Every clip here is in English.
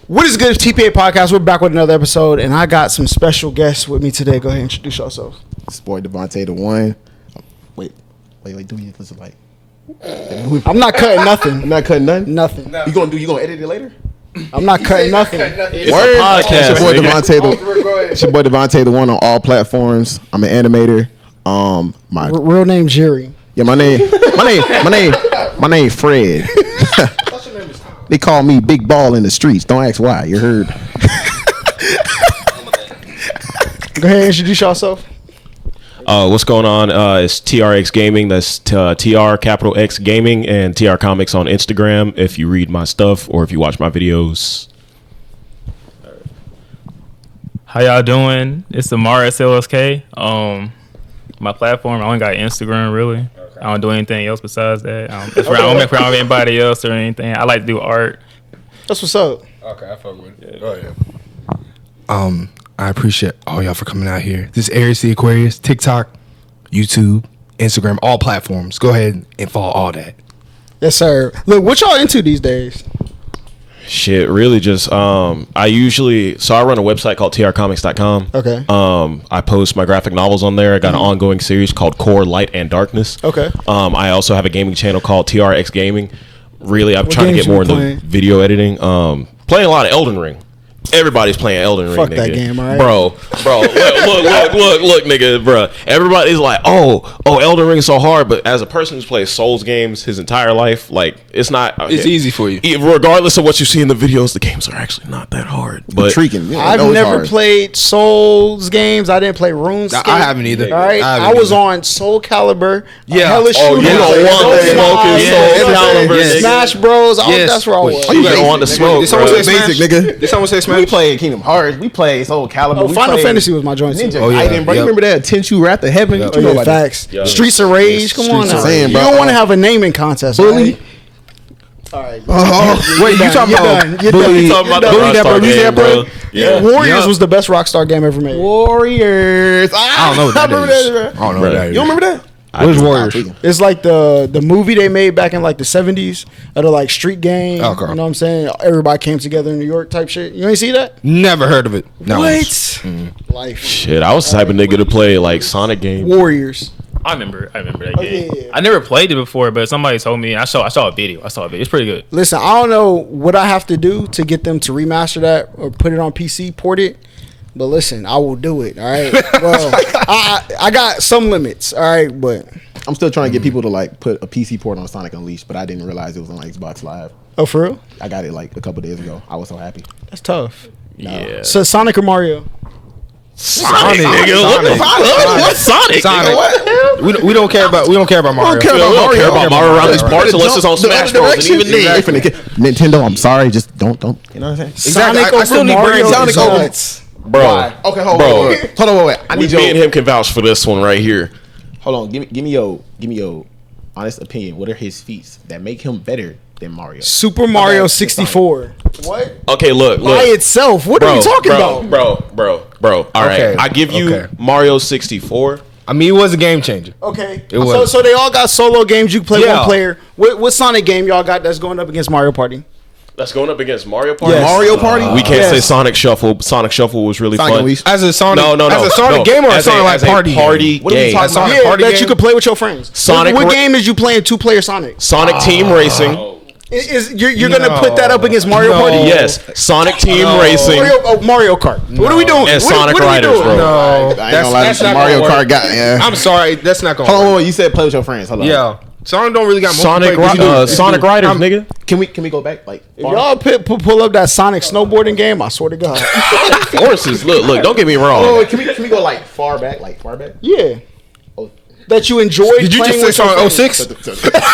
What is good, TPA podcast? We're back with another episode, and I got some special guests with me today. Go ahead and introduce yourself. It's boy Devontae the one. Wait. Do you listen like? I'm not cutting nothing. I'm not cutting nothing. Nothing. You gonna edit it later? I'm not cutting nothing. It's a podcast. It's your boy Devontae the one on all platforms. I'm an animator. My real name Jerry. Yeah, my name Fred. They call me Big Ball in the streets. Don't ask why. You heard. Go ahead and introduce yourself. What's going on? It's TRX Gaming. That's TR capital X Gaming and TR Comics on Instagram. If you read my stuff or if you watch my videos. How y'all doing? It's Amara SLSK. My platform, I only got Instagram really. Okay. I don't do anything else besides that. I don't make around with anybody else or anything. I like to do art. That's what's up. Okay, I fuck with it. Go ahead. I appreciate all y'all for coming out here. This is Aries the Aquarius, TikTok, YouTube, Instagram, all platforms. Go ahead and follow all that. Yes, sir. Look, what y'all into these days? Shit, really just I run a website called trcomics.com. Okay. I post my graphic novels on there. I got an ongoing series called Core Light and Darkness. Okay. I also have a gaming channel called TRX Gaming. Really, I'm trying to get more into video editing. Playing a lot of Elden Ring. Everybody's playing Elden Ring. Fuck nigga. that game, all right? Bro, look, nigga, bro. Everybody's like, oh, Elden Ring is so hard, but as a person who's played Souls games his entire life, like, it's not. It's easy for you. Regardless of what you see in the videos, the games are actually not that hard. But intriguing. Yeah, I've never played Souls games. I didn't play RuneScape. I haven't either. All right, I was on Soul Calibur. Yeah. Hellish you Shooter, don't want to smoke Soul Calibur. Yes. Smash Bros. That's where I was. You don't want to smoke. Did someone say Smash? Basic, nigga. Did someone say Smash? We played Kingdom Hearts. We played Soul Calibur. Final Fantasy was my joint. Ninja yeah. Gaiden, bro. You remember that Tenchu Wrath of Heaven? Oh, yeah, facts. Yeah. Streets of Rage. Come on now. Saying, You bro. don't want to have a naming contest, Bully. right? All right. Wait, you talking about Bully? You talking about the Bully that Rockstar released game, that, bro? Yeah. Warriors was the best Rockstar game ever made. Warriors. I don't know what that is. bro. I don't know what that is. You don't remember that? What is Warriors? It's like the movie they made back in like the 70s of the like street gang. Okay. You know what I'm saying? Everybody came together in New York type shit. You ain't see that? Never heard of it. No. What? Life. Shit, I was the type of nigga to play like Sonic games. Warriors. I remember that game. yeah. I never played it before, but somebody told me. I saw a video. It's pretty good. Listen, I don't know what I have to do to get them to remaster that or put it on PC, port it. But listen, I will do it. All right. Well, I got some limits. All right, but I'm still trying to get people to like put a PC port on Sonic Unleashed, but I didn't realize it was on Xbox Live. oh, for real? I got it like a couple days ago. I was so happy. That's tough. Yeah. So Sonic or Mario? Sonic, nigga. What's Sonic? Sonic. Nigga, We don't care about Mario. We don't care about Mario around these parts unless it's on Smash Bros. And even then, Nintendo, I'm sorry, just don't. You know what I'm saying? Exactly. Sonic I over still need Mario brain is Sonic over- nuts. bro. Okay, hold on. Wait. I need Me and him can vouch for this one right here. Hold on. Give me your honest opinion. What are his feats that make him better than Mario? Super Mario 64. What? Okay, look. By itself. What are we talking about? Bro. All right, Okay, I give you okay. Mario 64. I mean, it was a game changer. Okay. It was. So they all got solo games. You can play Yeah. one player. What Sonic game y'all got that's going up against Mario Party? That's going up against Mario Party. Yes. Mario Party? We can't Yes. say Sonic Shuffle. Sonic Shuffle was really Sonic fun. Unleashed. As a Sonic, No. as a Sonic game or a As Sonic like as a party party game? What are we game. talking about? Sonic party that game? you could play with your friends. Sonic What Ra- game is you playing two-player Sonic? Sonic Team Racing. You're gonna put that up against Mario No. Party? Yes, Sonic Team Racing. Mario Kart. What are we doing? And What Sonic are we Riders, doing? bro. No, I ain't gonna lie. that's not Mario gonna Kart work. got. Yeah. I'm sorry, that's not gonna Hold work. on. You said play with your friends. Hold on. Yeah, Sonic don't really got Sonic multiplayer. Sonic Riders, nigga. Can we go back like? If y'all pull up that Sonic snowboarding game, I swear to God. Forces. Look. Don't get me Oh, wrong. wait, can we go like far back? Yeah. Oh. That you enjoyed Did you playing just say with your Sonic friends. 06?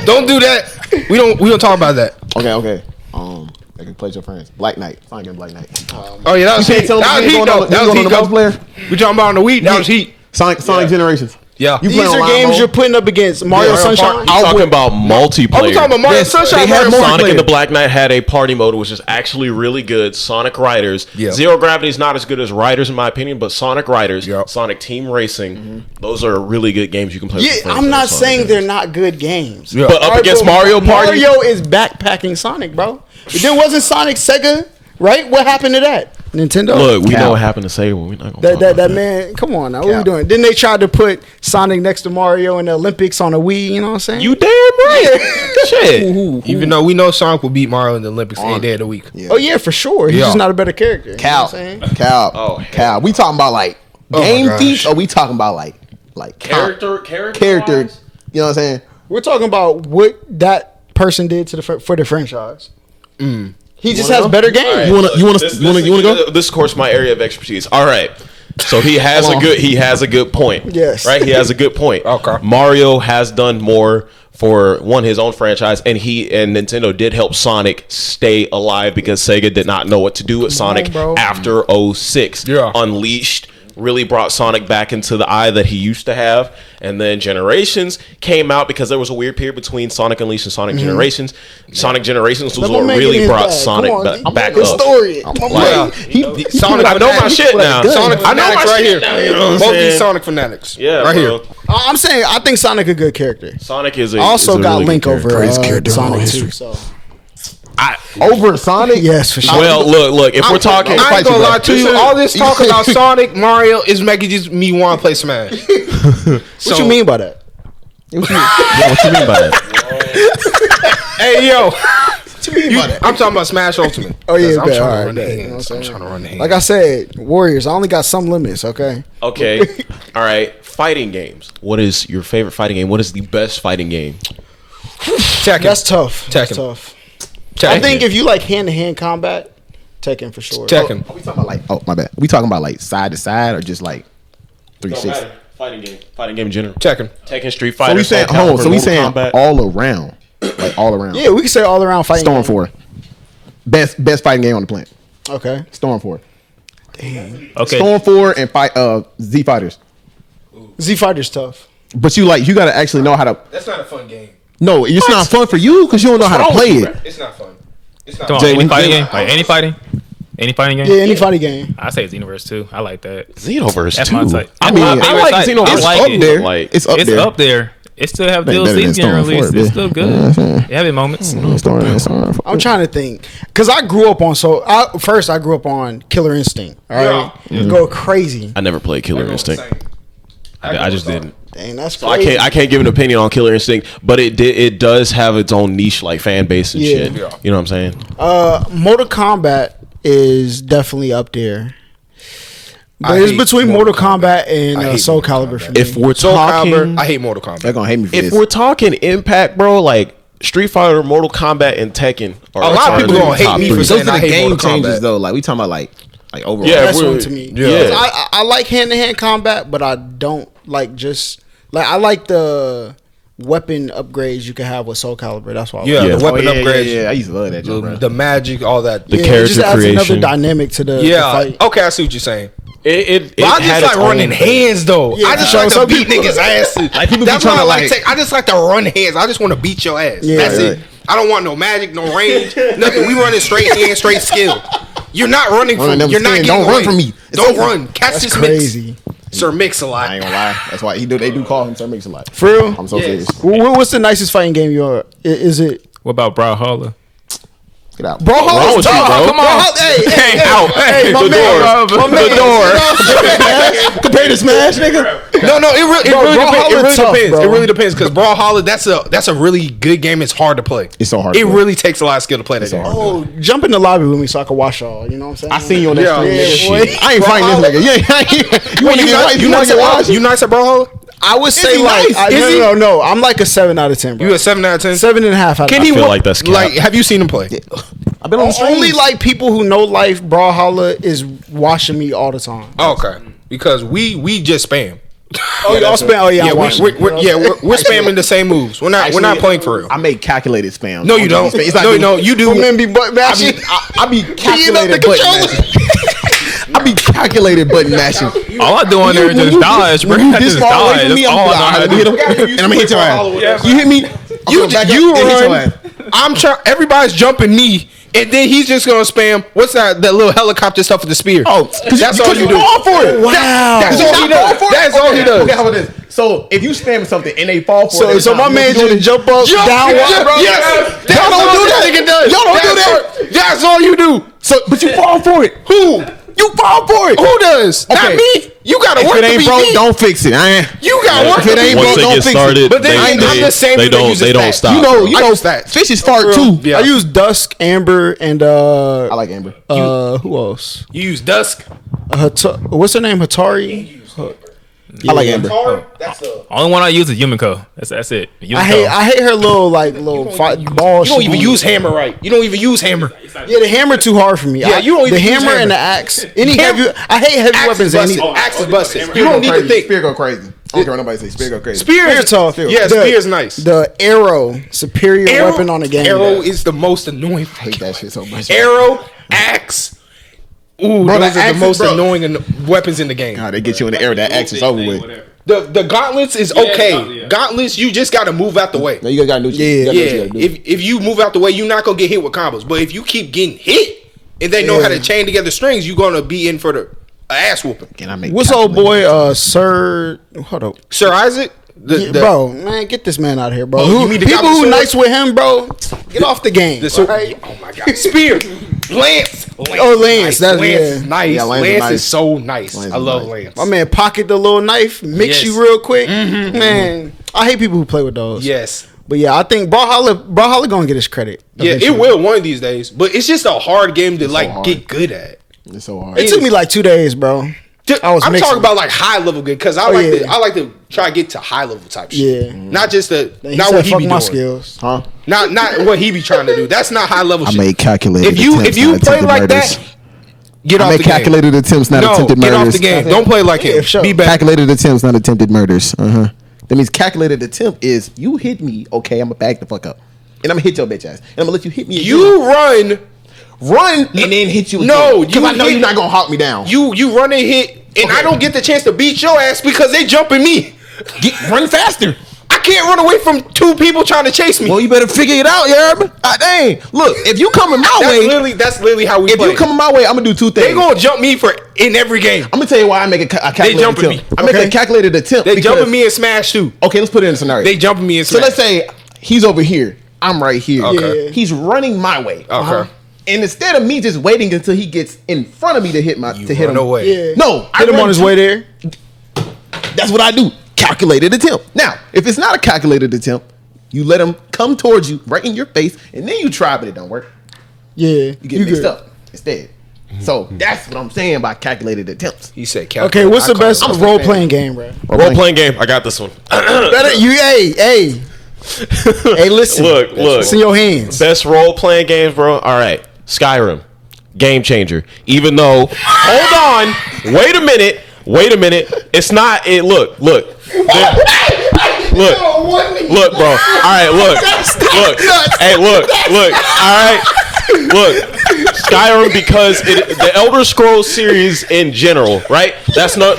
Don't do that. We don't talk about that. Okay. I can play with your friends. Black Knight. Sonic and Black Knight. Oh yeah, that was You can't heat. tell me That you was ain't heat going though. on- That you was going heat on the though. multiplayer? We talking about on the week. That was heat. Sonic Generations. Yeah. You These play on are live games mode? you're putting up against Mario Mario Sunshine. Party. I'm talking about multiplayer. Oh, we talking about Mario Sunshine. they had Mario Sonic multiplayer. and the Black Knight had a party mode, which is actually really good. Sonic Riders. Yeah. Zero Gravity is not as good as Riders, in my opinion, but Sonic Riders, Yep. Sonic Team Racing, those are really good games you can play with Yeah, your friends I'm on not Sonic saying games. they're not good games. Yeah. But up against Mario Party? Mario is backpacking Sonic, bro. There wasn't Sonic Sega, right? What happened to that? Nintendo. Look, we Cap. know what happened to Sega, but we're not going to That talk about that man, come on now. What are we Cap. doing? Then they tried to put Sonic next to Mario in the Olympics on a Wii, you know what I'm saying? You damn right. Shit. Even though we know Sonic will beat Mario in the Olympics any day of the week. Yeah. Oh yeah, for sure. He's Yeah. just not a better character. You know Cal, what I'm saying? Cal, Oh, hell. Cal. We talking about like Oh my game gosh. geeks, or we talking about like Character. character? You know what I'm saying? We're talking about what that person did to the for the franchise. He just has better games. You wanna go? This is, of course, my area of expertise. All right. So he has a good point. Yes. Right? He has a good point. Okay. Mario has done more for his own franchise, and Nintendo did help Sonic stay alive because Sega did not know what to do with Sonic bro. after 06. Yeah. Unleashed really brought Sonic back into the eye that he used to have, and then Generations came out because there was a weird period between Sonic Unleashed and Sonic Generations. Sonic Generations was Let my what man really get his brought bag. Sonic Come on, back his up. story. Yeah. Sonic, I know my shit now. Sonic I know my fanatics right shit here. now, you know what I'm Both saying? these Sonic fanatics. Yeah, right bro. here. I'm saying I think Sonic a good character. Sonic is a I also is a got really Link good over character. character in all Sonic history. too. So Over Sonic? yes, for sure. Well, look. If we're talking, I ain't gonna lie to you. Listen. All this talk about Sonic, Mario is making just me want to play Smash. What you mean by that? what you mean by that? Hey yo, By that? I'm talking about Smash Ultimate. Oh yeah, I'm bet. trying All to right, run the bet. You know what I'm hands. I'm saying? trying to run the hands. Like I said, Warriors. I only got some limits. Okay. Okay, all right. Fighting games. What is your favorite fighting game? What is the best fighting game? Tekken. That's tough. That's Tekken. tough. Tekken. I think if you like hand-to-hand combat, Tekken for sure. Tekken. Are we talking about like? Oh my bad. We talking about like side to side or just like 360? Fighting game. Fighting game in general. Tekken. Tekken, Street Fighter. So we saying, Soul hold on, Calibur, so we Mortal saying Kombat. all around, like all around. Yeah, we can say all around fighting. Storm game. 4, best fighting game on the planet. Okay. Storm 4, Okay. Storm 4, and Z Fighters. Z Fighter's tough. But you got to actually know how to. That's not a fun game. No, it's not fun for you because you don't know how to play it. It's not fun. It's not. Come on, Jay, any when- fighting Jay- game? Like any fighting game? Yeah, any fighting game. I say Xenoverse too. I like that. Xenoverse That's 2. my type. I mean, My I favorite like type. Xenoverse. I like up it. there. Like, It's up It's there. up there. It still have Better than DLCs getting Storm 4, released. bitch. It's still good. They have its moments. Storm. I'm trying to think because I grew up on first I grew up on Killer Instinct. All right, go crazy. I never played Killer Instinct. I just didn't. Dang, that's So crazy. I can't give an opinion on Killer Instinct, but it does have its own niche like fan base and Yeah. shit. Yeah. You know what I'm saying? Mortal Kombat is definitely up there. But I it's hate between Mortal Mortal Kombat and I hate Soul Mortal Calibur Kombat. for me. If we're Soul talking, Calibur. I hate Mortal Kombat. They're gonna hate me for if this. we're talking impact, bro, like Street Fighter, Mortal Kombat, and Tekken. Are A lot of people gonna hate top me three. for Those saying are I the hate game Mortal changes Kombat. though. Like we talking about like overall. Yeah, That's we're- one to me. yeah. 'Cause I like hand-to-hand combat, but I don't like just like I like the weapon upgrades you can have with Soul Calibur. That's why. I Yeah, like Yeah. the weapon upgrades, Yeah, I used to love that joke, bro. the magic, all that. The it character just adds another creation. dynamic to the Yeah. fight. Okay, I see what you're saying. It But I had just its like own running thing. hands though. Yeah, I just for like sure. to beat niggas' asses. Like, people be That's trying why to, I like- I just like to run hands. I just want to beat your ass. Yeah, That's right. it. I don't want no magic, no range, nothing. We running straight hand, straight skill. You're not running from. Running You're not them getting don't run away. from me. It's Don't over. run. Catch That's this crazy. mix. Sir Mix-a-Lot. I ain't gonna lie. That's why they do call him Sir Mix-a-Lot. For real? I'm so Yes. serious. What's the nicest fighting game you are? Is it What about Brawlhalla? Get out. Bro? wrong with you, bro? Come on, hey, Out. hey, my The man, door. my man. The door. Compared to Smash, nigga. No, it really Brawlhalla's tough, depends. bro. It really depends because Brawlhalla, that's a really good game. It's hard to play. It's so hard to It play. really takes a lot of skill to play that game. Oh, jump in the lobby with me so I can watch y'all. You know what I'm saying? I seen you on that Yeah. stream. Yeah, Shit. boy. I ain't fighting this nigga. Yeah, you want to get right? You want to get watched? You nice at Brawlhalla? I would say he like nice? Is he? no. I'm like a 7 out of 10, bro. You a 7 out of 10? 7.5 out of Can 10. he feel wa- like that's cap. like? Have you seen him play? I've been on the stream. Only like people who know life, Brawlhalla is watching me all the time. Okay, because we just spam. Oh, y'all spam? Oh, yeah, Yeah, I'm watching. we're spamming the same moves. We're not playing for real. I make calculated spam. No, you don't. It's not No, you do. Men be butt I mashing. be Heating up the calculated button controller. mashing. I be calculated button mashing. All I do on there is just dodge, bro. When you I this just far away dodge. from me, That's I'm all like, I know how to do. hit him, and I'm gonna hit your ass. You hit me, You run. I'm trying. Everybody's jumping me, and then he's just gonna spam. What's that little helicopter stuff with the spear? Oh, that's all you do. Fall for it. Wow. That's all he does. That's all he does. Okay, how about this? So if you spam something and they fall for it, So my man just jump up, down, bro. Yes. Y'all don't do that. Y'all don't do that. That's all you do. So, but you fall for it. Who? You fall for it. Who does? Not Okay. me. You gotta If work it to ain't be broke, me. don't fix it. You got work If it to be ain't me. Once broke, they don't get fix started, it. But then I'm the same they dude that don't uses they don't that. stop. You know, I use that. fishes fart too. Yeah. I use Dusk, Amber, and I like Amber. who else? You use Dusk. What's her name? Hatari. I like Amber. That's the. Only one I use is Yumiko. That's it. Yumiko. I hate her little ball. You don't even use hammer right. You don't even use hammer. Yeah, the hammer too hard for me. Yeah, you don't the even use hammer hammer. and the axe. I hate heavy Axe weapons. is busted. Axe is busted. You don't need to think. Spear go crazy. I don't care what nobody say. Spear go crazy. Spear is tough. Yeah, spear is nice. The arrow, superior weapon on the game. Arrow is the most annoying. I hate that shit so much. Arrow, axe. Ooh, Bro, those the are the axes, most bro. annoying weapons in the game. God, they get you in the air. That axe is over with. The gauntlets is okay. Gauntlets, you just gotta move out the way. No, you gotta do. Yeah. Yeah, if you move out the way, you're not gonna get hit with combos. But if you keep getting hit and they know how to chain together strings, you're gonna be in for the ass whooping. Can I make? What's old boy? Sir. Hold up. Sir Isaac, Bro, man, get this man out of here, bro. Oh, you mean the People guy with who the sword? nice with him, bro, get off the game. right? Oh my god, spear, Lance. Oh, Lance, that's- Lance is yeah. nice. Yeah, Lance Lance is nice. is so nice. Lance I is love nice. Lance. My man pocket the little knife, mix Yes. you real quick. Man, I hate people who play with those. Yes. But yeah, I think Brawlhalla gonna get his credit. Yeah, it eventually. will one of these days. But it's just a hard game to like hard. get good at. It's so hard. It took me like 2 days, bro. I was I'm mixing. talking about like high level good because I like to try to get to high level type shit. Yeah. Not just He not said, what he fuck be my doing. skills. Huh? Not what he be trying to do. That's not high level I shit. made calculated. If you attempts, play not like attempted that, get I off made the game. calculated attempts, not No, attempted get murders. off the game. Don't play like him. Yeah, sure. Be better. Calculated attempts, not attempted murders. That means calculated attempt is you hit me, okay, I'm gonna back the fuck up. And I'm gonna hit your bitch ass. And I'm gonna let you hit me again. You run and then hit you again. No, because I know hit- you're not gonna hawk me down. you run and hit, and I don't get the chance to beat your ass because they jumping me. Run faster. I can't run away from two people trying to chase me. Well, you better figure it out, Yerb. Dang. Look, if you coming my way, that's literally how we if play. you coming my way, I'm gonna do two things. they gonna jump me in every game. I'm gonna tell you why I make a calculated jumping attempt. me. I make a calculated attempt. They because- jumping me in Smash too. Okay, let's put it in a scenario. They jumping me in So Smash. let's say he's over here. I'm right here. Okay. Yeah. He's running my way. Okay. And instead of me just waiting until he gets in front of me to hit hit him. run away. Yeah. No, I Hit him run on his to- way there. That's what I do. Calculated attempt. Now, if it's not a calculated attempt, you let him come towards you right in your face, and then you try, but it don't work. Yeah. You get mixed good. up instead. So that's what I'm saying by calculated attempts. He said, Okay, what's the best I'm a role fan. playing game, bro? Role playing game. I got this one. Better you, hey, listen. Look. It's in your hands. Best role playing games, bro. All right, Skyrim, game changer. Even though, hold on, wait a minute. It's not. It look. Look, bro. All right, look. Hey, look. All right, look. Skyrim because the Elder Scrolls series in general, right? It's not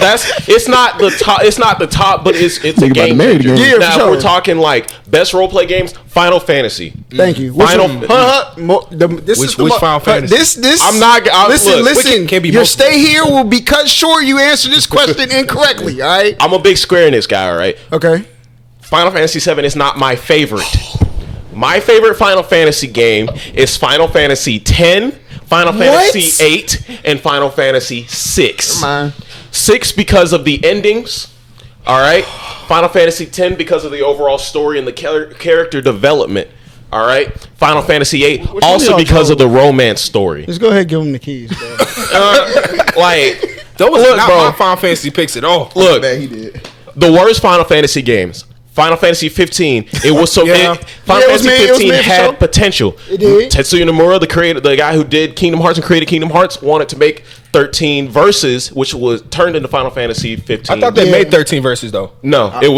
the top, but it's a Think about the game married changer. game. Yeah, Now for sure. we're talking like best role play games. Final Fantasy. Thank you. Final- Which Final Fantasy? This. I'm not. Listen, Look, listen. can be Your multiple. stay here will be cut short. You answer this question incorrectly. All right. I'm a big Square Enix guy. All right. Okay. Final Fantasy VII is not my favorite. My favorite Final Fantasy game is Final Fantasy X, Final Fantasy VIII, and Final Fantasy VI. Man. 6 because of the endings. All right. Final Fantasy X because of the overall story and the character development. All right. Final Fantasy VIII one also y'all because of chose? the romance story. Just go ahead and give him the keys, bro. Like, Those look, are not bro. my Final Fantasy picks at all. Look, Man, he did. the worst Final Fantasy games. Final Fantasy 15. It was so. Yeah. Final Yeah, it was Fantasy made- it was 15 made for had show. potential. It did. Tetsuya Nomura, the guy who did Kingdom Hearts and created Kingdom Hearts, wanted to make 13 verses, which was turned into Final Fantasy 15. I thought they Yeah. made 13 verses though. no, it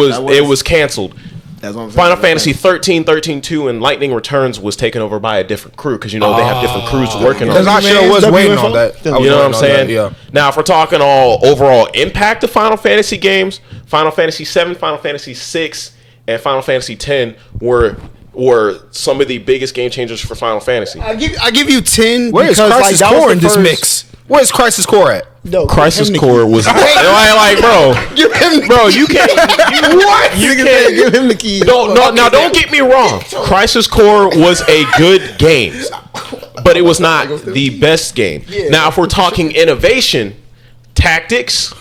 was canceled. That's what I'm saying. Final Fantasy 13, 13-2, and Lightning Returns was taken over by a different crew because they have different crews working on Because it. I sure was waiting on that. You know what I'm saying? Yeah. Now, if we're talking all overall impact of Final Fantasy games, Final Fantasy 7, Final Fantasy 6, and Final Fantasy 10 were some of the biggest game changers for Final Fantasy. I give you 10. Where is because, Crisis that was Core the in this first- mix? Where's Crisis Core at? No, Crisis give him Core the- was like, bro, you can't. What? You Nigga can't said give him the keys. Don't get me wrong. Crisis Core was a good game, but it was not the best game. Now, if we're talking innovation, tactics,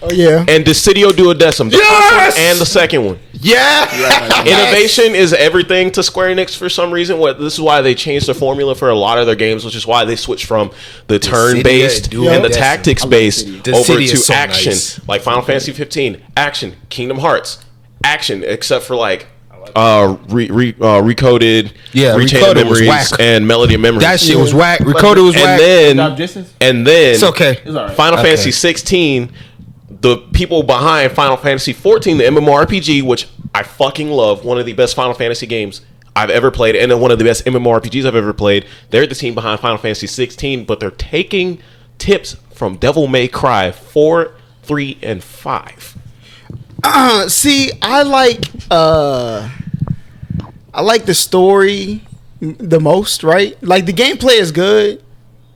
Oh yeah. and Dissidio Duodecim, the first one and the second one. Yeah. Innovation is everything to Square Enix for some reason. This is why they changed the formula for a lot of their games, which is why they switched from the turn-based Duodecim. and the tactics-based Dissidia over is to so action. nice. Like Final Fantasy 15, action. Kingdom Hearts, action, except for like recoded, Yeah, Retained Recoded was Memories, whack. and Melody of Memories. That shit was whack. Recoded was whack. And then It's okay. Final Okay. Fantasy 16, the people behind Final Fantasy 14, the MMORPG, which I fucking love, one of the best Final Fantasy games I've ever played, and then one of the best MMORPGs I've ever played. They're the team behind Final Fantasy 16, but they're taking tips from Devil May Cry 4, 3, and 5. See, I like the story the most, right? Like the gameplay is good.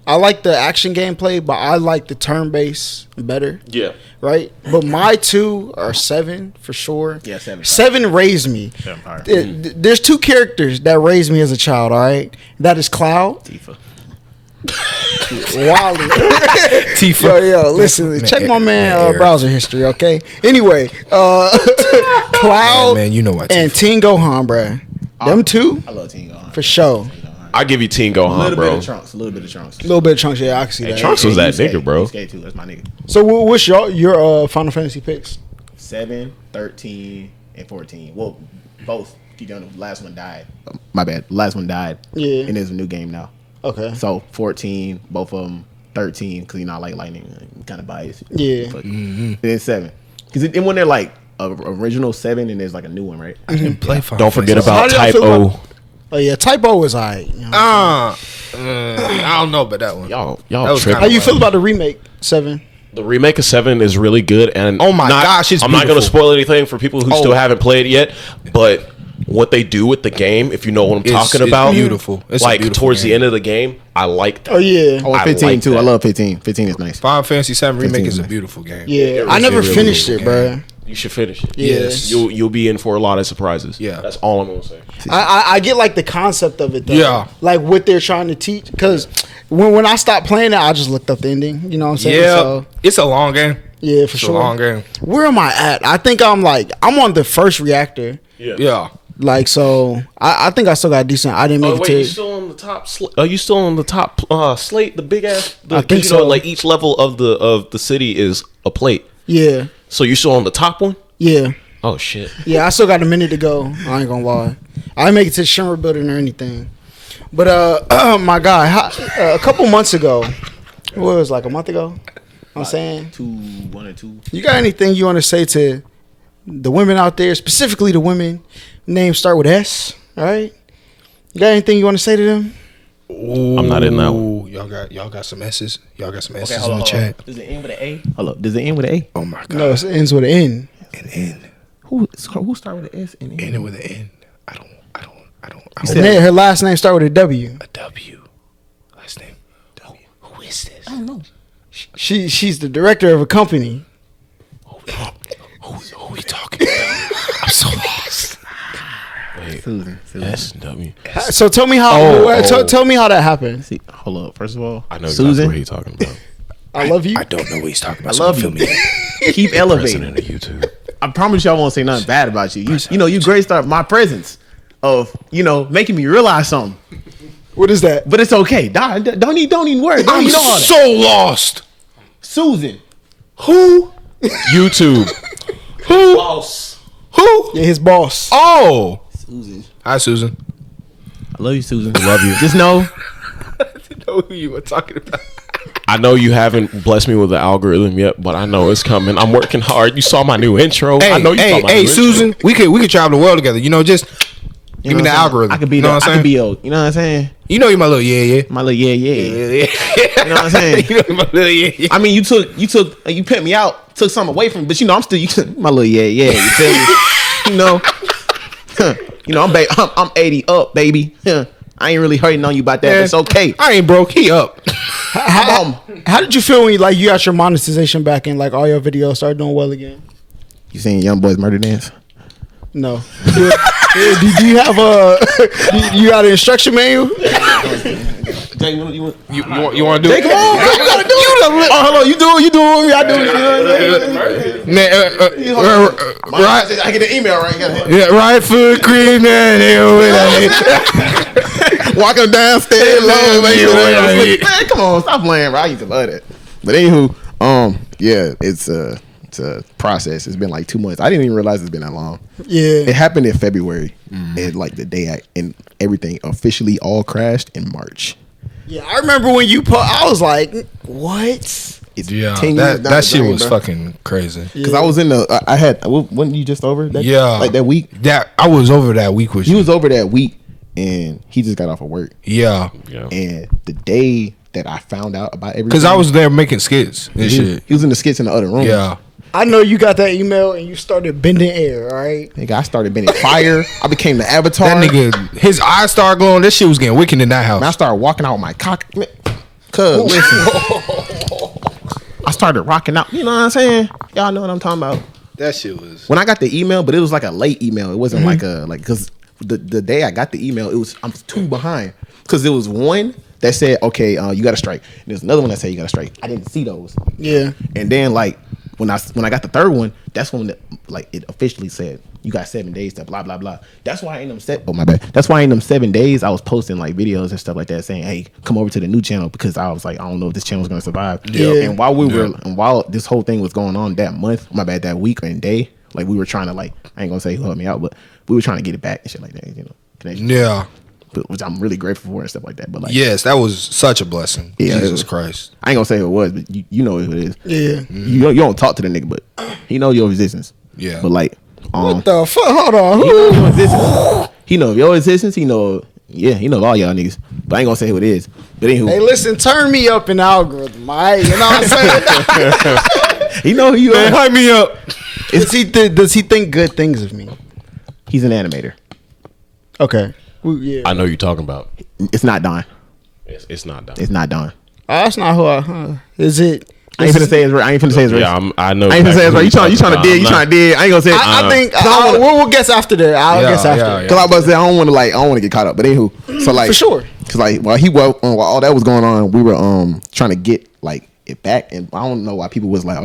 I like the action gameplay, but I like the turn base better. Yeah. Right? But my two are 7 for sure. Yeah, 7. 7 raised me. Vampire. There's 2 characters that raised me as a child, all right? That is Cloud. Tifa. Wally. Tifa. Yo, listen, check my man browser history, okay? Anyway, Cloud Man, you know what? and Teen Gohan, bruh. Them two, I love Teen Gohan. for sure. I give you Teen A Gohan, little bit bro. of Trunks. A little bit of Trunks. A little bit of Trunks, yeah, I can see that. Trunks was that He's nigga, bro. He's gay too. That's my nigga. So what's your Final Fantasy picks? 7, 13, and 14. Well, both. The last one died. My bad. The last one died. Yeah. And there's a new game now. Okay. So 14, both of them. 13, because I like Lightning. I'm kind of biased. Yeah. But then 7. Because it when they're like original 7 and there's like a new one, right? I didn't play Final Don't forget Fantasy. How about do y'all Type feel O. about- Oh yeah, Type O was alright. You know? I don't know about that one. Y'all That was tripping. How you feel about the remake 7? The remake of 7 is really good, and Oh my gosh, it's I'm not going to beautiful. spoil anything for people who still haven't played it yet, but what they do with the game, if you know what I'm talking it's about, beautiful. It's a like beautiful towards the game. end of the game, I like that. Oh yeah, Oh, I 15 like too. that. I love 15. 15 is nice. Final Fantasy 7 remake 15 is a nice. beautiful game. yeah. It I never really finished is. it, bro. You should finish it. Yes. You'll be in for a lot of surprises. Yeah. That's all I'm gonna say. I get like the concept of it though. Yeah. Like what they're trying to teach. Because when I stopped playing it, I just looked up the ending. You know what I'm saying? Yeah, So, it's a long game. yeah, for It's sure. a long game. Where am I at? I think I'm on the first reactor. Yeah. Like so, I think I still got decent. I didn't make Oh it wait, to. you still on the top? Are you still on the top slate? The big ass. I think so. Like each level of the city is a plate. Yeah, So you still on the top one? yeah, Oh shit. yeah. I still got a minute to go. I ain't gonna lie. I didn't make it to the Shimmer building or anything. But my guy, a couple months ago, what was it, like a month ago? I'm saying, 1 or 2. you got anything you want to say to the women out there, specifically the women? Names start with S. All right. You got anything you want to say to them? I'm not in that one. Ooh, y'all got some S's. Y'all got some S's Okay, hold in on. the chat. Does it end with an A? Hold up. Does it end with an A? Oh my god. No, it ends with an N. An N. Who start with an S and N? Ending with an N. I don't. And then her last name start with a W. A W. Last name. W. Who is this? I don't know. She's the director of a company. Who we talking about? I'm so lost. Susan. SW. So tell me how. Tell me how that happened. See, hold up. First of all, I know exactly Susan, what he's talking about. I love you. I don't know what he's talking about. I so love feel you. me. keep elevating. President of YouTube. I promise you I won't say nothing bad about you. You graced my presence of, making me realize something. What is that? But it's okay. Don't even worry. Don't I'm even know all that. so lost. Susan. Who? YouTube. Who? Boss. Who? Yeah, his boss. Oh. Susan. Hi, Susan. I love you, Susan. I love you. Just know I didn't know who you were talking about. I know you haven't blessed me with the algorithm yet, but I know it's coming. I'm working hard. You saw my new intro. Hey, I know you saw my new Susan, intro. we could travel the world together. You know, just give me the algorithm. I could be you know what I'm I could saying? be your, you know what I'm saying? You know, you're my little yeah. My little yeah. Yeah. You know what I'm saying? You know, you're my little yeah. I mean, you pimped me out, took something away from me, but you know, I'm still my little yeah. You feel me? You know, I'm 80 up, baby. I ain't really hurting on you about that. But it's okay. I ain't broke. He up. How did you feel when you got your monetization back and like all your videos started doing well again? You seen Young Boy's Murder Dance? No. Do you have you got an instruction manual? Jay, you You want to do it? come on, you gotta do it. Oh, hello, you do it. I do it. Right. I get an email right here. Yeah, right foot cream. Walking downstairs, low, Yeah. man, come on, stop playing, bro. I used to love that. But anywho, yeah, it's a process. It's been like 2 months. I didn't even realize it's been that long. Yeah. It happened in February, and like the day and everything officially all crashed in March. Yeah, I remember when you I was like, what? It's Yeah, 10 years down that the shit drain, was bro. fucking crazy. Because I was in I had, wasn't you just over? Like that week? That I was over that week with He you. was over that week, and he just got off of work. Yeah, And the day that I found out about everything, because I was there making skits and shit. he was in the skits in the other room. Yeah, I know you got that email and you started bending air, all right? Nigga, I started bending fire. I became the avatar. that nigga, his eyes started glowing. That shit was getting wicked in that house. Man, I started walking out with my cock. Cuz, listen. I started rocking out. You know what I'm saying? Y'all know what I'm talking about. That shit was. When I got the email, but it was like a late email. It wasn't because the day I got the email, I'm 2 behind. Because there was one that said, okay, you got to strike. And there's another one that said you got to strike. I didn't see those. Yeah. And then like when I got the third one, that's when it officially said you got 7 days to blah blah blah. That's why in them That's why in them 7 days I was posting like videos and stuff like that saying, hey, come over to the new channel, because I was like, I don't know if this channel's gonna survive. Yeah. And while this whole thing was going on that month, that week and day, like we were trying to I ain't gonna say who helped me out, but we were trying to get it back and shit like that, you know. Connection. Yeah. Which I'm really grateful for and stuff like that. But like, Yes, that was such a blessing. Yeah, Jesus Christ. I ain't gonna say who it was, but you know who it is. Yeah. You don't talk to the nigga, but he know your existence. Yeah. But like, What the fuck? Hold on. he know your existence. He know your existence. He know all y'all niggas. But I ain't gonna say who it is. But anywho, Hey, listen, turn me up in the algorithm, all right? You know what I'm saying? he know who you are. Hype me up. Does he think good things of me? He's an animator. Okay. Well, yeah. I know you're talking about. It's not Don. It's not done. It's not Don. That's not who is it? I ain't finna say his race. I ain't finna say his race. Yeah, I know. I ain't finna say his race. exactly You trying to who dig? you're talking I ain't gonna say. I think we'll guess after that. I'll guess after. Cause I was about to say I don't want to get caught up. But anywho, so like For sure. Cause like while all that was going on, we were trying to get like it back, and I don't know why people was like,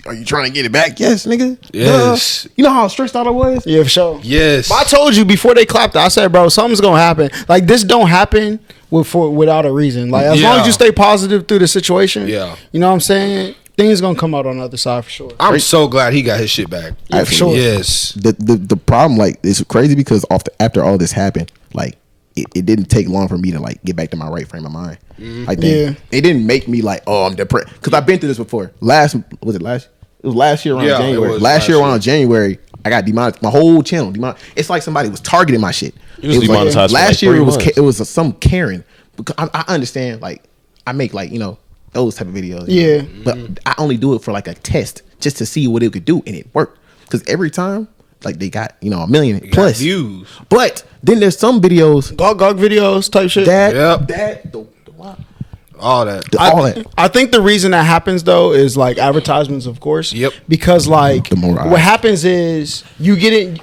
are you trying to get it back? Yes, nigga. Yes. You know how stressed out I was. Yeah, for sure. Yes. But I told you before they clapped, I said, bro, something's gonna happen. Like this don't happen without a reason. Like as long as you stay positive through the situation, Yeah. you know what I'm saying? Things gonna come out on the other side for sure. I'm so glad he got his shit back. Yeah, for sure. Yes. The problem, like, it's crazy because after all this happened, like it didn't take long for me to like get back to my right frame of mind. Like it didn't make me like, oh, I'm depressed, because I've been through this before. It was last year around Yeah, it January. was Last year last around January, I got demonetized. My whole channel demonetized. It's like somebody was targeting my shit. You was It like- demonetized for, last like, year 3 it was months. it was some Karen, because I understand, like I make like, you know, those type of videos. you Yeah. know? But I only do it for like a test just to see what it could do, and it worked. Because every time, like they got, you know, 1 million plus views. But then there's some videos Gog videos type shit. All that. all that. I think the reason that happens though is like advertisements, of course. Yep. Because like The more eyes. what happens is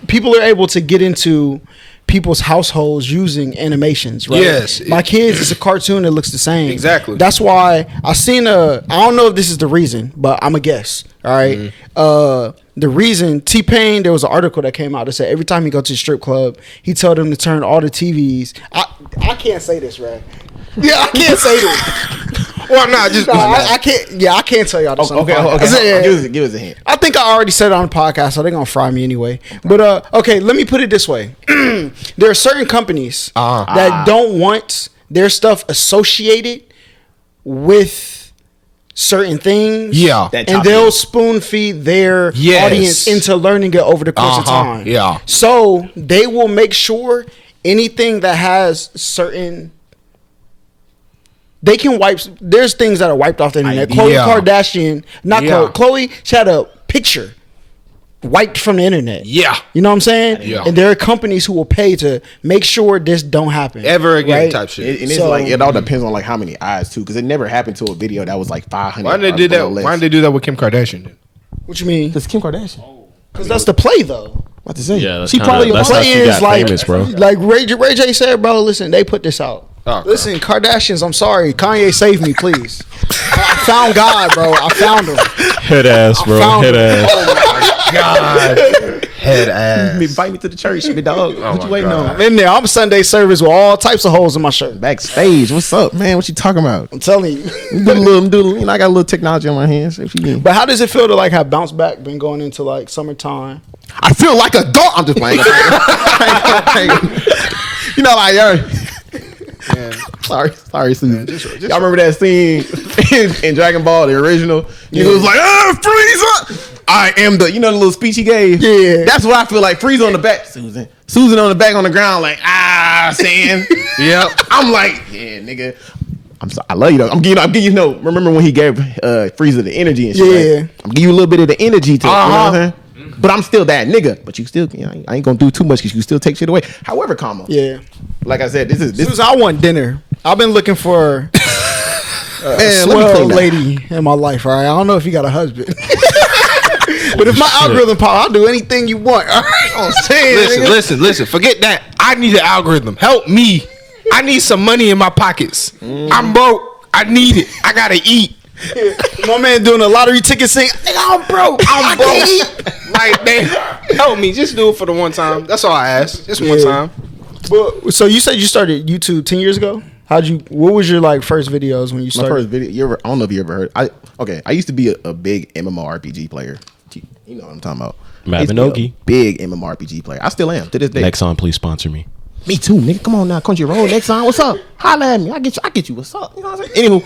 people are able to get into people's households using animations, right? Yes. My kids, it's a cartoon that looks the same. Exactly. That's why I don't know if this is the reason, but I'm a guess. All right. The reason T-Pain, there was an article that came out that said every time he go to the strip club, he told them to turn all the TVs. I can't say this, right? Yeah, I can't say this. Well, nah, just I can't. Yeah, I can't tell y'all this. Okay. Give us a hint. I think I already said it on the podcast, so they're gonna fry me anyway. But okay, let me put it this way: there are certain companies that don't want their stuff associated with certain things. Yeah. That And top they'll end. spoon feed their Yes. audience into learning it over the course of time. Yeah. So they will make sure anything that has certain. They can wipe. There's things that are wiped off the internet. Khloe Yeah. Kardashian, not Yeah. Khloe. She had a picture wiped from the internet. Yeah. You know what I'm saying? Yeah. And there are companies who will pay to make sure this don't happen Ever again right? type shit. And it's So- like it all depends on like how many eyes too, because it never happened to a video that was like 500. Why did they do that? Why did they do that with Kim Kardashian? Then? What you mean? Because Kim Kardashian. Because that's the play, though. What to say? Yeah, that's she kinda- probably that's The how play she is got like, famous, bro. like Ray J said, bro. Listen, they put this out. Oh, Listen, Kardashians. I'm sorry, Kanye, save me, please. I found God, bro. I found him. Head ass, bro. found Head it. ass. God. Head ass. invite me to the church, big dog. What you waiting God. on? I'm in there. I'm Sunday service with all types of holes in my shirt. Backstage, what's up, man? What you talking about? I'm telling you. You know, I got a little technology on my hands. What you mean? But how does it feel to like have bounced back, been going into like summertime? I feel like a dog. I'm just playing. You know, like, yo. Sorry, Susan. Y'all remember that scene in Dragon Ball, the original? He was like, Frieza! I am the, you know, the little speech he gave? Yeah. That's what I feel like. Frieza on the back. Susan on the back on the ground, like, saying. Yep. I'm like, yeah, nigga. I'm sorry. I love you though. I'm giving you no. Remember when he gave Frieza the energy and shit? Yeah. Right? I'm giving you a little bit of the energy to it. You know what I'm saying? But I'm still that nigga. But you still, you know, I ain't gonna do too much because you still take shit away. However, comma. Yeah. Like I said, this is Susan, I want dinner. I've been looking for a man. Let me swell clean that. lady in my life. All right. I don't know if you got a husband. But if my algorithm pop, I'll do anything you want. All right. I'm saying, Listen. Forget that. I need an algorithm. Help me. I need some money in my pockets. I'm broke. I need it. I gotta eat. my man doing a lottery ticket saying, "Nigga, I'm broke. I'm broke. Like, man, help me. Just do it for the one time. That's all I ask. Just one Yeah. time. But, so you said you started YouTube 10 years ago? What was your like first videos when you My started? first video. I don't know if you ever heard. I used to be a big MMORPG player. You know what I'm talking about. I used to be a Mabinogi. big MMORPG player. I still am to this day. Nexon, please sponsor me. Me too, nigga. Come on now, Crunchyroll. Nexon, what's up? Holla at me. I get you. What's up? You know what I'm saying?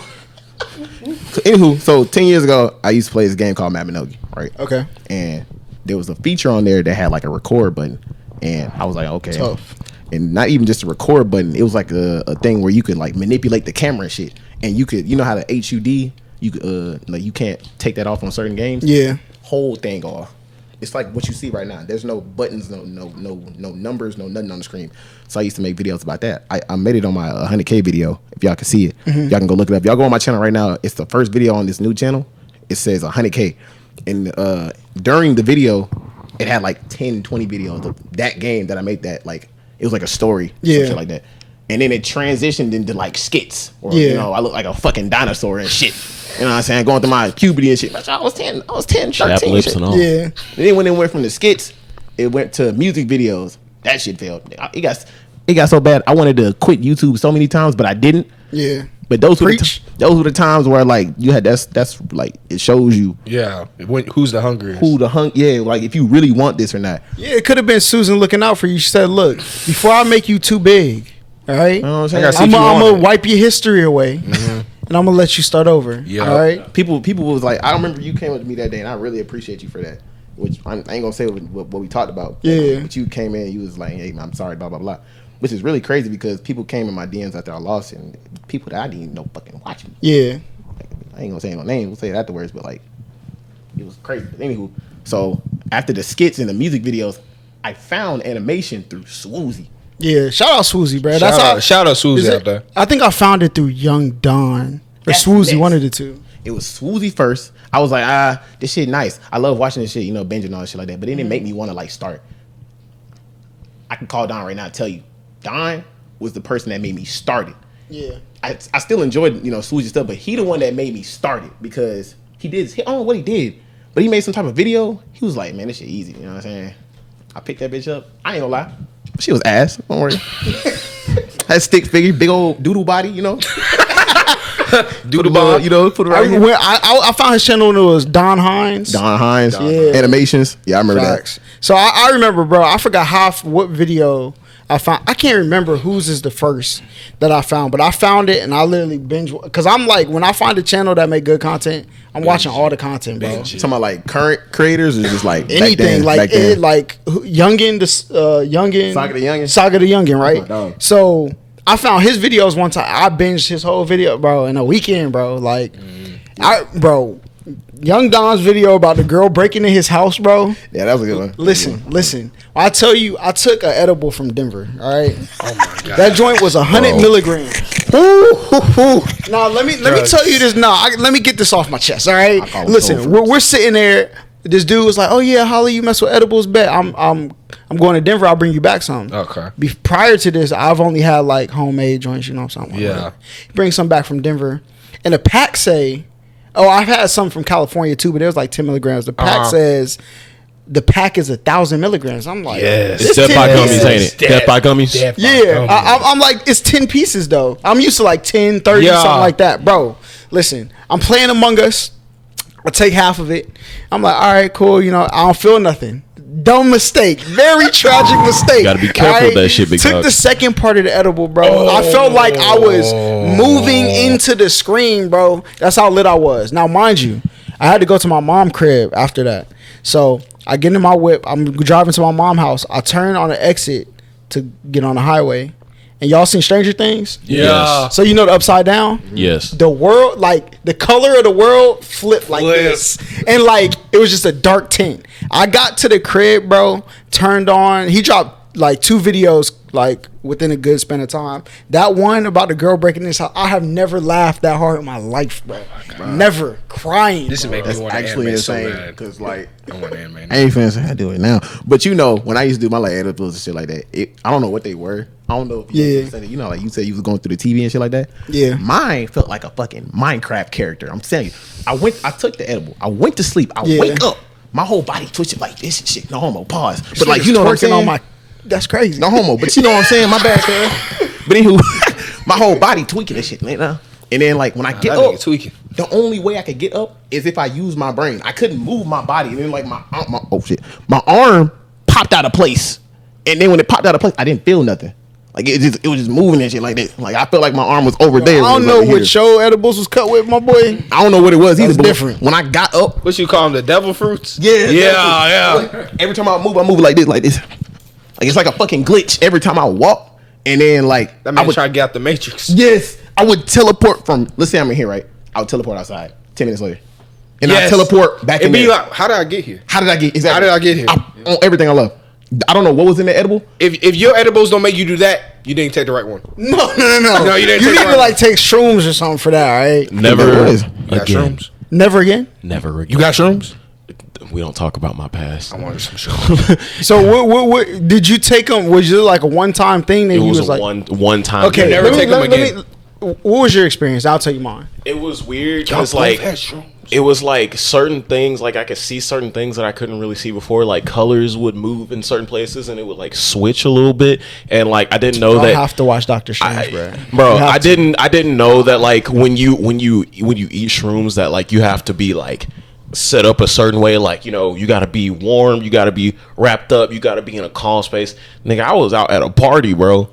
Anywho, so 10 years ago, I used to play this game called Mabinogi, right? Okay. And there was a feature on there that had like a record button, and I was like, okay. Tough. And not even just a record button. It was like a thing where you could like manipulate the camera and shit, and you could, you know how the HUD, you could like you can't take that off on certain games. Yeah. Whole thing off. It's like what you see right now. There's no buttons, no numbers, no nothing on the screen. So I used to make videos about that. I made it on my 100K video. If y'all can see it, y'all can go look it up. Y'all go on my channel right now. It's the first video on this new channel. It says 100K. And during the video, it had like 10, 20 videos of that game that I made that like, it was like a story. Yeah. Some shit like that. And then it transitioned into like skits. Or, Yeah. you know, I look like a fucking dinosaur and shit. You know what I'm saying? Going through my puberty and shit. But I was 10, 13, Chap shit. lips and all. Yeah. And then when it went from the skits, it went to music videos. That shit failed. It got so bad. I wanted to quit YouTube so many times, but I didn't. Yeah. But those were Preach. those were the times where like you had that's like it shows you Yeah. Who's the hungriest? who the yeah, like if you really want this or not. Yeah, it could have been Susan looking out for you. She said, "Look, before I make you too big, all right, You know what I'm saying? I gotta see I'm if you gonna want it. wipe your history away, and I'm gonna let you start over. Yeah. All right." People was like, I remember you came up to me that day, and I really appreciate you for that. Which I ain't gonna say what we talked about. Yeah. But you came in, you was like, hey, man, I'm sorry, blah blah blah. Which is really crazy because people came in my DMs after I lost, and people that I didn't even know fucking watch me. Yeah. I ain't gonna say no names. We'll say it afterwards, but like, it was crazy. But anywho, so after the skits and the music videos, I found animation through Swoozy. Yeah. Shout out Swoozy, bro. Shout out Susie Is out it- there. I think I found it through Young Don or That's Swoozy, next. one of the two. It was Swoozy first. I was like, this shit nice. I love watching this shit, you know, binging and all that shit like that. But it didn't make me want to like start. I can call Don right now and tell you, Don was the person that made me start it. Yeah. I still enjoyed, you know, Swoozy stuff, but he the one that made me start it because I don't know what he did, but he made some type of video. He was like, man, this shit easy. You know what I'm saying? I picked that bitch up. I ain't gonna lie. She was ass. Don't worry. Had stick figure, big old doodle body, you know? Doodle ball, you know, put it right here. I found his channel when it was Don Hines. Don Hines, Yeah. animations. Yeah, I remember Facts. So I remember, bro. I forgot what video I can't remember whose is the first that I found, but I found it and I literally binge, because I'm like, when I find a channel that make good content, I'm watching all the content, bro. Talking about like current creators or just like Anything like Youngin, Youngin, Saga the Youngin, right? Oh, dog. So I found his videos one time. I binged his whole video, bro, in a weekend, bro. Like, Young Don's video about the girl breaking in his house, bro. Yeah, that was a good one. Listen. I tell you, I took an edible from Denver. All right. Oh my god. That joint was 100 milligrams. Now let me tell you this. Let me get this off my chest. All right. Listen, we're sitting there. This dude was like, "Oh yeah, Holly, you mess with edibles, bet I'm going to Denver. I'll bring you back some." Okay. Prior to this, I've only had like homemade joints, you know what I'm saying? Yeah. Bring some back from Denver, and the pack say, "Oh, I've had some from California too, but it was like 10 milligrams." The pack says the pack is 1,000 milligrams. I'm like, it's Death by Gummies, ain't it? Death by Gummies. Yeah, I'm like, it's 10 pieces though. I'm used to like 10, 30, something like that, bro. Listen, I'm playing Among Us. I take half of it. I'm like, all right, cool. You know, I don't feel nothing. Dumb mistake. Very tragic mistake. Gotta be careful with that shit, big Took dog. the second part of the edible, bro. I felt like I was moving into the screen, bro. That's how lit I was. Now, mind you, I had to go to my mom's crib after that. So I get in my whip. I'm driving to my mom's house. I turn on the exit to get on the highway. And y'all seen Stranger Things? Yeah. So you know the Upside Down? Yes. The world, like the color of the world flipped like this. And like it was just a dark tint. I got to the crib, bro, turned on. He dropped like 2 videos like within a good span of time. That one about the girl breaking this house, I have never laughed that hard in my life, bro. Never. Crying. This is making me want to actually anime so insane bad. because like I want to anime. I ain't finna say I do it now, but you know when I used to do my like edibles and shit like that, I don't know what they were. I don't know if you said it, you know, like you said you was going through the TV and shit like that. Yeah. Mine felt like a fucking Minecraft character. I'm telling you. I took the edible. I went to sleep. I wake up. My whole body twitching like this and shit. No homo. Pause. But like you know what I'm saying? That's crazy. No homo. But you know what I'm saying? My bad, cuz. But anywho, my whole body tweaking and shit, you know? And then like when I get up, tweaking. the only way I could get up is if I use my brain. I couldn't move my body. And then like my arm popped out of place. And then when it popped out of place, I didn't feel nothing. Like it was just moving and shit like that. Like I felt like my arm was over there. I don't know what show edibles was cut with, my boy. I don't know what it was either. That's different. When I got up, What you call them? The devil fruits? yeah. Like, every time I move like this, like this. Like it's like a fucking glitch every time I walk. And then like That man try to get out the matrix. yes, I would teleport from. Let's say I'm in here, right? I would teleport outside 10 minutes later, and I teleport back in It'd be there. like, how did I get here? How did I get? Exactly. How did I get here? On everything I love. I don't know what was in the edible. If your edibles don't make you do that, you didn't take the right one. No. No, you didn't You take need one. to like take shrooms or something for that, right? Never Never is. You got again. shrooms? Never again. Never again. You got shrooms? We don't talk about my past. I wanted some shrooms. So what did you take them? Was it like a one-time thing that It you was was a like, one time. okay, never take them again. what was your experience? I'll tell you mine. It was weird Y'all because both like had shrooms. it was like certain things, like I could see certain things that I couldn't really see before. Like colors would move in certain places and it would like switch a little bit. And like I didn't know I that. have to watch Doctor Strange, bro. I didn't know that like when you eat shrooms that like you have to be like set up a certain way, like, you know, you got to be warm, you got to be wrapped up, you got to be in a calm space. Nigga, I was out at a party, bro,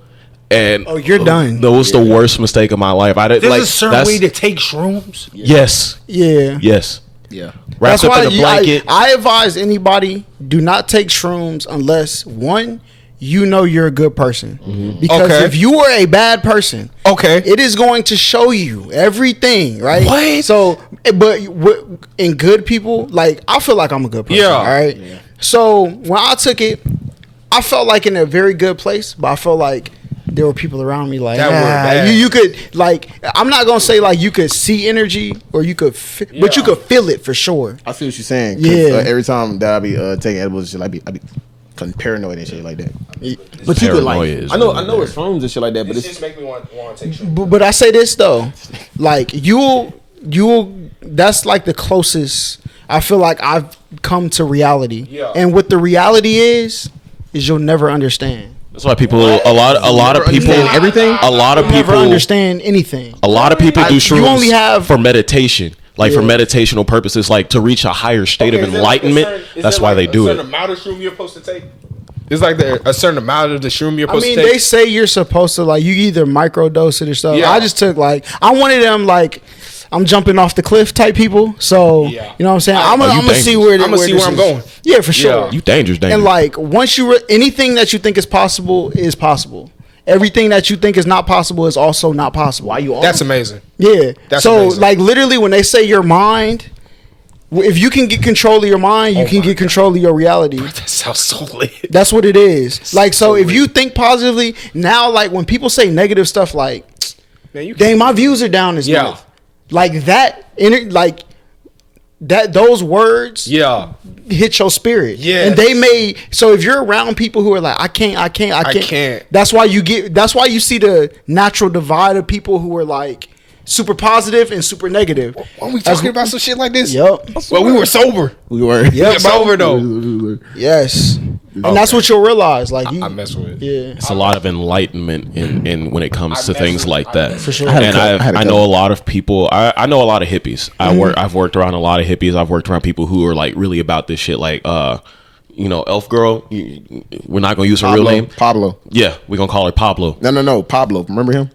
and you're done. That was the worst mistake of my life. I didn't There's like a certain way to take shrooms. yes, Yeah. yes, Yeah. wrapped up in a blanket. I advise anybody, do not take shrooms unless one, you know you're a good person. Because Okay. if you are a bad person, Okay. it is going to show you everything, right? What? So, but in good people, like I feel like I'm a good person, Yeah. all right? Yeah. So when I took it, I felt like in a very good place, but I felt like there were people around me like, That were bad. you could like, I'm not gonna say like you could see energy or you could, but you could feel it for sure. I see what you're saying. 'Cause, Yeah. every time that I be taking edibles and shit, I be paranoid and shit like that. But you could Paranoia like, is I know really it's shrooms and shit like that, but it's make me want to take shrooms. But I say this though, like you'll that's like the closest I feel like I've come to reality. Yeah. And what the reality is you'll never understand. That's why people, a lot of people, understand everything? A lot of You'll never people understand anything. A lot of people do You shrooms only have- for meditation, like for Yeah. meditational purposes, like to reach a higher state of enlightenment. That's why they do it. amount of shroom you're supposed to take? It's like a certain amount of the shroom you're supposed to take. They say you're supposed to like you either microdose it or stuff. Yeah. I just took like I'm one of them like I'm jumping off the cliff type people. So you know what I'm saying. I'm gonna see where I'm going. Yeah, for sure. Yeah. You dangerous. And like once anything that you think is possible is possible. Everything that you think is not possible is also not possible. Why you? That's amazing. Yeah. That's so amazing. like literally when they say your mind, if you can get control of your mind, you can get control of your reality. That sounds so lit. That's what it is. Like so if you think positively, now like when people say negative stuff like, Man, dang, my views are down this month. Like that those words hit your spirit. Yeah. And so if you're around people who are like, I can't. That's why you see the natural divide of people who are like super positive and super negative. When we talking about some shit like this? Yep. Well, we were sober. We were. We were sober though. Yes. And that's what you'll realize. Like I mess with it. Yeah. It's a lot of enlightenment in when it comes to things like that. For sure. And I know a lot of people. I know a lot of hippies. I've worked around a lot of hippies. I've worked around people who are like really about this shit. Like Elf Girl. We're not gonna use her real name. Pablo. Yeah, we're gonna call her Pablo. No. Pablo. Remember him?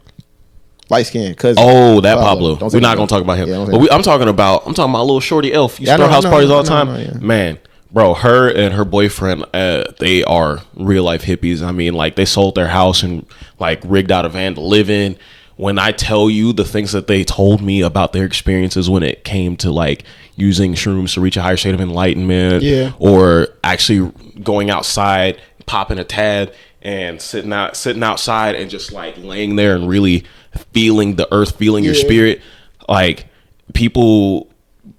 Light skin cousin. Oh, that Pablo. We're not gonna talk about him. Yeah, but I'm talking about little shorty Elf. You throw house parties all the time, man. Bro, her and her boyfriend, they are real life hippies. I mean, like they sold their house and like rigged out a van to live in. When I tell you the things that they told me about their experiences when it came to like using shrooms to reach a higher state of enlightenment, or actually going outside, popping a tab, and sitting outside and just like laying there and really feeling the earth, feeling your spirit, like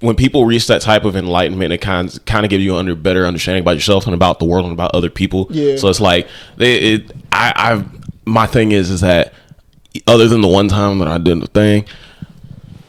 when people reach that type of enlightenment, it kind of gives you a better understanding about yourself and about the world and about other people. So it's like my thing is that other than the one time that I did the thing,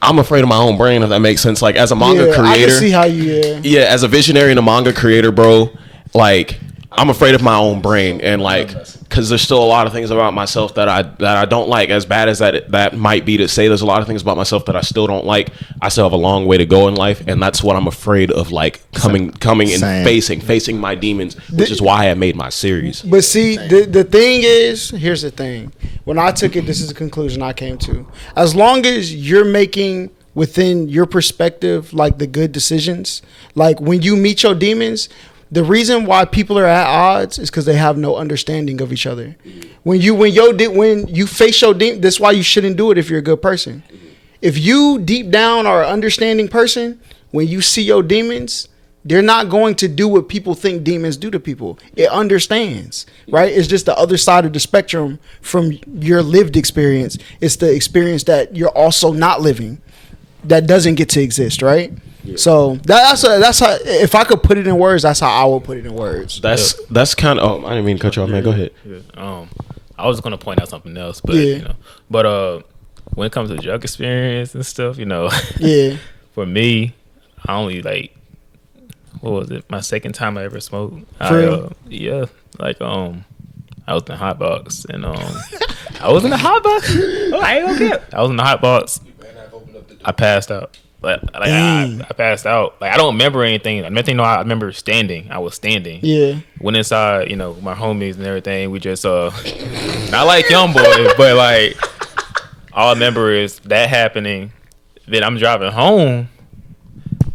I'm afraid of my own brain, if that makes sense. Like as a manga creator, I can see how you as a visionary and a manga creator, bro, like I'm afraid of my own brain, and like because there's still a lot of things about myself that I don't like. As bad as that might be to say, there's a lot of things about myself that I still don't like. I still have a long way to go in life, and that's what I'm afraid of, like coming and facing my demons, which is why I made my series. But see, the thing is, here's the thing. When I took it, this is the conclusion I came to. As long as you're making within your perspective like the good decisions, like when you meet your demons, the reason why people are at odds is because they have no understanding of each other. When you face your demon, that's why you shouldn't do it if you're a good person. If you deep down are an understanding person, when you see your demons, they're not going to do what people think demons do to people. It understands, right? It's just the other side of the spectrum from your lived experience. It's the experience that you're also not living that doesn't get to exist, right? So that's how, if I could put it in words, that's how I would put it in words. That's kind of. I didn't mean to cut you off, man. Go ahead. I was gonna point out something else, but when it comes to drug experience and stuff, for me, I only like, what was it? My second time I ever smoked. I was in the hot box, and I was in the hot box. I ain't gonna get. I was in the hot box. I passed out. But like I passed out. Like I don't remember anything. I remember standing. I was standing. Yeah. Went inside, my homies and everything. We just not like young boys, but like all I remember is that happening. Then I'm driving home.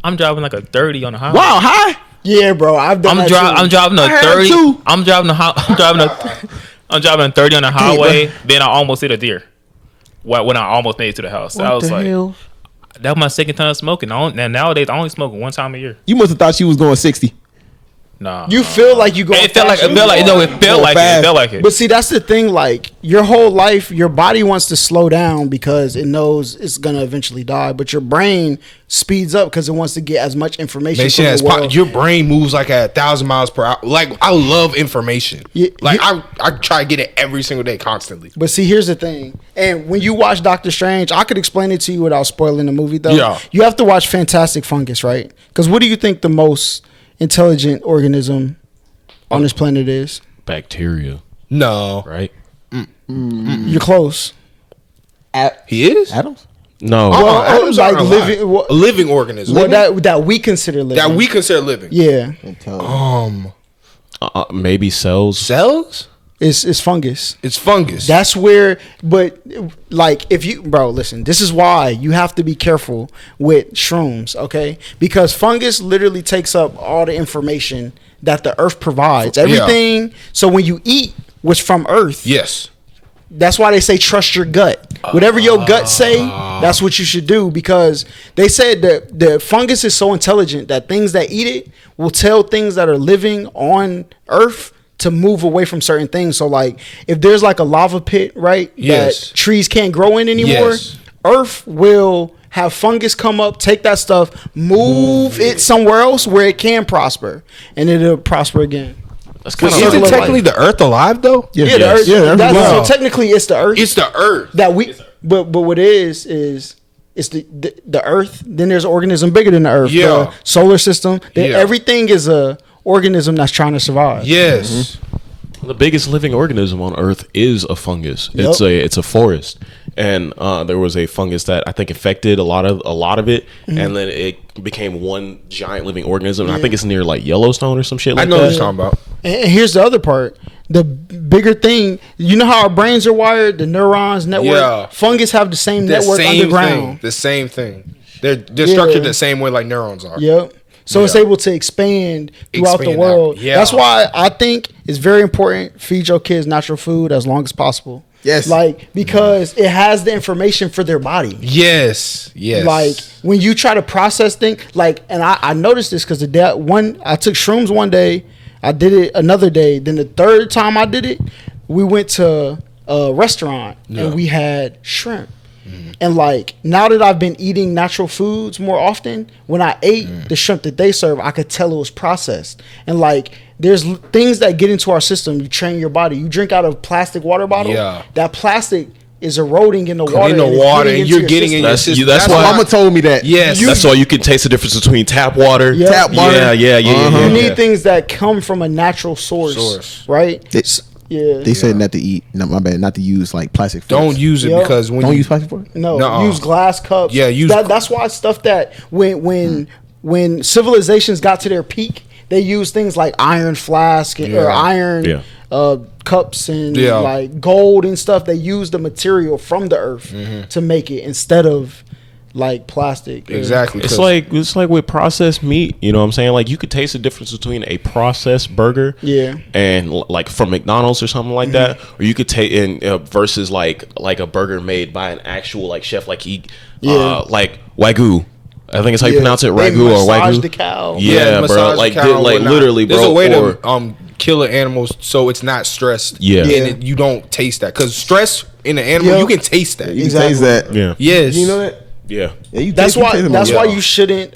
I'm driving like a 30 on the highway. Wow, hi. Yeah, bro. I'm driving a 30. I'm driving a 30 on the highway. Then I almost hit a deer. When I almost made it to the house. I was like, hell? That was my second time smoking. Nowadays, I only smoke one time a year. You must have thought you was going 60. Nah. You feel like you go. It felt like it. But see, that's the thing. Like your whole life, your body wants to slow down because it knows it's gonna eventually die. But your brain speeds up because it wants to get as much information. From the world. Your brain moves like at 1,000 miles per hour. Like I love information. I try to get it every single day, constantly. But see, here's the thing. And when you watch Doctor Strange, I could explain it to you without spoiling the movie, though. Yeah. You have to watch Fantastic Fungus, right? Because what do you think the most intelligent organism on this planet is? Bacteria. No. Right? You're close. He is? Adams? No. Adams like living organism. Well, that we consider living. That we consider living. Yeah. maybe cells. Cells? It's fungus. It's fungus. That's where, but like if you, bro, listen, this is why you have to be careful with shrooms, okay? Because fungus literally takes up all the information that the earth provides. Everything. So when you eat what's from earth, yes. that's why they say trust your gut. Whatever your gut say, that's what you should do, because they said that the fungus is so intelligent that things that eat it will tell things that are living on earth to move away from certain things. So like if there's like a lava pit, right, Yes. that trees can't grow in anymore, Yes. earth will have fungus come up, take that stuff, move it somewhere else where it can prosper, and it'll prosper again. That's kind Circle Isn't of technically life. the earth alive though? Yeah, the Yes. earth, Yeah, the earth that's, is so alive. technically it's the earth. It's the earth. That we, but what it is it's the earth. Then there's an organism bigger than the earth. Yeah. The solar system. Yeah. Everything is a organism that's trying to survive. Yes. The biggest living organism on Earth is a fungus. Yep. It's a forest, and there was a fungus that I think infected a lot of it, and then it became one giant living organism. And I think it's near like Yellowstone or some shit I like know what that. you're talking about. And here's the other part. The bigger thing, you know how our brains are wired, the neurons network. Yeah. Fungus have the same The network same underground. thing. The same thing. They're structured the same way like neurons are. Yep. So it's able to expand throughout the Expand world. out. Yeah. That's why I think it's very important feed your kids natural food as long as possible. Yes. Like because it has the information for their body. Yes. Yes. Like when you try to process things, like, and I noticed this because I took shrooms one day, I did it another day. Then the third time I did it, we went to a restaurant and we had shrimp. And like now that I've been eating natural foods more often, when I ate the shrimp that they serve, I could tell it was processed. And like there's things that get into our system. You train your body. You drink out of plastic water bottle. Yeah. That plastic is eroding in the Come water. in the and it's water getting and into you're your getting in system. your That's- system. that's why- Mama told me that. Yes. That's why you can taste the difference between tap water. Yeah. Tap water. Yeah. You need things that come from a natural source. Right? Yeah. They said not to eat. No, my bad. Not to use like plastic. Forks. Don't use it Yep. because when Don't you use plastic forks. No, Nuh-uh. use glass cups. Yeah, use- that's why stuff that when civilizations got to their peak, they used things like iron flask or Yeah. iron cups and Yeah. like gold and stuff. They used the material from the earth to make it instead of like plastic. exactly. It's 'cause- like with processed meat, you know what I'm saying? Like you could taste the difference between a processed burger, Yeah. and like from McDonald's or something like that, or you could take in versus like a burger made by an actual like chef, like like Wagyu. I think it's how you pronounce it, They Ragu or massage Wagyu. the cow. Yeah, massage bro. the Like, cow and like whatnot. literally, bro. There's a way or- to kill an animal so it's not stressed. Yeah. and Yeah. you don't taste that because stress in an animal Yo. you can taste that. You can Exactly. taste that. yeah, Yes, You know that? yeah. Yeah, you That's taste- you why. taste it That's more. why you shouldn't.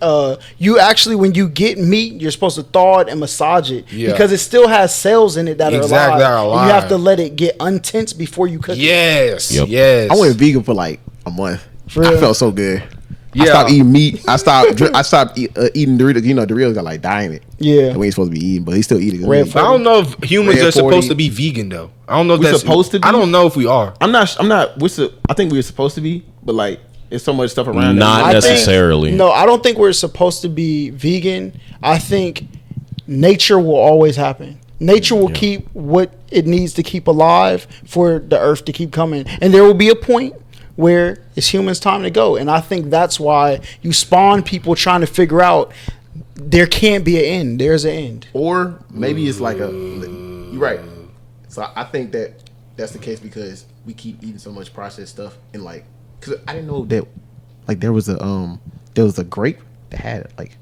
You actually, when you get meat, you're supposed to thaw it and massage it Yeah. because it still has cells in it that Exactly, are alive. that are And you have alive. to let it get untense before you cook it. Yes, Yep. yes. I went vegan for like a month. For I real? felt so good. I Yeah. stopped eating meat. I stopped eating Doritos. You know, Doritos got like dying it. Yeah. we ain't supposed to be eating, but he still eating it. Red I don't know if humans Red are supposed 40. to be vegan though. I don't know if We that's supposed to be? I don't know if we are. I'm not. I think we were supposed to be, but like, there's so much stuff around. Not I think- necessarily. No, I don't think we're supposed to be vegan. I think nature will always happen. Nature will keep what it needs to keep alive for the earth to keep coming. And there will be a point where it's humans' time to go. And I think that's why you spawn people trying to figure out there can't be an end. There's an end. Or maybe it's like a. You're right. So I think that's the case because we keep eating so much processed stuff and like, cause I didn't know that like there was a grape that had like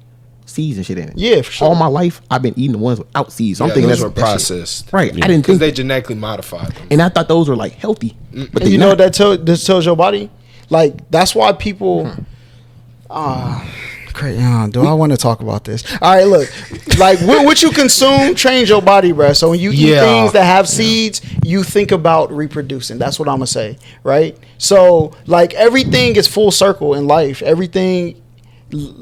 seeds and shit in it. Yeah, for sure. All my life I've been eating the ones without seeds. So I'm Yeah, thinking those that's were that shit. processed. Right. I didn't Because think they genetically modified them. and I thought those were like healthy. But And they you know not. what this tells your body? Like, that's why people. Crazy. Do I want to talk about this? All right, look. Like, what you consume trains your body, bro. So when you eat Yeah. things that have seeds, you think about reproducing. That's what I'm going to say, right? So, like, everything is full circle in life. Everything,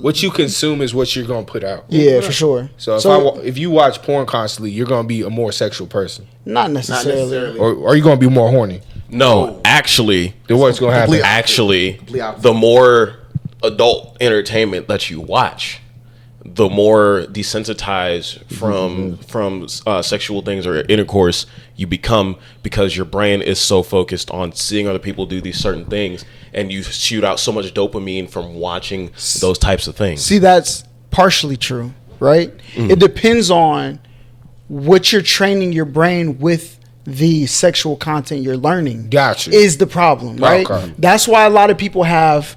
What you consume is what you're gonna put out. yeah, for sure. So if you watch porn constantly, you're gonna be a more sexual person, not necessarily. or are you gonna be more horny? No, actually, Then what's gonna happen? actually, opposite. the more adult entertainment that you watch, the more desensitized from sexual things or intercourse you become, because your brain is so focused on seeing other people do these certain things, and you shoot out so much dopamine from watching those types of things. See, that's partially true, right? It depends on what you're training your brain with. The sexual content you're learning Gotcha. is the problem, right? Okay. That's why a lot of people have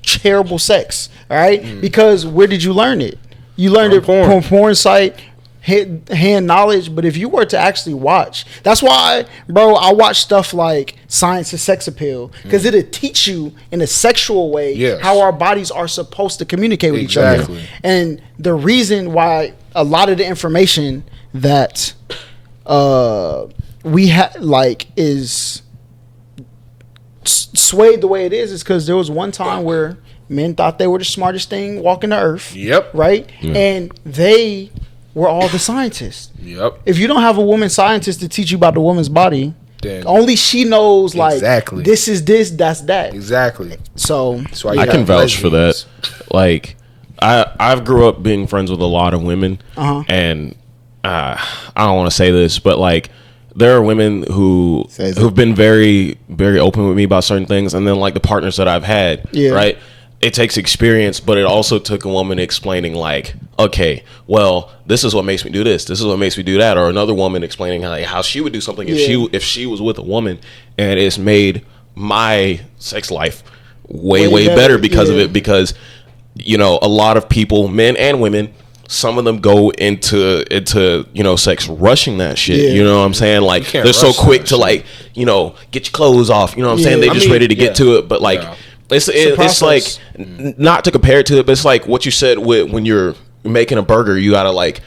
terrible sex, all right? Because where did you learn it? You learned it from a porn site, hand knowledge. But if you were to actually watch, that's why, bro, I watch stuff like Science of Sex Appeal, because it'll teach you in a sexual way how our bodies are supposed to communicate with each other. And the reason why a lot of the information that we is swayed the way it is because there was one time where men thought they were the smartest thing walking the earth. Yep. Right? Yeah. And they were all the scientists. Yep. If you don't have a woman scientist to teach you about the woman's body, then only she knows, like, this is this, that's that. Exactly. So I can vouch for that. Like, I've grew up being friends with a lot of women, and I don't want to say this, but like, there are women who've been very, very open with me about certain things, and then like the partners that I've had, right? It takes experience, but it also took a woman explaining, like, okay, well, this is what makes me do this. This is what makes me do that. Or another woman explaining how she would do something if she was with a woman, and it's made my sex life way better because of it. Because, you know, a lot of people, men and women, some of them go into sex rushing that shit. You know what I'm saying? Like, they're so quick to, like, you know, get your clothes off. You know what I'm saying? They're just ready to get to it. But like, it's like, not to compare it to it, but it's like what you said with when you're making a burger, you gotta, like,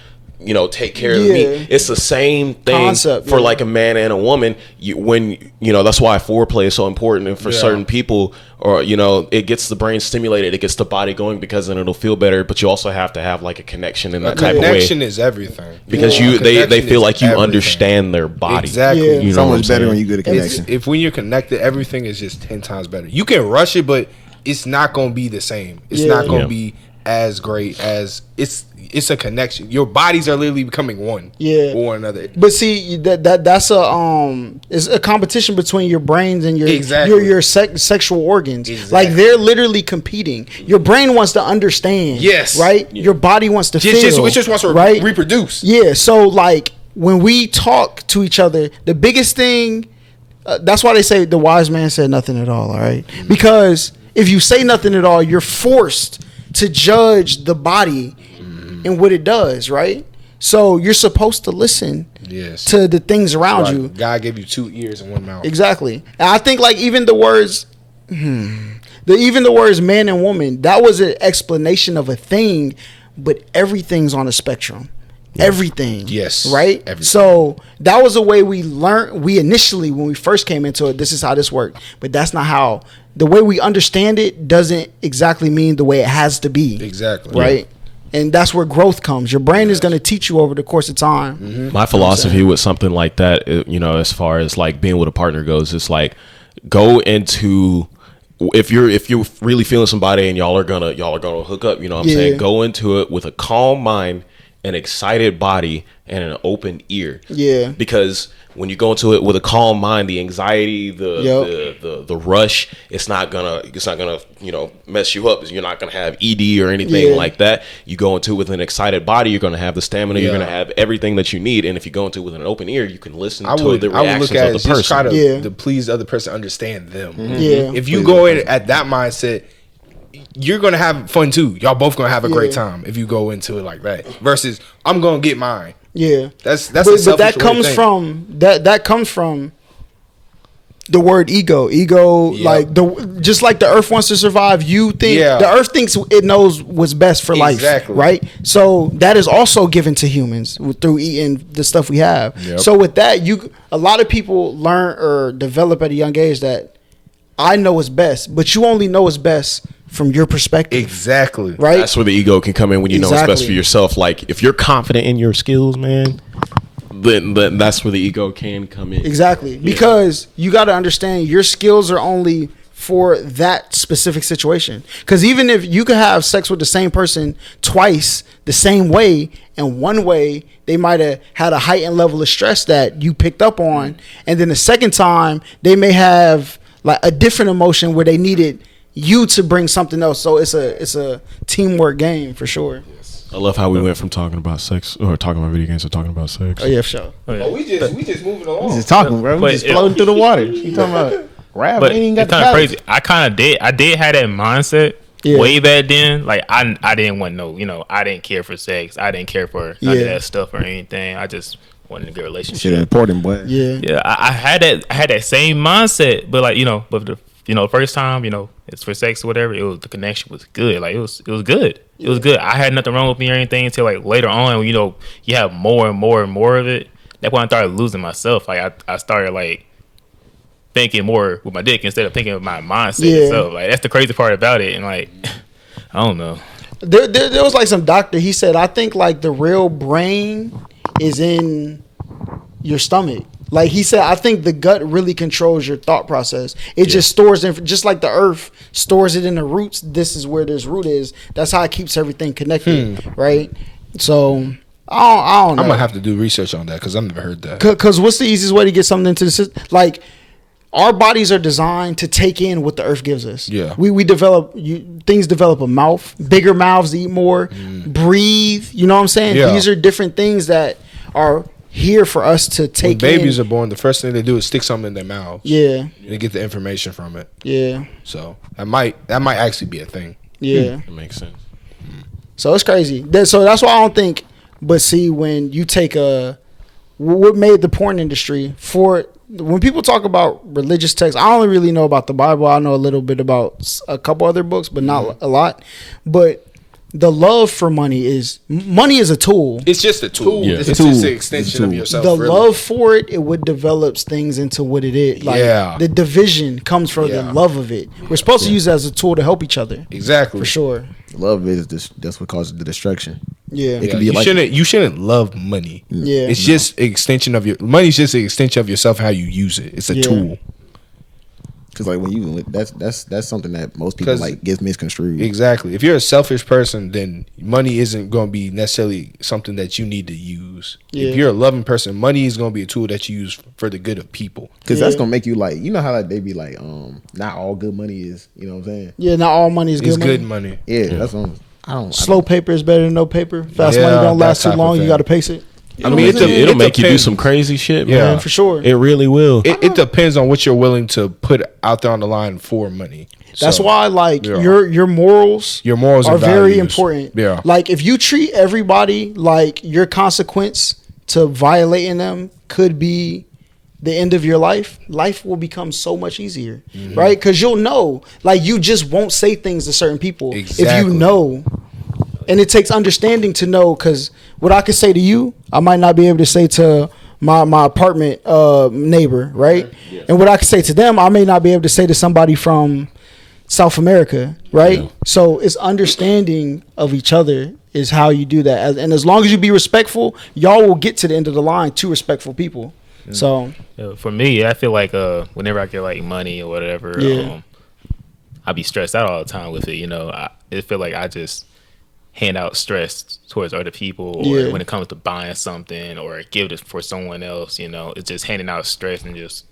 you know, take care of the meat. It's the same thing concept, for like a man and a woman. That's why foreplay is so important. And for certain people, or, you know, it gets the brain stimulated, it gets the body going, because then it'll feel better. But you also have to have like a connection in that type of way. Connection is everything, because they feel like you understand their body. Exactly. You know, someone's better when you get a connection. If when you're connected, everything is just 10 times better. You can rush it, but it's not gonna be the same. It's not gonna be as great as it's a connection. Your bodies are literally becoming one. With one another. But see, that's it's a competition between your brains and your sexual organs. Like, they're literally competing. Your brain wants to understand. Right? Your body wants to feel. It just wants to reproduce. Yeah. So like, when we talk to each other, the biggest thing, that's why they say the wise man said nothing at all. All right, because if you say nothing at all, you're forced to judge the body and what it does, right? So you're supposed to listen to the things around you. God gave you 2 ears and 1 mouth. Exactly. And I think, like, even the words man and woman, that was an explanation of a thing, but everything's on a spectrum. Everything. Right? Everything. So that was the way we learned. We initially, when we first came into it, this is how this worked. But that's not how. The way we understand it doesn't exactly mean the way it has to be. Exactly. Right? And that's where growth comes. Your brain is going to teach you over the course of time. My philosophy with something like that, you know, as far as like being with a partner goes, it's like, go into, if you're really feeling somebody and y'all are gonna hook up, you know what I'm saying? Go into it with a calm mind, an excited body, and an open ear. Because when you go into it with a calm mind, the anxiety, the rush, it's not gonna you know, mess you up. You're not gonna have ED or anything like that. You go into it with an excited body, you're gonna have the stamina, you're gonna have everything that you need. And if you go into it with an open ear, you can listen to the reactions of the person. Just try to please the other person, understand them. If you go in at that mindset, you're gonna have fun too. Y'all both gonna have a great time if you go into it like that. Versus, I'm gonna get mine. That's but that comes from that comes from the word ego. Like just like the earth wants to survive, you think the earth thinks it knows what's best for life, right? So that is also given to humans through eating the stuff we have. So with that, a lot of people learn or develop at a young age that I know what's best, but you only know what's best from your perspective. Exactly. Right? That's where the ego can come in, when you know what's best for yourself. Like, if you're confident in your skills, man, then that's where the ego can come in. Exactly. Because you got to understand, your skills are only for that specific situation. Because even if you could have sex with the same person twice the same way, and one way they might have had a heightened level of stress that you picked up on, and then the second time they may have like a different emotion where they needed you to bring something else. So it's a teamwork game for sure. I love how we went from talking about sex or talking about video games to talking about sex. Oh yeah, for sure. Oh, we just moving along. We just talking, bro. We just floating through the water. You talking about rap? But Ain't even got it's the kind of balance. crazy. I kind of did have that mindset way back then. Like I didn't want I didn't care for sex. I didn't care for none of that stuff or anything. I just wanted a good relationship. Shit important, boy. Yeah. I had that same mindset, but like but the first time it's for sex or whatever. It was the connection was good. Like it was good. It was good. I had nothing wrong with me or anything until like later on when you have more and more and more of it. That's when I started losing myself. Like I started like thinking more with my dick instead of thinking of my mindset itself. Like that's the crazy part about it. And like I don't know. There was like some doctor. He said I think like the real brain is in your stomach. Like he said, I think the gut really controls your thought process. It just stores just like the earth stores it in the roots. This is where this root is. That's how it keeps everything connected, right? So I don't know. I'm gonna have to do research on that because I've never heard that. Because what's the easiest way to get something into the system? Like our bodies are designed to take in what the earth gives us. Yeah, we develop things develop a mouth, bigger mouths to eat more, breathe. You know what I'm saying? Yeah. These are different things that are here for us to take. When babies are born, the first thing they do is stick something in their mouths. Yeah, they get the information from it. Yeah, so that might actually be a thing. Yeah, it makes sense. So it's crazy. So that's why I don't think. But see, when you take what made the porn industry for when people talk about religious texts, I only really know about the Bible. I know a little bit about a couple other books, but not a lot. But the love for money is a tool. It's just a tool. Yeah. It's just an extension of yourself. The love for it what develops things into what it is. Like the division comes from the love of it. We're supposed to use it as a tool to help each other. Exactly. For sure. Love is that's what causes the destruction. Yeah. It can be you shouldn't love money. Yeah. It's just an extension of money's just an extension of yourself, how you use it. It's a tool. Because like when that's something that most people like gets misconstrued. Exactly. If you're a selfish person, then money isn't going to be necessarily something that you need to use. Yeah. If you're a loving person, money is going to be a tool that you use for the good of people. Because that's going to make you like, you know how like they be like, not all good money is, you know what I'm saying? Yeah, not all money is good money. It's good money. Yeah, that's what slow paper is better than no paper. Fast money don't last too long. You got to pace it. It'll make you do some crazy shit, man. Yeah, for sure. It really will. It depends on what you're willing to put out there on the line for money. That's why, like, your morals are very important. Yeah. Like, if you treat everybody like your consequence to violating them could be the end of your life will become so much easier, right? Because you'll know, like, you just won't say things to certain people if you know. And it takes understanding to know, because what I could say to you, I might not be able to say to my apartment neighbor, right? Yeah. And what I could say to them, I may not be able to say to somebody from South America, right? Yeah. So it's understanding of each other is how you do that. And as long as you be respectful, y'all will get to the end of the line, two respectful people. So for me, I feel like whenever I get like money or whatever, I be stressed out all the time with it. I feel like I just hand out stress towards other people, or when it comes to buying something or give it for someone else, it's just handing out stress and just,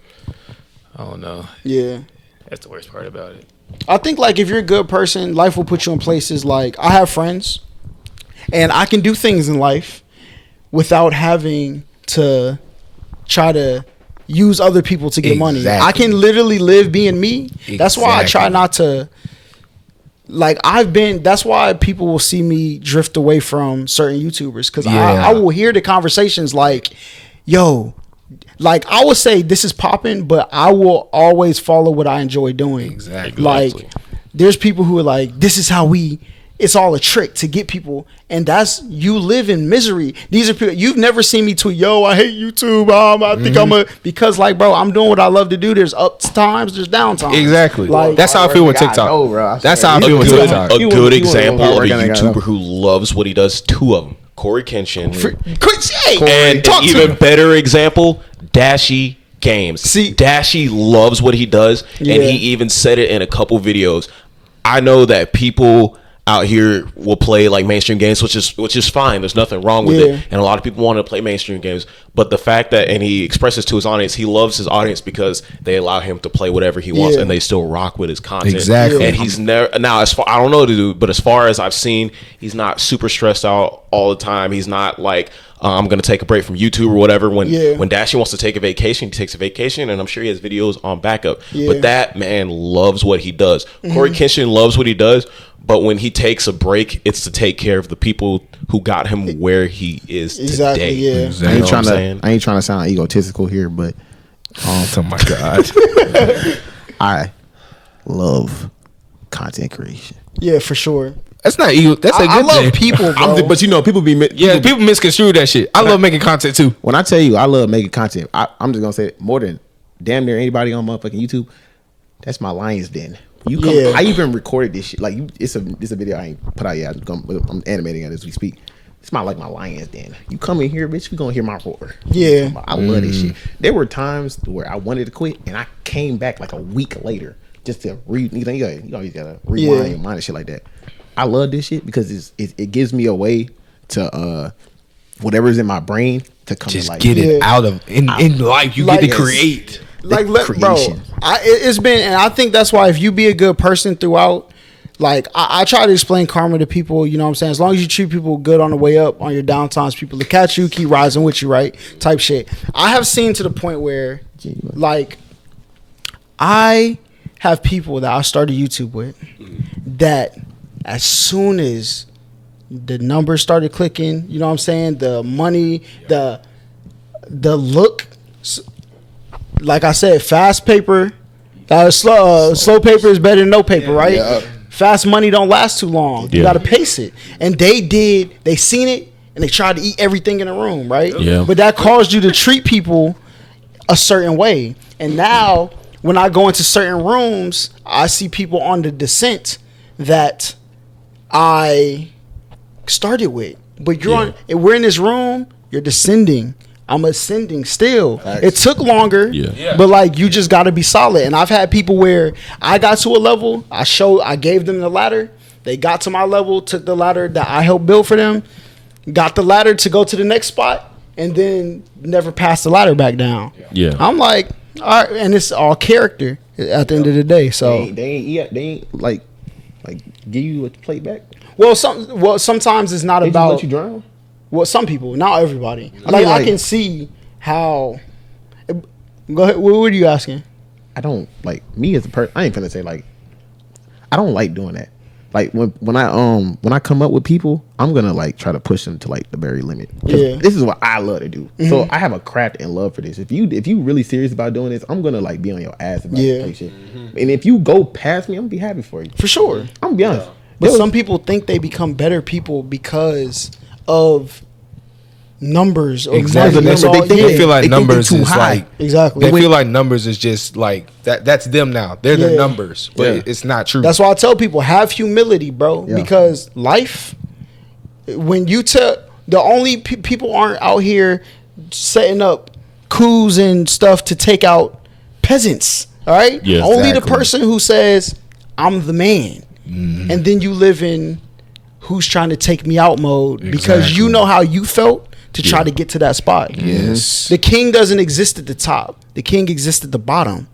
I don't know. Yeah. That's the worst part about it. I think like if you're a good person, life will put you in places like, I have friends and I can do things in life without having to try to use other people to get money. I can literally live being me. That's why I try not to. Like that's why people will see me drift away from certain YouTubers, because I will hear the conversations like, yo, like I will say this is popping, but I will always follow what I enjoy doing. Exactly. Like there's people who are like, this is how it's all a trick to get people, and that's, you live in misery. These are people you've never seen me tweet, yo, I hate YouTube. I think because like, bro, I'm doing what I love to do. There's up times, there's down times. Exactly. Like that's how I feel with TikTok. That's how I feel with TikTok. A good example of a YouTuber who loves what he does. Two of them, Corey Kenshin, and an even better example, Dashi games. See, Dashy loves what he does, and he even said it in a couple videos. I know that people out here will play like mainstream games, which is fine. There's nothing wrong with it, and a lot of people want to play mainstream games. But the fact that, and he expresses to his audience, he loves his audience because they allow him to play whatever he wants, and they still rock with his content. Exactly. And he's never now. As far, I don't know to do, but as far as I've seen, he's not super stressed out all the time. He's not like, I'm gonna take a break from YouTube or whatever. When Dashy wants to take a vacation, he takes a vacation, and I'm sure he has videos on backup. But that man loves what he does. Corey Kenshin loves what he does, but when he takes a break, it's to take care of the people who got him where he is today. Yeah. I ain't trying to sound egotistical here, but oh my god, I love content creation. Yeah, for sure. that's not ego. That's a good I love thing. people, bro. But you know, people People misconstrue that shit. I love making content too. When I tell you I love making content, I'm just gonna say it, more than damn near anybody on motherfucking YouTube. That's my lion's den. You come, I even recorded this shit. Like it's a video I ain't put out yet. I'm animating it as we speak. It's my lion's den. You come in here, bitch, you gonna hear my roar. Yeah. I love this shit. There were times where I wanted to quit, and I came back like a week later just to read. You always gotta rewind your mind and shit like that. I love this shit because it gives me a way to whatever's in my brain to come Just to life. get it out of in life. You get to create. Like, bro, creation. it's been, and I think that's why if you be a good person throughout, like I try to explain karma to people. You know what I'm saying? As long as you treat people good on the way up, on your downtimes, people to catch you, keep rising with you, right? Type shit. I have seen to the point where, like, I have people that I started YouTube with that as soon as the numbers started clicking, you know what I'm saying? The money, the look. Like I said, fast paper, slow paper is better than no paper, right? Yeah. Fast money don't last too long. You got to pace it. And they seen it, and they tried to eat everything in the room, right? Yeah. But that caused you to treat people a certain way. And now, when I go into certain rooms, I see people on the descent that I started with. But we're in this room, you're descending. I'm ascending still. Facts. It took longer, but like you just got to be solid. And I've had people where I got to a level, I gave them the ladder. They got to my level, took the ladder that I helped build for them, got the ladder to go to the next spot, and then never passed the ladder back down. Yeah, I'm like, all right, and it's all character at the end of the day. So they ain't like give you a plate back. Well, sometimes it's not about. Let you drown? Well, some people, not everybody. Like I can see how. Go ahead. What are you asking? I don't like me as a person. I ain't finna say like. I don't like doing that. Like when I come up with people, I'm gonna like try to push them to like the very limit. Yeah. This is what I love to do. Mm-hmm. So I have a craft and love for this. If you really serious about doing this, I'm gonna like be on your ass about this shit. Mm-hmm. And if you go past me, I'm gonna be happy for you. For sure. I'm gonna be honest. Yeah. But some people think they become better people because of numbers or exactly. They feel like numbers is high. like exactly. They feel like numbers is just like that. That's them now. They're their numbers, but it's not true. That's why I tell people have humility, bro. Yeah. Because life, when you tell the only people aren't out here setting up coups and stuff to take out peasants. All right. Yeah, only the person who says I'm the man, and then you live in who's trying to take me out mode because you know how you felt to try to get to that spot. Yes. The king doesn't exist at the top. The king exists at the bottom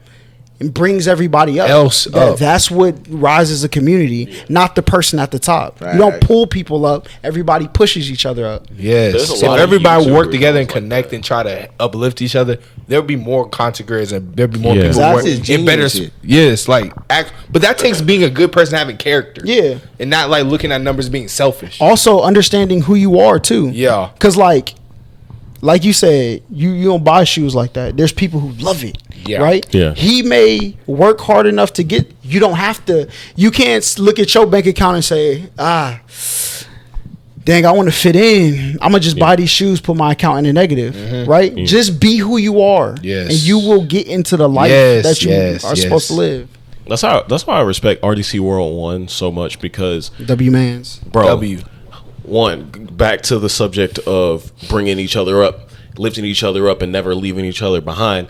and brings everybody up. That's what rises a community, not the person at the top. Right. You don't pull people up. Everybody pushes each other up. Yes. If everybody work together and connect and try to uplift each other, there'll be more content creators and there'll be more people working better. Yes, but that takes being a good person, having character. Yeah. And not like looking at numbers being selfish. Also understanding who you are too. Yeah. Cause like you said, you don't buy shoes like that. There's people who love it. Yeah. Right? Yeah. He may work hard enough to get, you don't have to, you can't look at your bank account and say, dang, I want to fit in. I'm going to just buy these shoes, put my account in the negative. Mm-hmm. Right? Yeah. Just be who you are. Yes. And you will get into the life that you are supposed to live. That's why I respect RDC World 1 so much because W-Mans. Bro. One, back to the subject of bringing each other up, lifting each other up, and never leaving each other behind.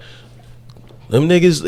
Them niggas,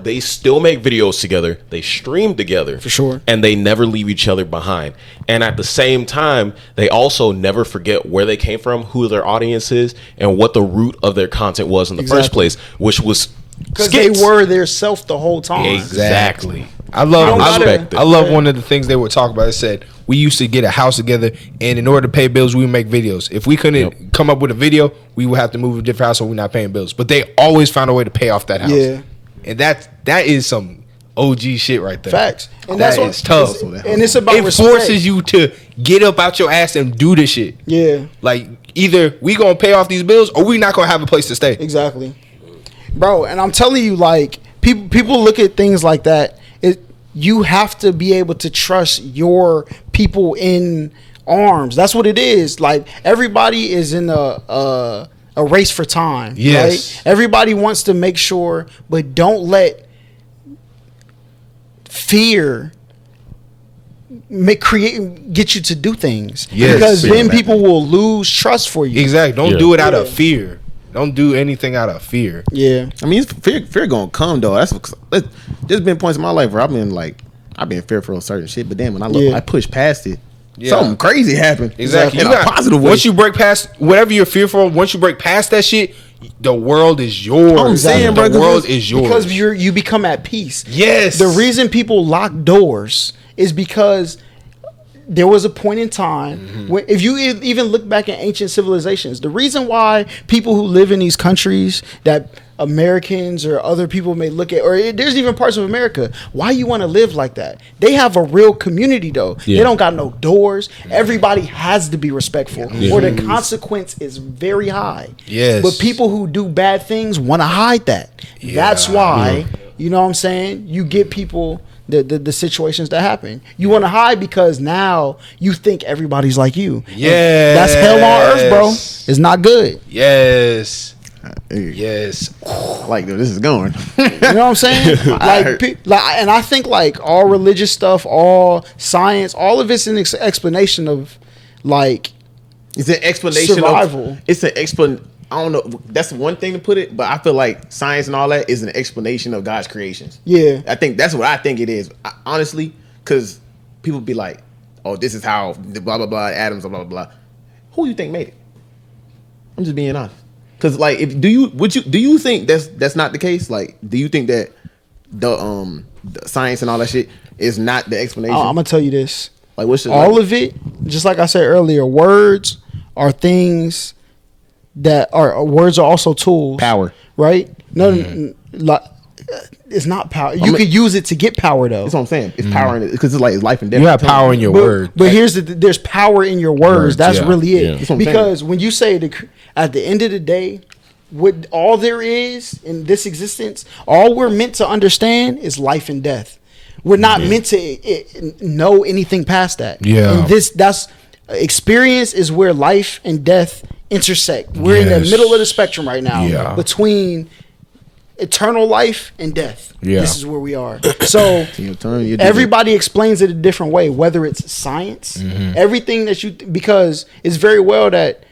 they still make videos together. They stream together. For sure. And they never leave each other behind. And at the same time, they also never forget where they came from, who their audience is, and what the root of their content was in the first place, which was because they were their self the whole time. Exactly. I love one of the things they would talk about. It said we used to get a house together, and in order to pay bills, we would make videos. If we couldn't come up with a video, we would have to move to a different house, so we're not paying bills. But they always found a way to pay off that house. Yeah, and that is some OG shit right there. Facts. And that is tough. And it's about it forces you to get up out your ass and do the shit. Yeah, like either we gonna pay off these bills or we not gonna have a place to stay. Exactly, bro. And I'm telling you, like people look at things like that. You have to be able to trust your people in arms. That's what it is. Like everybody is in a race for time. Yes. Right? Everybody wants to make sure, but don't let fear get you to do things. Yes. Because then people will lose trust for you. Exactly. Don't do it out of fear. Don't do anything out of fear. Yeah. I mean, fear gonna come though. There's been points in my life where I've been fearful of certain shit, but then when I push past it, something crazy happened. Exactly. In a positive way. Once you break past whatever you're fearful of, once you break past that shit, the world is yours. I'm saying, bro, the world is yours because you become at peace. Yes. The reason people lock doors is because there was a point in time when, if you even look back at ancient civilizations, the reason why people who live in these countries that Americans or other people may look at, or there's even parts of America, why you want to live like that? They have a real community though. Yeah. They don't got no doors. Everybody has to be respectful, or the consequence is very high. Yes. But people who do bad things want to hide that. Yeah. That's why, you know what I'm saying? You get people the situations that happen. You want to hide because now you think everybody's like you. Yeah. That's hell on earth, bro. It's not good. Yes. Yes. Like this is going. You know what I'm saying? And I think like all religious stuff, all science, all of it's an explanation of like it's an explanation survival. It's an explanation. I don't know. That's one thing to put it, but I feel like science and all that is an explanation of God's creations. Yeah, I think that's what I think it is. Honestly, because people be like, "Oh, this is how the blah blah blah atoms blah blah blah." Who do you think made it? I'm just being honest. Because like, do you think that's not the case? Like, do you think that the science and all that shit is not the explanation? I'm gonna tell you this. Like, what's all of it? Just like I said earlier, words are things. Words are also tools. Power, right? No, it's not power. You could use it to get power, though. That's what I'm saying. It's power in it because it's like life and death. You have power in your word. But there's power in your words. That's really it. Yeah. Because when you say at the end of the day, what all there is in this existence, all we're meant to understand is life and death. We're not meant to know anything past that. Yeah. And that's experience is where life and death intersect. We're in the middle of the spectrum right now between eternal life and death. Yeah. This is where we are. So everybody explains it a different way, whether it's science, everything that because it's very well that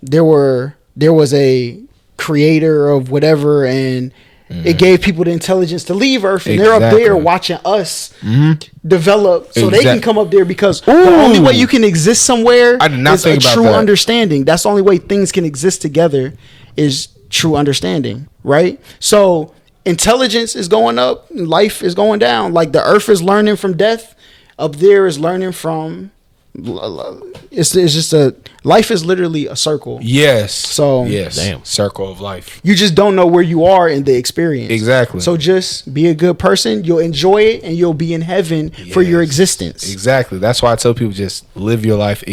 there was a creator of whatever and it gave people the intelligence to leave Earth, and they're up there watching us develop so they can come up there because the only way you can exist somewhere is a true understanding. That's the only way things can exist together is true understanding, right? So intelligence is going up, life is going down. Like the Earth is learning from death, up there is learning from. It's just life is literally a circle. Yes. So circle of life. You just don't know where you are in the experience. Exactly. So just be a good person. You'll enjoy it, and you'll be in heaven for your existence. Exactly. That's why I tell people just live your life.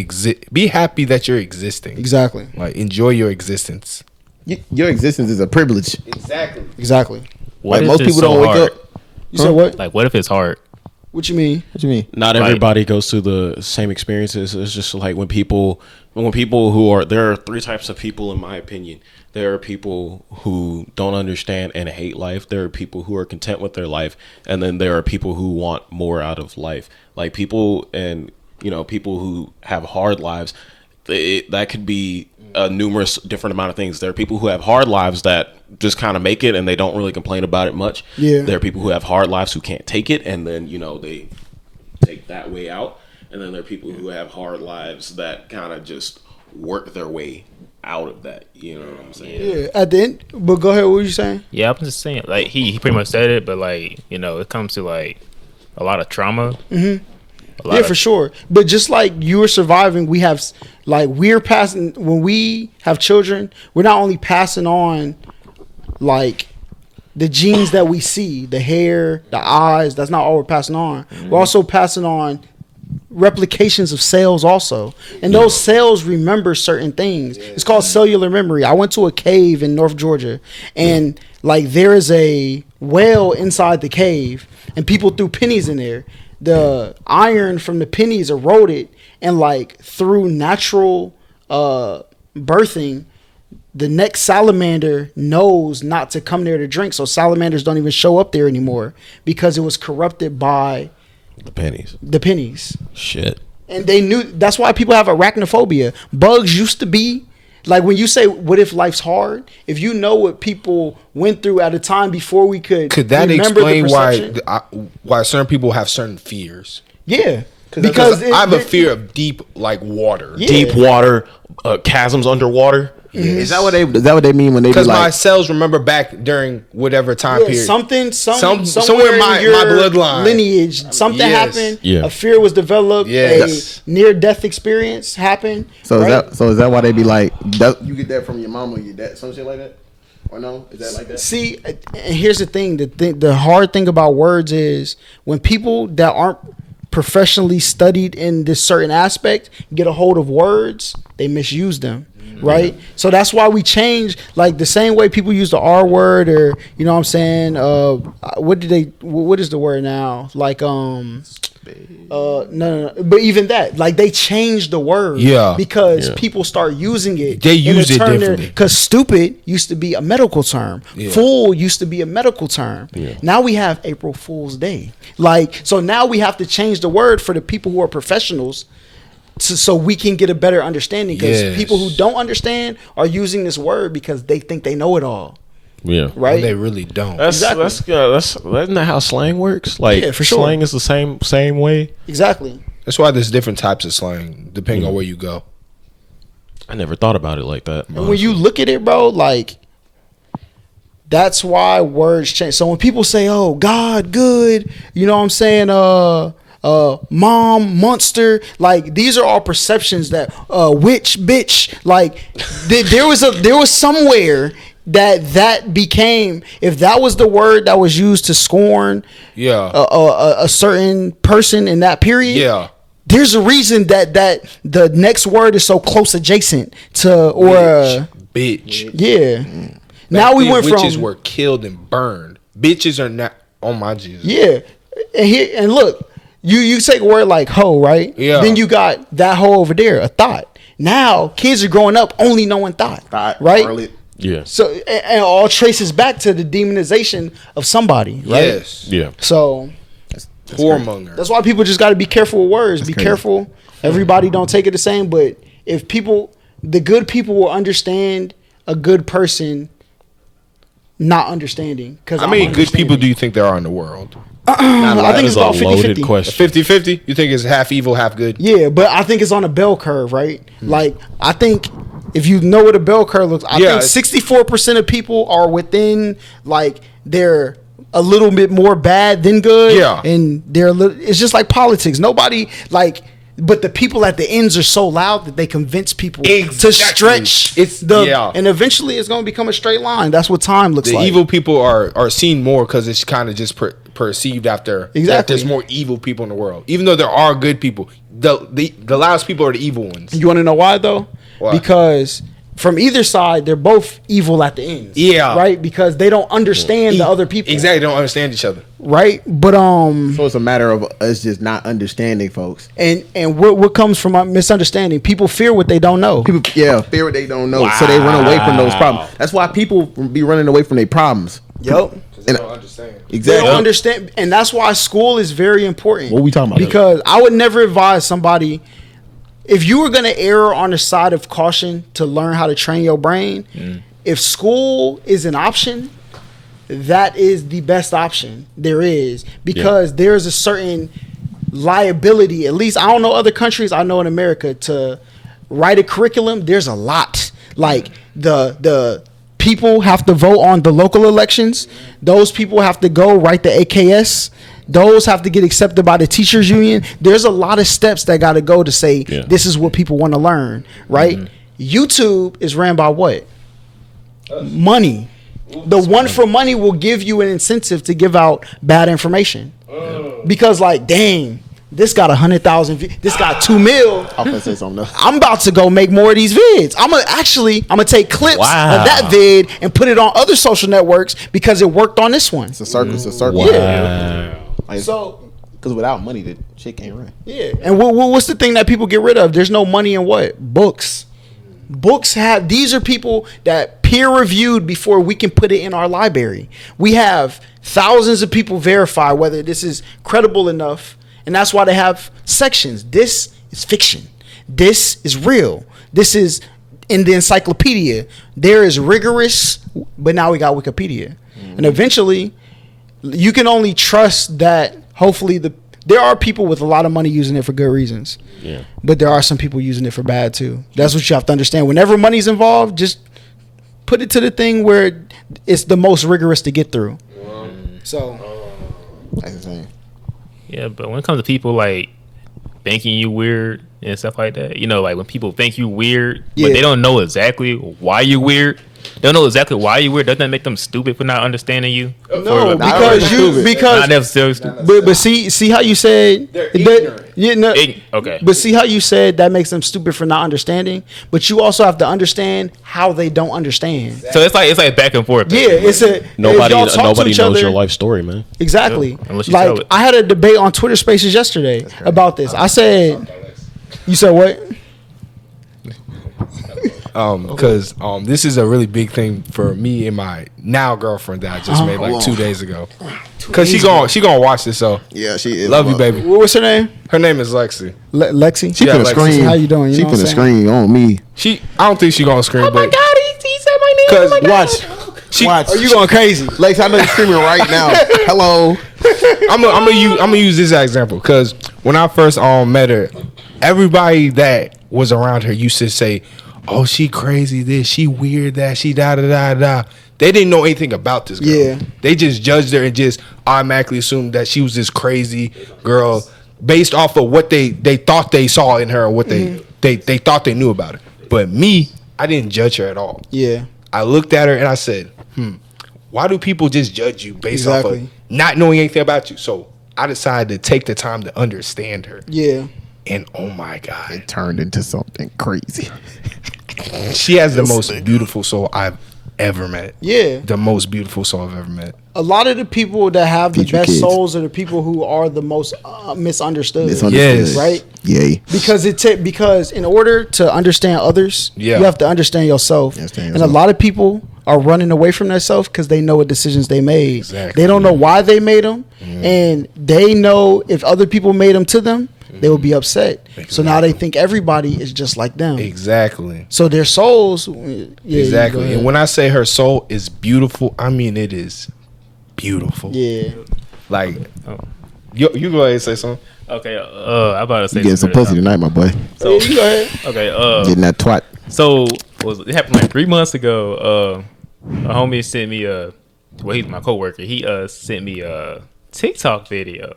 Be happy that you're existing. Exactly. Like enjoy your existence. Your existence is a privilege. Exactly. What like most people don't wake up. You said what? Like what if it's hard? What you mean? Not everybody goes through the same experiences. It's just like when people there are three types of people in my opinion. There are people who don't understand and hate life. There are people who are content with their life, and then there are people who want more out of life. Like people who have hard lives. that could be a numerous different amount of things. There are people who have hard lives that just kind of make it and they don't really complain about it much. Yeah. There are people who have hard lives who can't take it, and then they take that way out. And then there are people who have hard lives that kind of just work their way out of that. You know what I'm saying? Yeah. At the end, but go ahead. What were you saying? Yeah, I'm just saying, like he pretty much said it, but like it comes to like a lot of trauma. Mm-hmm. Yeah, for sure. But just like you are surviving, we have we're passing when we have children. We're not only passing on like the genes that we see, the hair, the eyes. That's not all we're passing on. Mm-hmm. We're also passing on replications of cells also, and those cells remember certain things. It's called cellular memory. I went to a cave in North Georgia, and like there is a well inside the cave, and people threw pennies in there. The iron from the pennies eroded, and like through natural birthing, the next salamander knows not to come there to drink, so salamanders don't even show up there anymore because it was corrupted by the pennies. Shit. And they knew. That's why people have arachnophobia. Bugs used to be like, when you say, what if life's hard? If you know what people went through at a time before we could that explain why certain people have certain fears? Yeah. Because I have a fear of deep water. Yeah. Deep water, chasms underwater. Yeah. Is that what they mean when they be because like? my cells remember back during whatever time period. Somewhere in my bloodline, lineage, something happened. Yeah. A fear was developed. Yes. A near death experience happened. So right? is that why they be like? You get that from your mom or your dad, some shit like that, or no? Is that like that? See, and here's the thing. The hard thing about words is when people that aren't professionally studied in this certain aspect get a hold of words, they misuse them. Right, so that's why we change, like the same way people use the R word, or you know what I'm saying. What is the word now? Like no, but even that, like they changed the word, because people start using it. They use it differently. Because stupid used to be a medical term, fool used to be a medical term. Now we have April Fool's Day, so now we have to change the word for the people who are professionals. So we can get a better understanding, because people who don't understand are using this word because they think they know it all. Yeah, right. And they really don't. That's isn't that how slang works? Like, for sure. Slang is the same way. Exactly. That's why there's different types of slang depending on where you go. I never thought about it like that. And when you look at it, bro, like that's why words change. So when people say, "Oh, God, good," you know what I'm saying? Mom, monster, like these are all perceptions that witch, bitch, like there was somewhere that became, if that was the word that was used to scorn a certain person in that period, there's a reason that the next word is so close adjacent to bitch. Now we went from witches were killed and burned. Bitches are not on my Jesus. And look, You take a word like hoe, right? Yeah. Then you got that hoe over there, a thought. Now kids are growing up only knowing thought, right? Harlot. Yeah. So and all traces back to the demonization of somebody, right? Yes. Yeah. So whoremonger. That's why people just got to be careful with words. Be careful. Everybody don't take it the same, but if the good people will understand a good person not understanding. How many good people do you think there are in the world? I think it's about 50-50. 50-50? You think it's half evil, half good? Yeah, but I think it's on a bell curve, right? Like, I think if you know what a bell curve looks, I think 64% of people are within, like, they're a little bit more bad than good. Yeah. And it's just like politics. Nobody, like, but the people at the ends are so loud that they convince people to stretch. And eventually it's going to become a straight line. That's what time looks like. The evil people are seen more because it's kind of just perceived after that there's more evil people in the world. Even though there are good people, the loudest people are the evil ones. You want to know why though? Why? Because from either side, they're both evil at the ends. Yeah. Right? Because they don't understand the other people. Exactly. They don't understand each other. Right? But so it's a matter of us just not understanding folks. And what comes from a misunderstanding? People fear what they don't know. People fear what they don't know. Wow. So they run away from those problems. That's why people be running away from their problems. Yep. They don't understand. Exactly. They don't understand. And that's why school is very important. What are we talking about? Because I would never advise somebody if you were going to err on the side of caution to learn how to train your brain, if school is an option, that is the best option there is, because there's a certain liability, at least I don't know other countries, I know in America, to write a curriculum. There's a lot, like the people have to vote on the local elections. Those people have to go write the AKS. Those have to get accepted by the teachers union. There's a lot of steps that got to go to say this is what people want to learn, right? YouTube is ran by what? Money. The one for money will give you an incentive to give out bad information, because like, dang, this got 100,000. This got 2 mil. I'm gonna say something. I'm about to go make more of these vids. I'm gonna take clips of that vid and put it on other social networks because it worked on this one. It's a circle. It's a circle. Wow. Yeah. Like, So, because without money, the shit can't run. yeah. And what's the thing that people get rid of? There's no money in what? Books. These are people that peer reviewed before we can put it in our library. We have thousands of people verify whether this is credible enough, and that's why they have sections. This is fiction. This is real. This is in the encyclopedia. There is rigorous, but now we got Wikipedia. And eventually, you can only trust that. Hopefully, there are people with a lot of money using it for good reasons. Yeah. But there are some people using it for bad too. That's what you have to understand. Whenever money's involved, just put it to the thing where it's the most rigorous to get through. So That's insane. Yeah, but when it comes to people like thinking you weird and stuff like that, you know, like when people think you weird, but they don't know exactly why you weird. They don't know exactly why you weird. Doesn't that make them stupid for not understanding you? no, Not necessarily stupid. but see how you said They're ignorant. Okay. But see how you said that makes them stupid for not understanding. But you also have to understand how they don't understand. So it's like back and forth. Yeah, it's a Nobody if y'all talk to each knows other- your life story, man. Exactly. Yeah, unless you tell Like it. I had a debate on Twitter Spaces yesterday about this. I said, "You said what?" Because this is a really big thing for me and my now girlfriend that I just made like 2 days ago. Because she gonna watch this, so Yeah, she is. love you, baby. What's her name? Her name is Lexi. Lexi. She Yeah, finna Lexi, scream. how you doing? You She know what I'm finna saying? scream on me. I don't think she gonna scream. But he said my name. because Watch. Watch. Are you going crazy? Lex, I know you're screaming right now. Hello. I'm gonna use this as an example, because when I first met her, everybody that was around her used to say, "Oh, she crazy this, she weird that, she da da da da." They didn't know anything about this girl. Yeah. They just judged her and just automatically assumed that she was this crazy girl based off of what they thought they saw in her, or what they thought they knew about her. But me, I didn't judge her at all. Yeah. I looked at her and I said, why do people just judge you based off Exactly. of not knowing anything about you? So I decided to take the time to understand her. Yeah. And oh my God, It turned into something crazy. she has the most beautiful soul I've ever met. Yeah. The most beautiful soul I've ever met. A lot of the people that have the Teach your best kids. souls are the people who are the most misunderstood. Yes. Right? Yay. Because in order to understand others, Yeah. you have to understand yourself. Understand And a yourself. lot of people are running away from themselves because they know what decisions they made. Exactly. They don't know why they made them, and they know if other people made them to them, they will be upset. So now they think everybody is just like them. Exactly. So their souls, yeah, Exactly. go And ahead. when I say her soul is beautiful, I mean it is beautiful. Yeah. Like, you go ahead and say something. Okay. I'm about to say You getting some something. pussy tonight, my boy. Yeah, you go ahead. Okay. Getting that twat. So it happened like 3 months ago. A homie sent me he's my coworker. He sent me a TikTok video.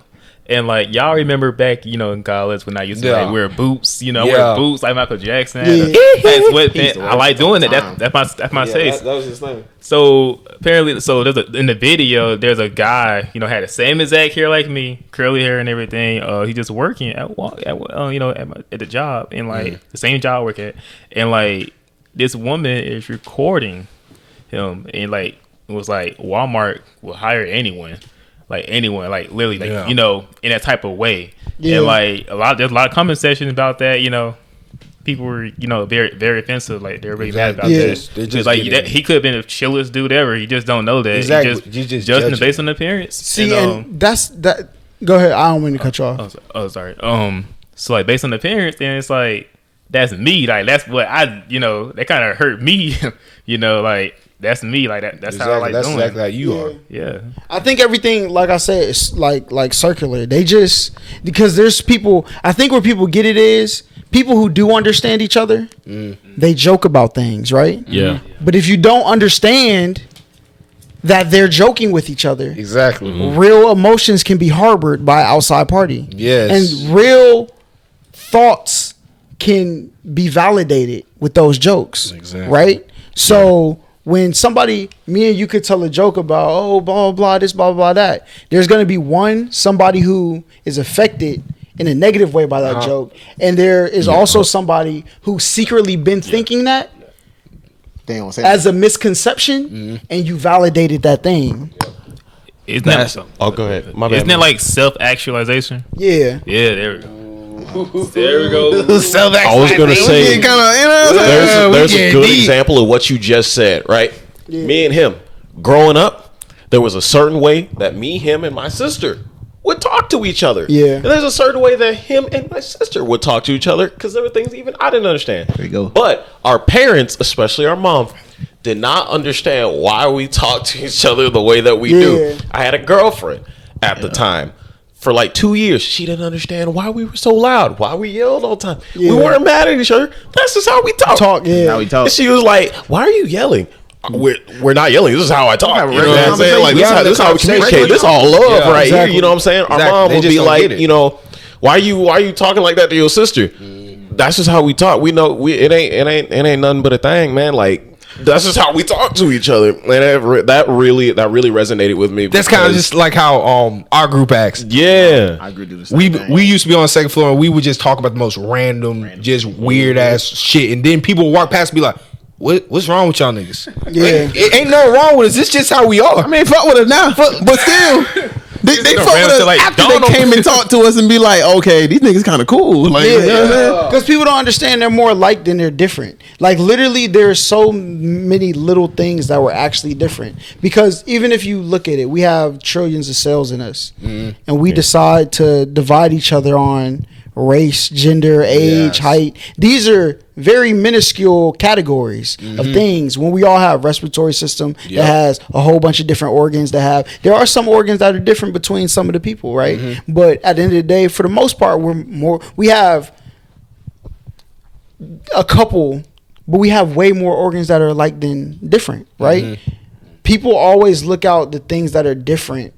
And like y'all remember back, in college when I used to like wear boots, I wear boots like Michael Jackson. Yeah. I like doing it. That's my taste. That was his thing. So apparently, in the video, there's a guy, had the same exact hair like me, curly hair and everything. He just working at the job, and like the same job I work at, and like this woman is recording him, and like it was like Walmart will hire anyone, like literally, like in that type of way. Yeah. And like there's a lot of comment sections about that, people were, very, very offensive. Like they're really mad about Yeah. that. They're Just just like getting- he could have been the chillest dude ever. He just don't know that. Exactly. He You just judging judge based on appearance. See, And, and that's that. Go ahead. I don't mean to cut you off. sorry. So like based on appearance, then it's like that's me. Like that's what I, that kind of hurt me. Like that's me. Like that's exactly, how I like that's doing. exactly how you are. Yeah. I think everything, like I said, is like circular. They just, because there's people. I think where people get it is people who do understand each other. They joke about things, right? Yeah. But if you don't understand that they're joking with each other, Exactly. real emotions can be harbored by an outside party. Yes. And real thoughts can be validated with those jokes. Exactly. Right? So when me and you could tell a joke about, oh, blah, blah, blah, this, blah, blah, that, there's going to be somebody who is affected in a negative way by that joke. And there is also somebody who's secretly been thinking that They don't say as a misconception, and you validated that thing. Isn't that Oh, go ahead. My bad. Isn't it like self-actualization? Yeah. Yeah, there we go. There we go. I was gonna say there's a good deep. example of what you just said, right? Yeah. Me and him growing up, there was a certain way that me, him, and my sister would talk to each other. Yeah. And there's a certain way that him and my sister would talk to each other because there were things even I didn't understand. There you go. But our parents, especially our mom, did not understand why we talk to each other the way that we do. I had a girlfriend at the time. For like 2 years, she didn't understand why we were so loud, why we yelled all the time. Yeah. We weren't mad at each other. That's just how we talk. How we talk. And she was like, "Why are you yelling?" We're not yelling. This is how I talk. You know what I'm saying? Like this is how we communicate. This is all love right here. You know what I'm saying? Our mom would be like, why are you talking like that to your sister? That's just how we talk. We know it ain't nothing but a thing, man. Like that's just how we talk to each other, and that really resonated with me. That's kind of just like how our group acts. Yeah, I agree with the same We thing. we used to be on the second floor and we would just talk about the most random, just weird ass shit, and then people would walk past and be like, "What's wrong with y'all niggas?" Yeah. It ain't nothing wrong with us. It's just how we are. I mean, fuck with us now, but still, they fuck with us like, after don't they came and talked to us and be like, okay, these niggas kind of cool. Like, you know what I'm saying? Because people don't understand they're more alike than they're different. Like literally, there's so many little things that were actually different. Because even if you look at it, we have trillions of cells in us, and we decide to divide each other on race, gender, age, height. These are very minuscule categories of things when we all have respiratory system that has a whole bunch of different organs there are some organs that are different between some of the people, right? But at the end of the day, for the most part, we have a couple, but we have way more organs that are alike than different, right? People always look out the things that are different,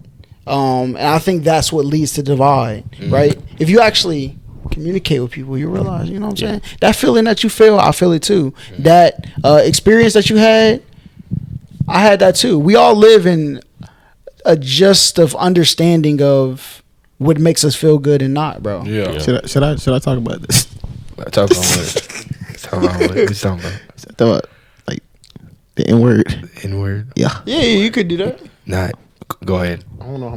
and I think that's what leads to divide, right? If you actually communicate with people, you realize, you know what I'm saying? That feeling that you feel, I feel it too. That experience that you had, I had that too. We all live in a just of understanding of what makes us feel good and not, bro. Yeah. Should I talk about this? Talk about what? Talk about what? What you talking about? Talk about like the N word. N-word? Yeah. Yeah, you could do that. Nah. Go ahead. I don't know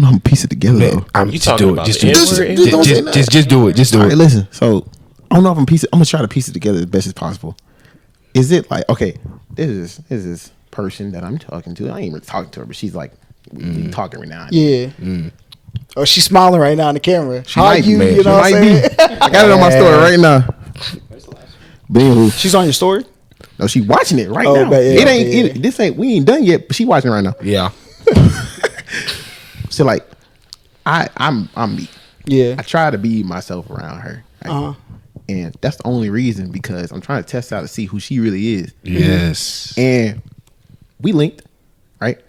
how to piece it together though. You talking about Just the do N-word? it. Just don't say that. Just do it. Just do All right, it. listen. So I don't know if I'm gonna try to piece it together as best as possible. Is it like, okay, this is this person that I'm talking to. I ain't really talking to her, but she's like we talking right now. Yeah. Oh, she's smiling right now on the camera. How might you, be, you know what I'm saying? I got it on my story right now. Boo. She's on your story? No, she watching it right Oh, now. but yeah, it ain't. yeah. This ain't. We ain't done yet. But she watching right now. Yeah. So like, I'm me. Yeah. I try to be myself around her. Right? And that's the only reason, because I'm trying to test out to see who she really is. Yes. And we linked, right?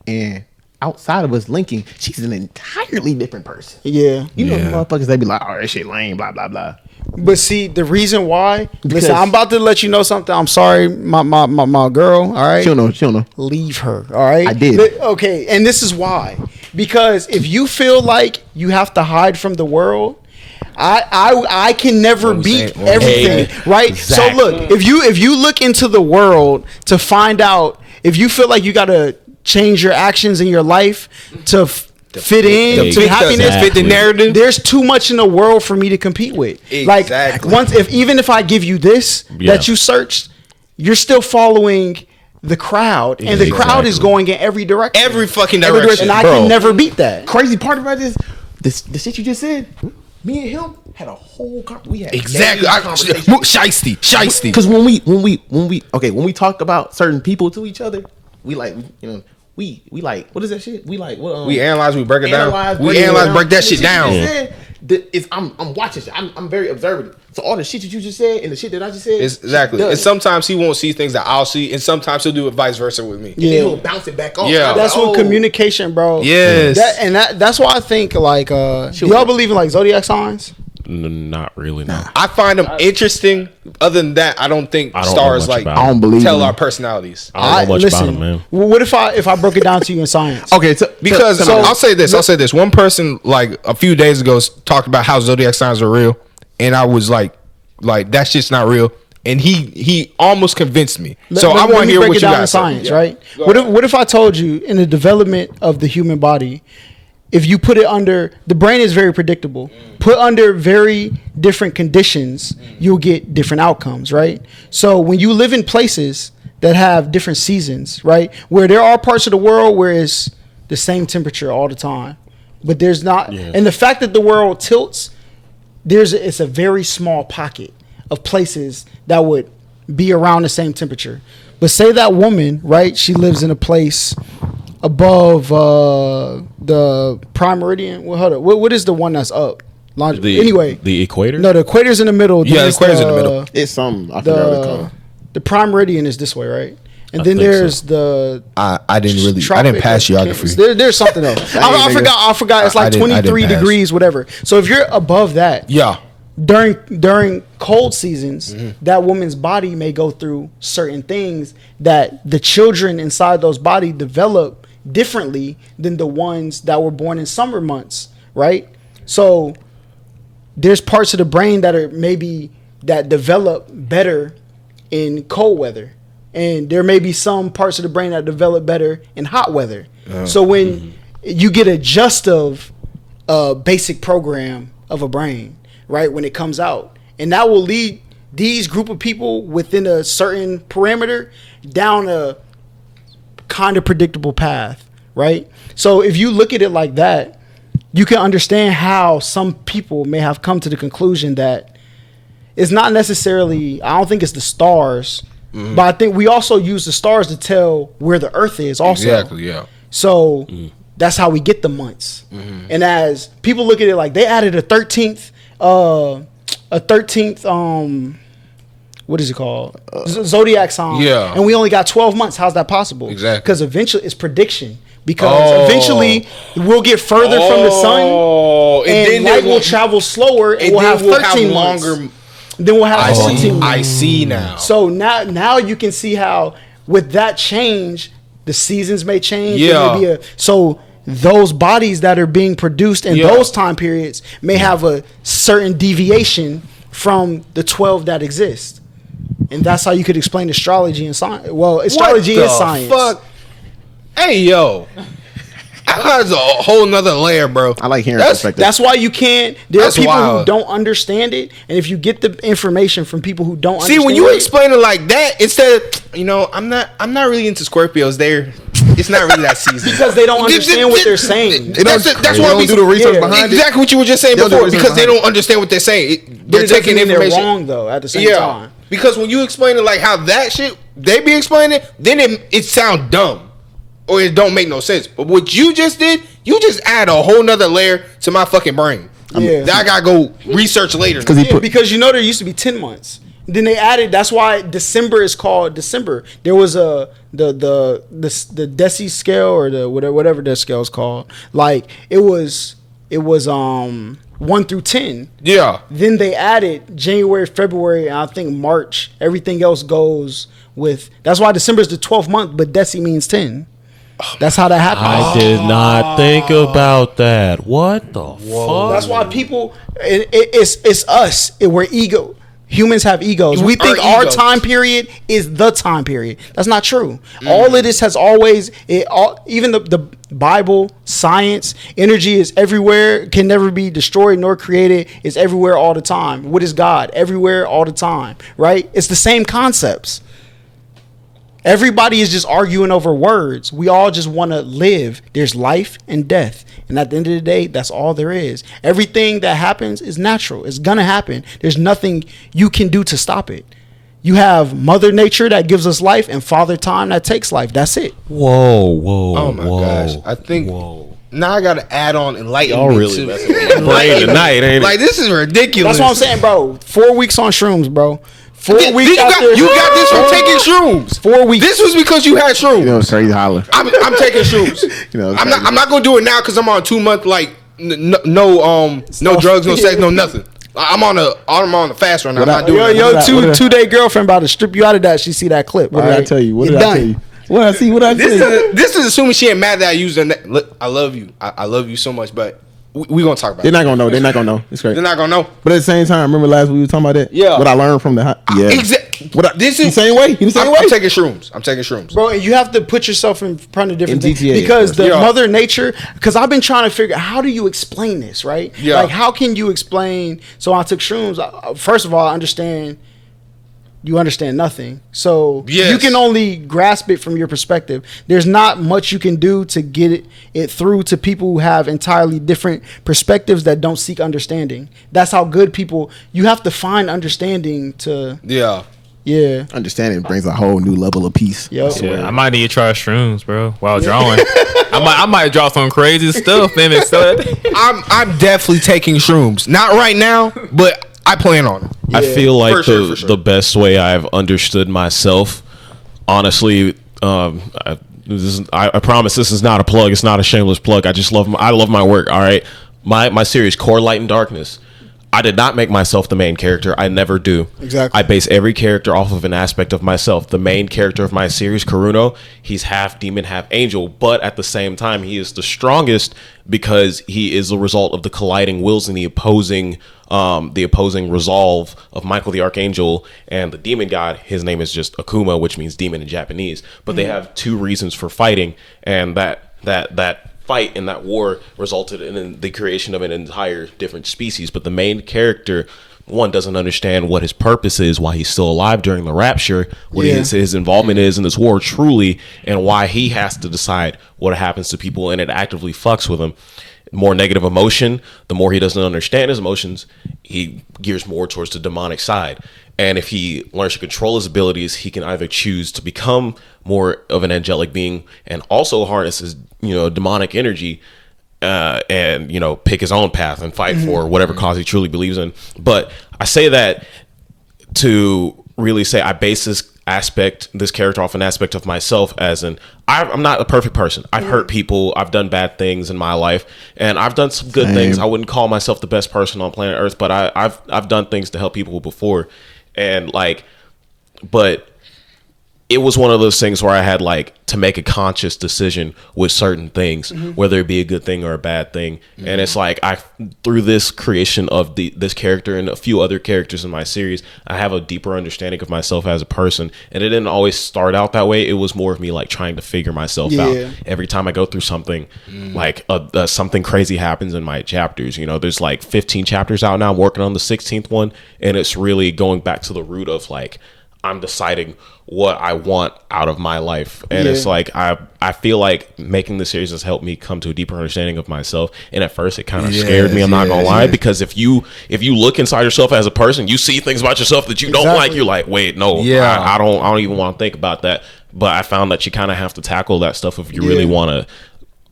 And outside of us linking, she's an entirely different person. Yeah. You know, the motherfuckers, they be like, oh, that shit lame, blah, blah, blah. But see, the reason why, Because- listen, I'm about to let you know something. I'm sorry, my girl, all right? She don't know. Leave her, all right? I did. Okay, and this is why. Because if you feel like you have to hide from the world, I can never beat saying? everything, right? Exactly. So look, if you look into the world to find out, if you feel like you got to change your actions in your life to fit in, to happiness, fit the narrative. there's too much in the world for me to compete with. Exactly. Like even if I give you this that you searched, you're still following the crowd, and the crowd is going in every direction. Every fucking direction. And I can never beat that. Crazy part about this, the shit you just said, Me and him had a whole we had Exactly. Shiesty. Because when we talk about certain people to each other, we like, you know, we like, what is that shit? We like, what? We analyze, we break it down. Break that shit down. I'm watching shit. I'm very observant. So all the shit that you just said and the shit that I just said, exactly. And sometimes he won't see things that I'll see, and sometimes he'll do it vice versa with me. Yeah, and he'll bounce it back off. Yeah, that's what communication, bro. Yes, that's why I think like, do y'all believe in like zodiac signs? Not really. No. I find them interesting. Other than that, I don't think stars like tell our personalities. I don't know much about them, man. What if I broke it down to you in science? Okay, because I'll say this. One person like a few days ago talked about how zodiac signs are real, and I was like that's just not real. And he almost convinced me. So I want to hear what you guys say. Science, right? What if I told you in the development of the human body, if you put it under, the brain is very predictable. Put under very different conditions, you'll get different outcomes, right? So when you live in places that have different seasons, right, where there are parts of the world where it's the same temperature all the time, but there's not, and the fact that the world tilts, it's a very small pocket of places that would be around the same temperature. But say that woman, right, she lives in a place above the prime meridian. Well, hold up. What is the one that's up? Anyway, the equator. No, the equator's in the middle. Yeah, the equator's in the middle. It's something. I forgot what it's called. The prime meridian is this way, right? And then there's the. I didn't pass geography. There's something else. I forgot. It's like 23 degrees, whatever. So if you're above that, during cold seasons, that woman's body may go through certain things that the children inside those bodies develop differently than the ones that were born in summer months, right? So there's parts of the brain that develop better in cold weather, and there may be some parts of the brain that develop better in hot weather. So when you get a just of basic program of a brain, right, when it comes out, and that will lead these group of people within a certain parameter down a kind of predictable path, right? So if you look at it like that, you can understand how some people may have come to the conclusion that it's not necessarily, I don't think it's the stars, but I think we also use the stars to tell where the earth is also. Exactly, yeah. So that's how we get the months. And as people look at it like they added a 13th what is it called? Zodiac sign. Yeah. And we only got 12 months. How's that possible? Exactly. Because eventually it's prediction. Because eventually we'll get further from the sun, and then light will travel slower, and we'll have 13 months. Then we'll have 14 months. I see now. So now you can see how with that change, the seasons may change. Yeah. So those bodies that are being produced in those time periods may have a certain deviation from the 12 that exist. And that's how you could explain astrology and science. Well, astrology is science. Fuck? Hey, yo. That's a whole nother layer, bro. I like hearing perspective. That's why you can't. There are people who don't understand it, and if you get the information from people who don't understand it. See, when you explain it like that, instead of, I'm not really into Scorpios. It's not really that season. Because they don't understand what they're saying. That's why we do the research behind it. Exactly what you were just saying before. Because they don't understand what they're saying. They're taking information. They're wrong though. At the same time. Because when you explain it like how that shit they be explaining it, then it sound dumb. Or it don't make no sense. But what you just did, you just add a whole nother layer to my fucking brain. I gotta go research later. Because there used to be 10 months. Then they added. That's why December is called December. There was the Deci scale or the whatever that scale is called. Like it was 1 through 10. Yeah. Then they added January, February, and I think March. Everything else goes with. That's why December is the 12th month, but Deci means 10. That's how that happened. I did not think about that. What the fuck? That's why people. It's us. We're ego. Humans have egos. We think our time period is the time period. That's not true. All of this has always. Even the Bible, science, energy is everywhere. Can never be destroyed nor created. It's everywhere all the time. What is God? Everywhere all the time. Right? It's the same concepts. Everybody is just arguing over words. We all just want to live. There's life and death. And at the end of the day, that's all there is. Everything that happens is natural. It's gonna happen. There's nothing you can do to stop it. You have Mother Nature that gives us life and Father Time that takes life. That's it. Whoa. Oh my gosh. I think now I gotta add on enlightenment. Y'all really messing with my brain tonight, ain't it? Like, this is ridiculous. That's what I'm saying, bro. 4 weeks on shrooms, bro. 4 Did weeks you got this from taking shrooms. 4 weeks. This was because you had shrooms. You know, it's crazy holler. I'm taking shrooms. You know, I'm not gonna do it now because I'm on 2 month like no drugs, no sex, no nothing. I'm on a fast right now. I'm not doing that. Your 2-day girlfriend about to strip you out of that. She see that clip. What did I tell you? What did I tell you? What I see? What I tell you? This is assuming she ain't mad that I used her. Look, I love you. I love you so much, but we gonna talk about. They're not gonna know. They're not gonna know. It's crazy. They're not gonna know. But at the same time, remember last week we were talking about that? Yeah. What I learned from the Exactly. This is the same way. You the same way. I'm taking shrooms. Bro, and you have to put yourself in front of different In things GTA, because the Yeah. Mother Nature. Because I've been trying to figure out how do you explain this, right? Yeah. Like how can you explain? So I took shrooms. First of all, I understand. You understand nothing, so Yes. you can only grasp it from your perspective. There's not much you can do to get it through to people who have entirely different perspectives that don't seek understanding. That's how good people. You have to find understanding to. Yeah. Yeah. Understanding brings a whole new level of peace. Yo. Yeah, I might need to try shrooms, bro, while drawing. I might draw some crazy stuff and it's I'm definitely taking shrooms. Not right now, but I plan on it. I feel like For sure. the best way I've understood myself, honestly, I promise this is not a plug. It's not a shameless plug. I love my work. All right, my series, Core Light and Darkness. I did not make myself the main character. I never do. Exactly. I base every character off of an aspect of myself. The main character of my series, Karuno, he's half demon, half angel, but at the same time, he is the strongest because he is the result of the colliding wills and the opposing resolve of Michael the Archangel and the demon god. His name is just Akuma, which means demon in Japanese. But they have two reasons for fighting, and that fight in that war resulted in the creation of an entire different species. But the main character, one, doesn't understand what his purpose is, why he's still alive during the rapture, what his involvement is in this war truly, and why he has to decide what happens to people, and it actively fucks with him. More negative emotion, the more he doesn't understand his emotions, he gears more towards the demonic side. And if he learns to control his abilities, he can either choose to become more of an angelic being and also harness his, demonic energy, and pick his own path and fight for whatever cause he truly believes in. But I say that to really say I base this character off an aspect of myself, as in I'm not a perfect person. I've hurt people. I've done bad things in my life, and I've done some good things. I wouldn't call myself the best person on planet Earth, but I've done things to help people before, and but it was one of those things where I had to make a conscious decision with certain things, whether it be a good thing or a bad thing. And it's through this creation of this character and a few other characters in my series, I have a deeper understanding of myself as a person. And it didn't always start out that way. It was more of me trying to figure myself out. Every time I go through something, something crazy happens in my chapters. There's 15 chapters out now. I'm working on the 16th one, and it's really going back to the root of I'm deciding what I want out of my life. And it's I feel like making the series has helped me come to a deeper understanding of myself. And at first it kind of scared me, I'm not gonna lie, because if you look inside yourself as a person, you see things about yourself that you don't like, you're like, wait, no, I don't even want to think about that. But I found that you kind of have to tackle that stuff if you really want to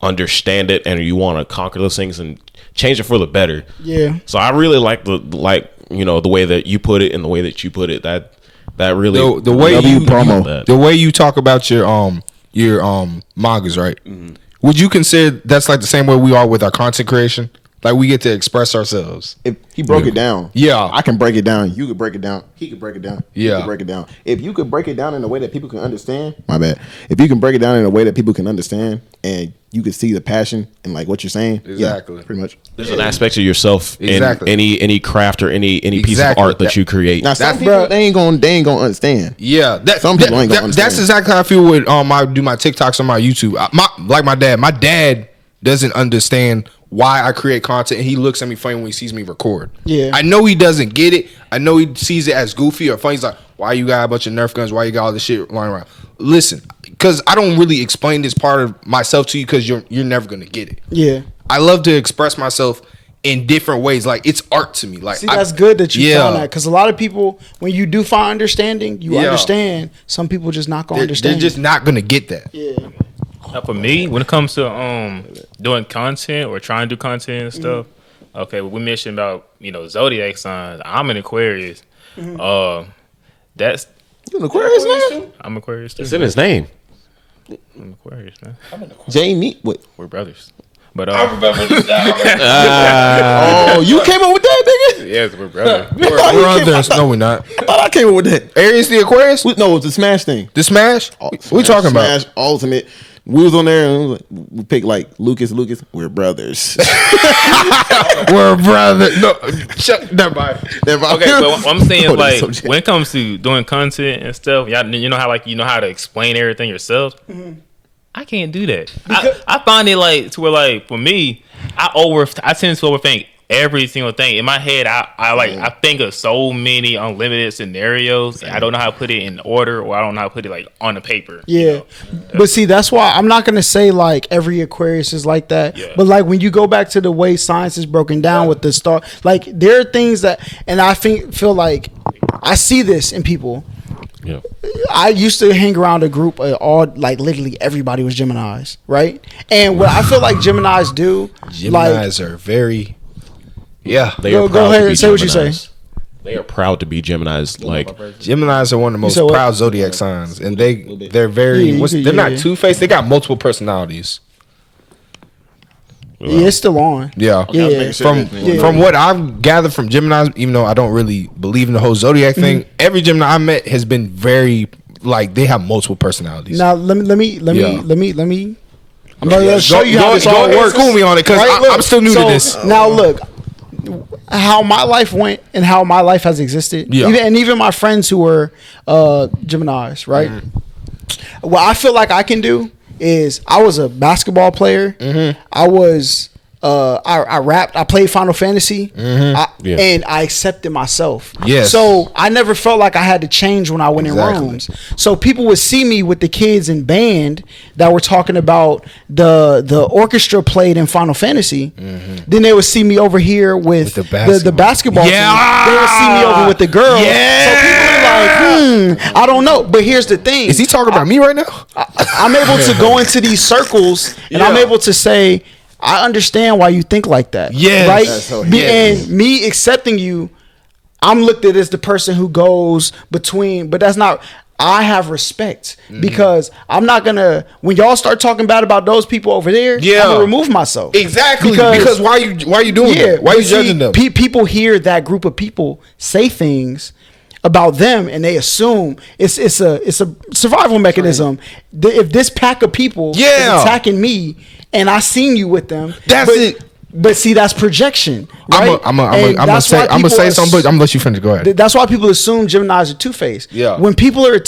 understand it and you want to conquer those things and change it for the better. So I really like the way that you put it and the way that you put it, that really the way you talk about your mangas, right? Would you consider that's the same way we are with our content creation? We get to express ourselves. If he broke it down, I can break it down. You could break it down. He could break it down. Yeah, could break it down. If you could break it down in a way that people can understand, my bad. If you can break it down in a way that people can understand, and you can see the passion and what you're saying, exactly, pretty much. There's an aspect of yourself in any craft or any piece of art that you create. Now, some people they ain't gonna understand. Yeah, some people ain't gonna understand. That's exactly how I feel with I do my TikToks on my YouTube. My dad. My dad doesn't understand why I create content, and he looks at me funny when he sees me record. I know he doesn't get it. I know he sees it as goofy or funny. He's like, why you got a bunch of Nerf guns? Why you got all this shit lying around? Listen, because I don't really explain this part of myself to you because you're never gonna get it. Yeah. I love to express myself in different ways. Like, it's art to me. Like, see, that's good that you found that, because a lot of people, when you do find understanding, you understand. Some people just not gonna understand. They're just not gonna get that. Yeah. For me, when it comes to doing content or trying to do content and stuff, okay, we mentioned about zodiac signs. I'm an Aquarius. That's You an Aquarius man? I'm Aquarius too. It's in his name. I'm Aquarius, man. Jamie, what? We're brothers. But I remember this now. Oh, you came up with that, nigga? yes, we're brothers. We're on this. No, we're not. I thought I came up with that. Aries the Aquarius? No, it's the Smash thing. The Smash? We talking about? Smash Ultimate. We was on there and we picked like Lucas. We're brothers. We're brothers. No, never mind. Okay, but what I'm saying is, like, when it comes to doing content and stuff, y'all, you know how to explain everything yourself. I can't do that. I find it like to where, like, for me, I tend to overthink every single thing in my head. I think of so many unlimited scenarios. I don't know how to put it in order, or I don't know how to put it like on the paper. Yeah, but see, that's why I'm not gonna say like every Aquarius is like that. Yeah. But like when you go back to the way science is broken down with the star, like there are things that, and I feel like I see this in people. Yeah. I used to hang around a group of all, like, literally everybody was Geminis, right? And what I feel like Geminis do, Geminis are very, they are go proud ahead to be and say what you Geminis. say. They are proud to be Geminis. Like, Geminis are one of the most said what? proud zodiac signs, and they're very. They're not two-faced. They got multiple personalities. Yeah, it's still on. Yeah, Yeah. From what I've gathered from Geminis, even though I don't really believe in the whole zodiac thing, every Gemini I met has been very, like, they have multiple personalities. Now let me. I'm about to show you Go how this all ahead and works. school me on it, 'cause I'm still new to this. Now look, how my life went and how my life has existed. Yeah. Even my friends who were Geminis, right? What I feel like I can do is I was a basketball player. I was I rapped. I played Final Fantasy, and I accepted myself. Yes. So I never felt like I had to change when I went in rooms. So people would see me with the kids in band that were talking about the orchestra played in Final Fantasy. Then they would see me over here with the basketball team. They would see me over with the girls. So people are like, I don't know. But here's the thing: is he talking about me right now? I'm able to go into these circles, and I'm able to say, I understand why you think like that. Yes. Right? That's so And me accepting you, I'm looked at as the person who goes between, but that's not, I have respect because I'm not gonna, when y'all start talking bad about those people over there, I'm gonna remove myself. Exactly. Because why are you doing that? Why are you judging them? People hear that group of people say things about them and they assume it's a survival mechanism. If this pack of people is attacking me and I seen you with them, it. But see, that's projection. Right? I'm gonna say something, but I'm gonna let you finish. Go ahead. That's why people assume Geminis are two-faced. Yeah. When people are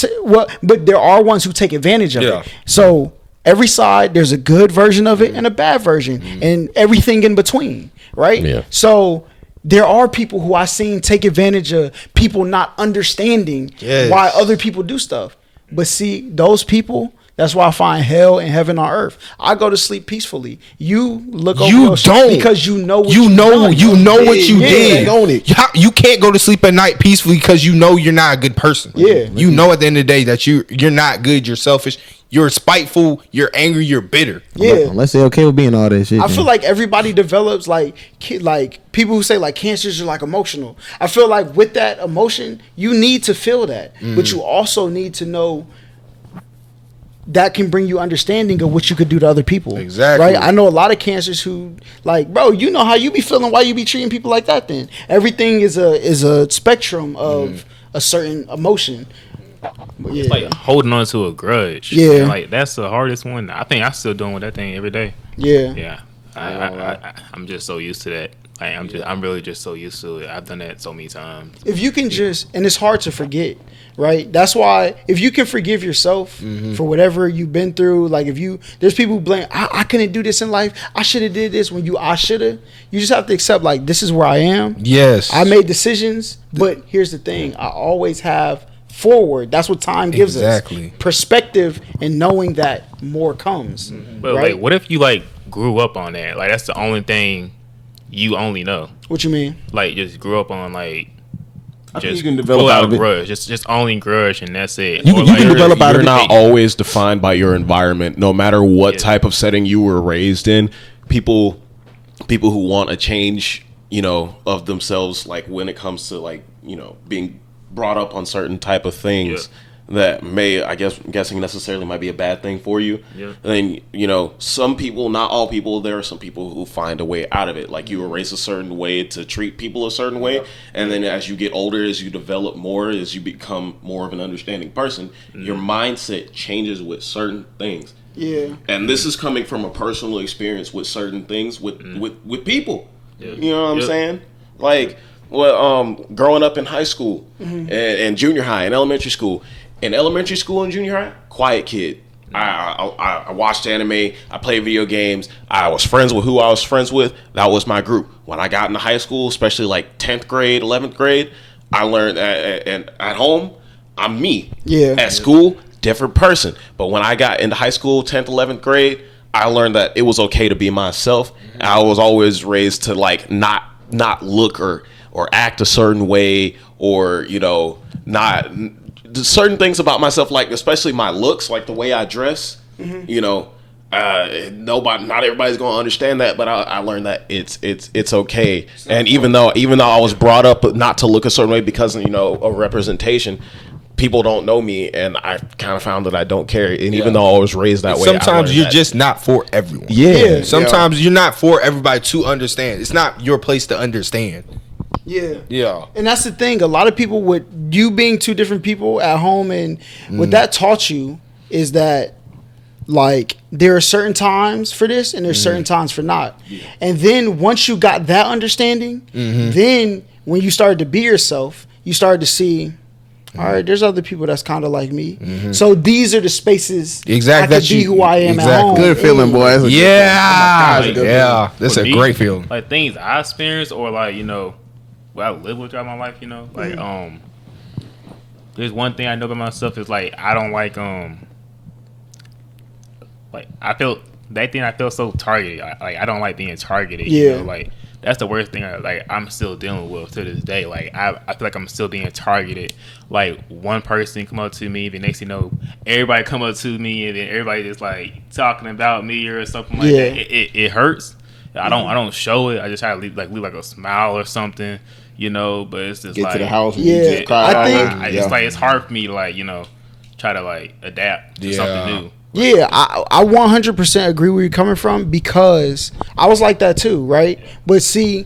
but there are ones who take advantage of it. So every side, there's a good version of it and a bad version, and everything in between. Right. Yeah. So there are people who I seen take advantage of people not understanding why other people do stuff. But see, those people, that's why I find hell and heaven on earth. I go to sleep peacefully. You look over your shit because you know what you know what you did. You can't go to sleep at night peacefully because you know you're not a good person. Yeah. You know at the end of the day that you're not good, you're selfish, you're spiteful, you're angry, you're bitter. Yeah. Unless they're okay with being all that shit. I feel like everybody develops like people who say like cancers are like emotional. I feel like with that emotion, you need to feel that, but you also need to know that can bring you understanding of what you could do to other people. Exactly. Right? I know a lot of cancers who like, bro, you know how you be feeling, why you be treating people like that then? Everything is a spectrum of a certain emotion. It's like holding on to a grudge. Yeah. Like that's the hardest one. I think I'm still dealing with that thing every day. Yeah. Yeah. I'm just so used to that. Like I'm really just so used to it. I've done that so many times. If you can and it's hard to forget, right? That's why if you can forgive yourself for whatever you've been through, like there's people who blame, I couldn't do this in life. I should have did this I shoulda. You just have to accept like, this is where I am. Yes. I made decisions, but here's the thing. I always have forward. That's what time gives Exactly. us. Perspective and knowing that more comes. But right? like, what if you like grew up on that? Like, that's the only thing you only know. What you mean? Like, just grew up on like. I think Just you can develop pull out out of it. grudge, just only grudge, and that's it. You Or, can- you can like, develop out of You're it. not always defined by your environment, no matter what Yeah. type of setting you were raised in. People who want a change, of themselves, like when it comes to like, being brought up on certain type of things that may, I'm guessing necessarily might be a bad thing for you. Yeah. Then, some people, not all people, there are some people who find a way out of it. Like you were raised a certain way to treat people a certain way. And then as you get older, as you develop more, as you become more of an understanding person, your mindset changes with certain things. Yeah. And this is coming from a personal experience with certain things with people. You know what I'm saying? Like, growing up in high school and junior high and elementary school. In elementary school and junior high, quiet kid. I watched anime. I played video games. I was friends with who I was friends with. That was my group. When I got into high school, especially like 10th grade, 11th grade, I learned and at home, I'm me. Yeah. At school, different person. But when I got into high school, 10th, 11th grade, I learned that it was okay to be myself. I was always raised to like not look or act a certain way, or not certain things about myself, like especially my looks, like the way I dress. Not everybody's gonna understand that, but I learned that it's okay. And even though I was brought up not to look a certain way because of representation, people don't know me, and I kind of found that I don't care. And even though I was raised that way, Sometimes you're just not for everyone. Yeah. Sometimes you're not for everybody to understand. It's not your place to understand. Yeah. Yeah. And that's the thing. A lot of people, with you being two different people at home, and what that taught you is that, like, there are certain times for this and there's certain times for not. And then once you got that understanding, then when you started to be yourself, you started to see, all right, there's other people that's kind of like me. So these are the spaces Exactly, I could that be you- who I am at exactly. home. Good feeling, boy. That's a good feeling. Yeah. That's a good Yeah. That's For a me, great feeling. Like things I experienced, or like what I live with throughout my life. Like there's one thing I know about myself is like I don't like I feel that thing. I feel so targeted. I don't like being targeted. Yeah. Like that's the worst thing. I'm still dealing with to this day. Like I feel like I'm still being targeted. Like one person come up to me, the next thing you know, everybody come up to me, and then everybody just like talking about me or something like Yeah. that. It hurts. I don't show it. I just try to leave like a smile or something, but it's just Get like to the house. And Yeah, just cry I all think- over. it's like it's hard for me to like try to like adapt to something new. Yeah, I 100% agree where you're coming from, because I was like that too, right? But see,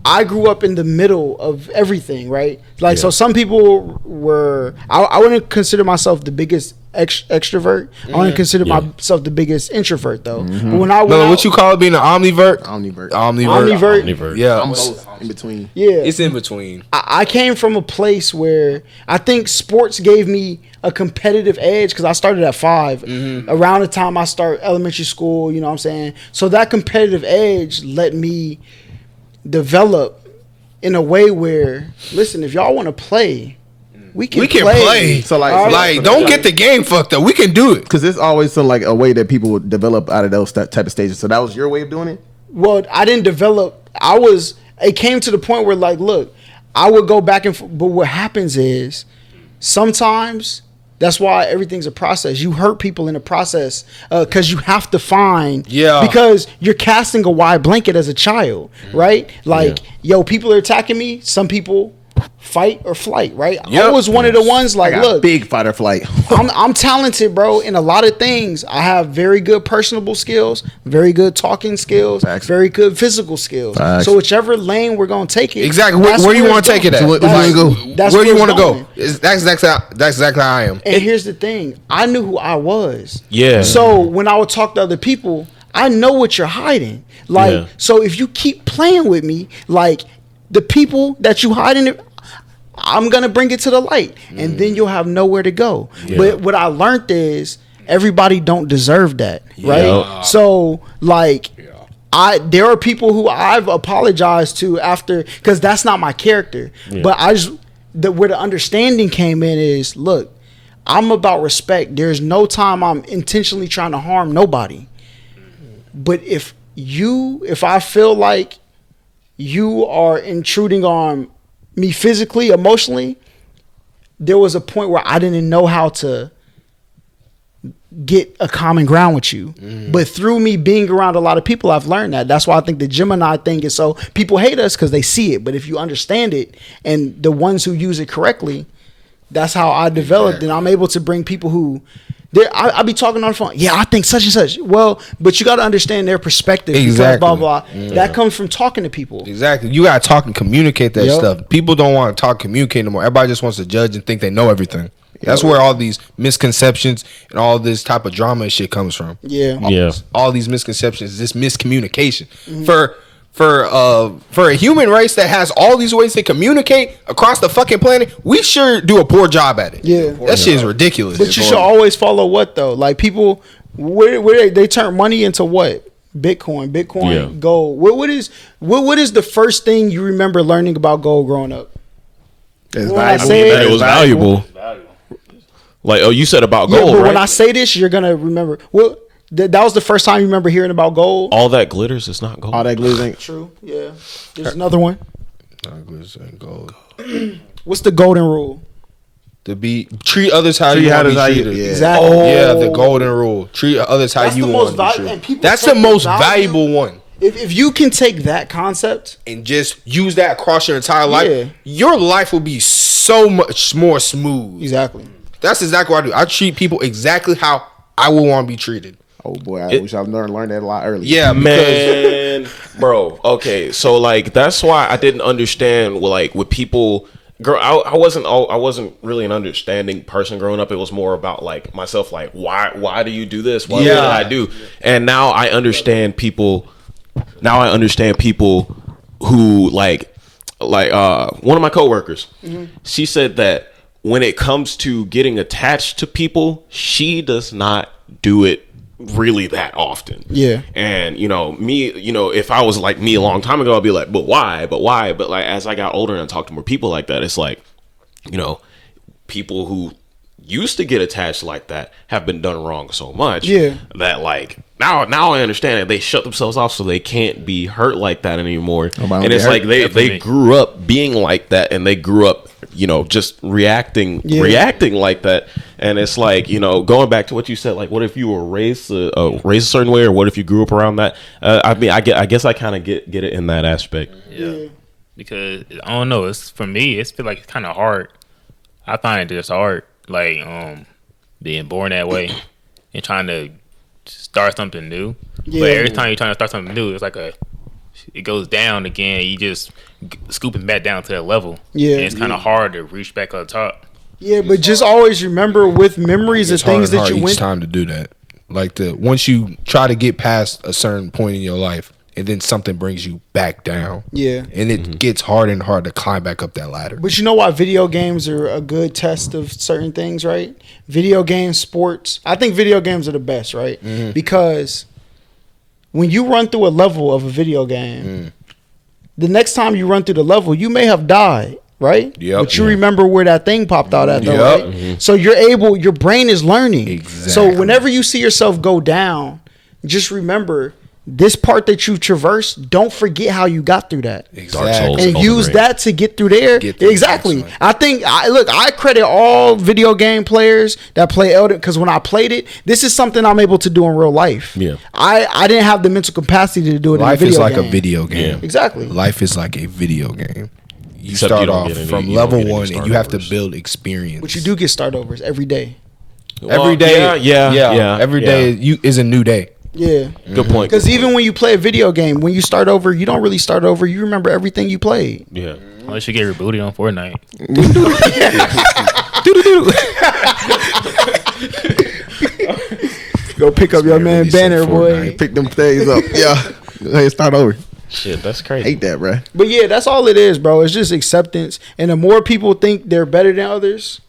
I grew up in the middle of everything, right? Like, so some people were, I wouldn't consider myself the biggest extrovert. I wouldn't consider myself the biggest introvert, though. But when I went No, out, what you call it being an omnivert? Omnivert. Omnivert. Yeah. I'm both in between. Yeah, It's in between. I came from a place where I think sports gave me a competitive edge, because I started at 5 around the time I start elementary school. You know what I'm saying? So that competitive edge let me develop in a way where, listen, if y'all want to play, we can play. So like, All right? Like, don't get the game fucked up. We can do it. because it's always like a way that people would develop out of those type of stages. So that was your way of doing it. Well, I didn't develop. It came to the point where, like, look, I would go back and forth. But what happens is sometimes that's why everything's a process. You hurt people in a process because you have to find. Yeah. Because you're casting a wide blanket as a child, right? Like, yo, people are attacking me. Some people fight or flight, right? Yep. I was one of the ones like, I got look, big fight or flight. I'm talented, bro, in a lot of things. I have very good personable skills, very good talking skills, Facts. very good physical skills. Facts. So whichever lane we're gonna take it, Exactly. that's Where you it's want to take it going. at? So where That's- you wanna go? that's Where you it's want to go? going. That's exactly how I am. And here's the thing: I knew who I was. Yeah. So when I would talk to other people, I know what you're hiding. Like, Yeah. so if you keep playing with me, like the people that you hiding it, I'm gonna bring it to the light, and then you'll have nowhere to go. But what I learned is everybody don't deserve that, right? Yeah. So like, there are people who I've apologized to after, because that's not my character. But where the understanding came in is, look, I'm about respect. There's no time I'm intentionally trying to harm nobody. But if I feel like you are intruding on me physically, emotionally, there was a point where I didn't know how to get a common ground with you. But through me being around a lot of people, I've learned that. That's why I think the Gemini thing is so, people hate us because they see it. But if you understand it, and the ones who use it correctly, that's how I developed. And I'm able to bring people who, I be talking on the phone. Yeah, I think such and such. Well, but you got to understand their perspective. Exactly. Because blah, blah. That comes from talking to people. Exactly. You got to talk and communicate that stuff. People don't want to talk, communicate no more. Everybody just wants to judge and think they know everything. That's where all these misconceptions and all this type of drama and shit comes from. Yeah. All these misconceptions, this miscommunication. For a human race that has all these ways to communicate across the fucking planet, we sure do a poor job at it. Yeah. That shit is ridiculous. But you should always follow what though? Like people, where they turn money into what? Bitcoin, gold. What is the first thing you remember learning about gold growing up? It's That it was valuable. Like, you said about gold, but right? when I say this, you're gonna remember. Well, that was the first time you remember hearing about gold. All that glitters is not gold. All that glitters ain't True. Yeah. There's another one. Gold. What's the golden rule? To be treat others how you want to be treated. yeah. Exactly. Yeah, the golden rule. Treat others how That's you the want most to be valuable. And treated. people That's take the most value- valuable one. If you can take that concept, And just use that across your entire life, Yeah. your life will be so much more smooth. exactly. That's exactly what I do. I treat people exactly how I would want to be treated. Oh boy, I wish I learned that a lot earlier. Yeah, because Man, bro. Okay, so like that's why I didn't understand. Like with people, girl, I wasn't really an understanding person growing up. It was more about like myself. Like why do you do this? What did I do? And now I understand people. Now I understand people who like one of my coworkers. She said that when it comes to getting attached to people, she does not do it really that often. Yeah. And me, if I was like me a long time ago, I'd be like, but why? But like as I got older and I talked to more people like that, it's like, people who used to get attached like that have been done wrong so much that like now I understand that they shut themselves off so they can't be hurt like that anymore. And it's like they grew up being like that, and they grew up just reacting like that. And it's like going back to what you said, like what if you were raised a certain way, or what if you grew up around that? I guess I kind of get it in that aspect. Yeah. Because I don't know, it's for me, it's feel like it's kind of hard. I find it just hard, like being born that way and trying to start something new. Yeah. But every time you're trying to start something new, it's like it goes down again. You just scooping back down to that level. Yeah. And it's kind of hard to reach back up top. Yeah, but just always remember with memories of things that you each went. time to do that. Like once you try to get past a certain point in your life, and then something brings you back down. Yeah. And it gets harder and harder to climb back up that ladder. But you know why video games are a good test of certain things, right? Video games, sports. I think video games are the best, right? Because when you run through a level of a video game, the next time you run through the level, you may have died, right? Yep. But you remember where that thing popped out at, though, Yep. right? So your brain is learning. Exactly. So whenever you see yourself go down, just remember this part that you traversed, don't forget how you got through that. Exactly. And use that to get through there. Get through Exactly. that. I think I credit all video game players that play Elden, because when I played it, this is something I'm able to do in real life. Yeah. I didn't have the mental capacity to do it. Life in a is video like game. a video game. Yeah. Exactly. Life is like a video game. You Except start you don't off get any- from you don't level get any 1 and you have to startovers. build experience. But you do get start overs every day. Every day. Yeah. Every day is a new day. Yeah. Good point. Because even when you play a video game, when you start over, you don't really start over. You remember everything you played. Yeah. Unless you get rebooted on Fortnite. Go pick up your man release some Banner, boy. Fortnite. Pick them things up. Yeah. Go ahead, start over. Shit, that's crazy. Hate that, bro. But yeah, that's all it is, bro. It's just acceptance. And the more people think they're better than others,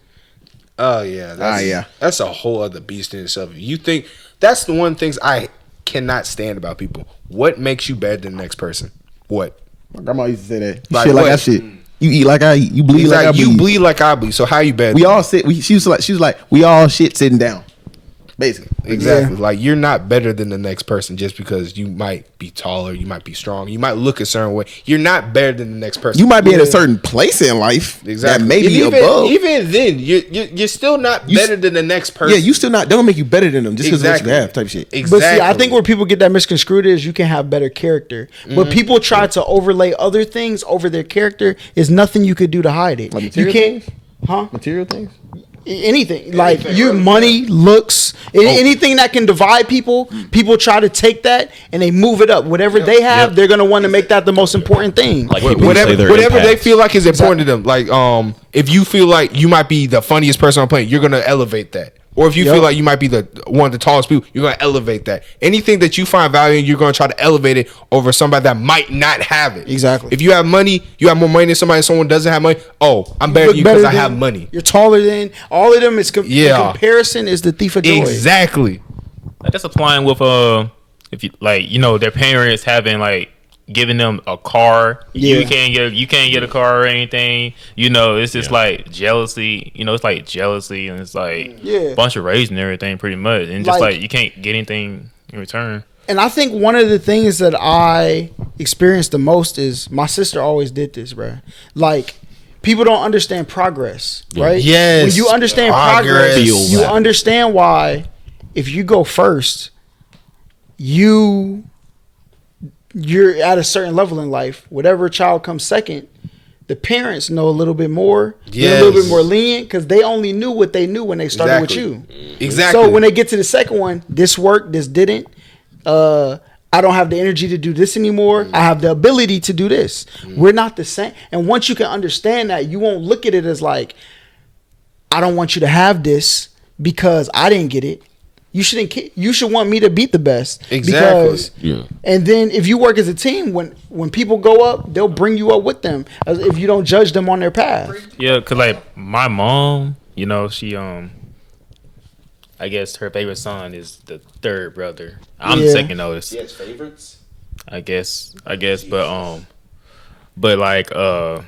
Oh yeah, yeah. That's a whole other beast in itself. You think that's the one things I cannot stand about people. What makes you better than the next person? What? My grandma used to say that. Like Shit like what? that shit. You eat like I eat. You bleed like I bleed. You bleed like I bleed. So how you better? We all sit. She was like, we all shit sitting down. Basically. Exactly. Yeah. Like you're not better than the next person just because you might be taller, you might be strong, you might look a certain way. You're not better than the next person. You might be in a certain place in life. Exactly. That may be above. Even then, you're still not better than the next person. Yeah, you still not. Don't make you better than them just because of what you have. Type shit. Exactly. But see, I think where people get that misconstrued is you can have better character, but people try to overlay other things over their character. Is nothing you could do to hide it. Like you can't, material things. Anything like your money, looks, anything that can divide people. People try to take that and they move it up. Whatever they have, they're gonna want to make that the most important thing. Like whatever they feel like is important to them. Like if you feel like you might be the funniest person on the planet, you're gonna elevate that. Or if you feel like you might be one of the tallest people, you're gonna elevate that. Anything that you find value in, you're gonna try to elevate it over somebody that might not have it. Exactly. If you have money, you have more money than somebody. Someone doesn't have money. Oh, I'm better than you because I have money. You're taller than all of them. The comparison is the thief of joy. Exactly. Like that's applying with if you like, their parents having like giving them a car. You can't get a car or anything. It's just like jealousy. It's like jealousy, and it's like a bunch of rage and everything, pretty much. And just like you can't get anything in return. And I think one of the things that I experienced the most is my sister always did this, bro. Like people don't understand progress, right? Yes. When you understand progress, you understand why if you go first, you're at a certain level in life. Whatever child comes second, the parents know a little bit more. They're a little bit more lenient because they only knew what they knew when they started with you. Exactly. So when they get to the second one, this worked, this didn't. I don't have the energy to do this anymore. I have the ability to do this. We're not the same. And once you can understand that, you won't look at it as like, I don't want you to have this because I didn't get it. You should want me to beat the best. Exactly. And then if you work as a team, when people go up, they'll bring you up with them if you don't judge them on their path. Yeah, cause like my mom, she I guess her favorite son is the third brother. I'm the second oldest. Yes, favorites. I guess, but like what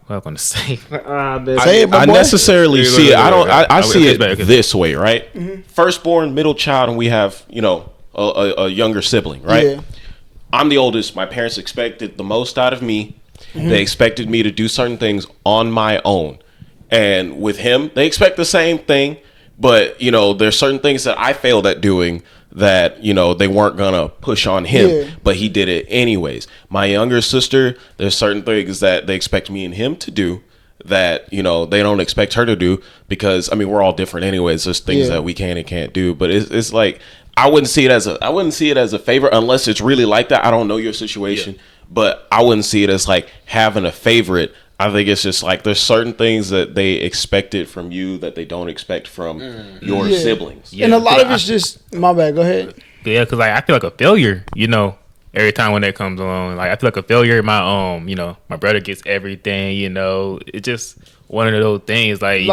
I'm gonna say. I necessarily see it. I see it this way, right? Mm-hmm. Firstborn, middle child, and we have a younger sibling, right? Yeah. I'm the oldest. My parents expected the most out of me. Mm-hmm. They expected me to do certain things on my own, and with him, they expect the same thing. But there's certain things that I failed at doing that they weren't gonna push on him, but he did it anyways. My younger sister, there's certain things that they expect me and him to do that they don't expect her to do, because we're all different anyways. There's things that we can and can't do, but it's like I wouldn't see it as a favor unless it's really like that. I don't know your situation, but I wouldn't see it as like having a favorite. I think it's just like there's certain things that they expected from you that they don't expect from your siblings. Yeah. And a lot of it's just, my bad, go ahead. Yeah, because like I feel like a failure, every time when that comes along. Like I feel like a failure. My my brother gets everything. It's just one of those things. Like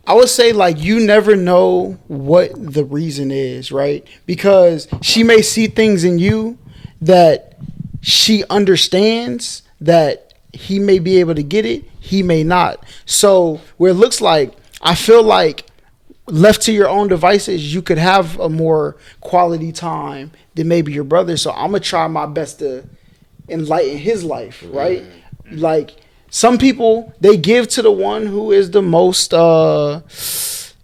I would say like you never know what the reason is, right? Because she may see things in you that she understands that he may be able to get it, he may not. So where it looks like, I feel like left to your own devices, you could have a more quality time than maybe your brother. So I'm gonna try my best to enlighten his life, right? Like some people, they give to the one who is the most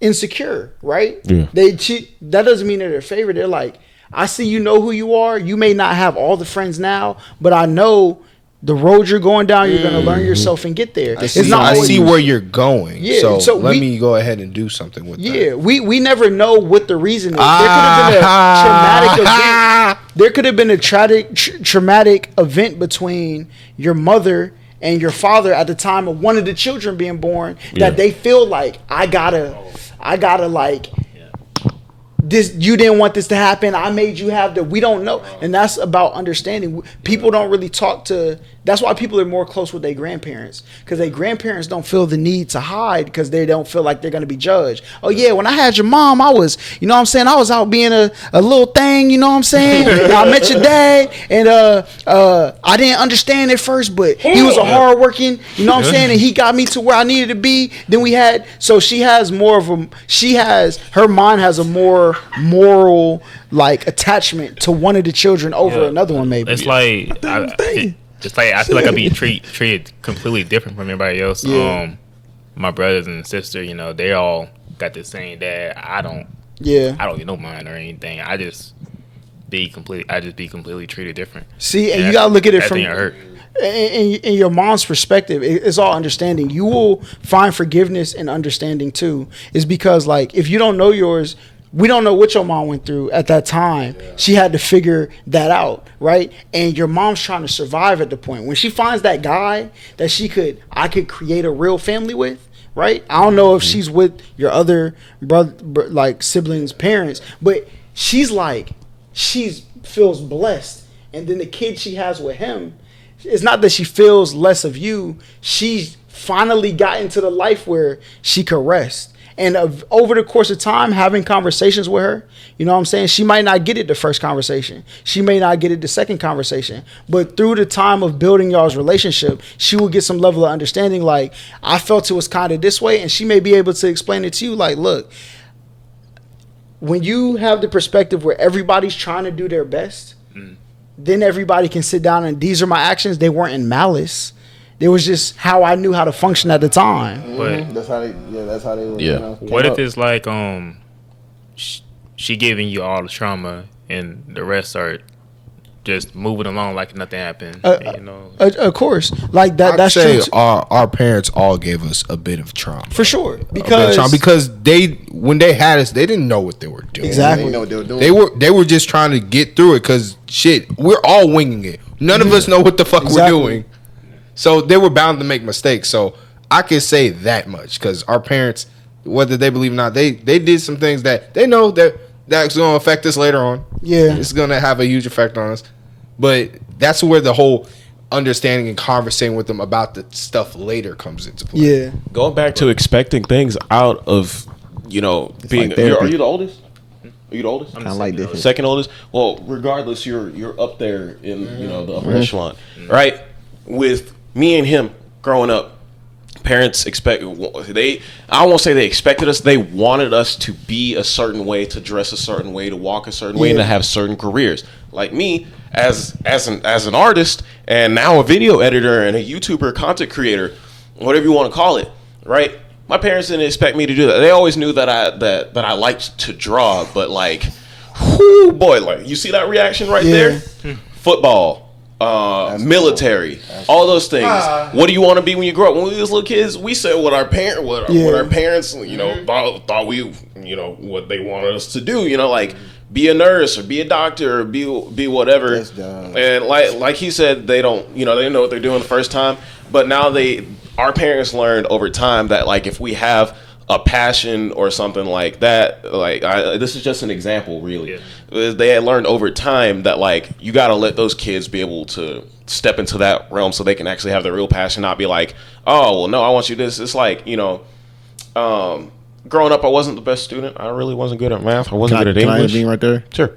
insecure, right? That doesn't mean they're their favorite. They're like, I see you know who you are. You may not have all the friends now, but I know the road you're going down, you're going to learn yourself and get there. I see where you're going. Yeah, so let me go ahead and do something with that. Yeah, we never know what the reason is. There could have been a traumatic event between your mother and your father at the time of one of the children being born that they feel like I gotta like this. You didn't want this to happen. I made you have that. We don't know, and that's about understanding. People don't really talk to That's why people are more close with their grandparents, because their grandparents don't feel the need to hide because they don't feel like they're going to be judged. Oh yeah, when I had your mom, I was, you know what I'm saying, I was out being a little thing, you know what I'm saying. And I met your dad, and I didn't understand at first, but he was a hardworking, you know what I'm saying, and he got me to where I needed to be. Then we had, so she has more of her mind has a more moral like attachment to one of the children over another one. Maybe it's like I feel like I'm being treated completely different from everybody else. Yeah. My brothers and sister, you know, they all got the same dad. I don't get no mine or anything. I just be completely treated different. See, and you gotta look at it from hurt. In your mom's perspective. It's all understanding. You will find forgiveness and understanding too. Is because like if you don't know yours, we don't know what your mom went through at that time. Yeah. She had to figure that out, right? And your mom's trying to survive at the point when she finds that guy that I could create a real family with, right? I don't know if she's with your other brother, like siblings' parents, but she feels blessed. And then the kid she has with him, it's not that she feels less of you. She's finally got into the life where she could rest. And over the course of time, having conversations with her, you know what I'm saying? She might not get it the first conversation. She may not get it the second conversation. But through the time of building y'all's relationship, she will get some level of understanding. Like, I felt it was kind of this way. And she may be able to explain it to you. Like, look, when you have the perspective where everybody's trying to do their best, then everybody can sit down and these are my actions. They weren't in malice. It was just how I knew how to function at the time. But that's how they were. Yeah. You know, what if it's like she giving you all the trauma and the rest are just moving along like nothing happened? You know, of course, like that. I'd that's say true. Our parents all gave us a bit of trauma For sure, because when they had us, they didn't know what they were doing. Exactly. They know what they were doing. They were just trying to get through it because shit, we're all winging it. None of us know what the fuck we're doing. So they were bound to make mistakes. So I can say that much because our parents, whether they believe or not, they did some things that they know that's going to affect us later on. Yeah, it's going to have a huge effect on us. But that's where the whole understanding and conversating with them about the stuff later comes into play. Yeah, Going back to expecting things out of, you know, being. like Are you the oldest? Are you the oldest? Kind of like this. Second oldest. Well, regardless, you're up there in the upper echelon, right? With me and him growing up, parents I won't say they expected us. They wanted us to be a certain way, to dress a certain way, to walk a certain way, and to have certain careers. Like me, as an artist, and now a video editor and a YouTuber, content creator, whatever you want to call it, right? My parents didn't expect me to do that. They always knew that I liked to draw, but like, whoo boy, like you see that reaction right there? Football. Military, all those things. What do you want to be when you grow up? When we was little kids, we said what our parents, you know, thought we, you know, what they wanted us to do. You know, like be a nurse or be a doctor or be whatever. And like he said, they don't know what they're doing the first time. But now our parents learned over time that like if we have a passion or something like that, like this is just an example really. They had learned over time that like you got to let those kids be able to step into that realm so they can actually have their real passion, not be like, oh well no, I want you this. It's like, you know, growing up I wasn't the best student. I really wasn't good at math. I wasn't good at English. Can I right there? Sure.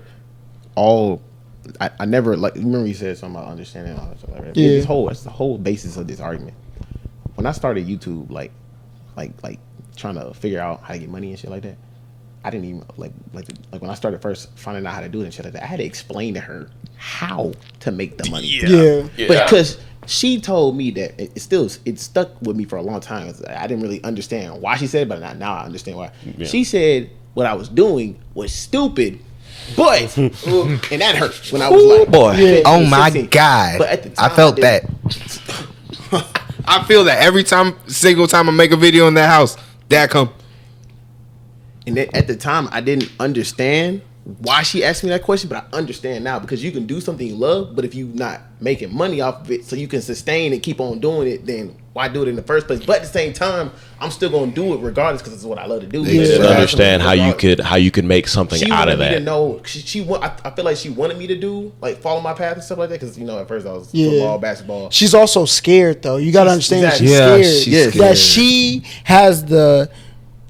I never, like, remember you said something about understanding all that stuff like that. Yeah. That's the whole basis of this argument. When I started YouTube, like trying to figure out how to get money and shit like that, I didn't even like when I started first finding out how to do it and shit like that, I had to explain to her how to make the money. Yeah. But because she told me that it stuck with me for a long time. I didn't really understand why she said it, but now I understand why. Yeah. She said what I was doing was stupid, but and that hurt when I was like, boy, 15, oh my 16. God, but at the time, I felt that. I feel that every single time I make a video in that house, that come. And then at the time, I didn't understand why she asked me that question, but I understand now because you can do something you love, but if you're not making money off of it, so you can sustain and keep on doing it, then why do it in the first place? But at the same time, I'm still gonna do it regardless because it's what I love to do. They didn't understand how you could make something out of that. She wanted me to know. I feel like she wanted me to do follow my path and stuff like that because at first I was football, basketball. She's also scared though. You gotta understand exactly. she's scared. That she has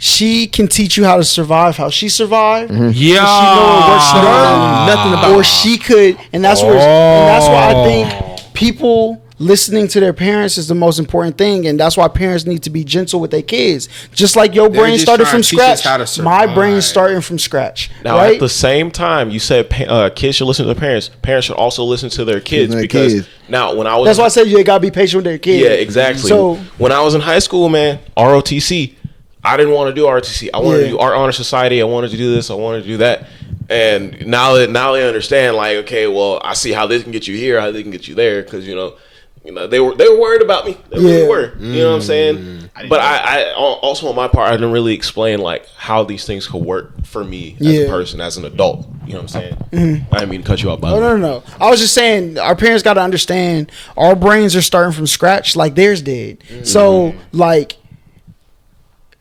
she can teach you how to survive, how she survived. Yeah, she know what she learned, nothing about, or she could, and that's why I think people listening to their parents is the most important thing, and that's why parents need to be gentle with their kids. Just like your brain started from scratch, my brain's starting from scratch. Now, right? at the same time, you said kids should listen to their parents. Parents should also listen to their kids because now when I was why I said you gotta be patient with their kids. Yeah, exactly. So when I was in high school, man, ROTC. I didn't want to do ROTC. I wanted to do Art Honor Society. I wanted to do this. I wanted to do that. And now they understand, like, okay, well, I see how this can get you here, how they can get you there, because they were worried about me. They really were. You know what I'm saying? But I also on my part, I didn't really explain like how these things could work for me as a person, as an adult. You know what I'm saying? I didn't mean to cut you off. By the way. No. I was just saying our parents got to understand our brains are starting from scratch, like theirs did. So like.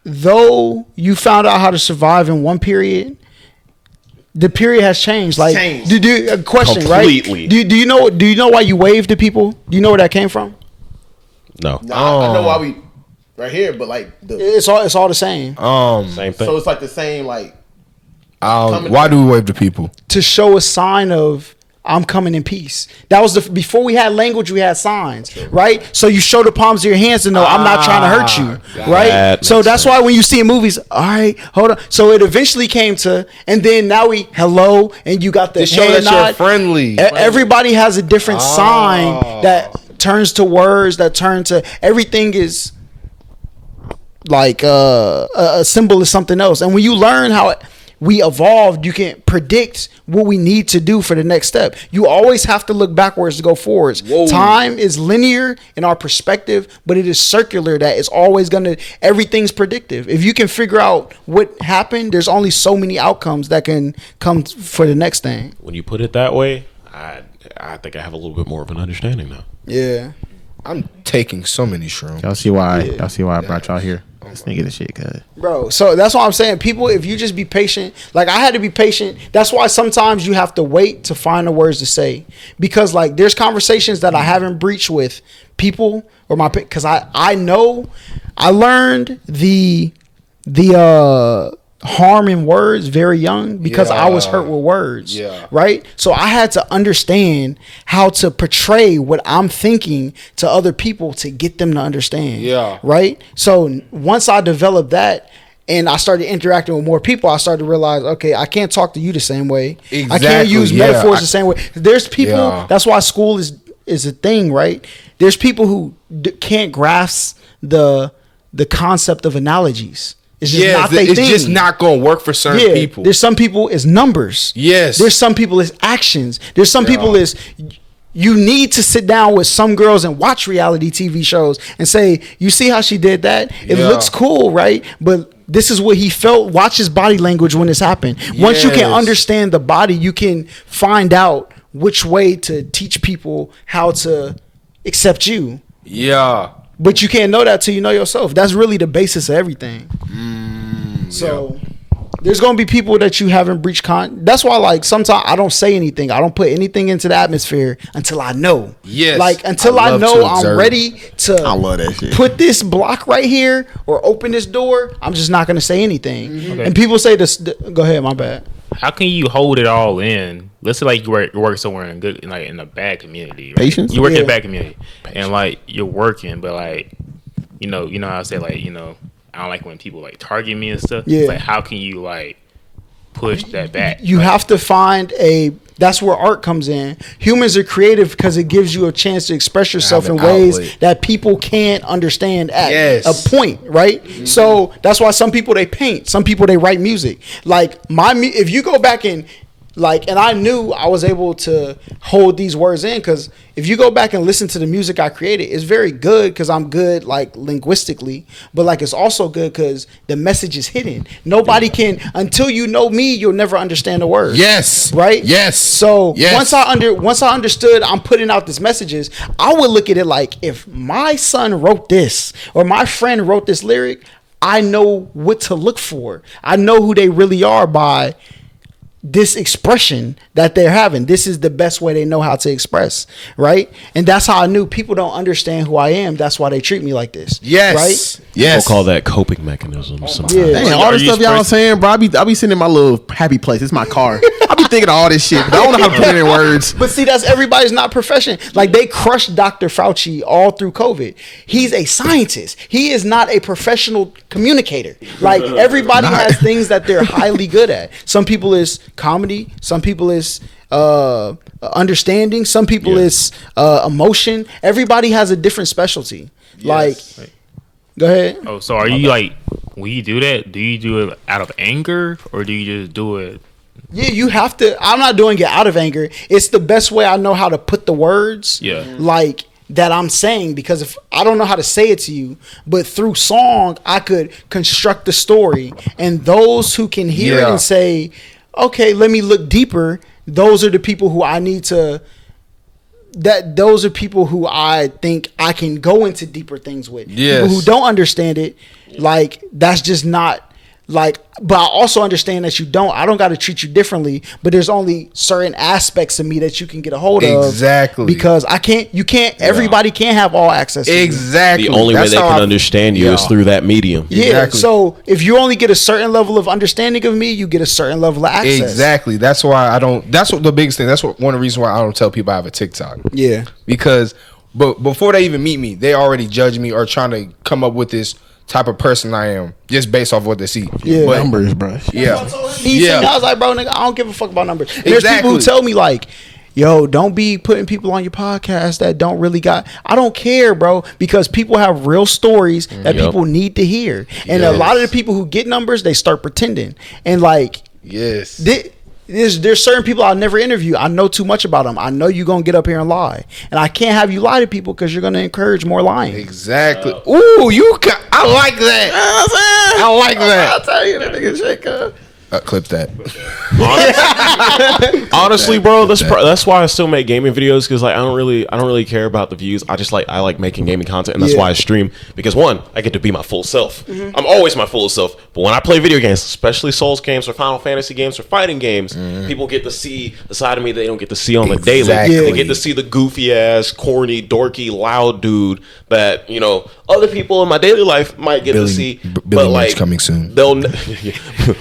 Though you found out how to survive in one period, the period has changed. Like, a question, completely. Right? Do you know why you wave to people? Do you know where that came from? No. I know why we right here, but like it's all the same. Same thing. So it's like the same like. Why do we wave to people? To show a sign of I'm coming in peace. That was before we had language, we had signs, right? So you show the palms of your hands to know I'm not trying to hurt you, right? So that's why when you see in movies, all right, hold on. So it eventually came to, and then now hello, and you got the show hand that nod. you're friendly. Everybody has a different sign that turns to words, that turn to everything is like a symbol is something else. And when you learn how we evolved, you can predict what we need to do for the next step. You always have to look backwards to go forwards. Whoa. Time is linear in our perspective, but it is circular. That is always everything's predictive. If you can figure out what happened, there's only so many outcomes that can come for the next thing. When you put it that way, I think I have a little bit more of an understanding now. Yeah. I'm taking so many shrooms. Y'all see why I brought y'all here. This nigga the shit, cuz. Bro, so that's why I'm saying, people, if you just be patient, like I had to be patient. That's why sometimes you have to wait to find the words to say, because like there's conversations that I haven't breached with people or because I know I learned the harm in words very young because I was hurt with words. Yeah. Right? So I had to understand how to portray what I'm thinking to other people to get them to understand. Yeah. Right? So once I developed that and I started interacting with more people, I started to realize, okay, I can't talk to you the same way. Exactly. I can't use metaphors the same way. There's people, that's why school is a thing, right? There's people who can't grasp the concept of analogies. It's just not their thing. It's just not going to work for certain people. There's some people it's numbers. Yes. There's some people it's actions. There's some people it's you need to sit down with some girls and watch reality TV shows and say, you see how she did that? It looks cool, right? But this is what he felt. Watch his body language when this happened. Once you can understand the body, you can find out which way to teach people how to accept you. Yeah. But you can't know that till you know yourself. That's really the basis of everything. There's going to be people that you haven't breached That's why, like, sometimes I don't say anything. I don't put anything into the atmosphere until I know. Yes. Like, until I know I'm ready to I love that shit. Put this block right here or open this door, I'm just not going to say anything. Okay. And people say this. Go ahead, my bad. How can you hold it all in? Let's say like you work somewhere in a bad community. Right? Patience. You work in a bad community, and like you're working, but like you know how I say like I don't like when people like target me and stuff. Yeah. It's like how can you like push that back? You have to find that's where art comes in. Humans are creative because it gives you a chance to express yourself in ways that people can't understand at a point, right? Mm-hmm. So that's why some people they paint, some people they write music. Like if you go back and Like, and I knew I was able to hold these words in, because if you go back and listen to the music I created, it's very good because I'm good like linguistically, but like it's also good because the message is hidden. Nobody can, until you know me, you'll never understand the words. Yes. Right. Yes. So Yes. once I understood I'm putting out these messages, I would look at it like, if my son wrote this or my friend wrote this lyric, I know what to look for. I know who they really are by this expression that they're having. This is the best way they know how to express, right? And that's how I knew people don't understand who I am. That's why they treat me like this. Yes. Right? Yes. We'll call that coping mechanism. Sometimes. Yeah. Dang, all the stuff y'all saying, bro. I be sitting in my little happy place. It's my car. I be thinking of all this shit, but I don't know how to put it in words. But see, that's everybody's not profession. Like, they crushed Dr. Fauci all through COVID. He's a scientist. He is not a professional communicator. Like, everybody has things that they're highly good at. Some people is comedy. Some people is understanding. Some people is emotion. Everybody has a different specialty. Like, go ahead. Oh, so are you like, when you do that, do you do it out of anger or do you just do it? Yeah, you have to. I'm not doing it out of anger. It's the best way I know how to put the words. Yeah. Like, that I'm saying, because if I don't know how to say it to you, but through song I could construct the story, and those who can hear it and say, okay, let me look deeper, those are the people who I need to, those are people who I think I can go into deeper things with. Yes. People who don't understand it, like, that's just not, like, but I also understand that I don't got to treat you differently, but there's only certain aspects of me that you can get a hold of. Exactly. Because everybody can't have all access to you. Exactly. The only way That's they how can I- understand you is through that medium. Yeah. Exactly. So if you only get a certain level of understanding of me, you get a certain level of access. Exactly. That's why I don't. That's what the biggest thing. That's what one of the reasons why I don't tell people I have a TikTok. Yeah. Because, but before they even meet me, they already judge me or trying to come up with this type of person I am just based off what they see. Yeah. But, Numbers, bro. yeah. I was like, bro, nigga, I don't give a fuck about numbers. And there's people who Exactly. tell me like, yo, don't be putting people on your podcast that don't really got. I don't care, bro, because people have real stories that people need to hear. And a lot of the people who get numbers, they start pretending. And like, Yes. there's certain people I'll never interview. I know too much about them. I know you're going to get up here and lie. And I can't have you lie to people because you're going to encourage more lying. Exactly. Ooh, I like that. I like that. I'll tell you that nigga shake up. Clip that. Honestly, bro, that's why I still make gaming videos, because like I don't really care about the views. I like making gaming content, and that's why I stream, because one, I get to be my full self. I'm always my full self, but when I play video games, especially Souls games or Final Fantasy games or fighting games, people get to see the side of me they don't get to see on the daily. They get to see the goofy ass, corny, dorky, loud dude that other people in my daily life might get to see. But like, coming soon. They'll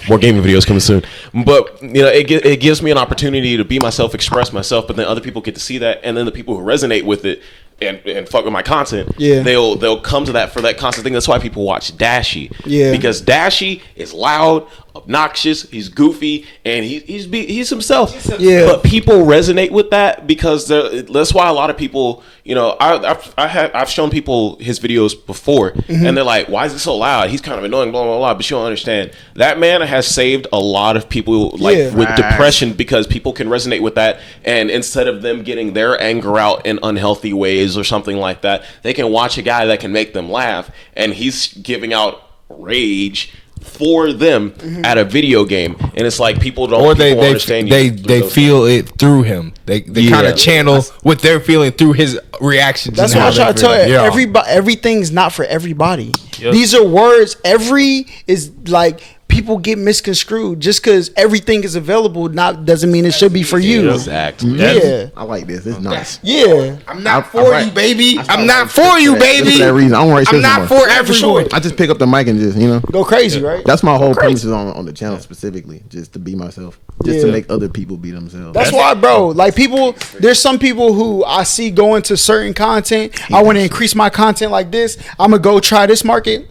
more gaming videos coming soon. But it gives me an opportunity to be myself, express myself, but then other people get to see that, and then the people who resonate with it and fuck with my content, they'll come to that for that constant thing. That's why people watch Dashy. Because Dashy is loud, obnoxious, he's goofy, and he's himself. But people resonate with that because that's why a lot of people, I've shown people his videos before, and they're like, why is it so loud? He's kind of annoying, blah blah blah. But you don't understand, that man has saved a lot of people with depression, because people can resonate with that, and instead of them getting their anger out in unhealthy ways or something like that, they can watch a guy that can make them laugh, and he's giving out rage for them at a video game. And it's like people understand they feel it through him. They kind of channel what they're feeling through his reactions. That's what I try to tell you. Everything's not for everybody. These are words. Every is like, people get misconstrued. Just because everything is available doesn't mean it should be for you. Exactly. Yeah. I like this. It's nice. Yeah. I'm not for you, baby. I'm not for you, baby. For that reason, I don't write shit I'm not anymore. for everyone. I just pick up the mic and just go crazy, right? That's my whole premise on the channel specifically, just to be myself, just to make other people be themselves. That's why, bro. Like, there's some people who I see going to certain content. I want to increase my content like this. I'm gonna go try this market.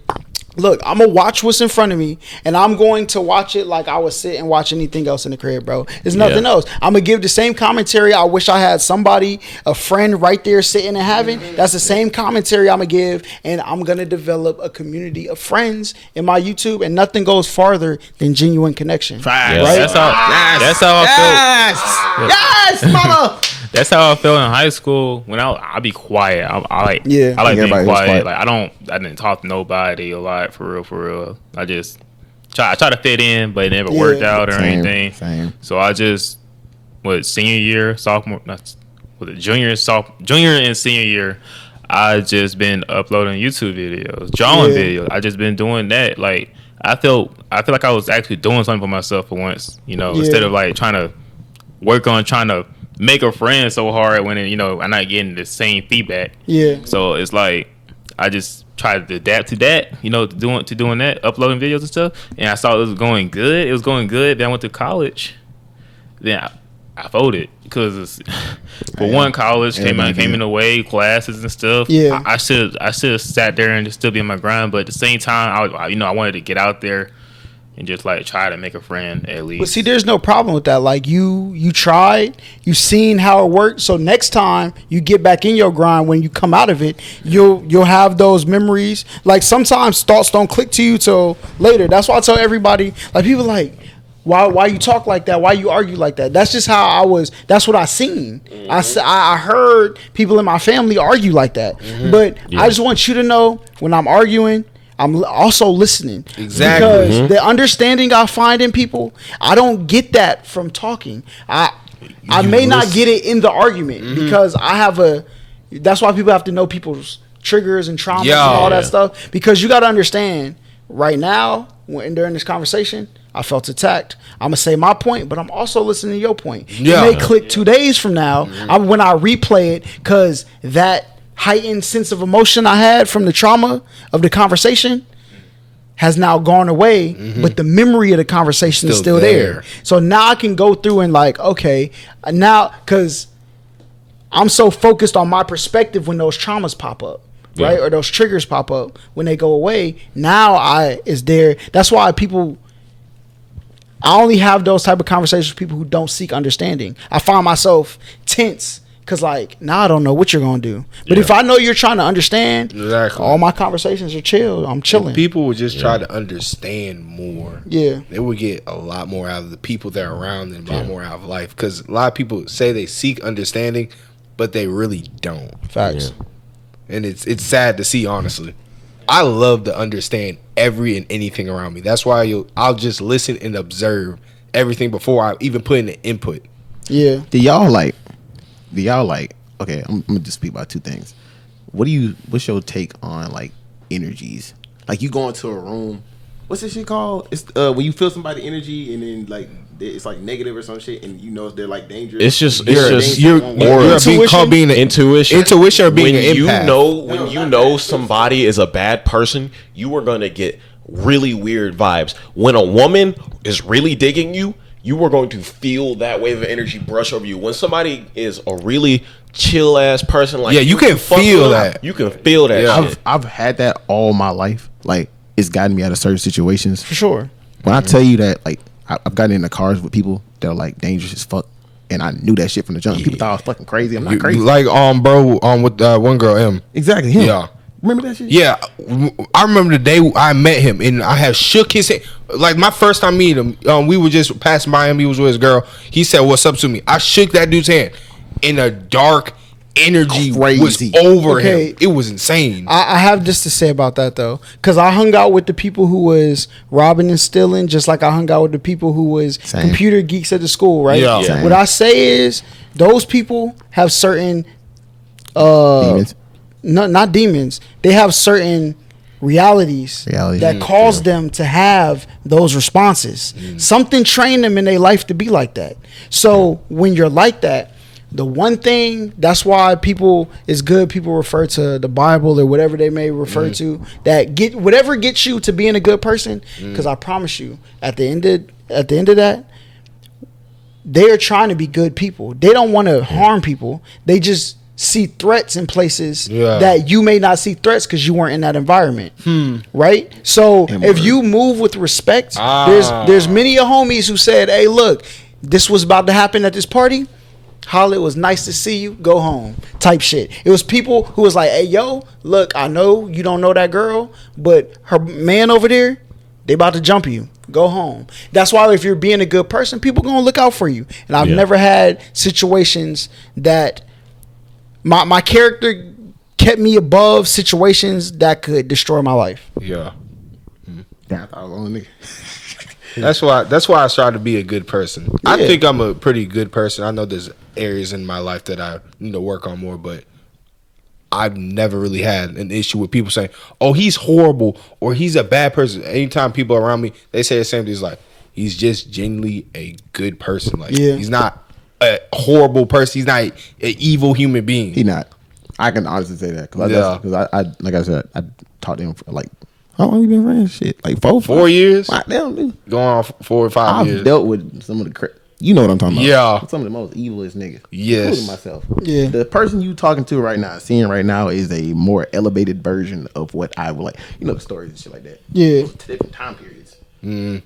look, I'm gonna watch what's in front of me, and I'm going to watch it like I would sit and watch anything else in the crib, bro. There's nothing else. I'm gonna give the same commentary. I wish I had somebody, a friend right there sitting and having. That's the same commentary I'm gonna give, and I'm gonna develop a community of friends in my YouTube, and nothing goes farther than genuine connection. Right? That's how I feel. Yes, mama. That's how I felt in high school. When I be quiet. I like being Everybody was quiet. quiet. Like I didn't talk to nobody a lot for real. I just try to fit in, but it never worked out or anything. Same. So I just senior year, sophomore, junior and senior year, I just been uploading YouTube videos, drawing videos. I just been doing that. Like I feel like I was actually doing something for myself for once, instead of like trying to work on trying to make a friend so hard when I'm not getting the same feedback. Yeah. So it's like I just tried to adapt to that, to doing that, uploading videos and stuff. And I saw it was going good. It was going good. Then I went to college. Then I folded because for one, college came in the way, classes and stuff. Yeah. I should have sat there and just still be in my grind. But at the same time, I wanted to get out there and just like try to make a friend at least. But see, there's no problem with that. Like you tried, you seen how it worked. So next time you get back in your grind, when you come out of it, you'll have those memories. Like sometimes thoughts don't click to you till later. That's why I tell everybody. Like people like, why you talk like that? Why you argue like that? That's just how I was. That's what I seen. I heard people in my family argue like that. But I just want you to know when I'm arguing, I'm also listening. Exactly. Because the understanding I find in people, I don't get that from talking. I may not get it in the argument because I have that's why people have to know people's triggers and traumas and all that stuff. Because you got to understand, right now, during this conversation, I felt attacked. I'm going to say my point, but I'm also listening to your point. Yeah. It may click 2 days from now when I replay it, because that heightened sense of emotion I had from the trauma of the conversation has now gone away, but the memory of the conversation is still there. So now I can go through and like, okay, now, because I'm so focused on my perspective when those traumas pop up, right? Or those triggers pop up, when they go away, now is there. That's why I only have those type of conversations with people who don't seek understanding. I find myself tense. Cause like now I don't know what you're gonna do, but if I know you're trying to understand, all my conversations are chill. I'm chilling. If people would just try to understand more. Yeah, they would get a lot more out of the people that are around them, a lot more out of life. Because a lot of people say they seek understanding, but they really don't. Facts. And it's sad to see. Honestly, I love to understand every and anything around me. That's why I'll just listen and observe everything before I even put in the input. Yeah. Do y'all like? Okay, I'm gonna just speak about two things. What's your take on like energies? Like you go into a room, what's this shit called? It's when you feel somebody's energy and then like it's like negative or some shit, and you know they're like dangerous. It's just you're being intuition or being an empath. When you know somebody is a bad person, you are gonna get really weird vibes. When a woman is really digging you, you are going to feel that wave of energy brush over you. When somebody is a really chill ass person, like you can feel that. You can feel that. Yeah. Shit. I've had that all my life. Like it's gotten me out of certain situations. For sure. When I tell you that, like I've gotten in the cars with people that are like dangerous as fuck, and I knew that shit from the jump. People thought I was fucking crazy. I'm not crazy. Like bro, with one girl M. Exactly. Him. Yeah. Remember that shit? Yeah, I remember the day I met him, and I had shook his hand. Like my first time meeting him, we were just passing by him. He was with his girl. He said, "What's up?" to me. I shook that dude's hand, and a dark energy was over him. It was insane. I have this to say about that though, because I hung out with the people who was robbing and stealing, just like I hung out with the people who was computer geeks at the school, right? Yeah. What I say is those people have certain Demons. No, not demons. They have certain realities that cause them to have those responses. Something trained them in their life to be like that. So when you're like that, the one thing, that's why people refer to the Bible or whatever they may refer to, that whatever gets you to being a good person, because I promise you, at the end of that, they are trying to be good people. They don't want to harm people. They just see threats in places that you may not see threats because you weren't in that environment, right? So if you move with respect, there's many of homies who said, "Hey, look, this was about to happen at this party. Holly, it was nice to see you. Go home," type shit. It was people who was like, "Hey, yo, look, I know you don't know that girl, but her man over there, they about to jump you. Go home." That's why if you're being a good person, people gonna look out for you. And I've never had situations that my character kept me above situations that could destroy my life. Yeah. That's our only. That's why I try to be a good person. I think I'm a pretty good person. I know there's areas in my life that I need to work on more, but I've never really had an issue with people saying, "Oh, he's horrible" or "he's a bad person." Anytime people around me, they say the same thing. It's like, he's just genuinely a good person. Like, he's not a horrible person. He's not an evil human being. He not. I can honestly say that because I like I said, I talked to him for like, how long we been friends? Shit, like 4 years. Damn, dude. Going on 4 or 5 years. I've dealt with some of the you know what I'm talking about. Yeah. Some of the most evilest niggas. Yes. Including myself. Yeah. The person you talking to right now, seeing right now, is a more elevated version of what I would like. You know the stories and shit like that. Yeah. To different time periods. Who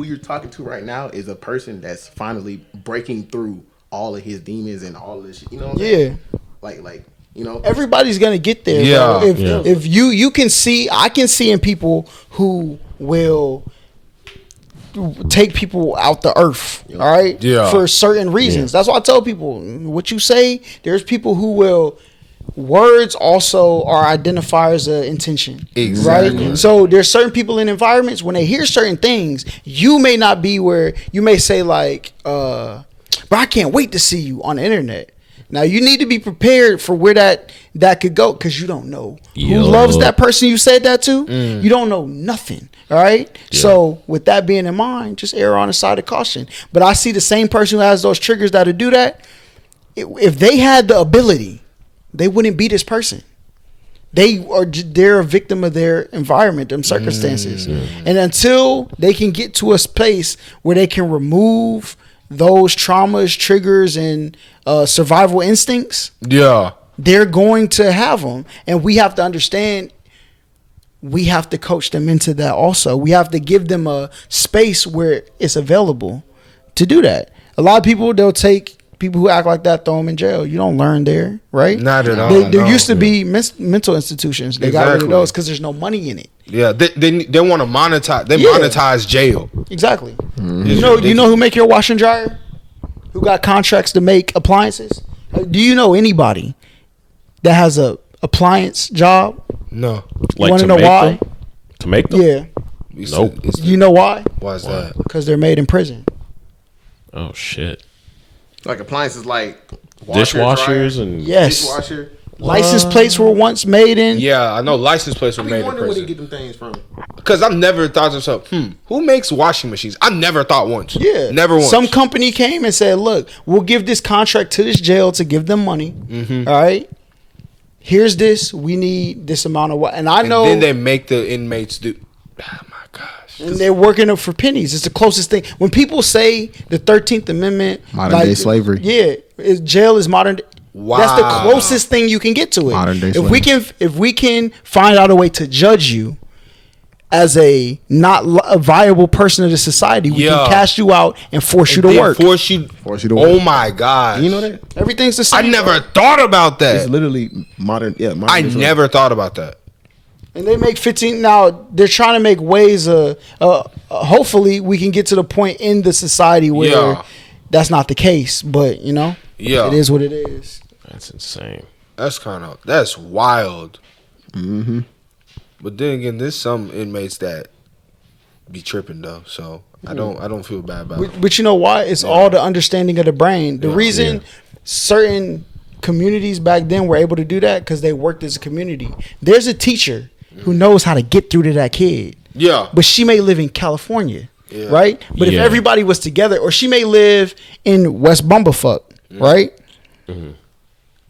you're talking to right now is a person that's finally breaking through all of his demons and all of this shit. You know what I'm saying? Like, you know, everybody's gonna get there. Yeah. Bro. If you can see, I can see in people who will take people out the earth, all right? Yeah. For certain reasons. That's why I tell people, what you say, there's people who will, words also are identifiers of intention. Exactly. Right? So there's certain people in environments, when they hear certain things, you may not be where, you may say like, but I can't wait to see you on the internet. Now you need to be prepared for where that could go, because you don't know who loves that person you said that to. You don't know nothing. All right. Yeah. So with that being in mind, just err on the side of caution. But I see the same person who has those triggers that'll do that. If they had the ability, they wouldn't be this person. They're a victim of their environment, them circumstances. And until they can get to a space where they can remove those traumas, triggers, and survival instincts, they're going to have them. And we have to understand, we have to coach them into that also. We have to give them a space where it's available to do that. A lot of people, they'll take people who act like that, throw them in jail. You don't learn there, right? Not at all. There used to be mental institutions. They got rid of those because there's no money in it. Yeah, they want to monetize. They monetize jail. Exactly. You know who make your wash and dryer? Who got contracts to make appliances? Do you know anybody that has a appliance job? No. You want to know why? To make them? Yeah. Nope. You know why? Why is that? Because they're made in prison. Oh shit. Like appliances, like dishwashers and dishwasher. License plates were once made in. Yeah, I know license plates were made in wonder where they prison. get them things from. Because I've never thought to myself, who makes washing machines? I never thought once. Yeah. Never once. Some company came and said, look, we'll give this contract to this jail to give them money. All right. Here's this. We need this amount of and I know. Then they make the inmates do. Oh my gosh. And they're working up for pennies. It's the closest thing. When people say the 13th Amendment, modern day slavery. Yeah, jail is modern. Wow. That's the closest thing you can get to it. Modern day slavery. If we can find out a way to judge you as a viable person of the society, we can cast you out and force you to work. Force you to work. Oh my god! You know that? Everything's the same. I never thought about that. It's literally modern. Yeah, modern I never thought about that. And they make 15 now. They're trying to make ways. Hopefully, we can get to the point in the society where that's not the case. But it is what it is. That's insane. That's wild. But then again, there's some inmates that be tripping though. So I don't feel bad about it. But you know why? It's all the understanding of the brain. The reason certain communities back then were able to do that because they worked as a community. There's a teacher who knows how to get through to that kid. Yeah. But she may live in California, right? But if everybody was together, or she may live in West Bumblefuck, right?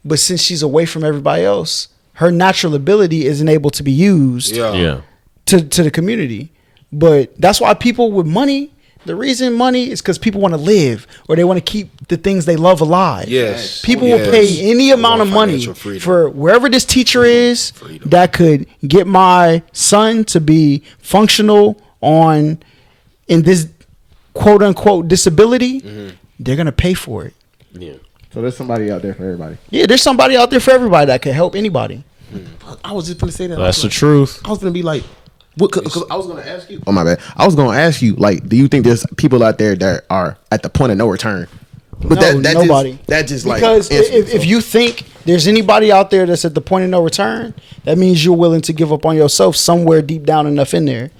But since she's away from everybody else, her natural ability isn't able to be used to the community. But that's why people with money, The reason money is because people want to live or they want to keep the things they love alive. Yes. People will pay any amount of money for wherever this teacher is that could get my son to be functional in this quote unquote disability. They're going to pay for it. Yeah. So there's somebody out there for everybody. Yeah, there's somebody out there for everybody that can help anybody. I was just going to say that. That's the truth. I was going to be like, because I was going to ask you. Oh, my bad. I was going to ask you, like, do you think there's people out there that are at the point of no return? But No, nobody. That just like because if you think there's anybody out there that's at the point of no return, that means you're willing to give up on yourself somewhere deep down enough in there,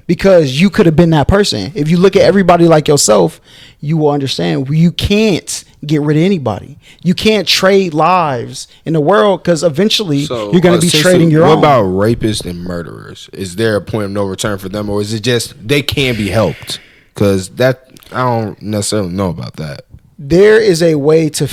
because you could have been that person. If you look at everybody like yourself, you will understand you can't get rid of anybody. You can't trade lives in the world because eventually you're going to be trading your own. What about rapists and murderers? Is there a point of no return for them, or is it just they can be helped? Because that I don't necessarily know about that. There is a way to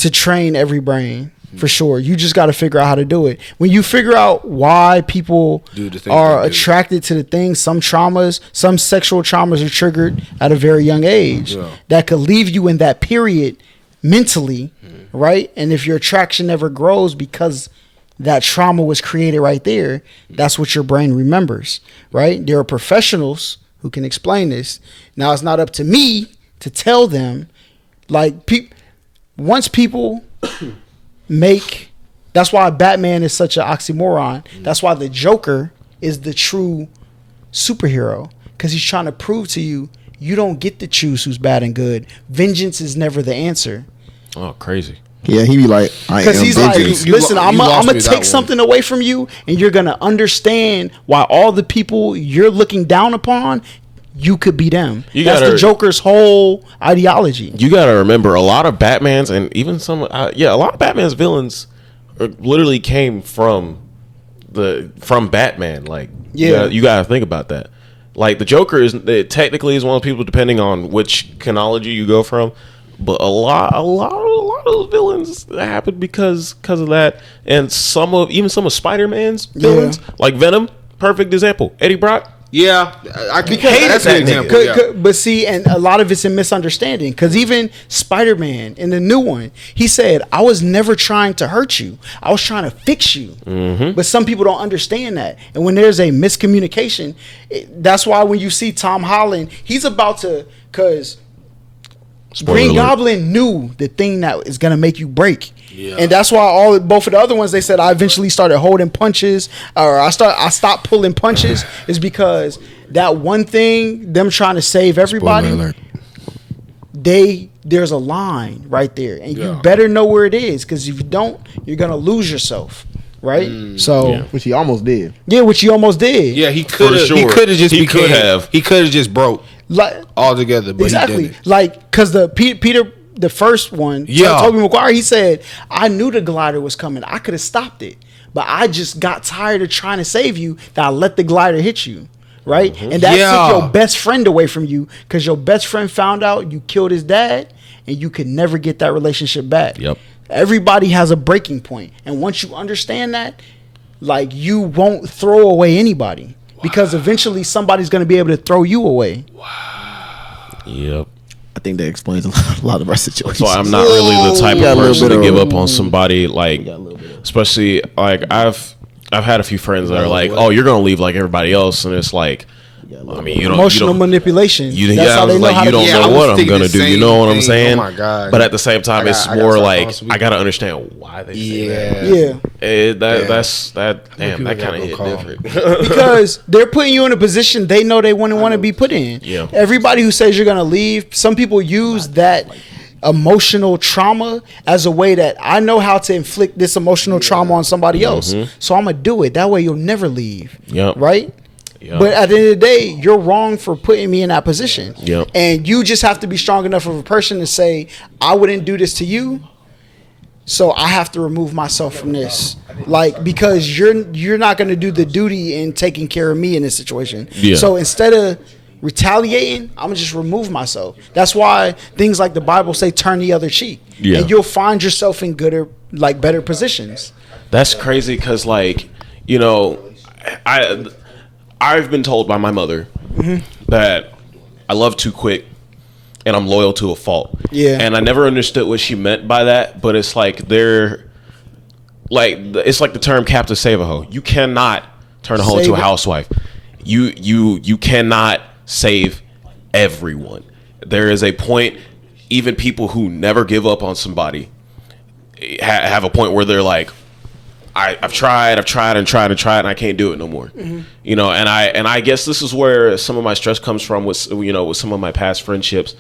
train every brain for sure. You just got to figure out how to do it. When you figure out why people are attracted to the things, some sexual traumas are triggered at a very young age that could leave you in that period mentally, right? And if your attraction never grows because that trauma was created right there, that's what your brain remembers, right? There are professionals who can explain this. Now, it's not up to me to tell them, like, once people that's why Batman is such an oxymoron. That's why the Joker is the true superhero, because he's trying to prove to you don't get to choose who's bad and good. Vengeance is never the answer. Oh, crazy. Yeah, he be like, because he's like, listen, I'm gonna take something away from you, and you're gonna understand why all the people you're looking down upon, you could be them. That's the Joker's whole ideology. You got to remember, a lot of Batman's and even a lot of Batman's villains literally came from Batman. Like, you got to think about that. Like, the Joker technically is one of the people, depending on which chronology you go from. But a lot of those villains happened because of that, and some of Spider-Man's villains, like Venom, perfect example. Eddie Brock. Yeah, I can hate that example. But see, and a lot of it's a misunderstanding, because even Spider-Man in the new one, he said, I was never trying to hurt you. I was trying to fix you. But some people don't understand that. And when there's a miscommunication, that's why when you see Tom Holland, he's about to, because Green Goblin knew the thing that is going to make you break. Yeah. And that's why both of the other ones, they said I eventually started holding punches, or I stopped pulling punches, is because that one thing, them trying to save everybody, there's a line right there, and you better know where it is, because if you don't, you're gonna lose yourself. Right, which he almost did. Yeah, which he almost did. Yeah, he could have. Sure. He could have. He could have just broke altogether. But exactly, he didn't. like, because the Peter. The first one, Tobey Maguire, he said, I knew the glider was coming. I could have stopped it, but I just got tired of trying to save you that I let the glider hit you, right? And that took your best friend away from you, because your best friend found out you killed his dad, and you could never get that relationship back. Yep. Everybody has a breaking point, and once you understand that, like, you won't throw away anybody, because eventually somebody's going to be able to throw you away. Wow. Yep. I think that explains a lot of our situations. So I'm not really the type of person to give up on somebody, like, especially, like, I've had a few friends that are like, oh, you're gonna leave like everybody else, and it's like, I mean, you don't emotional manipulation. That's how they know how to don't know what I'm gonna do. You know what I'm saying? Oh my God. But at the same time, it's more like I gotta understand why they say that. That kind of hit different. Because they're putting you in a position they know they wouldn't want to be put in. Yeah. Everybody who says you're gonna leave, some people use that emotional trauma as a way that I know how to inflict this emotional trauma on somebody else, so I'm gonna do it. That way you'll never leave. Yep. Right. Yep. But at the end of the day, you're wrong for putting me in that position. Yep. And you just have to be strong enough of a person to say, I wouldn't do this to you, so I have to remove myself from this. Like, because you're not going to do the duty in taking care of me in this situation. Yeah. So instead of retaliating, I'm going to just remove myself. That's why things like the Bible say turn the other cheek. Yeah. And you'll find yourself in better positions. That's crazy, because, like, you know, I've been told by my mother that I love too quick, and I'm loyal to a fault. Yeah. And I never understood what she meant by that, but it's like it's like the term "captive save a hoe." You cannot turn a hoe into a housewife. You cannot save everyone. There is a point. Even people who never give up on somebody have a point where they're like, I've tried, and I can't do it no more. Mm-hmm. You know, and I guess this is where some of my stress comes from with some of my past friendships,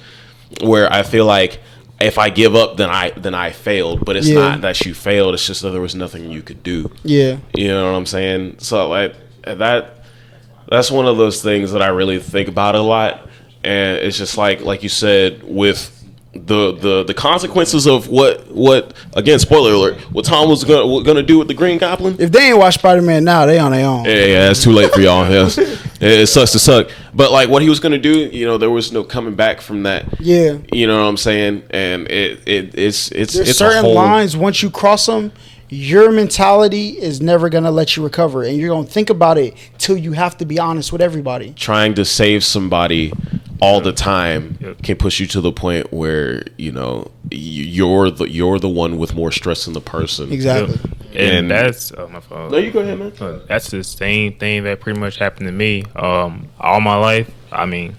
where I feel like if I give up, then I failed. But it's not that you failed; it's just that there was nothing you could do. Yeah, you know what I'm saying. So like that's one of those things that I really think about a lot, and it's just like you said with the consequences of what again, spoiler alert, what Tom was gonna do with the Green Goblin. If they ain't watched Spider-Man now, they on their own. Yeah, it's too late for y'all. Yes. It sucks to suck. But like what he was gonna do, you know, there was no coming back from that. Yeah. You know what I'm saying? And it's there's certain lines, once you cross them, your mentality is never going to let you recover. And you're going to think about it till you have to be honest with everybody. Trying to save somebody all the time can push you to the point where, you know, you're the one with more stress than the person. Exactly. And that's my fault. No, you go ahead, man. That's the same thing that pretty much happened to me all my life. I mean,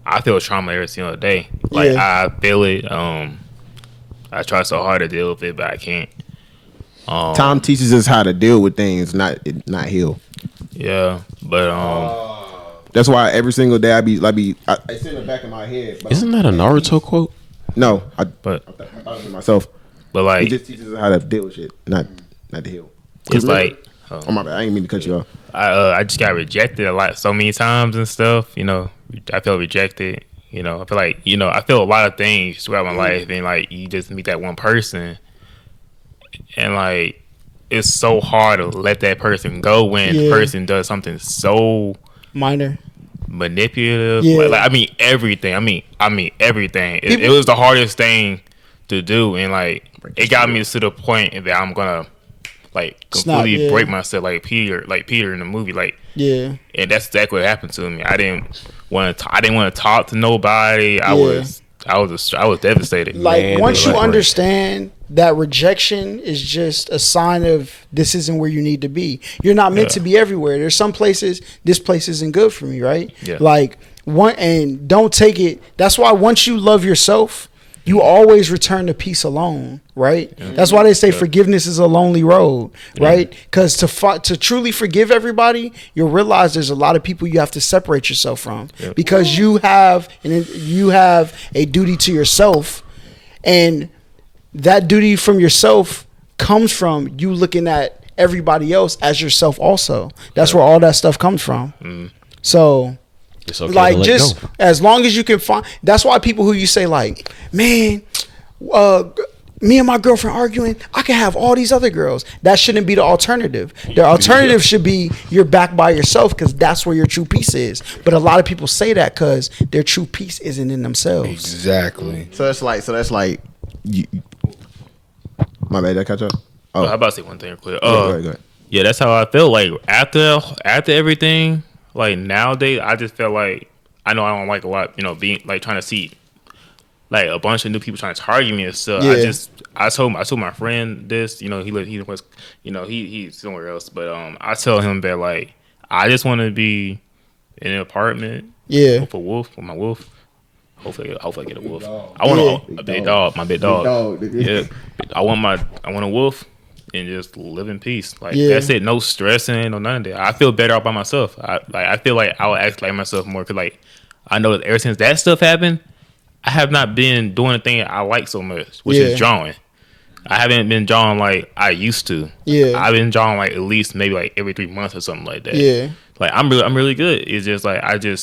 I feel trauma every single day. Like I feel it. I try so hard to deal with it, but I can't. Tom teaches us how to deal with things, not heal. Yeah, but that's why every single day I it's in the back of my head. Isn't that a Naruto quote? No, I thought it myself. But like, he just teaches us how to deal with shit, not to heal. It's like, oh my bad, I didn't mean to cut you off. I just got rejected so many times and stuff. You know, I feel rejected. You know, I feel like, you know, I feel a lot of things throughout my life, and like you just meet that one person. And like, it's so hard to let that person go when the person does something so minor, manipulative. Yeah. Like I mean everything. I mean everything. It was the hardest thing to do, and like it got me to the point that I'm gonna like completely break myself, like Peter in the movie. Like and that's exactly what happened to me. I didn't want to talk to nobody. I was devastated. Like once you understand that rejection is just a sign of this isn't where you need to be. You're not meant to be everywhere. There's some places this place isn't good for me, right? Yeah. Like and don't take it. That's why once you love yourself, you always return to peace alone, right? Yeah. That's why they say forgiveness is a lonely road, right? Because to truly forgive everybody, you'll realize there's a lot of people you have to separate yourself from because you have a duty to yourself, and that duty from yourself comes from you looking at everybody else as yourself also. That's where all that stuff comes from. So it's okay, like just go. As long as you can find, that's why people who you say like, man, me and my girlfriend arguing, I can have all these other girls. That shouldn't be the alternative. The alternative should be you're back by yourself, because that's where your true peace is. But a lot of people say that because their true peace isn't in themselves. Exactly. So that's like my bad, did I catch up? Oh, how about to say one thing real quick? Go ahead. Yeah, that's how I feel. Like after everything, like nowadays, I just feel like I know I don't like a lot, you know, being like trying to see like a bunch of new people trying to target me and stuff. Yeah. I told my friend this, you know, he was, you know, he's somewhere else, but I tell him that like I just want to be in an apartment, with my wolf. Hopefully I get a wolf. I want a big dog, my big dog. Yeah, I want a wolf and just live in peace. Like that's it. No stressing, no none of that. I feel better all by myself. I feel like I will act like myself more, because like I know that ever since that stuff happened, I have not been doing the thing I like so much, which is drawing. I haven't been drawing like I used to. Yeah, I've been drawing like at least maybe like every 3 months or something like that. Yeah, like I'm really good. It's just like I feel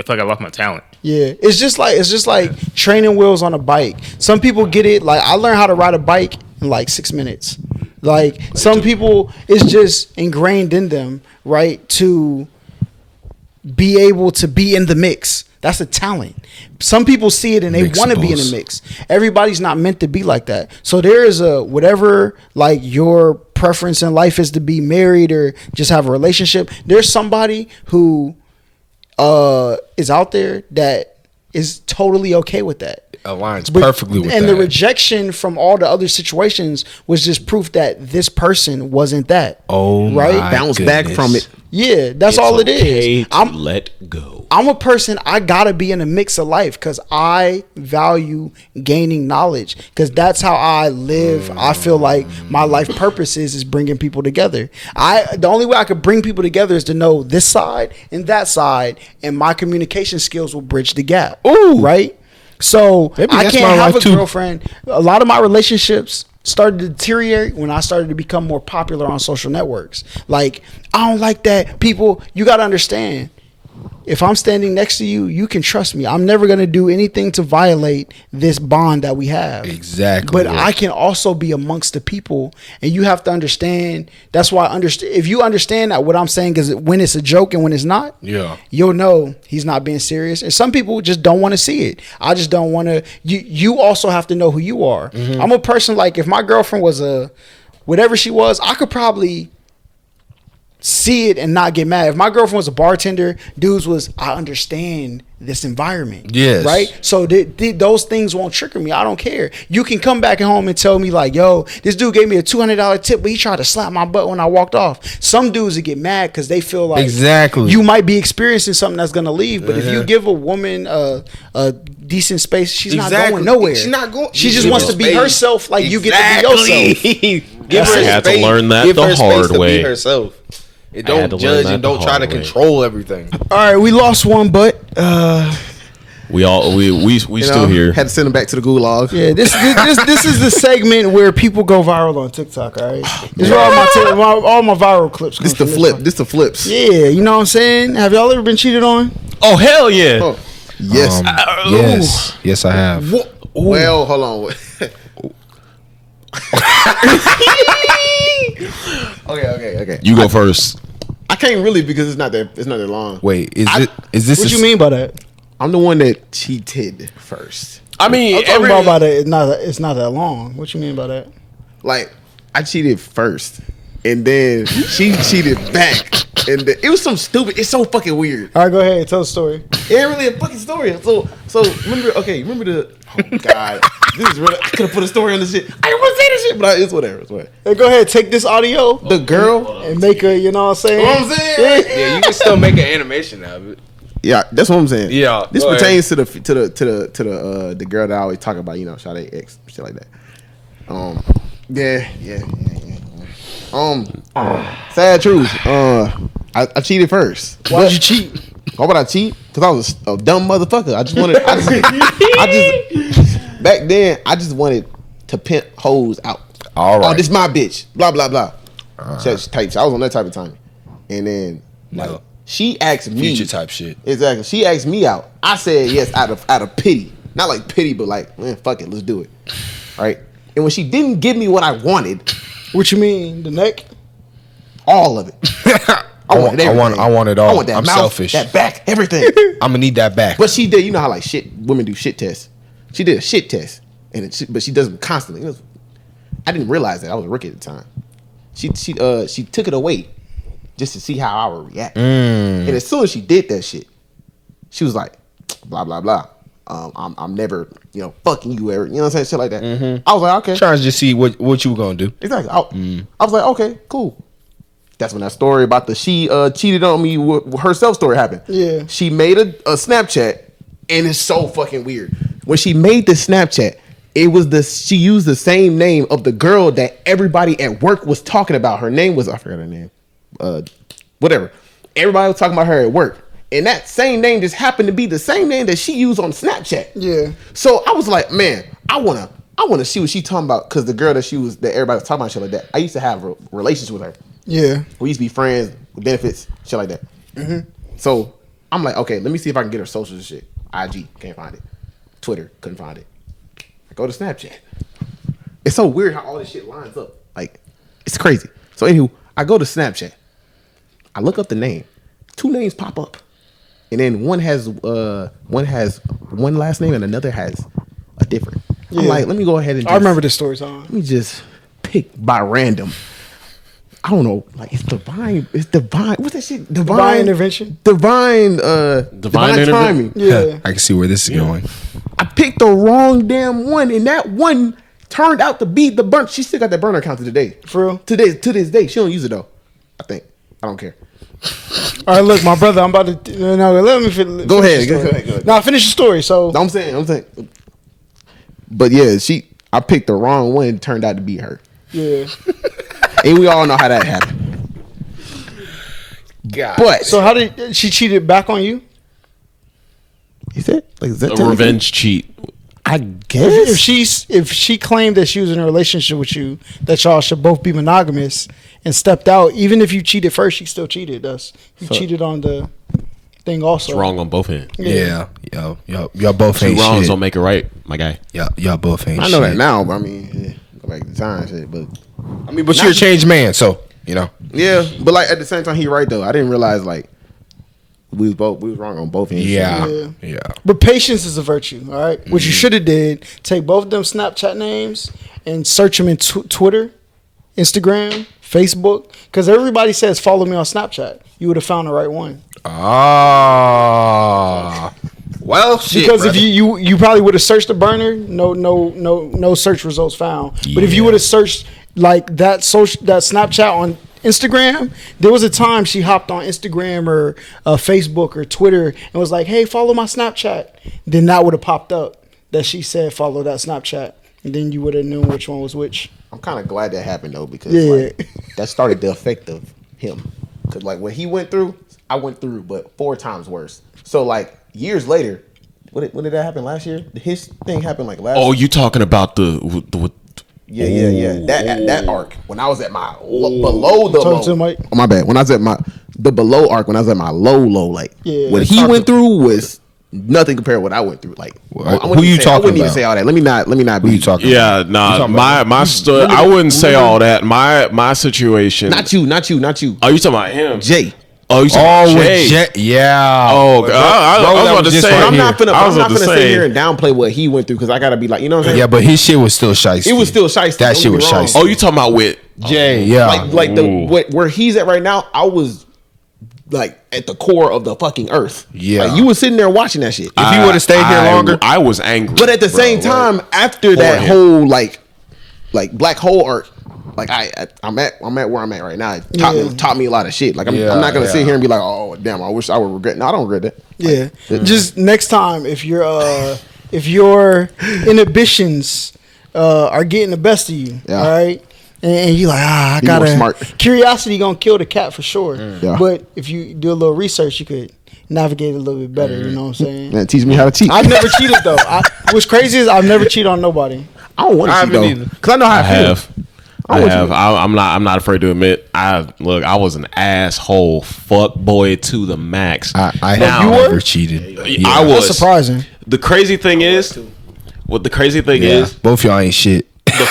like I lost my talent. Yeah, it's just like training wheels on a bike. Some people get it. Like I learned how to ride a bike in like 6 minutes. Like some people, it's just ingrained in them, right, to be able to be in the mix. That's a talent. Some people see it and they want to be in the mix. Everybody's not meant to be like that. So there is whatever like your preference in life is to be married or just have a relationship. There's somebody who is out there that is totally okay with that. Aligns perfectly with that. And the rejection from all the other situations was just proof that this person wasn't that. Oh, right? my Bounce back from it. Yeah, that's all it is. Let go. I'm a person, I gotta be in a mix of life because I value gaining knowledge because that's how I live. I feel like my life purpose is bringing people together. The only way I could bring people together is to know this side and that side, and my communication skills will bridge the gap. Ooh. Right? So Maybe I that's can't my have a life too. girlfriend. A lot of my relationships started to deteriorate when I started to become more popular on social networks. Like, I don't like that. People, you got to understand, if I'm standing next to you, you can trust me. I'm never going to do anything to violate this bond that we have. Exactly. But I can also be amongst the people, and you have to understand. That's why if you understand that what I'm saying is when it's a joke and when it's not, you'll know he's not being serious. And some people just don't want to see it. I just don't want to. You also have to know who you are. Mm-hmm. I'm a person like, if my girlfriend was whatever she was, I could probably see it and not get mad. If my girlfriend was a bartender, dudes was, I understand this environment. Yes. Right? So those things won't trigger me. I don't care. You can come back at home and tell me like, yo, this dude gave me a $200 tip, but he tried to slap my butt when I walked off. Some dudes that get mad because they feel like you might be experiencing something that's going to leave. But if you give a woman a decent space, she's not going nowhere. She's not going. She just wants to be herself like you get to be yourself. Give her I had space. to learn that Give the her hard space way. To be herself. It I had don't to learn judge that and the don't try to hard way. control everything. All right, we lost one, but we still here. Had to send them back to the gulag. yeah, this is the segment where people go viral on TikTok. All right, this is where all my viral clips. This come the from. flip. This the flips. Yeah, you know what I'm saying. Have y'all ever been cheated on? Oh hell yeah! Oh, yes. Yes, I have. Well, hold on. Okay. You go first. I can't really because it's not that long. Wait, is this? What you mean by that? I'm the one that cheated first. I mean, I'm talking about it. It's not that long. What you mean by that? Like, I cheated first, and then she cheated back, and it was some stupid. It's so fucking weird. All right, go ahead. Tell the story. It ain't really a fucking story. So remember the. Oh God, this is really. I could have put a story on this shit. I didn't want to say this shit, but it's whatever. It's whatever. Hey, go ahead. Take this audio. The girl And make a. You know what I'm saying? You know what I'm saying? Yeah, you can still make an animation out of it. Yeah, that's what I'm saying. Yeah, this go pertains to the girl that I always talk about. You know, Sade X, shit like that. Yeah. Sad truth. I cheated first. Why'd you cheat? Why would I cheat? Because I was a dumb motherfucker. I just back then I just wanted to pimp hoes out. All right. Oh, this my bitch. Blah blah blah. Types. I was on that type of time, and then she asked me Future type shit. Exactly. She asked me out. I said yes out of pity, not like pity, but like, man, fuck it, let's do it. Right. And when she didn't give me what I wanted, What you mean? The neck? all of it. I want everything. I want it all. I want that I'm mouth, selfish. that back, everything. I'm gonna need that back. But she did. You know how like women do shit tests. She did a shit test, but she does them constantly. I didn't realize that. I was a rookie at the time. She took it away just to see how I would react. And as soon as she did that shit, she was like, blah blah blah. I'm never, fucking you ever. You know what I'm saying? Shit like that. Mm-hmm. I was like, okay. Trying to just see what you were gonna do. Exactly. I was like, okay, cool. That's when that story about she cheated on me with herself story happened. Yeah. She made a Snapchat, and it's so fucking weird. When she made the Snapchat, she used the same name of the girl that everybody at work was talking about. Her name was, I forgot her name. Whatever. Everybody was talking about her at work. And that same name just happened to be the same name that she used on Snapchat. Yeah. So I was like, man, I wanna see what she talking about, because the girl that everybody was talking about shit like that. I used to have relations with her. Yeah. We used to be friends with benefits, shit like that. Mm-hmm. So I'm like, okay, let me see if I can get her socials and shit. IG, can't find it. Twitter, couldn't find it. I go to Snapchat. It's so weird how all this shit lines up. Like, it's crazy. So anywho, I go to Snapchat. I look up the name. 2 names pop up. And then one has one last name and another has a different. I'm like, let me go ahead and I remember this story, Tom. let me just pick by random. I don't know, like it's divine. It's divine. What's that shit? Divine intervention. Divine Divine timing. Yeah. I can see where this is going. I picked the wrong damn one, and that one turned out to be the burn. She still got that burner account to today. For real? To this day, she don't use it though. I think. I don't care. All right, look, my brother, I'm about to. No, let me finish. Go ahead. Go ahead. No, finish the story. So I'm saying. But yeah, I picked the wrong one. It turned out to be her. yeah. And we all know how that happened. God. But So how did she cheated back on you? is that A revenge cheat. I guess If she claimed that she was in a relationship with you, that y'all should both be monogamous and stepped out, even if you cheated first, she still cheated us. You cheated on the thing also. It's wrong on both ends. Yeah. Y'all both Two ain't wrongs shit. don't make it right, my guy. Y'all both ain't I shit. know that now, but I mean, go back to time shit. But But you're a changed man, so you know. yeah, but like at the same time, he right though. I didn't realize like we was wrong on both ends. Yeah. But patience is a virtue, all right? What you should have did, take both of them Snapchat names and search them in Twitter, Instagram, Facebook, because everybody says follow me on Snapchat. You would have found the right one. Ah. Well, shit. Because brother. if you probably would have searched the burner, no search results found. But if you would have searched like that Snapchat on Instagram, there was a time she hopped on Instagram or Facebook or Twitter and was like, "Hey, follow my Snapchat." Then that would have popped up that she said follow that Snapchat, and then you would have known which one was which. I'm kind of glad that happened though because Yeah. like, that started the effect of him. Because like what he went through, I went through, but 4 times worse. So like years later, when did that happen last year? His thing happened like last. Oh, you talking about the Yeah. That arc when I was at my below the Talking low. to the mic. Oh, my bad. When I was at the below arc, when I was at my low, like Yeah, what he went through was nothing compared to what I went through. Like Who you talking I wouldn't even about? say all that. Let me not. Who you talking Yeah, about? nah. You talking about- My story. I wouldn't say all that. My situation. Not you. Oh, you talking about him? Jay. Oh, you talking about Jay? Yeah. Oh, God. I was about to just say. right I'm here. not finna. I I'm was not about to finna sit say. here and downplay what he went through because I gotta be like, you know what I'm saying? Yeah, but his shit was still shiesty. It was still shiesty. That Don't shit get me was wrong. shiesty. Oh, you talking about with Jay. Yeah. Like where he's at right now. I was like at the core of the fucking earth. Yeah. Like, you was sitting there watching that shit. If he would have stayed here longer, I was angry. But at the bro. same time, after that him. whole like black hole arc, like I'm at where I'm at right now. It taught me a lot of shit. Like I'm not gonna sit here and be like, oh damn, I wish I would regret. No, I don't regret that. Yeah. Just next time, if your inhibitions are getting the best of you, Yeah. all right, and you like, I Be more gotta. smart. Curiosity gonna kill the cat for sure. Yeah. But if you do a little research, you could navigate a little bit better. You know what I'm saying? Man, teach me how to cheat. I've never cheated though. What's crazy is I've never cheated on nobody. I don't want to I cheat haven't though, either. because I know how I I feel. have. I want have. you- I'm not afraid to admit. I was an asshole, fuck boy to the max. I Now- have never cheated. I was That's surprising. The crazy thing is, what the crazy thing is, Both y'all ain't shit. the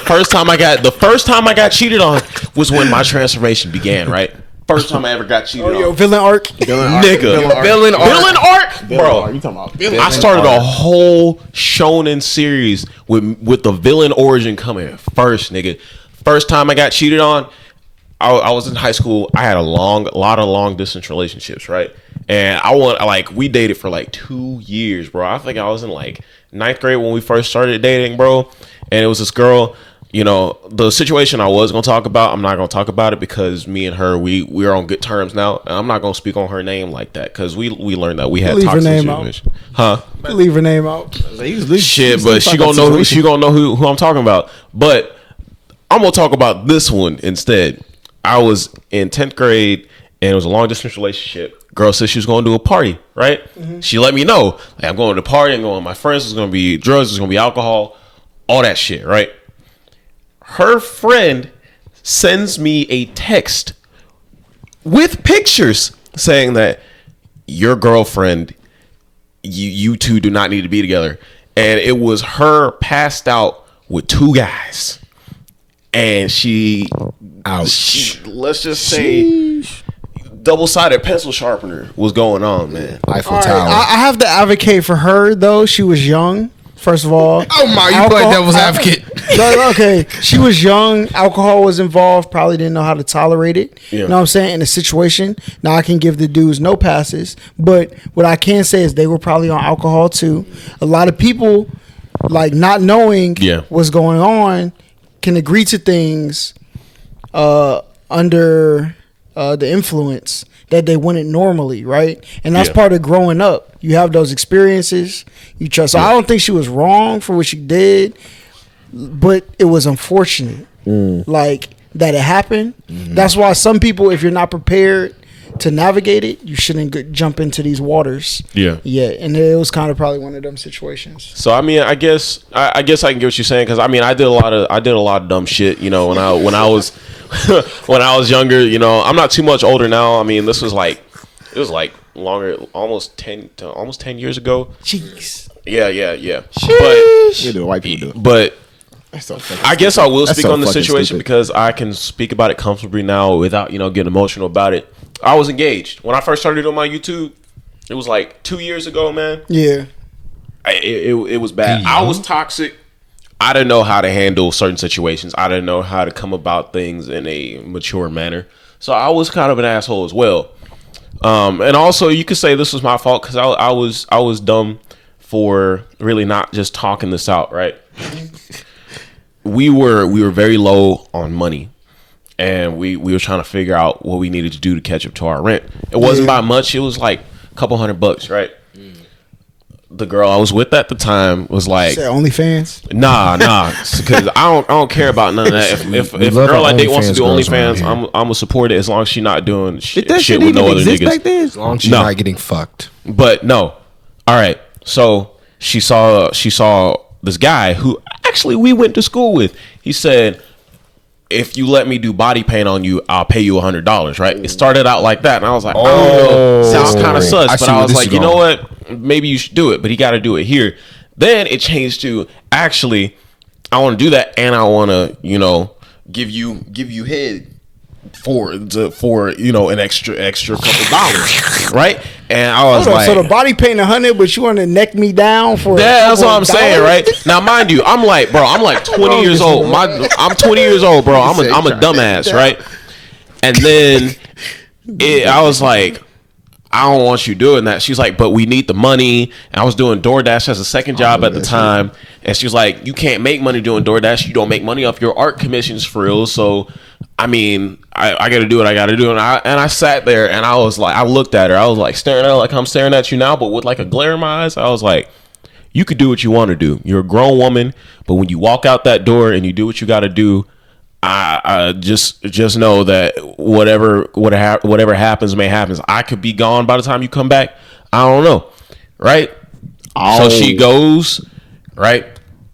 first time I got cheated on was when my transformation began. Right, first time I ever got cheated Yo, on. villain arc. Nigga, Villain arc, Bro, bro. you talking about? I started a whole shonen series with the villain origin coming first, nigga. First time I got cheated on, I was in high school. I had a lot of long distance relationships, right? And we dated for like 2 years, bro. I think I was in like 9th grade when we first started dating, bro. And it was this girl. You know, the situation I was gonna talk about, I'm not gonna talk about it because me and her, we are on good terms now. And I'm not gonna speak on her name like that because we learned that we had Leave her toxic name out. situation. Huh? Leave her name out. Shit, but she gonna know who I'm talking about. But I'm gonna talk about this one instead. I was in 10th grade and it was a long distance relationship. Girl said she was gonna do a party, right? She let me know. Like, I'm going to the party, I'm going with my friends, there's gonna be drugs, there's gonna be alcohol, all that shit, right? Her friend sends me a text with pictures saying that your girlfriend, you two do not need to be together. And it was her passed out with 2 guys. And she, let's just say, double-sided pencil sharpener was going on, man. Eiffel All right, Tower. I have to advocate for her though. She was young. First of all, Oh my, you play devil's advocate. Okay, she was young. Alcohol was involved. Probably didn't know how to tolerate it. Yeah. You know what I'm saying? In a situation, now I can give the dudes no passes. But what I can say is they were probably on alcohol too. A lot of people, like not knowing what's going on, can agree to things under the influence that they wouldn't normally, right? And that's part of growing up. You have those experiences. You trust. So I don't think she was wrong for what she did, but it was unfortunate, like that it happened. That's why some people, if you're not prepared to navigate it, you shouldn't jump into these waters. Yeah. And it was kind of probably one of them situations. So I mean, I guess I can get what you're saying, because I mean, I did a lot of dumb shit, you know, when I was when I was younger. You know, I'm not too much older now. I mean, it was like longer, almost 10 years ago. Jeez. Yeah. Yeah, the white people do it. But That's so fucking I guess I will speak so on the fucking situation stupid. because I can speak about it comfortably now without, you know, getting emotional about it. I was engaged when I first started doing my YouTube. It was like 2 years ago, man. Yeah. It was bad. I was toxic. I didn't know how to handle certain situations. I didn't know how to come about things in a mature manner. So I was kind of an asshole as well. And also, you could say this was my fault because I was dumb for really not just talking this out, right? We were very low on money, and we were trying to figure out what we needed to do to catch up to our rent. It wasn't by much. It was like a couple $100, right? The girl I was with at the time was like, Say OnlyFans? Nah, because I don't care about none of that. If a love girl our I date wants to do OnlyFans girls around OnlyFans, here. I'm gonna support it as long as she's not doing Did shit that shit with even no other exist niggas. back then? As long as you're No. not getting fucked. But no, all right. So she saw this guy who actually we went to school with. He said, if you let me do body paint on you, I'll pay you $100, right? It started out like that, and I was like, oh, sounds kind of sus. I But see I where was this like, is you know going. what? Maybe you should do it, but he got to do it here. Then it changed to, actually, I want to do that, and I want to, you know, give you head for you know, an extra couple dollars, right? And I was like, so the body paint 100, but you want to neck me down for? that's what I'm saying, right? Now, mind you, I'm like 20 years old. I'm 20 years old, bro. I'm a dumbass, right? And then I was like, I don't want you doing that. She's like, but we need the money. And I was doing DoorDash as a second job at the time. And she was like, you can't make money doing DoorDash. You don't make money off your art commissions for real. So, I mean, I got to do what I got to do. And I sat there and I was like, I looked at her. I was like staring at her like I'm staring at you now, but with like a glare in my eyes. I was like, you could do what you want to do. You're a grown woman. But when you walk out that door and you do what you got to do, I just know that whatever happens may happen. I could be gone by the time you come back. I don't know, right? So she goes, right?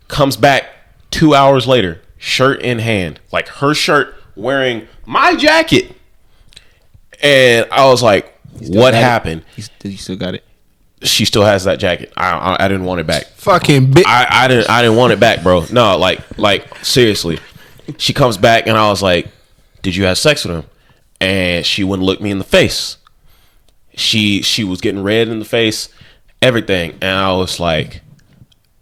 Comes back 2 hours later, shirt in hand, like her shirt, wearing my jacket, and I was like, "What happened?" Did you still got it? She still has that jacket. I didn't want it back. Fucking bitch. I didn't want it back, bro. No, like seriously. She comes back and I was like, did you have sex with him? And she wouldn't look me in the face. She was getting red in the face, everything. And I was like,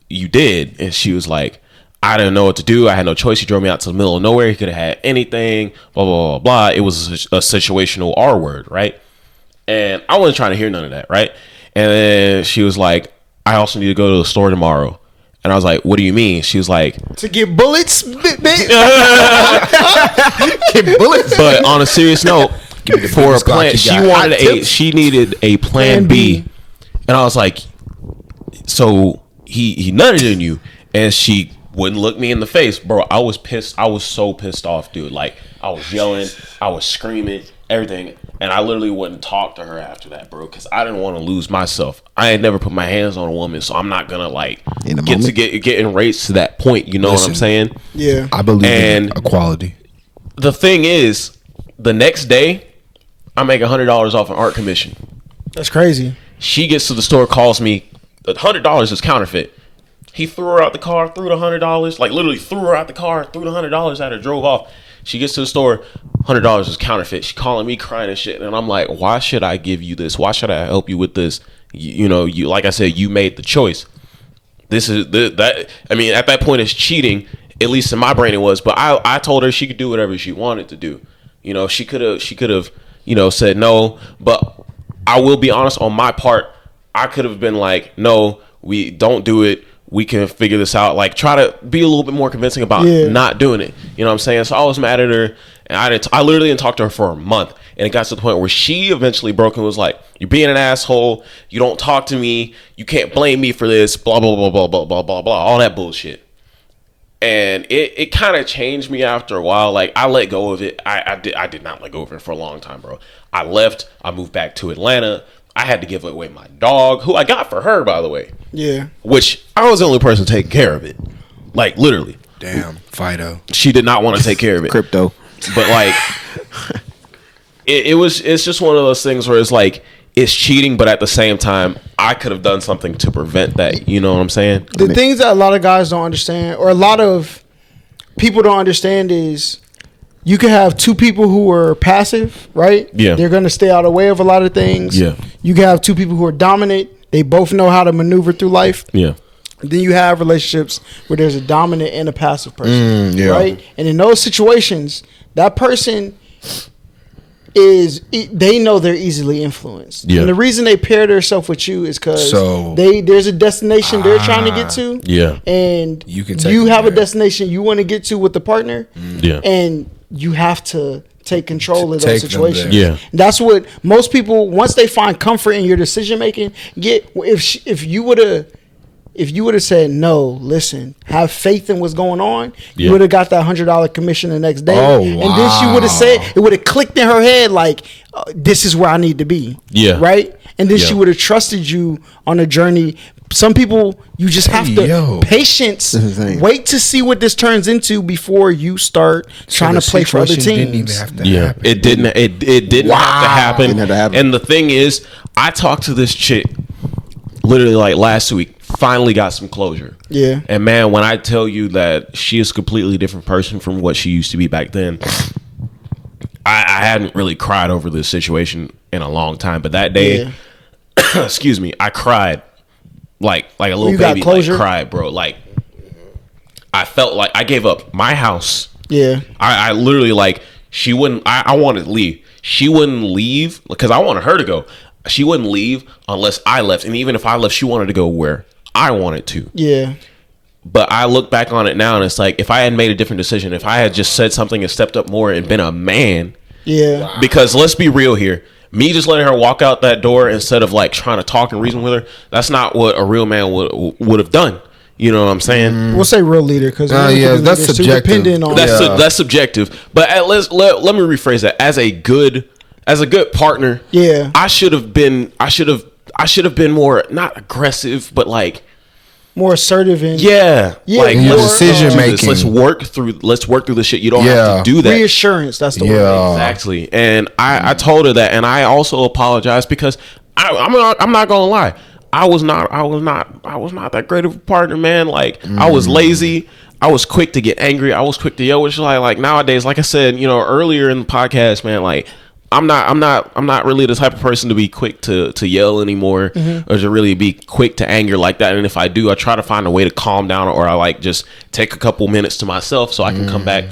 you did? And she was like, I didn't know what to do. I had no choice. He drove me out to the middle of nowhere. He could have had anything, blah, blah, blah, blah. It was a situational R word, right? And I wasn't trying to hear none of that, right? And then she was like, I also need to go to the store tomorrow. And I was like, what do you mean? She was like, To get bullets, bitch. Get bullets. but on a serious note, for a biggest Glock plan, you she got. she needed a plan B. And I was like, so he nutted in you, and she wouldn't look me in the face, bro. I was pissed. I was so pissed off, dude. Like, I was yelling, I was screaming, everything. And I literally wouldn't talk to her after that, bro, because I didn't want to lose myself. I had never put my hands on a woman, so I'm not gonna like get enraged to that point. You know what I'm saying? Yeah. I believe in And- equality. The thing is, the next day, I make $100 off an art commission. That's crazy. She gets to the store, calls me. The $100 is counterfeit. He threw her out the car, threw the $100, like literally threw her out the car, threw the $100 at her, drove off. She gets to the store, $100 is counterfeit. She calling me crying and shit, and I'm like, why should I give you this? Why should I help you with this? You know, like I said, you made the choice. this is that. I mean, at that point, it's cheating. At least in my brain, it was. But I told her she could do whatever she wanted to do. You know, she could have, you know, said no. But I will be honest, on my part, I could have been like, no, we don't do it. We can figure this out. Like, try to be a little bit more convincing about not doing it. You know what I'm saying? So I was mad at her, and I literally didn't talk to her for a month. And it got to the point where she eventually broke and was like, "You're being an asshole. You don't talk to me. You can't blame me for this. Blah blah blah blah blah blah blah blah. All that bullshit." And it kind of changed me after a while. Like, I let go of it. I did not let go of it for a long time, bro. I left. I moved back to Atlanta. I had to give away my dog, who I got for her, by the way. Yeah. Which I was the only person taking care of it. Like, literally. Damn, Fido. She did not want to take care of it. Crypto. But like, it's just one of those things where it's like, it's cheating, but at the same time, I could have done something to prevent that. You know what I'm saying? The things that a lot of guys don't understand, or a lot of people don't understand, is you can have two people who are passive, right? Yeah. They're going to stay out of the way of a lot of things. Yeah. You can have two people who are dominant. They both know how to maneuver through life. Yeah. Then you have relationships where there's a dominant and a passive person, yeah. right? And in those situations, that person they know they're easily influenced. Yeah. And the reason they pair themselves with you is because So- there's a destination they're trying to get to. Yeah. And You can take you them have a there. destination you want to get to with the partner. Yeah. And you have to take control of Take those them there. situations. Yeah. That's what most people, once they find comfort in your decision making, if you would have said no, listen, have faith in what's going on, Yeah. you would have got that $100 commission the next day. Oh, And then she would have said, wow. it would have clicked in her head like, this is where I need to be. Yeah. Right? And then Yeah. she would have trusted you on a journey. Some people, you just have to, yo. patience, insane. wait to see what this turns into before you start trying the to play for other situation teams. didn't even have to Yeah, happen. it didn't. It didn't have to happen. Didn't have to happen. And the thing is, I talked to this chick literally like last week. Finally got some closure. Yeah. And man, when I tell you that she is a completely different person from what she used to be back then, I hadn't really cried over this situation in a long time. But that day, excuse me, I cried like a little You got baby. Like, closure? cried, bro. Like, I felt like I gave up my house. Yeah. I literally, like, she wouldn't, I wanted to leave. She wouldn't leave because I wanted her to go. She wouldn't leave unless I left. And even if I left, she wanted to go where I wanted to. Yeah. But I look back on it now and it's like, if I had made a different decision, if I had just said something and stepped up more and been a man, Yeah. because let's be real here. Me just letting her walk out that door instead of like trying to talk and reason with her, that's not what a real man would have done. You know what I'm saying? We'll say real leader because yeah, that's subjective. dependent on That's subjective. But let me rephrase that. As a good partner, Yeah. I should have been more, not aggressive, but like, more assertive and yeah, like in your let's decision do this. making. Let's work through the shit. You don't Yeah. have to do that. reassurance. That's the word. Yeah. Exactly. And I told her that, and I also apologized because I'm not gonna lie. I was not that great of a partner, man. Like, I was lazy. I was quick to get angry. I was quick to yell. Which like nowadays, like I said, earlier in the podcast, man, like I'm not really the type of person to be quick to yell anymore, or to really be quick to anger like that. And if I do, I try to find a way to calm down, or I like just take a couple minutes to myself so I can come back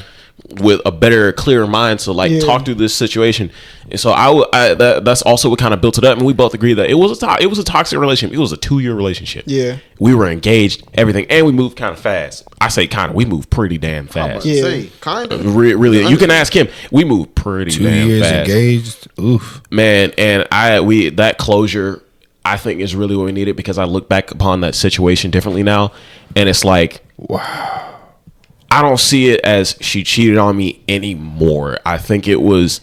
with a better, clearer mind to like talk through this situation. And so that's also what kind of built it up. And we both agreed that it was a toxic relationship. It was a 2-year relationship. Yeah. We were engaged, everything, and we moved kind of fast. I say kind of, we moved pretty damn fast. Yeah. Kind of. Really, you can ask him. We moved pretty 2 damn years fast. engaged. Oof. Man, and that closure, I think, is really what we needed, because I look back upon that situation differently now, and it's like, Wow. I don't see it as she cheated on me anymore. I think it was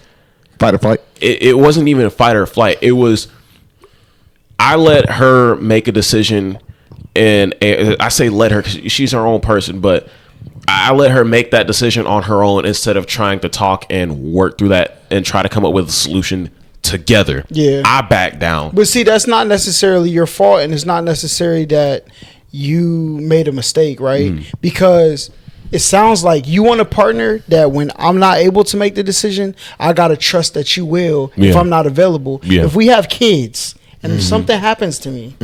Fight or flight. it wasn't even a fight or flight. It was, I let her make a decision, and I say let her because she's her own person, but I let her make that decision on her own instead of trying to talk and work through that and try to come up with a solution together. Yeah. I backed down. But see, that's not necessarily your fault, and it's not necessary that you made a mistake, right? Because it sounds like you want a partner that when I'm not able to make the decision, I gotta trust that you will if Yeah. I'm not available. Yeah. If we have kids and if something happens to me,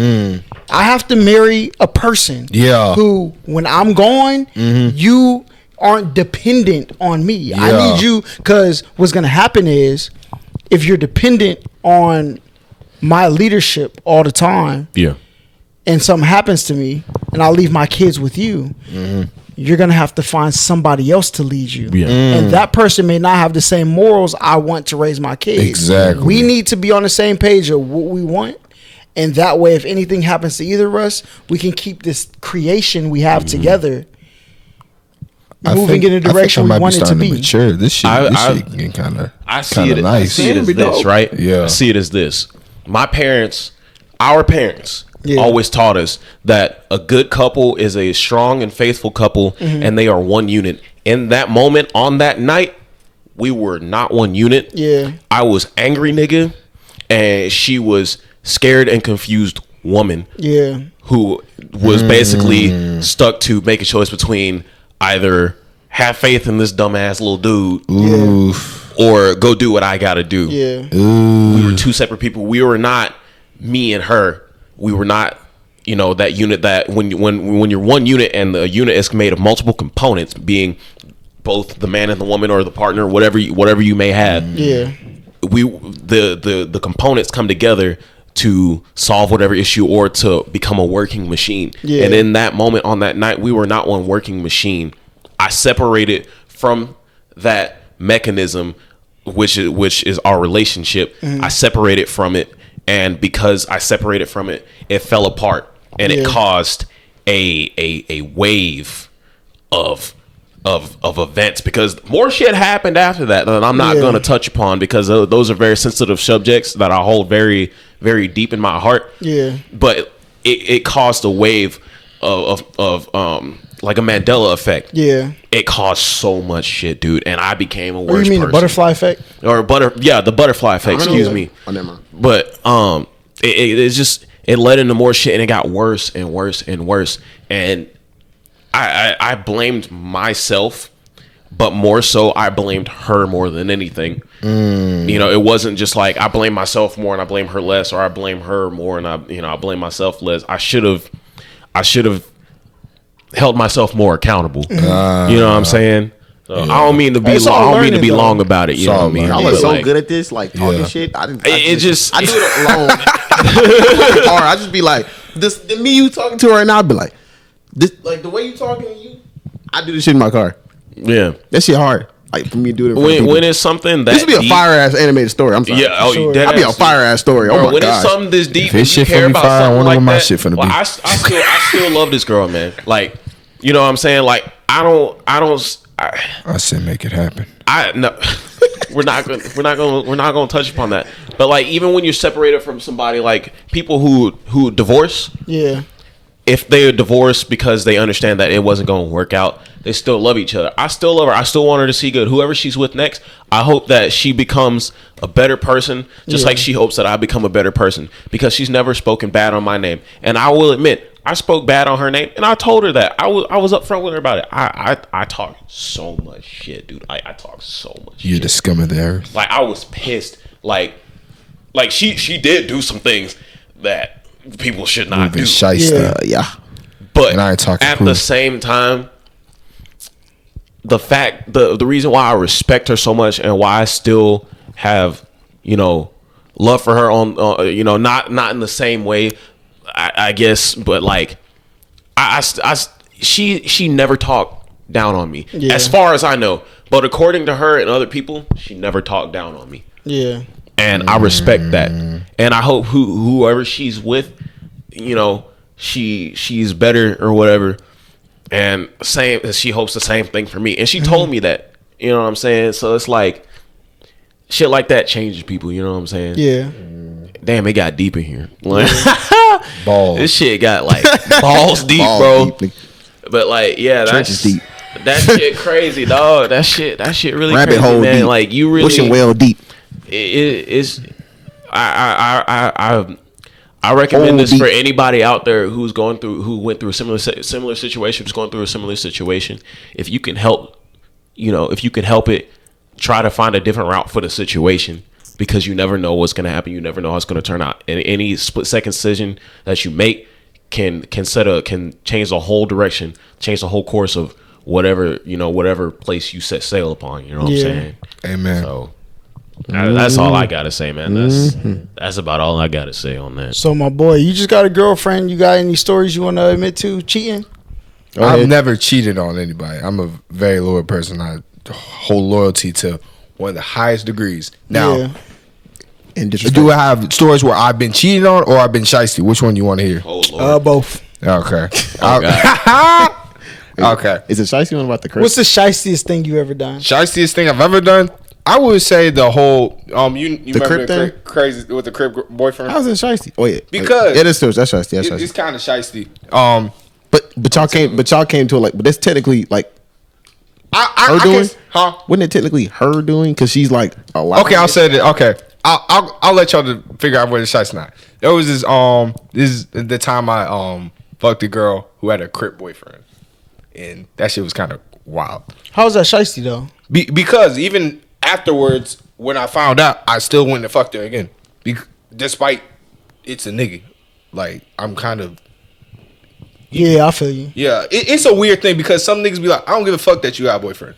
I have to marry a person. Yeah. Who, when I'm gone, you aren't dependent on me. Yeah. I need you, because what's gonna happen is, if you're dependent on my leadership all the time, Yeah. and something happens to me, and I leave my kids with you, you're gonna have to find somebody else to lead you. Yeah. And that person may not have the same morals I want to raise my kids. Exactly. We need to be on the same page of what we want. And that way, if anything happens to either of us, we can keep this creation we have together moving in the direction we want it to be. Mature. This shit getting kind of I nice. see it as this, right? Yeah. I see it as this. Our parents Yeah. always taught us that a good couple is a strong and faithful couple, and they are one unit. In that moment, on that night, we were not one unit. Yeah. I was angry nigga, and she was scared and confused woman. Yeah. Who was basically stuck to make a choice between either have faith in this dumbass little dude or go do what I gotta do. Yeah. We were two separate people. We were not me and her. We were not, that unit that when you're one unit and the unit is made of multiple components, being both the man and the woman or the partner, whatever you may have. Yeah. The components come together to solve whatever issue or to become a working machine. Yeah. And in that moment, on that night, we were not one working machine. I separated from that mechanism, which is our relationship. I separated from it, and because I separated from it, it fell apart, and it caused a wave of events, because more shit happened after that that I'm not going to touch upon, because those are very sensitive subjects that I hold very, very deep in my heart. Yeah. But it caused a wave of like a Mandela effect. Yeah. It caused so much shit, dude, and I became a worse person. What do you mean, the butterfly effect? Or the butterfly effect, excuse me. Oh, never mind. But it's just, it led into more shit, and it got worse and worse and worse. And I blamed myself, but more so I blamed her more than anything. It wasn't just like I blame myself more and I blame her less, or I blame her more and I blame myself less. I should have held myself more accountable. You know what I'm saying? So I don't mean to be long about it. You know what I mean? I was so good at this, like talking shit. I do it alone. Or I just be like, me you talking to her, and I'll be like, this, like the way you talking to you. I do this shit in my car. Yeah, that shit hard. Like for me to do it. When it's something that this would be a fire ass animated story. I'm sorry. Yeah, That'd be a fire ass story. Bro, oh my when god. it's something this deep, If and you care about something like my that. shit finna be. I still love this girl, man. Like, you know what I'm saying? Like, I said make it happen. No, we're not gonna touch upon that. But like, even when you're separated from somebody, like people who divorce, if they're divorced because they understand that it wasn't going to work out, they still love each other. I still love her. I still want her to see good. Whoever she's with next, I hope that she becomes a better person, just like she hopes that I become a better person, because she's never spoken bad on my name. And I will admit, I spoke bad on her name, and I told her that. I was upfront with her about it. I talk so much shit, dude. I talk so much You're shit. the scum of the earth. Like, I was pissed. Like she did do some things that people should not do. Shyster. But and I ain't talking at proof. the same time, the reason why I respect her so much and why I still have, love for her on, not in the same way, I guess, but like, she never talked down on me, as far as I know. But according to her and other people, she never talked down on me. Yeah. And I respect that. And I hope whoever she's with, she's better or whatever. And she hopes the same thing for me. And she told me that. You know what I'm saying? So it's like, shit like that changes people. You know what I'm saying? Yeah. Damn, it got deep in here. Balls. This shit got like balls deep, bro. But like, yeah, that's deep. That shit crazy, dog. That shit really rabbit crazy, hole man. deep. Like, you really wishing well deep. It's I recommend this for anybody out there who went through a similar situation, who's going through a similar situation. If you can help, if you can help it, try to find a different route for the situation, because you never know what's going to happen. You never know how it's going to turn out. And any split second decision that you make can change the whole direction, change the whole course of whatever place you set sail upon. You know what I'm saying? Amen. So that's all I gotta say, man. That's about all I gotta say on that. So my boy, you just got a girlfriend. You got any stories you want to admit to cheating? I've never cheated on anybody. I'm a very loyal person. I hold loyalty to one of the highest degrees. Now, do I have stories where I've been cheated on or I've been shiesty? Which one you want to hear? Oh, Lord. Both. Okay. Okay. Is it shiesty one about the crib? What's the shiestiest thing you ever done? Shiestiest thing I've ever done? I would say the whole you The remember crib thing? crazy with the crib boyfriend? How's it shiesty? Oh yeah, Because that's shiesty. That's shiesty. it's kind of shiesty. But y'all came to it like, but that's technically like her doing, huh? Wasn't it technically her doing? Because she's like a lot. Okay, I'll say that. Okay, I'll let y'all to figure out where the shit's not. There was this is the time I fucked a girl who had a crip boyfriend, and that shit was kind of wild. How's that shiesty though? Because even afterwards, when I found out, I still went and fucked her again, despite it's a nigga. Like I'm kind of. Yeah, I feel you. Yeah, it's a weird thing because some niggas be like, I don't give a fuck that you got a boyfriend.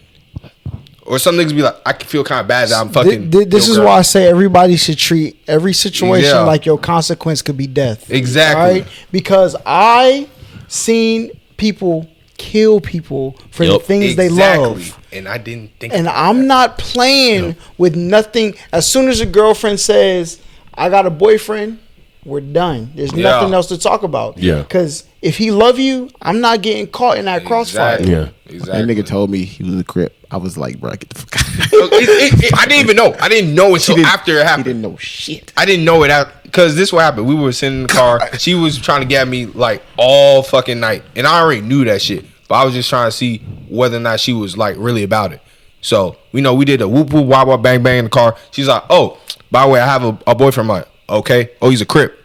Or some niggas be like, I can feel kind of bad that I'm fucking. This is why I say everybody should treat every situation like your consequence could be death. Exactly. Right? Because I seen people kill people for the things they love. And I didn't think. And I'm not playing with nothing. As soon as a girlfriend says, I got a boyfriend, we're done. There's nothing else to talk about. Yeah. Because if he love you, I'm not getting caught in that crossfire. Yeah. Exactly. That nigga told me he was a crip. I was like, bro, get the fuck out. I didn't even know. I didn't know until after it happened. He didn't know shit. I didn't know it out because this what happened. We were sitting in the car. She was trying to get me like all fucking night, and I already knew that shit. But I was just trying to see whether or not she was like really about it. So we did a whoop whoop wah wah bang bang in the car. She's like, oh, by the way, I have a boyfriend. I'm like, okay. Oh, he's a crip.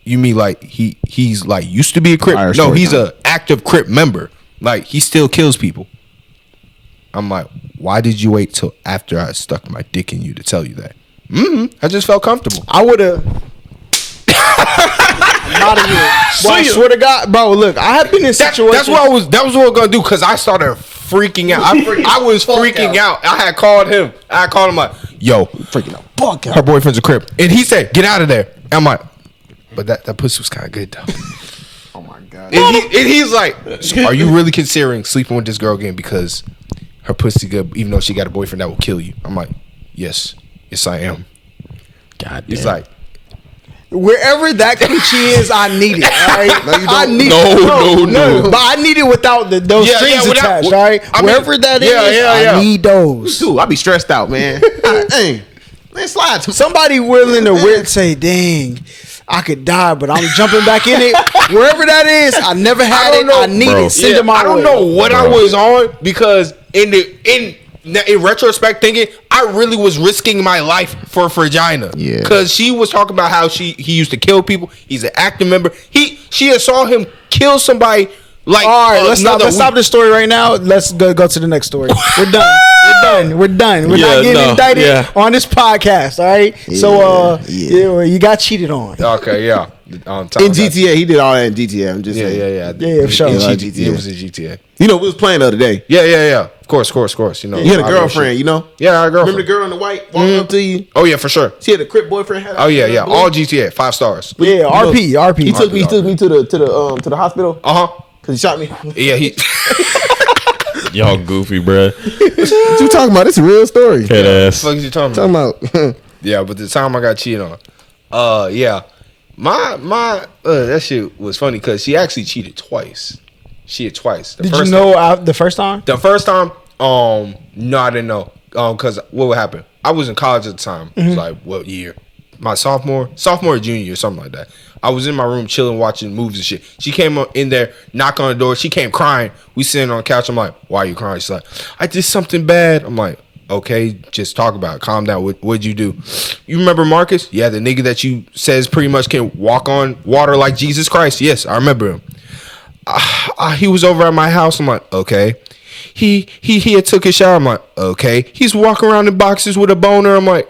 You mean like he's like used to be a crip? No, he's a active crip member. Like he still kills people. I'm like, why did you wait till after I stuck my dick in you to tell you that? I just felt comfortable. I would have. I'm out of here. Boy, I swear to God, bro. Look, I have been in situations. That was what I was gonna do because I started freaking out. I was freaking out. I had called him. Like, yo, Freaking out. Fuck out. her boyfriend's a crip, and he said, get out of there. And I'm like, but that pussy was kind of good though. Oh my god. And he's like, so are you really considering sleeping with this girl again because her pussy good, even though she got a boyfriend that will kill you? I'm like, yes, I am. God damn. He's like, wherever that coochie is, I need it. All right, No, you don't. I need No. But I need it without those strings attached. All right, wherever that is, I need those. Dude, I be stressed out, man. Dang. Man, slide to Somebody willing to say, "Dang, I could die, but I'm jumping back in it." Wherever that is, I never had it. I need it. Send it my way. I don't know what I was on because in retrospect thinking, I really was risking my life for vagina. Yeah. Because she was talking about how he used to kill people. He's an active member. She had saw him kill somebody. Like, all right, let's stop this story right now. Let's go to the next story. We're done. We're done. We're not getting indicted on this podcast. All right. So you got cheated on. Okay, yeah. in GTA, he did all that in GTA. I'm just saying. Yeah, for sure. It was in GTA. You know, we was playing the other day. Yeah. Of course. You know, You had a girlfriend, you know? Yeah, I had a girlfriend. Remember the girl in the white walking up to you? Oh yeah, for sure. She had a crip boyfriend. Oh yeah. All GTA, 5 stars. Yeah, RP. He took me to the hospital. Cause he shot me. Yeah, Y'all goofy, bro. What you talking about? It's a real story. Head ass. What the fuck is you talking Talking about. Yeah, but the time I got cheated on, yeah, my that shit was funny because she actually cheated twice. She had twice. Did you know the first time? The first time, no, I didn't know. Cause what would happen? I was in college at the time. It was like what year? My sophomore or junior year, something like that. I was in my room chilling, watching movies and shit. She came in there, knocked on the door. She came crying. We sitting on the couch. I'm like, why are you crying? She's like, I did something bad. I'm like, okay, just talk about it. Calm down. What'd you do? You remember Marcus? Yeah, the nigga that you says pretty much can walk on water like Jesus Christ. Yes, I remember him. He was over at my house. I'm like, okay. He had took a shower. I'm like, okay. He's walking around in boxes with a boner. I'm like,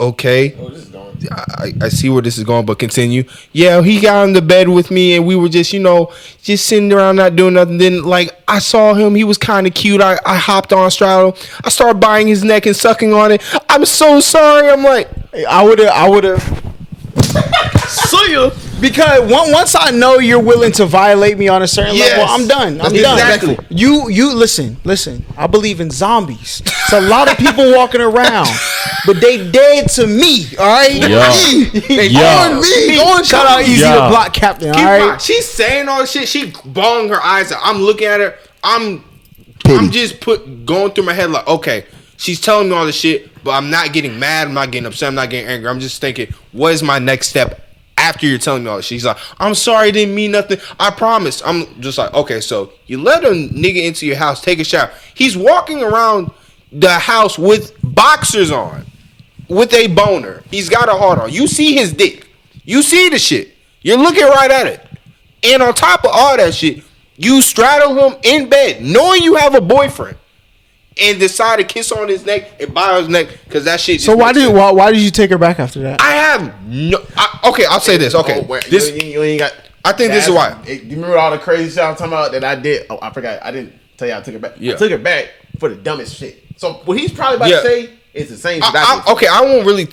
Okay. Oh, this is going. I see where this is going, but continue. Yeah, he got on the bed with me, and we were just, just sitting around not doing nothing. Then, like, I saw him. He was kind of cute. I hopped on, straddle. I started biting his neck and sucking on it. I'm so sorry. I'm like, I would have. See ya. Because once I know you're willing to violate me on a certain level, I'm done. I'm done. Exactly. You listen. I believe in zombies. It's a lot of people walking around, but they dead to me. All right. They on me. Shout out Easy the Block Captain. All right. She's saying all this shit. She bawling her eyes out. I'm looking at her. I'm just going through my head like, okay, she's telling me all this shit, but I'm not getting mad. I'm not getting upset. I'm not getting angry. I'm just thinking, what is my next step after you're telling me all this shit? She's like, I'm sorry, I didn't mean nothing. I promise. I'm just like, okay, so you let a nigga into your house, take a shower. He's walking around the house with boxers on, with a boner. He's got a heart on. You see his dick. You see the shit. You're looking right at it. And on top of all that shit, you straddle him in bed, knowing you have a boyfriend, and decide to kiss on his neck and bite his neck because that shit. So why did you take her back after that? I have no. Okay, I'll say this. Okay, this you ain't got. I think this is why. You remember all the crazy shit I was talking about that I did? Oh, I forgot. I didn't tell you I took it back. Yeah. I took it back for the dumbest shit. So what he's probably about to say is the same shit I did. Okay, I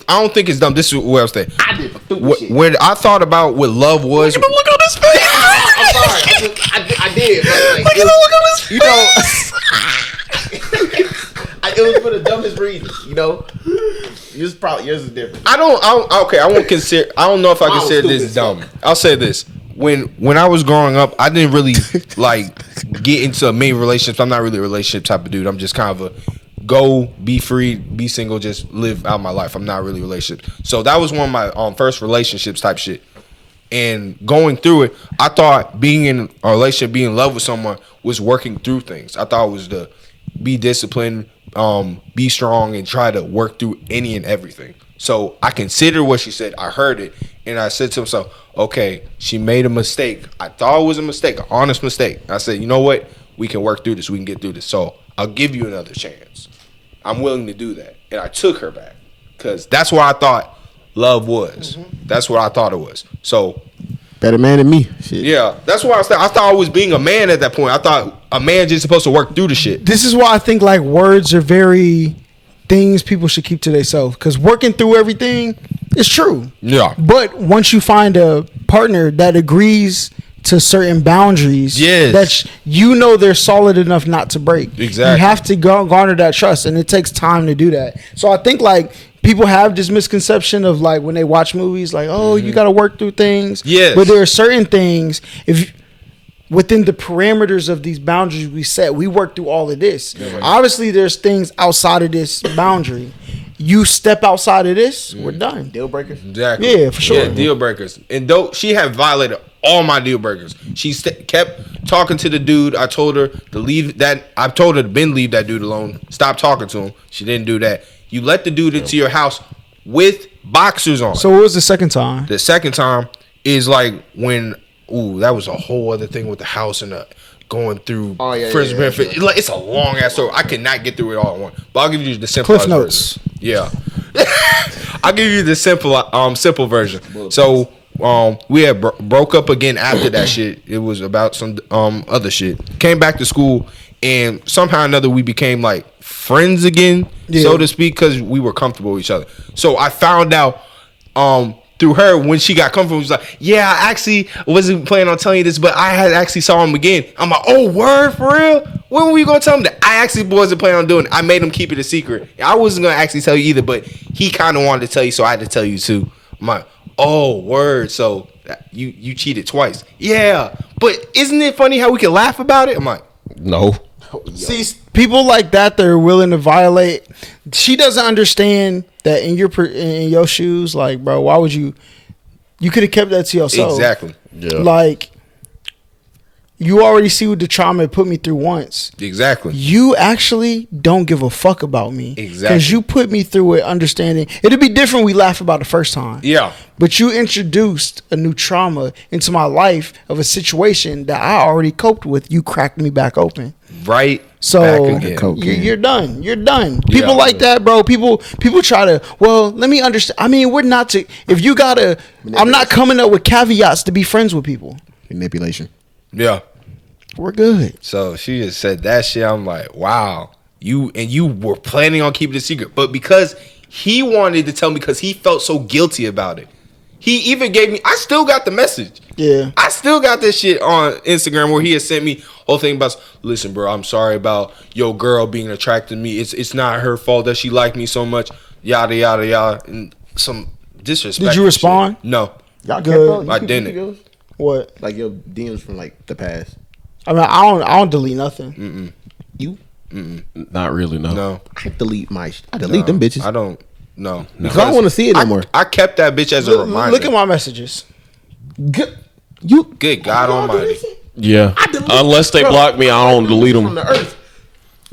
don't think it's dumb. This is where I was saying. I did for stupid shit. When I thought about what love was. Look at his face. I'm sorry. I did. But like, Look at his face. It was for the dumbest reasons. Yours is different. I won't consider. I don't know if I consider this dumb. I'll say this. When I was growing up, I didn't really like get into a main relationship. I'm not really a relationship type of dude. I'm just kind of a go, be free, be single, just live out my life. I'm not really a relationship. So that was one of my first relationships type shit. And going through it, I thought being in a relationship, being in love with someone was working through things. I thought it was to be disciplined, be strong, and try to work through any and everything. So I considered what she said. I heard it, and I said to myself, okay, she made a mistake. I thought it was a mistake, an honest mistake. I said, you know what? We can work through this. We can get through this. So I'll give you another chance. I'm willing to do that. And I took her back because that's what I thought love was. That's what I thought it was. So better man than me. Shit. yeah, that's why I thought I was being a man at that point. I thought a man just supposed to work through the shit. This is why I think like words are very things people should keep to themselves, because working through everything is true. Yeah. But once you find a partner that agrees to certain boundaries, yes, that they're solid enough not to break. Exactly. You have to garner that trust, and it takes time to do that. So I think like people have this misconception of like when they watch movies, like, oh, you got to work through things. Yes. But there are certain things, if within the parameters of these boundaries we set, we work through all of this. Yeah, right. Obviously, there's things outside of this boundary. You step outside of this, we're done. Deal breakers? Exactly. Yeah, for sure. Yeah, deal breakers. And though she had violated all my deal breakers, she kept talking to the dude. I told her to leave that. I told her to leave that dude alone. Stop talking to him. She didn't do that. You let the dude into your house with boxers on. So what was the second time? The second time is like when, that was a whole other thing with the house and going through friends with benefits. It's a long ass story. I cannot get through it all at once. But I'll give you the simple Cliff Notes. version. Yeah. I'll give you the simple version. So we had broke up again after that shit. It was about some other shit. Came back to school, and somehow or another we became like friends again, so to speak, because we were comfortable with each other. So I found out through her when she got comfortable. She was like, yeah, I actually wasn't planning on telling you this, but I had actually saw him again. I'm like, oh, word, for real? When were you going to tell him that? I actually wasn't planning on doing it. I made him keep it a secret. I wasn't going to actually tell you either, but he kind of wanted to tell you, so I had to tell you too. I'm like, oh, word, so you cheated twice. Yeah, but isn't it funny how we can laugh about it? I'm like, no. See, people like that are willing to violate. She doesn't understand that in your shoes, like, bro, why would you could have kept that to yourself. Exactly. Yeah. Like, you already see what the trauma it put me through once. Exactly. You actually don't give a fuck about me. Exactly. Because you put me through it, understanding. It'd be different we laugh about the first time. Yeah. But you introduced a new trauma into my life of a situation that I already coped with. You cracked me back open. Right. So you're done. You're done. People like that, bro. People try to. Well, let me understand. I mean, we're not to. If you gotta, I'm not coming up with caveats to be friends with people. Manipulation. Yeah. We're good. So she just said that shit. I'm like, wow. You were planning on keeping it secret, but because he wanted to tell me because he felt so guilty about it. He even gave me. I still got the message. Yeah. I still got this shit on Instagram where he had sent me whole thing about. Listen, bro, I'm sorry about your girl being attracted to me. It's not her fault that she liked me so much. Yada yada yada, and some disrespect. Did you respond? Shit. No. Y'all good. I didn't. What? Like your DMs from like the past. I mean, I don't delete nothing. You? Not really. No. I delete them bitches. I don't. No. Because I don't want to see it no more. I kept that bitch as a reminder. Look at my messages. Good God Almighty. Yeah. Unless they block me, I don't delete From them. the earth.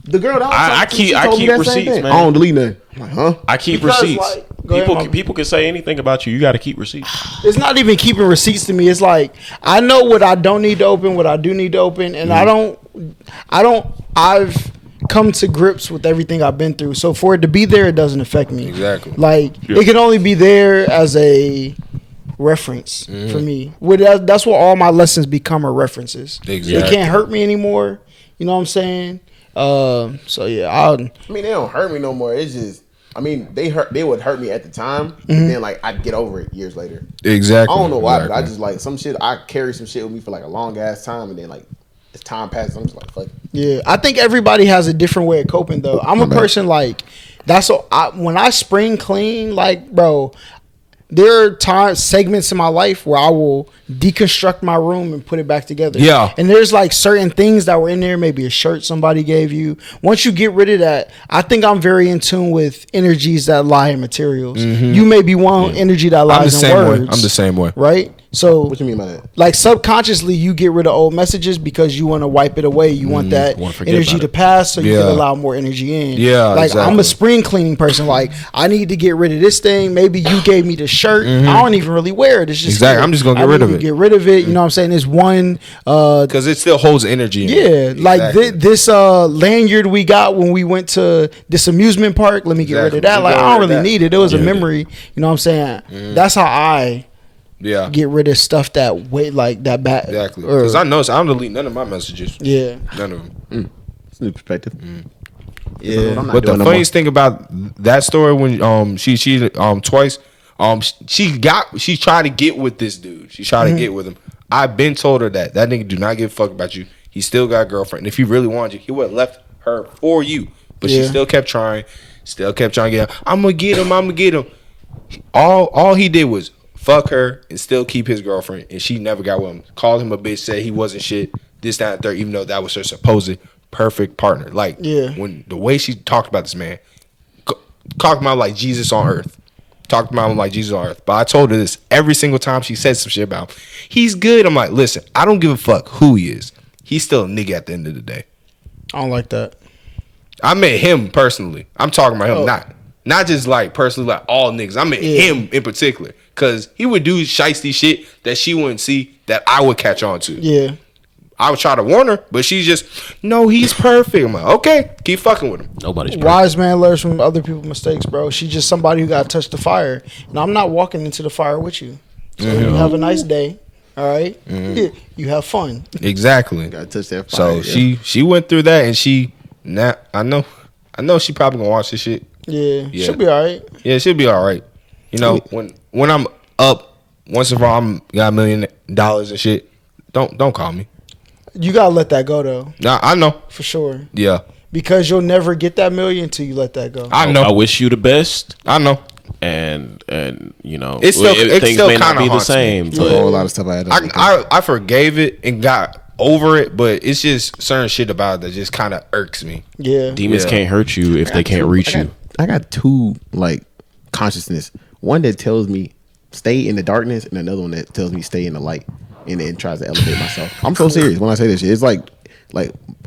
The girl that I keep receipts, man. I don't delete nothing. I'm like, huh? I keep Because, receipts. like, go ahead, People can say anything about you. You got to keep receipts. It's not even keeping receipts to me. It's like I know what I don't need to open, what I do need to open, and I've come to grips with everything I've been through. So for it to be there, it doesn't affect me. Exactly. Like it can only be there as a reference for me. That's what all my lessons become are references. Exactly. They can't hurt me anymore. You know what I'm saying? So yeah, I mean, they don't hurt me no more. It's just, I mean, they would hurt me at the time, and then like I'd get over it years later. Exactly. I don't know why, but I just like some shit. I carry some shit with me for like a long ass time, and then like as time passes, I'm just like, fuck it. Yeah, I think everybody has a different way of coping though. I'm a person like that's what when I spring clean, like bro, there are segments in my life where I will deconstruct my room and put it back together. Yeah. And there's like certain things that were in there, maybe a shirt somebody gave you. Once you get rid of that, I think I'm very in tune with energies that lie in materials. You may be one energy that lies in words. I'm the same way. Right? So What you mean by that? like subconsciously you get rid of old messages because you want to wipe it away. You want that energy to pass so you can allow more energy in. Yeah, like exactly. I'm a spring cleaning person. Like I need to get rid of this thing. Maybe you gave me the shirt. I don't even really wear it. It's just Exactly. I'm just gonna get rid of it. Get rid of it. You know what I'm saying? It's one Because it still holds energy in it. yeah, like Exactly. this lanyard we got when we went to this amusement park. Let me get rid of that. Exactly. Like Get I don't rid of really that. need it. It was a memory. You know what I'm saying? That's how I Yeah. get rid of stuff that weight like that back. Exactly. Because I noticed I don't delete none of my messages. Yeah. None of them. It's a new perspective. Yeah. But the funniest thing about that story when she twice she tried to get with this dude. She tried to get with him. I've been told her that nigga do not give a fuck about you. He still got a girlfriend. And if he really wanted you, he would have left her for you. But she still kept trying. Still kept trying to get him. I'm gonna get him. All he did was fuck her and still keep his girlfriend, and she never got with him. Called him a bitch, said he wasn't shit, this, that, and third, even though that was her supposed perfect partner. Like, when the way she talked about this man, talked about him like Jesus on earth. Talked about him like Jesus on earth. But I told her this every single time she said some shit about him. He's good. I'm like, listen, I don't give a fuck who he is. He's still a nigga at the end of the day. I don't like that. I met him personally. I'm talking about him, not just like personally, like all niggas. I meant him in particular. Because he would do shiesty shit that she wouldn't see that I would catch on to. Yeah. I would try to warn her, but she's just, no, he's perfect. I'm like, okay, keep fucking with him. Nobody's perfect. Wise man learns from other people's mistakes, bro. She's just somebody who got to touch the fire. And I'm not walking into the fire with you. So you have a nice day. All right? Yeah, you have fun. Exactly. Gotta touch that fire. So she went through that, and I know she probably gonna watch this shit. Yeah. She'll be all right. Yeah, she'll be all right. You know, when I'm up, once in a while, I'm got $1 million and shit. Don't call me. You got to let that go, though. Nah, I know. For sure. Yeah. Because you'll never get that $1 million until you let that go. I know. I wish you the best. I know. And you know, It's still things may not be the haunts me. same. There's a whole lot of stuff I had to I forgave it and got over it, but it's just certain shit about it that just kind of irks me. Yeah. Demons can't hurt you if they can't reach you. I got two like consciousness. One that tells me stay in the darkness, and another one that tells me stay in the light, and then tries to elevate myself. I'm so serious when I say this shit. It's like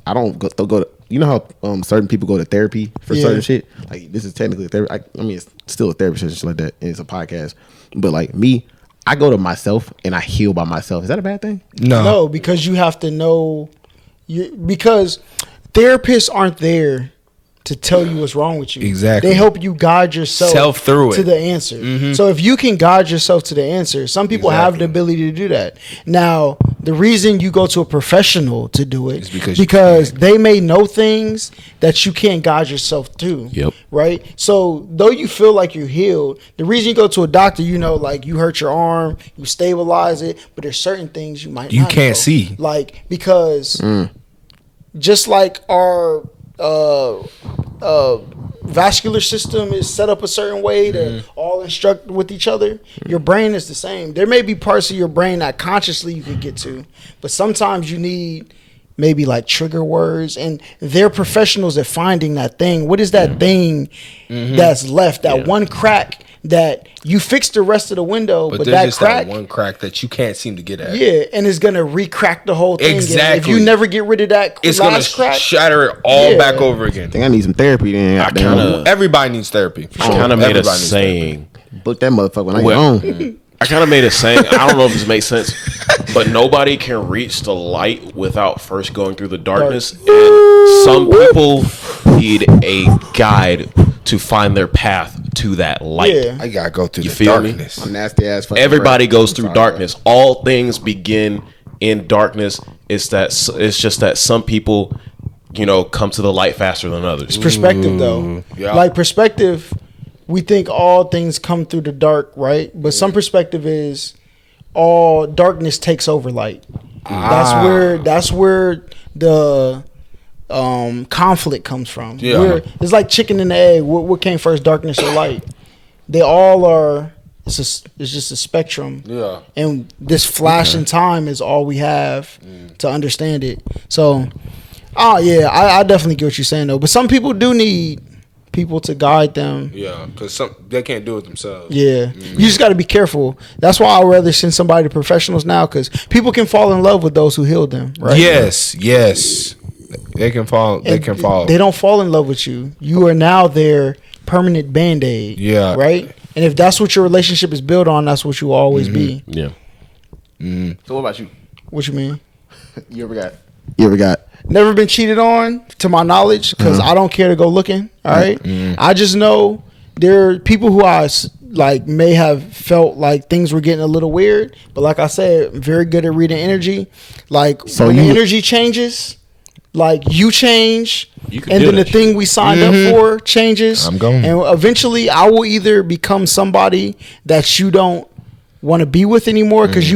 I don't go to. You know how certain people go to therapy for certain shit. Like this is technically therapy. I mean, it's still a therapy session, shit like that, and it's a podcast. But like me, I go to myself and I heal by myself. Is that a bad thing? No, because you have to know. Because therapists aren't there to tell you what's wrong with you. Exactly. They help you guide yourself through to it. the answer. So if you can guide yourself to the answer, some people have the ability to do that. Now, the reason you go to a professional to do it is because they may know things that you can't guide yourself to. Yep. Right? So though you feel like you're healed, the reason you go to a doctor, you know, like you hurt your arm, you stabilize it, but there's certain things you might not can't know. see. Like, because just like our vascular system is set up a certain way to all instruct with each other, your brain is the same. There may be parts of your brain that consciously you can get to, but sometimes you need maybe like trigger words, and they're professionals at finding that thing. What is that thing that's left, that one crack that you fix the rest of the window, but there's that just crack, that one crack that you can't seem to get at. yeah, and it's gonna re-crack the whole thing. Exactly. And if you never get rid of that It's last gonna crack, shatter it all back over again. I think I need some therapy then. Everybody needs therapy. I kind of made a Everybody needs therapy. saying. Book that motherfucker when I get Well, home. I kind of made a saying. I don't know if this makes sense, but nobody can reach the light without first going through the darkness. And some people need a guide to find their path to that light. Yeah. I gotta go through You the feel me? darkness. I'm nasty ass. fucking Everybody friend. goes through darkness. All things begin in darkness. It's just that some people, come to the light faster than others. perspective though. Yeah. Like perspective, we think all things come through the dark, right? But some perspective is all darkness takes over light. That's where the conflict comes from. Yeah. It's like chicken and the egg. What came first, darkness or light? They all are. It's just a spectrum. Yeah. And this flash in time is all we have to understand it. So, I definitely get what you're saying though. But some people do need people to guide them. Yeah, because they can't do it themselves. Yeah, you just got to be careful. That's why I'd rather send somebody to professionals now, because people can fall in love with those who healed them. Right? Yes. They can fall. They can fall. They don't fall in love with you. You are now their permanent Band-Aid. Yeah. Right. And if that's what your relationship is built on, that's what you will always be. Yeah. So what about you? What you mean? You ever got? Never been cheated on, to my knowledge, because I don't care to go looking. All right. I just know there are people who may have felt like things were getting a little weird, but like I said, I'm very good at reading energy. Like when the energy changes, like you change, You can and do then the that thing we signed up for changes. I'm going. And eventually, I will either become somebody that you don't want to be with anymore, because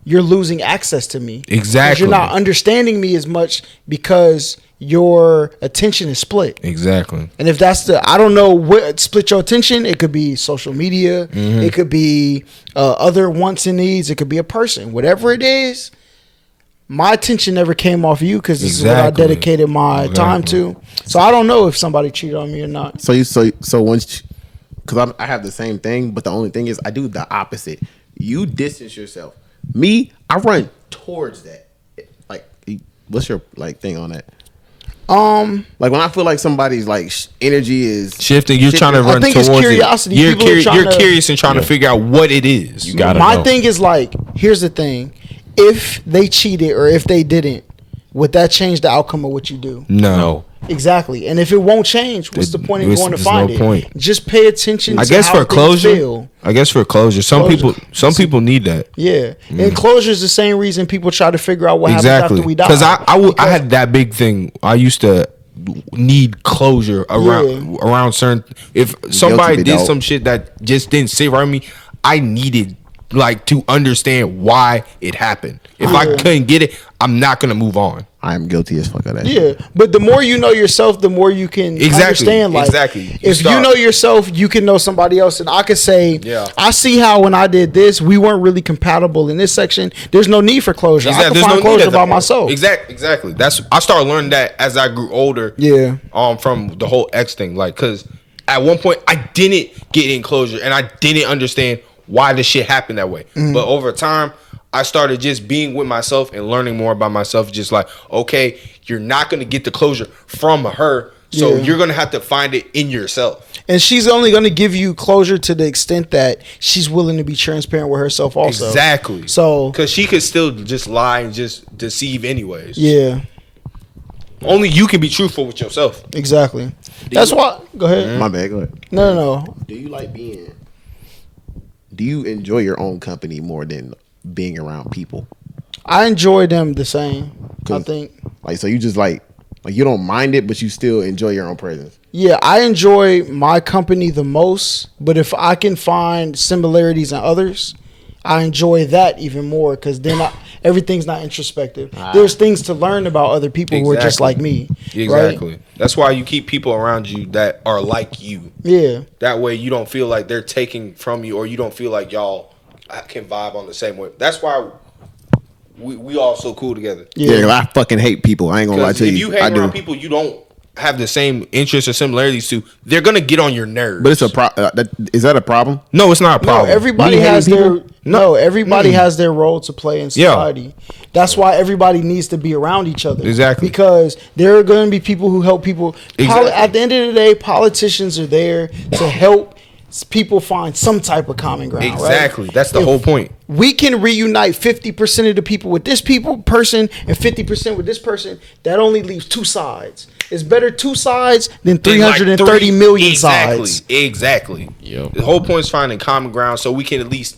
you're losing access to me. 'Cause Exactly. you're not understanding me as much because your attention is split. Exactly. And if that's I don't know what split your attention. It could be social media. It could be other wants and needs. It could be a person. Whatever it is, my attention never came off you, because this is what I dedicated my time to. So I don't know if somebody cheated on me or not. So once, because I have the same thing, but the only thing is I do the opposite. You distance yourself. Me, I run towards that. Like, what's your thing on that? Like when I feel like somebody's energy is Shifting, you're trying to run think towards it's curiosity. it. People are trying You're to- curious and trying to figure out what it is. You got to My know. thing is here's the thing: if they cheated or if they didn't, would that change the outcome of what you do? No. Exactly. And if it won't change, what's the point in going to There's find no it? point. Just pay attention. I to guess how for things closure. feel. Some Closure. people need that. Yeah, and closure is the same reason people try to figure out what happens after we die. Because I had that big thing. I used to need closure around certain. If somebody be did dope. some shit that just didn't sit right with me, I needed to understand why it happened. If I couldn't get it, I'm not gonna move on. I am guilty as fuck of that. Yeah, but the more you know yourself, the more you can understand. Exactly. If you know yourself, you can know somebody else. And I could say, I see how when I did this, we weren't really compatible in this section. There's no need for closure. I can find closure by myself. Exactly. I started learning that as I grew older. Yeah. From the whole X thing, because at one point I didn't get in closure and I didn't understand why this shit happened that way. But over time, I started just being with myself and learning more about myself. Just okay, you're not going to get the closure from her. So you're going to have to find it in yourself. And she's only going to give you closure to the extent that she's willing to be transparent with herself also. Exactly. So, because she could still just lie and just deceive anyways. Yeah. Only you can be truthful with yourself. Exactly. That's why. Go ahead. My bad. Go ahead. No. Do you like being? Do you enjoy your own company more than being around people? I enjoy them the same. I think. Like, so you just like you don't mind it, but you still enjoy your own presence. Yeah, I enjoy my company the most, but if I can find similarities in others, I enjoy that even more because then everything's not introspective. There's things to learn about other people who are just like me. Exactly. Right? That's why you keep people around you that are like you. Yeah. That way you don't feel like they're taking from you, or you don't feel like y'all can vibe on the same way. That's why we all so cool together. Yeah, I fucking hate people. I ain't gonna lie to you. If you hang around people you don't have the same interests or similarities to, they're gonna get on your nerves. But it's is that a problem? No, it's not a problem. No, everybody has their everybody has their role to play in society. Yeah. That's why everybody needs to be around each other. Exactly. Because there are going to be people who help people. Exactly. At the end of the day, politicians are there to help people find some type of common ground. Exactly. Right? That's the whole point. We can reunite 50% of the people with this person and 50% with this person. That only leaves two sides. It's better two sides than 330 million sides. Exactly. Yep. The whole point is finding common ground so we can at least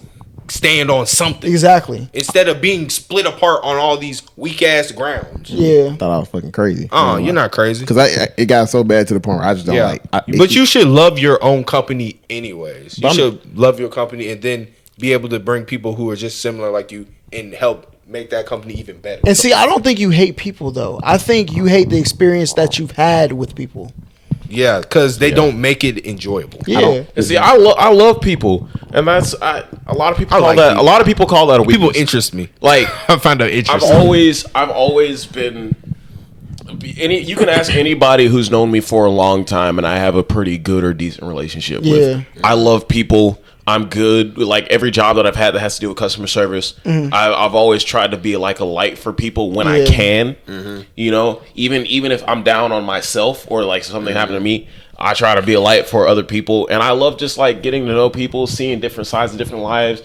stand on something. Exactly. Instead of being split apart on all these weak ass grounds. Yeah. I thought I was fucking crazy. You're not crazy. Because it got so bad to the point where I just don't like. But you should love your own company anyways. You should love your company and then be able to bring people who are just similar like you and help make that company even better. And see, I don't think you hate people though. I think you hate the experience that you've had with people. Yeah, because they don't make it enjoyable. Yeah. And see, I love people, and that's a lot of people call like that. people. A lot of people call that a weakness. People interest me. Like I find that interesting. I've always been. You can ask anybody who's known me for a long time, and I have a pretty good or decent relationship with. I love people. I'm good. Like every job that I've had that has to do with customer service, I've always tried to be like a light for people when I can. You know, even if I'm down on myself or like something happened to me, I try to be a light for other people. And I love just like getting to know people, seeing different sides of different lives,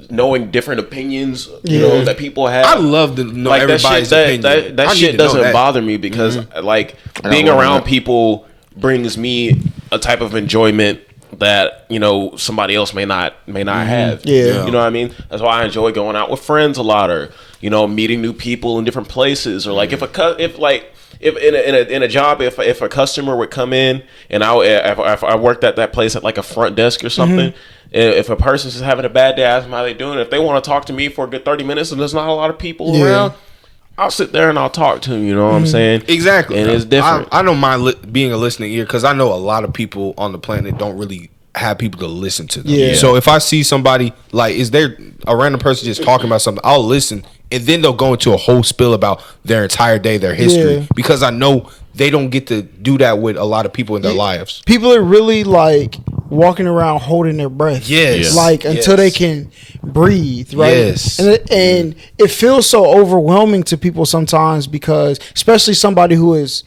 knowing different opinions. You know that people have. I love to know like everybody's opinion. That shit doesn't bother me because like being around people brings me a type of enjoyment that somebody else may not have. You know what I mean? That's why I enjoy going out with friends a lot, or meeting new people in different places, or like if in a job, if a customer would come in and if I worked at that place at like a front desk or something, if a person's just having a bad day, I ask them how they doing. If they want to talk to me for a good 30 minutes and there's not a lot of people around, I'll sit there and I'll talk to them. You know what I'm saying? Exactly. And it's different. I don't mind being a listening ear because I know a lot of people on the planet don't really have people to listen to them. Yeah. So if I see somebody like, is there a random person just talking about something, I'll listen, and then they'll go into a whole spill about their entire day, their history, because I know they don't get to do that with a lot of people in their lives. People are really like walking around holding their breath. Yes. Like until they can breathe, right? Yes. And it feels so overwhelming to people sometimes because especially somebody who is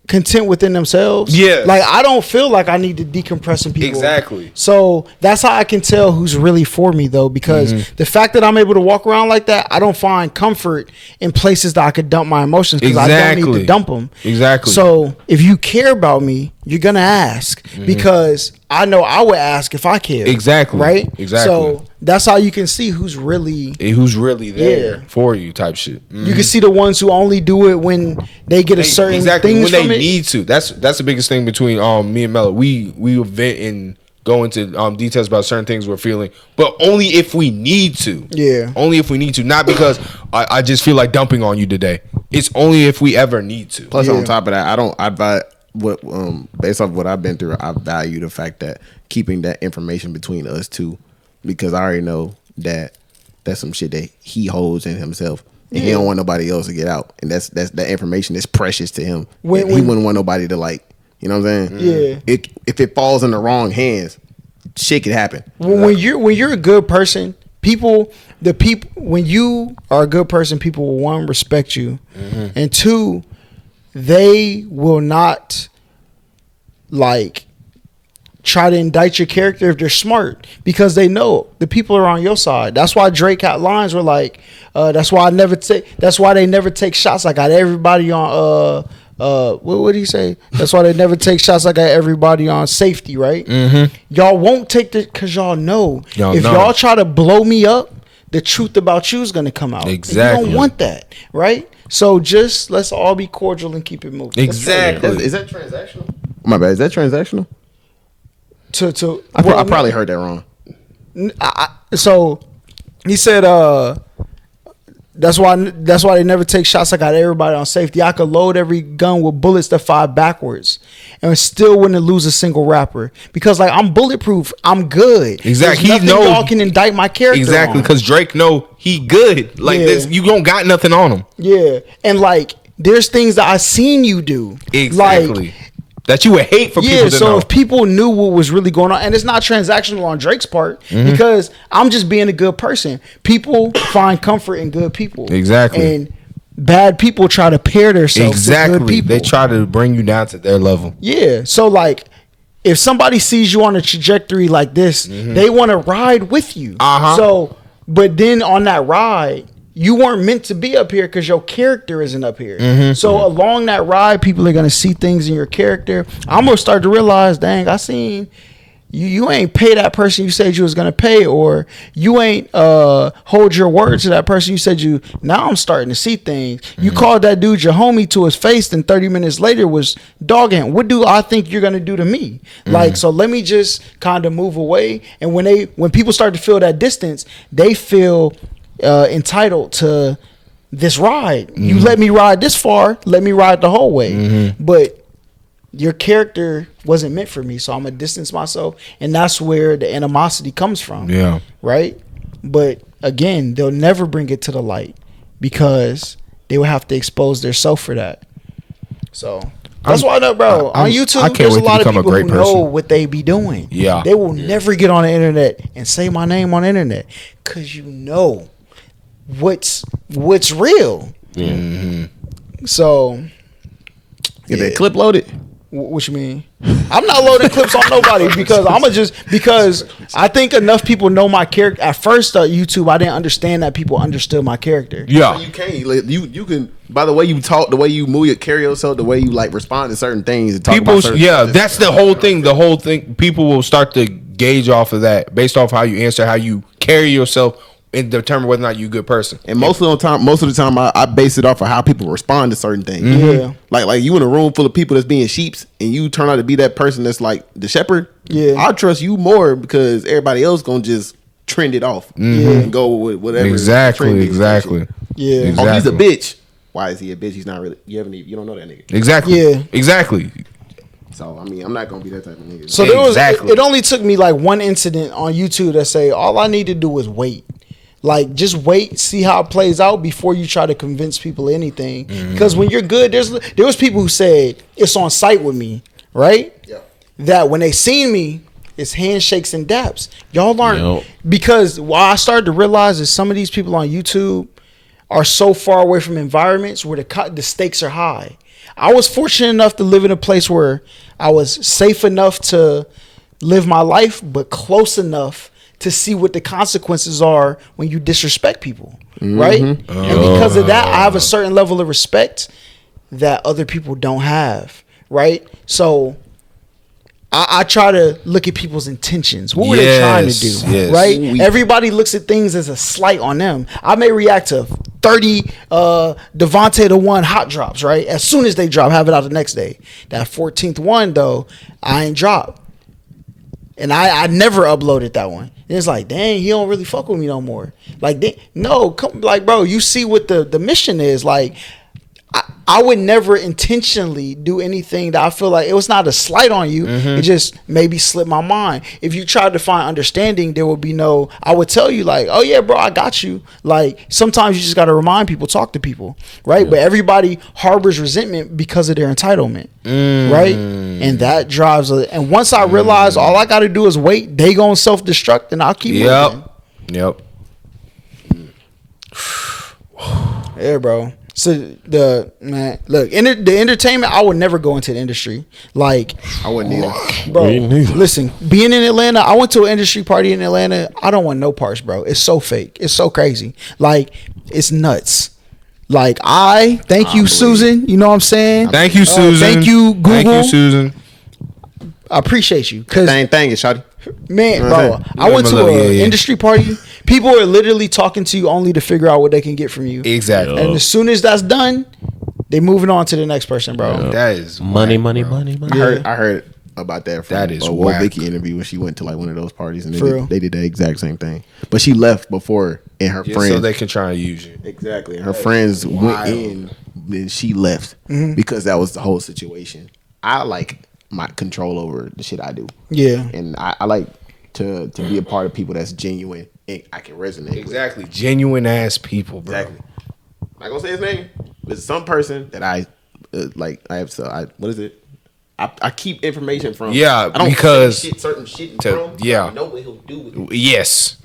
content within themselves. Yeah. Like I don't feel like I need to decompress in people. Exactly. So that's how I can tell who's really for me though, because the fact that I'm able to walk around like that, I don't find comfort in places that I could dump my emotions because I don't need to dump them. Exactly. So if you care about me, you're gonna ask because I know I would ask if I cared. Exactly. Right? Exactly. So that's how you can see who's really there for you type shit. You can see the ones who only do it when they get a certain things when from they it. need to. That's the biggest thing between me and Mello. We vent and go into details about certain things we're feeling, but only if we need to. Yeah. Only if we need to, not because I just feel like dumping on you today. It's only if we ever need to. Plus, on top of that, based off what I've been through, I value the fact that keeping that information between us two, because I already know that that's some shit that he holds in himself, and he don't want nobody else to get out, and that's that information is precious to him. He wouldn't want nobody to like, you know what I'm saying? Yeah. If it falls in the wrong hands, shit could happen. When you're a good person, when you are a good person, people will, one, respect you, and two, they will not like try to indict your character if they're smart, because they know the people are on your side. That's why Drake had lines were like, that's why they never take shots. I got everybody on what would he say? That's why they never take shots. I got everybody on safety, right? Mm-hmm. Y'all won't take the, because y'all know y'all try to blow me up, the truth about you is going to come out. Exactly. You don't want that, right? So just let's all be cordial and keep it moving. Exactly. Is that transactional? My bad. Is that transactional? I probably heard that wrong. So he said, that's why they never take shots. I got everybody on safety. I could load every gun with bullets that fire backwards and still wouldn't lose a single rapper, because like I'm bulletproof. I'm good. Exactly. There's nothing y'all can indict my character. Exactly, because Drake know he good. Like this, you don't got nothing on him. Yeah, and like there's things that I seen you do. Exactly. Like, that you would hate for people to know. If people knew what was really going on, and it's not transactional on Drake's part, because I'm just being a good person. People find comfort in good people. Exactly. And bad people try to pair themselves with good people. They try to bring you down to their level. Yeah. So like, if somebody sees you on a trajectory like this, they want to ride with you. So, but then on that ride, you weren't meant to be up here because your character isn't up here. So along that ride, people are going to see things in your character. I'm going to start to realize, dang, I seen you ain't pay that person you said you was going to pay, or you ain't hold your word to that person you said you. Now I'm starting to see things. You called that dude your homie to his face, and 30 minutes later was dogging. What do I think you're going to do to me? Like, so let me just kind of move away. And when people start to feel that distance, they feel entitled to this ride. You let me ride this far, let me ride the whole way. But your character wasn't meant for me, so I'm gonna distance myself, and that's where the animosity comes from. Yeah. Right? But again, they'll never bring it to the light because they would have to expose themselves for that. So that's why I know, bro. On YouTube, there's a lot of people who know what they be doing. Yeah. They will never get on the internet and say my name on the internet, because you know what's real. So get that clip loaded. What you mean? I'm not loading clips on nobody, because because I think enough people know my character. At first, YouTube, I didn't understand that people understood my character. Yeah, so you can't. You can, by the way you talk, the way you move, carry yourself, the way you like respond to certain things. And talk about certain things. That's the whole thing. The whole thing. People will start to gauge off of that based off how you answer, how you carry yourself, and determine whether or not you're a good person. And most of the time, I base it off of how people respond to certain things. Yeah, like you in a room full of people that's being sheeps, and you turn out to be that person that's like the shepherd. Yeah, I trust you more because everybody else gonna just trend it off and go with whatever. Exactly. Yeah, exactly. Oh, he's a bitch. Why is he a bitch? He's not really. You don't know that nigga. Exactly. Yeah. Exactly. So I mean, I'm not gonna be that type of nigga. So it only took me like one incident on YouTube that say all I need to do is wait. Like, just wait, see how it plays out before you try to convince people of anything. Because when you're good, there was people who said it's on site with me, right? Yeah. That when they seen me, it's handshakes and daps. Y'all learn because what I started to realize is some of these people on YouTube are so far away from environments where the stakes are high. I was fortunate enough to live in a place where I was safe enough to live my life, but close enough to see what the consequences are when you disrespect people, right? And because of that, I have a certain level of respect that other people don't have, right? So I try to look at people's intentions. What were they trying to do, right? Everybody looks at things as a slight on them. I may react to 30 Devontae the One hot drops, right? As soon as they drop, have it out the next day. That 14th one, though, I ain't dropped. And I never uploaded that one. And it's like, dang, he don't really fuck with me no more. Like, bro, you see what the mission is. Like, I would never intentionally do anything that I feel like it was not a slight on you. It just maybe slipped my mind. If you tried to find understanding, there would be I would tell you like, oh yeah, bro, I got you. Like, sometimes you just got to remind people, talk to people, right? Yeah. But everybody harbors resentment because of their entitlement, right? And that drives and once I realize all I got to do is wait, they gonna self-destruct and I'll keep moving. Yep. Yeah, bro. So the entertainment, I would never go into the industry. Like, I wouldn't either. bro, Me neither. listen, being in Atlanta, I went to an industry party in Atlanta. I don't want no parts, bro. It's so fake. It's so crazy. Like, it's nuts. Like, thank you, Susan. You know what I'm saying? Thank you, Susan. Thank you, Google. Thank you, Susan. I appreciate you. Cause Thank you, shawty. man, You know what bro, I'm saying? I went to Yeah, an yeah. industry party. People are literally talking to you only to figure out what they can get from you. Exactly. And as soon as that's done, they moving on to the next person, bro. That is Money, whack, money, bro. money, money. I heard about that from That is a whack. Vicky interview when she went to like one of those parties and For real? they did the exact same thing. But she left before and her Just friends so they can try and use you. exactly. And her friends went in, then she left because that was the whole situation. I like my control over the shit I do. Yeah. And I like to be a part of people that's genuine and I can resonate Exactly. Genuine ass people, bro. with. Exactly. I'm not gonna say his name. There's some person that I like. What is it? I keep information from. Yeah, I don't because say certain shit to- from. yeah. I know what he'll do with it. Yes.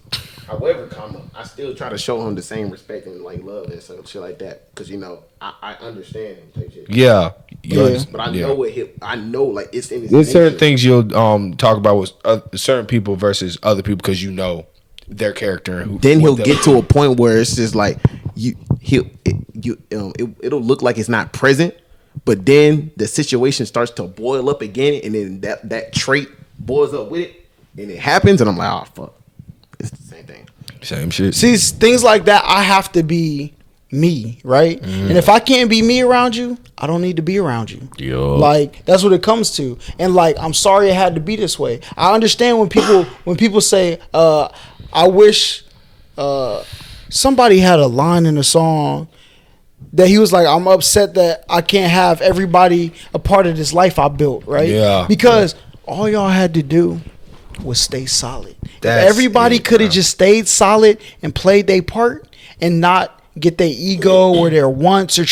However, I still try to show him the same respect and like love and some shit like that because I understand him type shit. Yeah. But I know I know like it's in his There's certain nature. things you'll talk about with certain people versus other people because you know their character. And Then he'll what get to a point where it's just like it'll look like it's not present, but then the situation starts to boil up again, and then that trait boils up with it, and it happens, and I'm like, oh fuck, it's the same thing. Same shit. See, things like that, I have to be me, right? And if I can't be me around you, I don't need to be around you. Yo. Like, that's what it comes to. And like, I'm sorry it had to be this way. I understand when people say, I wish somebody had a line in a song that he was like, I'm upset that I can't have everybody a part of this life I built, right? Yeah. Because all y'all had to do was stay solid. If That's everybody it, could have bro. just stayed solid and played their part and not get their ego or their wants or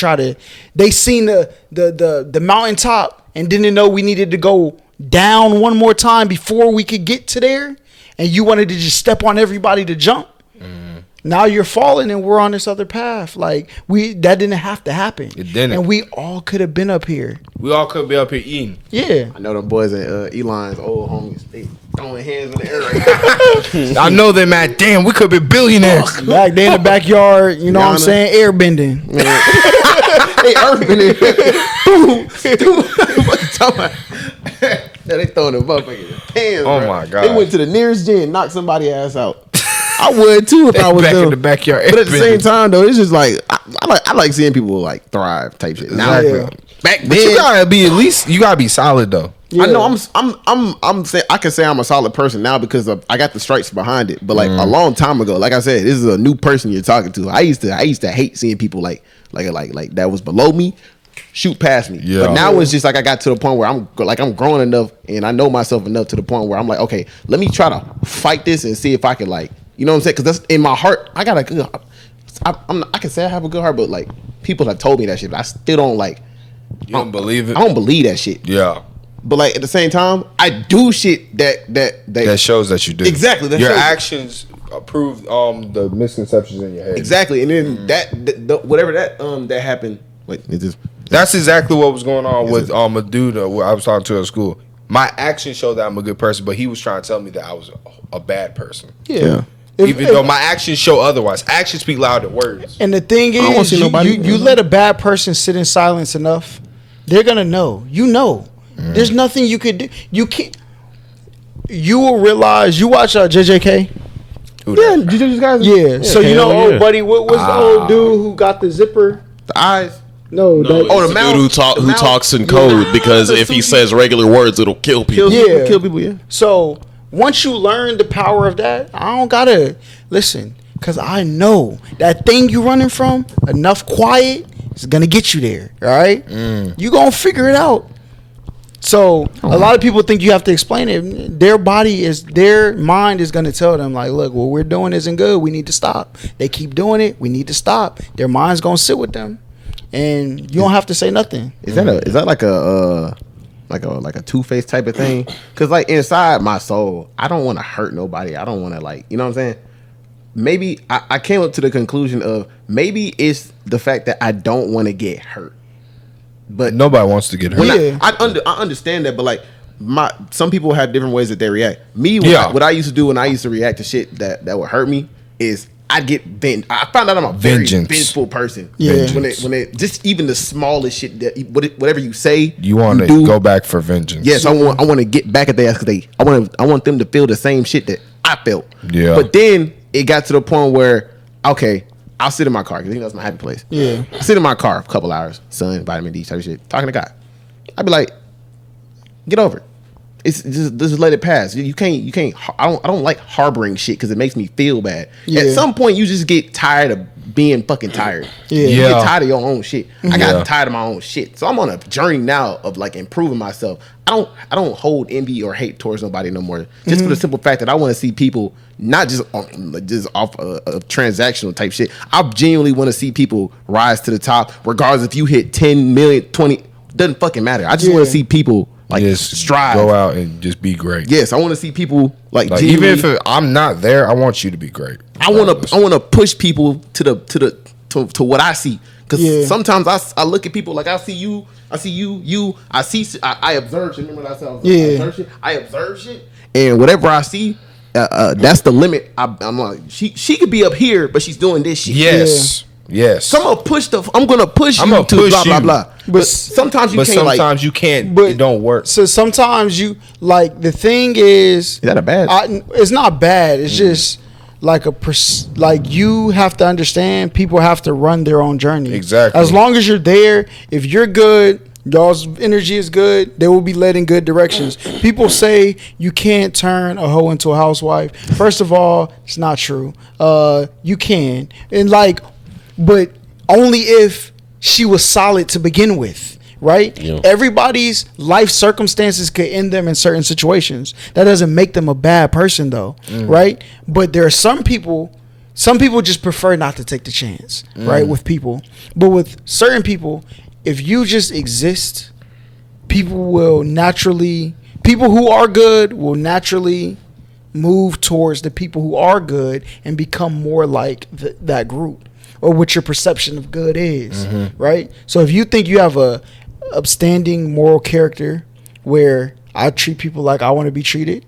they seen the mountaintop and didn't know we needed to go down one more time before we could get to there, and you wanted to just step on everybody to jump. Now you're falling and we're on this other path. Like, that didn't have to happen. It didn't. And we all could have been up here. We all could be up here eating. Yeah. I know them boys at Elon's old homies. They throwing hands in the air right now. I know them at damn. We could be billionaires. Back there in the backyard, you know what I'm Yana. saying? Air bending. They urban it. They throwing them up in pans. Oh bro. my God. They went to the nearest gym, knocked somebody ass out. I would too if I was Back them. in the backyard. But at the same time though, it's just like I like seeing people like thrive type shit. Now, Exactly. back But you then, gotta be at least. You gotta be solid though. Yeah. I know I'm saying I can say I'm a solid person now because I got the stripes behind it. But like a long time ago, like I said, this is a new person you're talking to. I used to hate seeing people like that was below me shoot past me. Yeah. But now it's just like I got to the point where I'm growing enough and I know myself enough to the point where I'm like, okay, let me try to fight this and see if I can like, you know what I'm saying? Because that's in my heart. I got a good. I can say I have a good heart, but like people have told me that shit, but I still don't like. You don't believe it? I don't believe that shit. Yeah. But like at the same time, I do shit that That shows that you do. Exactly, that Your shows- actions prove the misconceptions in your head. exactly, and then whatever that happened. Wait, it just That's exactly what was going on with a dude I was talking to at school. My actions showed that I'm a good person, but he was trying to tell me that I was a bad person. Yeah. Even though my actions show otherwise. Actions speak louder than words. And the thing don't wanna is, see nobody. you let a bad person sit in silence enough, they're gonna know. You know, there's nothing you could do. You can't. You will realize. You watch JJK. yeah. Did you just guys? Yeah. So you know, hell old yeah. buddy, what was the old dude who got the zipper? The eyes. No. Oh, the the mouth- dude the who mouth- talks in code because the if he sushi- says regular words, it'll kill people. Kill people. Yeah. So once you learn the power of that, I don't gotta listen, cause I know that thing you running from, enough quiet is gonna get you there. All right, you gonna figure it out. So a lot of people think you have to explain it. Their mind is gonna tell them like, look, what we're doing isn't good. We need to stop. They keep doing it. We need to stop. Their mind's gonna sit with them, and you don't have to say nothing. Is that like a two-faced type of thing? Because like inside my soul, I don't want to hurt nobody. I don't want to like, you know what I'm saying? maybe I came up to the conclusion of maybe it's the fact that I don't want to get hurt. But Nobody wants to get hurt. Yeah. I understand that, but like some people have different ways that they react. Me, what I used to do when I used to react to shit that would hurt me is I get I found out I'm a very vengeful person. Yeah. When it just even the smallest shit that whatever you say, You want to go back for vengeance. yes, I want to get back at their ass because I want them to feel the same shit that I felt. Yeah. But then it got to the point where okay, I'll sit in my car because that's my happy place. Yeah. I sit in my car for a couple hours, sun, vitamin D type of shit, talking to God. I'd be like, get over it. It's just let it pass. You can't. I don't like harboring shit because it makes me feel bad. Yeah. At some point, you just get tired of being fucking tired. Yeah. You Yeah. get tired of your own shit. I Yeah. got tired of my own shit. So I'm on a journey now of like improving myself. I don't hold envy or hate towards nobody no more. Just for the simple fact that I want to see people not just off of transactional type shit. I genuinely want to see people rise to the top, regardless if you hit 10 million, 20. Doesn't fucking matter. I just want to see people like Just strive. go out and just be great. Yes, I want to see people like Like, even genuinely- if I'm not there, I want you to be great. I want to push people to what I see because Yeah. sometimes I look at people like I see you, I observe shit. Remember that I said Yeah. I observe shit, and whatever I see, that's the limit. I'm like she could be up here, but she's doing this shit. Yes. Yes. So I'm gonna push I'm gonna push I'm you gonna to push blah blah you. blah. But sometimes you but can't sometimes you can't. But- it don't work. So sometimes you like the thing is that a bad? it's not bad. It's just like like you have to understand people have to run their own journey. Exactly. As long as you're there, if you're good, y'all's energy is good, they will be led in good directions. People say you can't turn a hoe into a housewife. First of all, it's not true. You can. And like, but only if she was solid to begin with. Right? Yeah. Everybody's life circumstances could end them in certain situations. That doesn't make them a bad person though. Right? But there are some people just prefer not to take the chance, right? With people. But with certain people, if you just exist, people who are good will naturally move towards the people who are good and become more like that group or what your perception of good is, right? So if you think you have a upstanding moral character where I treat people like I want to be treated,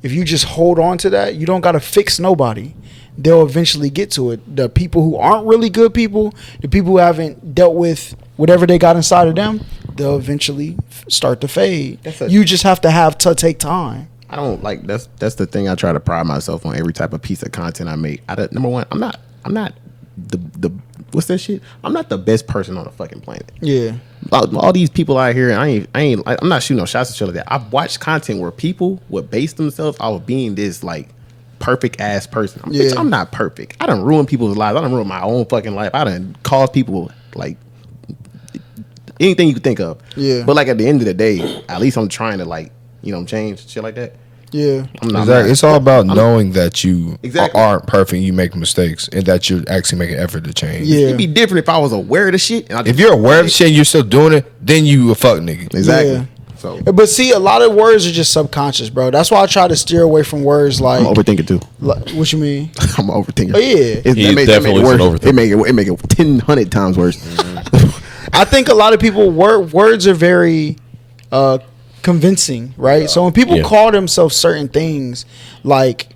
if you just hold on to that, you don't got to fix nobody. They'll eventually get to it. The people who aren't really good people, the people who haven't dealt with whatever they got inside of them, they'll eventually start to fade. You just have to take time. I don't like that's the thing I try to pride myself on every type of piece of content I make. Number one, I'm not the what's that shit? I'm not the best person on the fucking planet. Yeah. All these people out here, I'm not shooting no shots at shit like that. I've watched content where people would base themselves off of being this like perfect ass person. Bitch, I'm not perfect. I done ruin people's lives. I done ruin my own fucking life. I done cause people like anything you could think of. Yeah. But like at the end of the day, at least I'm trying to like, change shit like that. Yeah. Exactly. It's all about knowing that you Exactly. aren't perfect, you make mistakes, and that you're actually making an effort to change. Yeah. It'd be different if I was aware of the shit. And I If just- you're aware of the shit and you're still doing it, then you a fuck nigga. exactly. Yeah. So But see, a lot of words are just subconscious, bro. That's why I try to steer away from words like. I'm overthinking too. What you mean? I'm an overthinker. Oh, yeah. He's definitely worse. an overthinker. It make it 1,000 times worse. I think a lot of people words are very convincing, right? So when people Yeah. call themselves certain things, like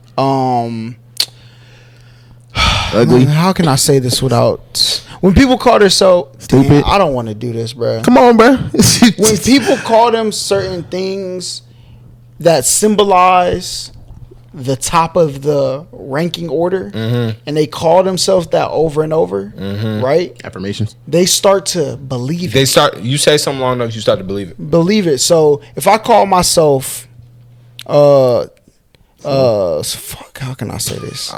Ugly. how can I say this without when people call themselves Stupid. Damn, I don't want to do this, bro. Come on, bro. When people call them certain things that symbolize the top of the ranking order, and they call themselves that over and over, right? Affirmations. They start to believe They it. start. You say something long enough, you start to believe it. Believe it. So if I call myself, fuck, how can I say this?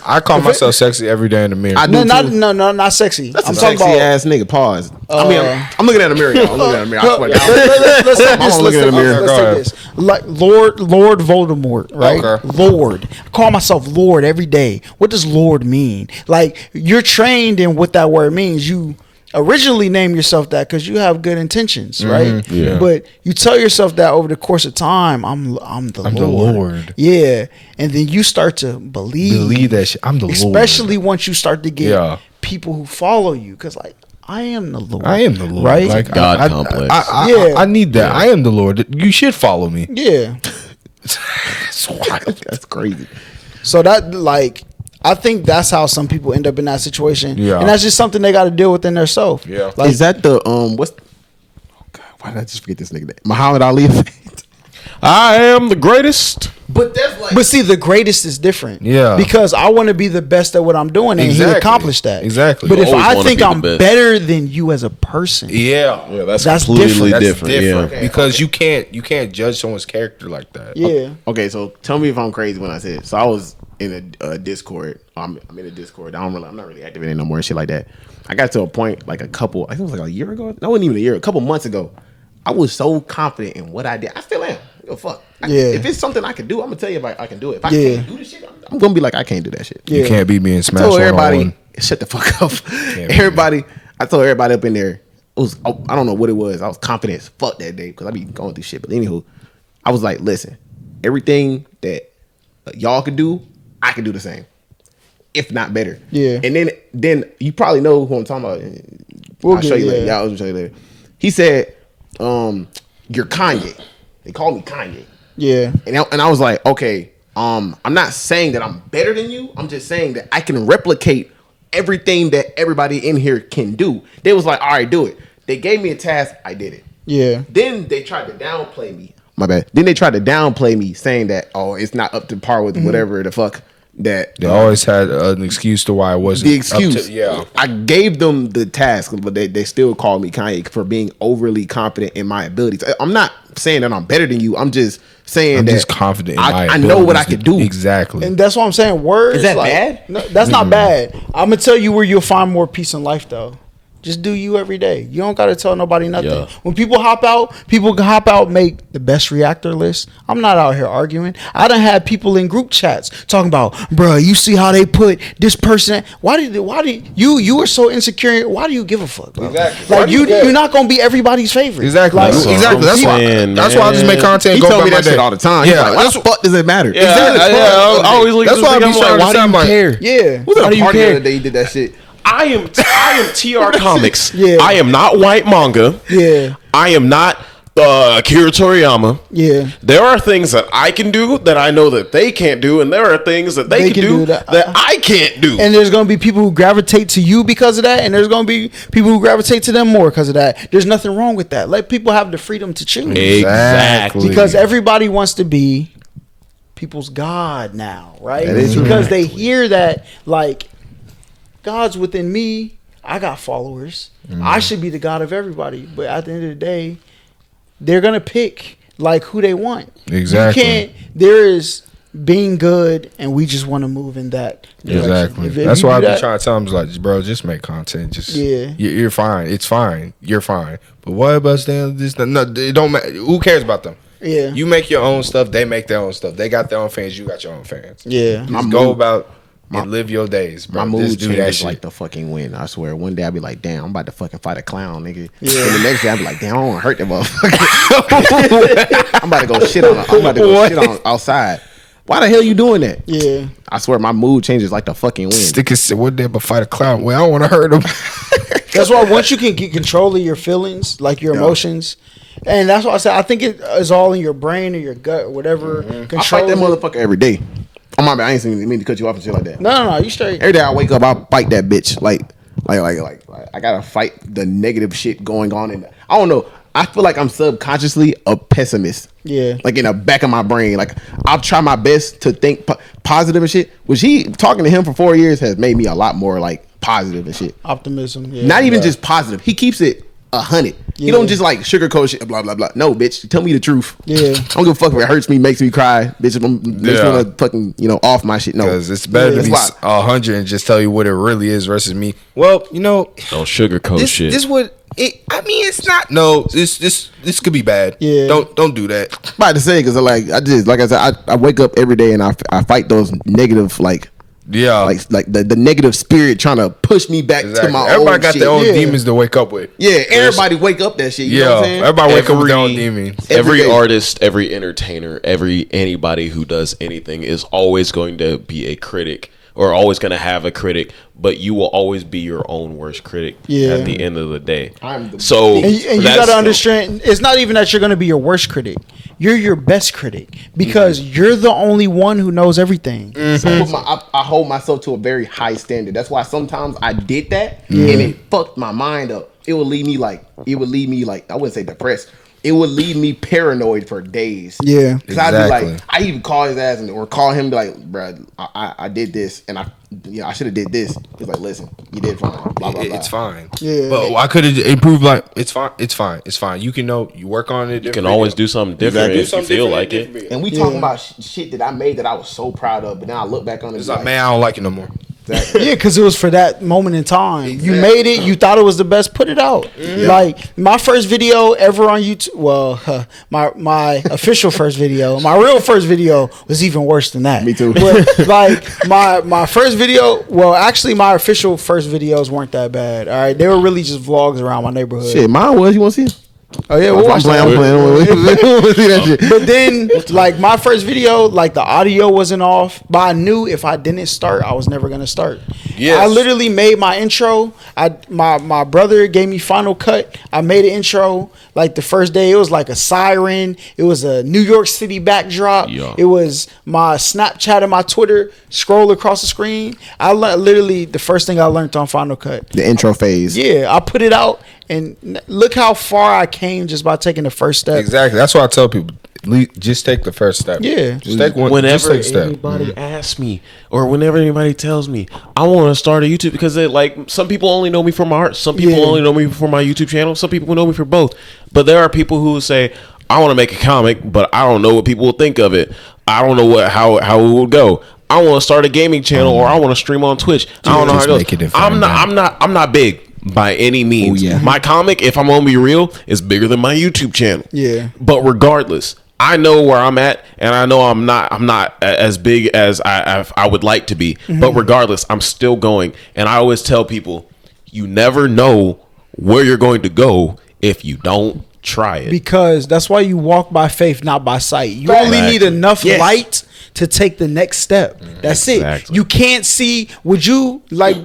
I call myself sexy every day in the mirror. I do No, too. not sexy. That's I'm a talking sexy about. ass nigga. Pause. I'm looking at the mirror. Y'all. I'm looking at the mirror. I swear to God. Let's take I'm this. looking at the mirror. Let's take this. Like Lord Voldemort, right? Okay. Lord. I call myself Lord every day. What does Lord mean? Like you're trained in what that word means. You originally name yourself that because you have good intentions, right? Yeah. But you tell yourself that over the course of time, I'm the Lord. Yeah. And then you start to believe that shit. I'm the Lord. Especially once you start to get people who follow you. Because, like, I am the Lord. I am the Lord. Right? Like, God complex. I need that. I am the Lord. You should follow me. Yeah. That's wild. That's crazy. So that, like, I think that's how some people end up in that situation. Yeah. And that's just something they got to deal with in their self. Yeah. Like, Is that the what's? Oh God, why did I just forget this nigga name? Muhammad Ali. I am the greatest. But that's like. but see, the greatest is different. Yeah. Because I want to be the best at what I'm doing, and he Exactly. accomplished that. Exactly. But You if always I wanna think be the I'm best. better than you as a person, Yeah. That's That's completely different. different. That's because you can't judge someone's character like that. yeah. Okay, so tell me if I'm crazy when I say it. So I was in a Discord. I'm in a Discord. I'm not really active in it no more and shit like that. I got to a point like I think it was like a year ago. No, it wasn't even a year. A couple months ago, I was so confident in what I did. I still am. Yo, fuck. If it's something I can do, I'm gonna tell you if I can do it. If I can't do this shit, I'm gonna be like I can't do that shit. Yeah. You can't beat me in Smash. I told everybody, one-on-one. shut the fuck up. be Everybody, I told everybody up in there. It was I don't know what it was. I was confident as fuck that day because I be going through shit. But anywho, I was like, listen, everything that y'all could do, I can do the same, if not better. Yeah. And then you probably know who I'm talking about. I'll show you later. Yeah, I'll show you later. He said, "You're Kanye." They called me Kanye. Yeah. And I was like, okay, I'm not saying that I'm better than you. I'm just saying that I can replicate everything that everybody in here can do. They was like, all right, do it. They gave me a task. I did it. Yeah. Then they tried to downplay me. My bad. Then they tried to downplay me saying that, oh, it's not up to par with whatever the fuck that. They always had an excuse to why it wasn't. The excuse. Yeah. I gave them the task, but they still called me Kanye for being overly confident in my abilities. I'm not saying that I'm better than you. I'm just saying I'm that just confident in my I know what I abilities could do. Exactly. And that's what I'm saying. Words. Is that like, bad? No, that's not bad. I'm gonna tell you where you'll find more peace in life, though. Just do you every day. You don't gotta tell nobody nothing. Yeah. When people hop out, make the best reactor list. I'm not out here arguing. I done had people in group chats talking about, bruh, you see how they put this person. Why did you were so insecure? Why do you give a fuck, bro? Exactly. Like you're not gonna be everybody's favorite. Exactly. Like, Exactly. That's why I just make content. He And go told me about that my shit day. all the time. Yeah. He's like, why the fuck does it matter? Yeah, I always look That's at why I this be thing, I'm trying to like, why do you care? Yeah. Was Why at do a you party the care? other day he did that shit. I am TR Comics. Yeah. I am not white manga. Yeah. I am not Akira Toriyama. Yeah. There are things that I can do that I know that they can't do, and there are things that they can do that I can't do. And there's gonna be people who gravitate to you because of that, and there's gonna be people who gravitate to them more because of that. There's nothing wrong with that. Let people have the freedom to choose. Exactly. Because everybody wants to be people's God now, right? That is Because they hear that, like, God's within me. I got followers. I should be the God of everybody. But at the end of the day, they're gonna pick like who they want. Exactly. You can't. There is being good, and we just want to move in that direction. Exactly. If That's you why I do be that- trying to tell them, like, bro, just make content. Just Yeah. you're fine. It's fine. You're fine. But what about them? This no, it don't matter. Who cares about them? Yeah. You make your own stuff. They make their own stuff. They got their own fans. You got your own fans. Yeah. Just go about and live your days, bro. My mood Just do that changes shit. like the fucking wind. I swear. One day I'll be like, damn, I'm about to fucking fight a clown, nigga. Yeah. And the next day I'll be like, damn, I don't want to hurt that motherfucker. I'm about to go shit on. Shit on outside. Why the hell you doing that? Yeah. I swear my mood changes like the fucking wind. Stick it one day, but fight a clown. Well, I don't want to hurt him. That's why once you can get control of your feelings, like your emotions, and that's why I said I think it is all in your brain or your gut or whatever. I fight Control that motherfucker every day. Oh my bad, I ain't mean to cut you off and shit like that. No, you straight. Every day I wake up, I fight that bitch. Like I gotta fight the negative shit going on, and I don't know. I feel like I'm subconsciously a pessimist. Yeah. Like in the back of my brain, like I'll try my best to think positive and shit. Which talking to him for 4 years has made me a lot more like positive and shit. Optimism. Yeah. Not even just positive. He keeps it 100. He don't just like sugarcoat shit. Blah blah blah. No, bitch. Tell me the truth. Yeah. I don't give a fuck if it hurts me, makes me cry, bitch. If I'm just Yeah. wanna fucking off my shit. No, Because it's better to That's be why- 100 and just tell you what it really is versus me. Well, Don't sugarcoat shit. This what it. I mean, it's not. No, this could be bad. Yeah. Don't do that. I'm about to say because I said I wake up every day and I fight those negative like Yeah. Like the negative spirit trying to push me back to my Everybody old got shit. their own Yeah. demons to wake up with. Yeah, everybody wake up that shit. You know what I'm saying? Everybody wake up with their own demons. Every day. artist, every entertainer, anybody who does anything is always going to be a critic or always going to have a critic, but you will always be your own worst critic at the end of the day. I'm the So And you that's got to understand, it's not even that you're going to be your worst critic. You're your best critic because you're the only one who knows everything. So I hold myself to a very high standard. That's why sometimes I did that and it fucked my mind up. It would leave me like I wouldn't say depressed. It would leave me paranoid for days. Yeah. Cause I'd be Exactly. like, I even call his ass or call him, be like, bruh, I did this and I should have did this. He's like, listen, you did fine. Blah, blah, blah. It's fine. Yeah. But I could have improved. Like it's fine. It's fine. It's fine. You can you work on it. you can always do something different if you feel like it. And we talking about shit that I made that I was so proud of, but now I look back on it. It's like, man, I don't like it no more. Yeah, because it was for that moment in time. You made it. You thought it was the best. Put it out. Like my first video ever on YouTube. Well, my official first video. My real first video was even worse than that. Me too. But like my first video. Well, actually, my official first videos weren't that bad. All right, they were really just vlogs around my neighborhood. Shit, mine was. You want to see it? Oh yeah, we'll watch that. I'm playing. See that shit. But then, like my first video, like the audio wasn't off, but I knew if I didn't start, I was never gonna start. Yes. I literally made my intro. My brother gave me Final Cut. I made an intro. Like the first day, it was like a siren. It was a New York City backdrop. Yeah. It was my Snapchat and my Twitter scroll across the screen. I learned literally the first thing I learned on Final Cut. The intro phase. Yeah, I put it out, and look how far I came just by taking the first step. Exactly. That's why I tell people, just take the first step. Yeah. Just take one. Whenever just take a step. anybody asks me, or whenever anybody tells me, I want to start a YouTube, because like some people only know me for my art, some people Yeah. only know me for my YouTube channel, some people know me for both. But there are people who say, I want to make a comic, but I don't know what people will think of it. I don't know how it will go. I want to start a gaming channel, or I want to stream on Twitch. I don't know how Just it goes. make it and I'm find not not big by any means. Oh, yeah. My comic, if I'm gonna be real, is bigger than my YouTube channel. Yeah. But regardless, I know where I'm at, and I know I'm not as big as I would like to be. Mm-hmm. But regardless, I'm still going. And I always tell people, you never know where you're going to go if you don't try it. Because that's why you walk by faith, not by sight. You only need Exactly. enough Yes. light to take the next step. That's Exactly. it. You can't see. Would you like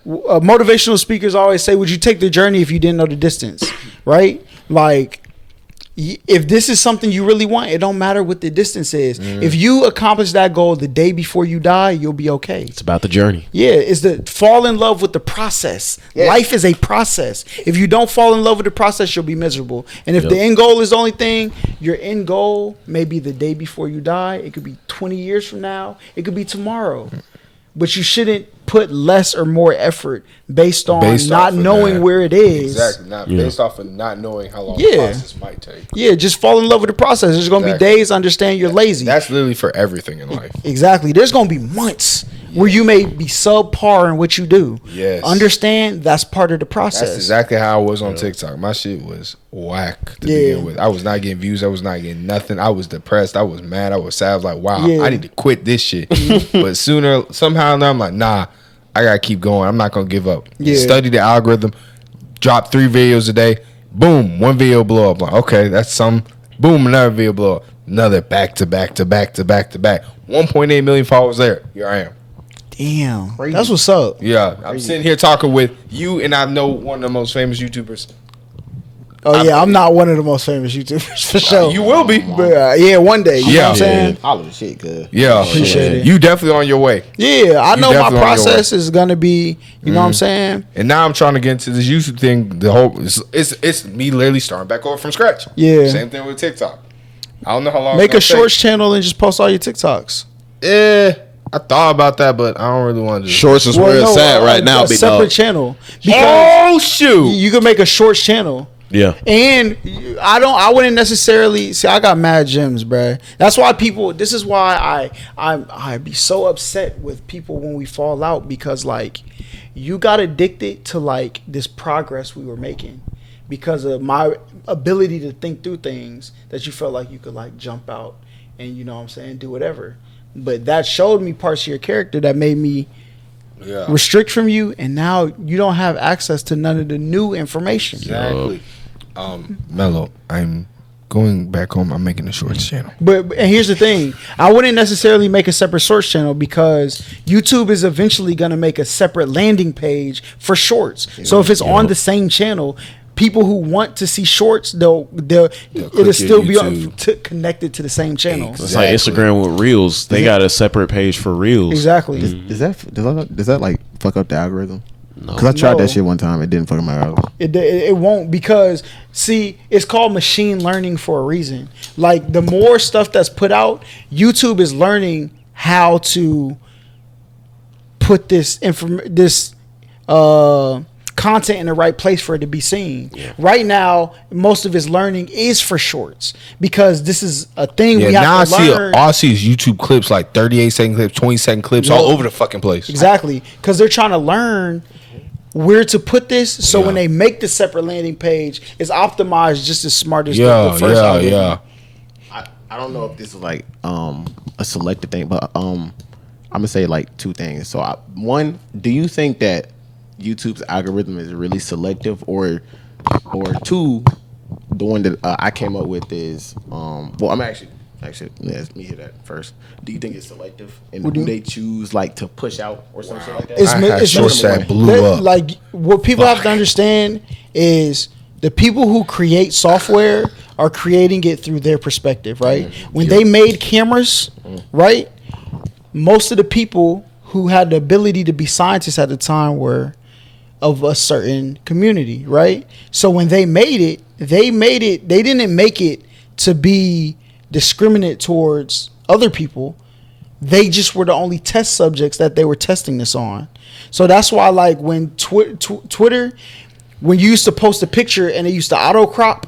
motivational speakers always say, would you take the journey if you didn't know the distance? Right? Like, if this is something you really want, it don't matter what the distance is. If you accomplish that goal the day before you die, you'll be okay. It's about the journey. Yeah, it's the fall in love with the process. Yes. Life is a process. If you don't fall in love with the process, you'll be miserable. And if Yep. the end goal is the only thing, your end goal may be the day before you die. It could be 20 years from now. It could be tomorrow. But you shouldn't put less or more effort based on Based not off of knowing that. where it is. Exactly. Not based off of not knowing how long Yeah. the process might take. Yeah, just fall in love with the process. There's going to Exactly. be days, understand you're lazy. That's literally for everything in life. Exactly. There's going to be months where you may be subpar in what you do. Yes. Understand that's part of the process. That's exactly how I was on TikTok. My shit was whack to Yeah. begin with. I was not getting views. I was not getting nothing. I was depressed. I was mad. I was sad. I was like, wow, Yeah. I need to quit this shit. But somehow now I'm like, nah, I gotta keep going. I'm not gonna give up. Yeah. Study the algorithm. Drop 3 videos a day. Boom, 1 video blow up. Like, okay, that's some. Boom, another video blow up. Another back to back to back to back to back. 1.8 million followers there. Here I am. Damn. That's what's up. Yeah, I'm sitting here talking with you, and I know one of the most famous YouTubers. Oh, yeah. I'm not one of the most famous YouTubers for sure. You will be. But, yeah, one day. You know what I'm saying? All of the shit, cuz. Yeah, Appreciate it. You definitely on your way. Yeah, I You know my definitely on your process is going to be, you know what I'm saying? And now I'm trying to get into this YouTube thing. The whole it's me literally starting back over from scratch. Yeah. Same thing with TikTok. I don't know how long. Make a it's gonna shorts channel and just post all your TikToks. take. I thought about that, but I don't really want to. Do Shorts is where it's at right now, a big separate dog. channel. Because Oh shoot! you can make a shorts channel. Yeah. And I wouldn't necessarily see. I got mad gems, bruh. That's why people. This is why I be so upset with people when we fall out, because like you got addicted to like this progress we were making because of my ability to think through things, that you felt like you could like jump out and, you know what I'm saying, do whatever. but that showed me parts of your character that made me restrict from you, and now you don't have access to none of the new information. Exactly. Mello, I'm going back home. I'm making a shorts channel. But and here's the thing, I wouldn't necessarily make a separate shorts channel because YouTube is eventually going to make a separate landing page for shorts. So if it's on the same channel, people who want to see shorts, it'll still be connected to the same channel. It's like Instagram with Reels. They got a separate page for Reels. Exactly. Does that like fuck up the algorithm? Because I tried that shit one time. It didn't fuck up my algorithm. It won't, because see, it's called machine learning for a reason. Like, the more stuff that's put out, YouTube is learning how to put this content in the right place for it to be seen. Right now, most of its learning is for shorts, because this is a thing we have to learn. All I see is YouTube clips, like 38-second clips, 20-second clips, all over the fucking place. Exactly, because they're trying to learn where to put this, so when they make the separate landing page, it's optimized just as smart as the first algorithm. I don't know if this is like a selected thing, but I'm gonna say like two things. So one, do you think that YouTube's algorithm is really selective, or two, the one that I came up with is well, I'm actually let me hear that first. Do you think it's selective, and who they choose like to push out or something like that? It's shorts that blew up. Like, what people have to understand is the people who create software are creating it through their perspective, right? When they made cameras, right, most of the people who had the ability to be scientists at the time were of a certain community, right? So when they made it, they didn't make it to be discriminate towards other people. They just were the only test subjects that they were testing this on. So that's why, like, when Twitter, when you used to post a picture and it used to auto crop,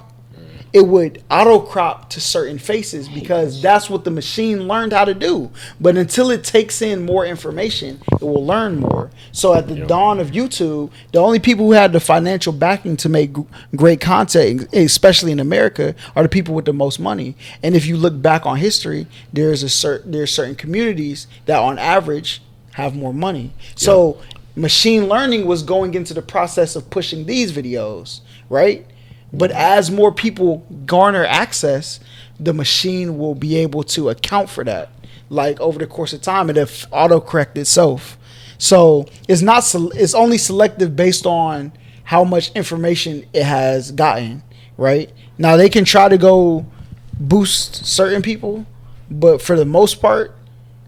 it would auto crop to certain faces, because that's what the machine learned how to do. But until it takes in more information, it will learn more. So at the dawn of YouTube, the only people who had the financial backing to make great content, especially in America, are the people with the most money. And if you look back on history, there's certain communities that on average have more money. So machine learning was going into the process of pushing these videos, right? But as more people garner access, the machine will be able to account for that. Like, over the course of time, it'll autocorrect itself. So it's only selective based on how much information it has gotten, right? Now, they can try to go boost certain people, but for the most part,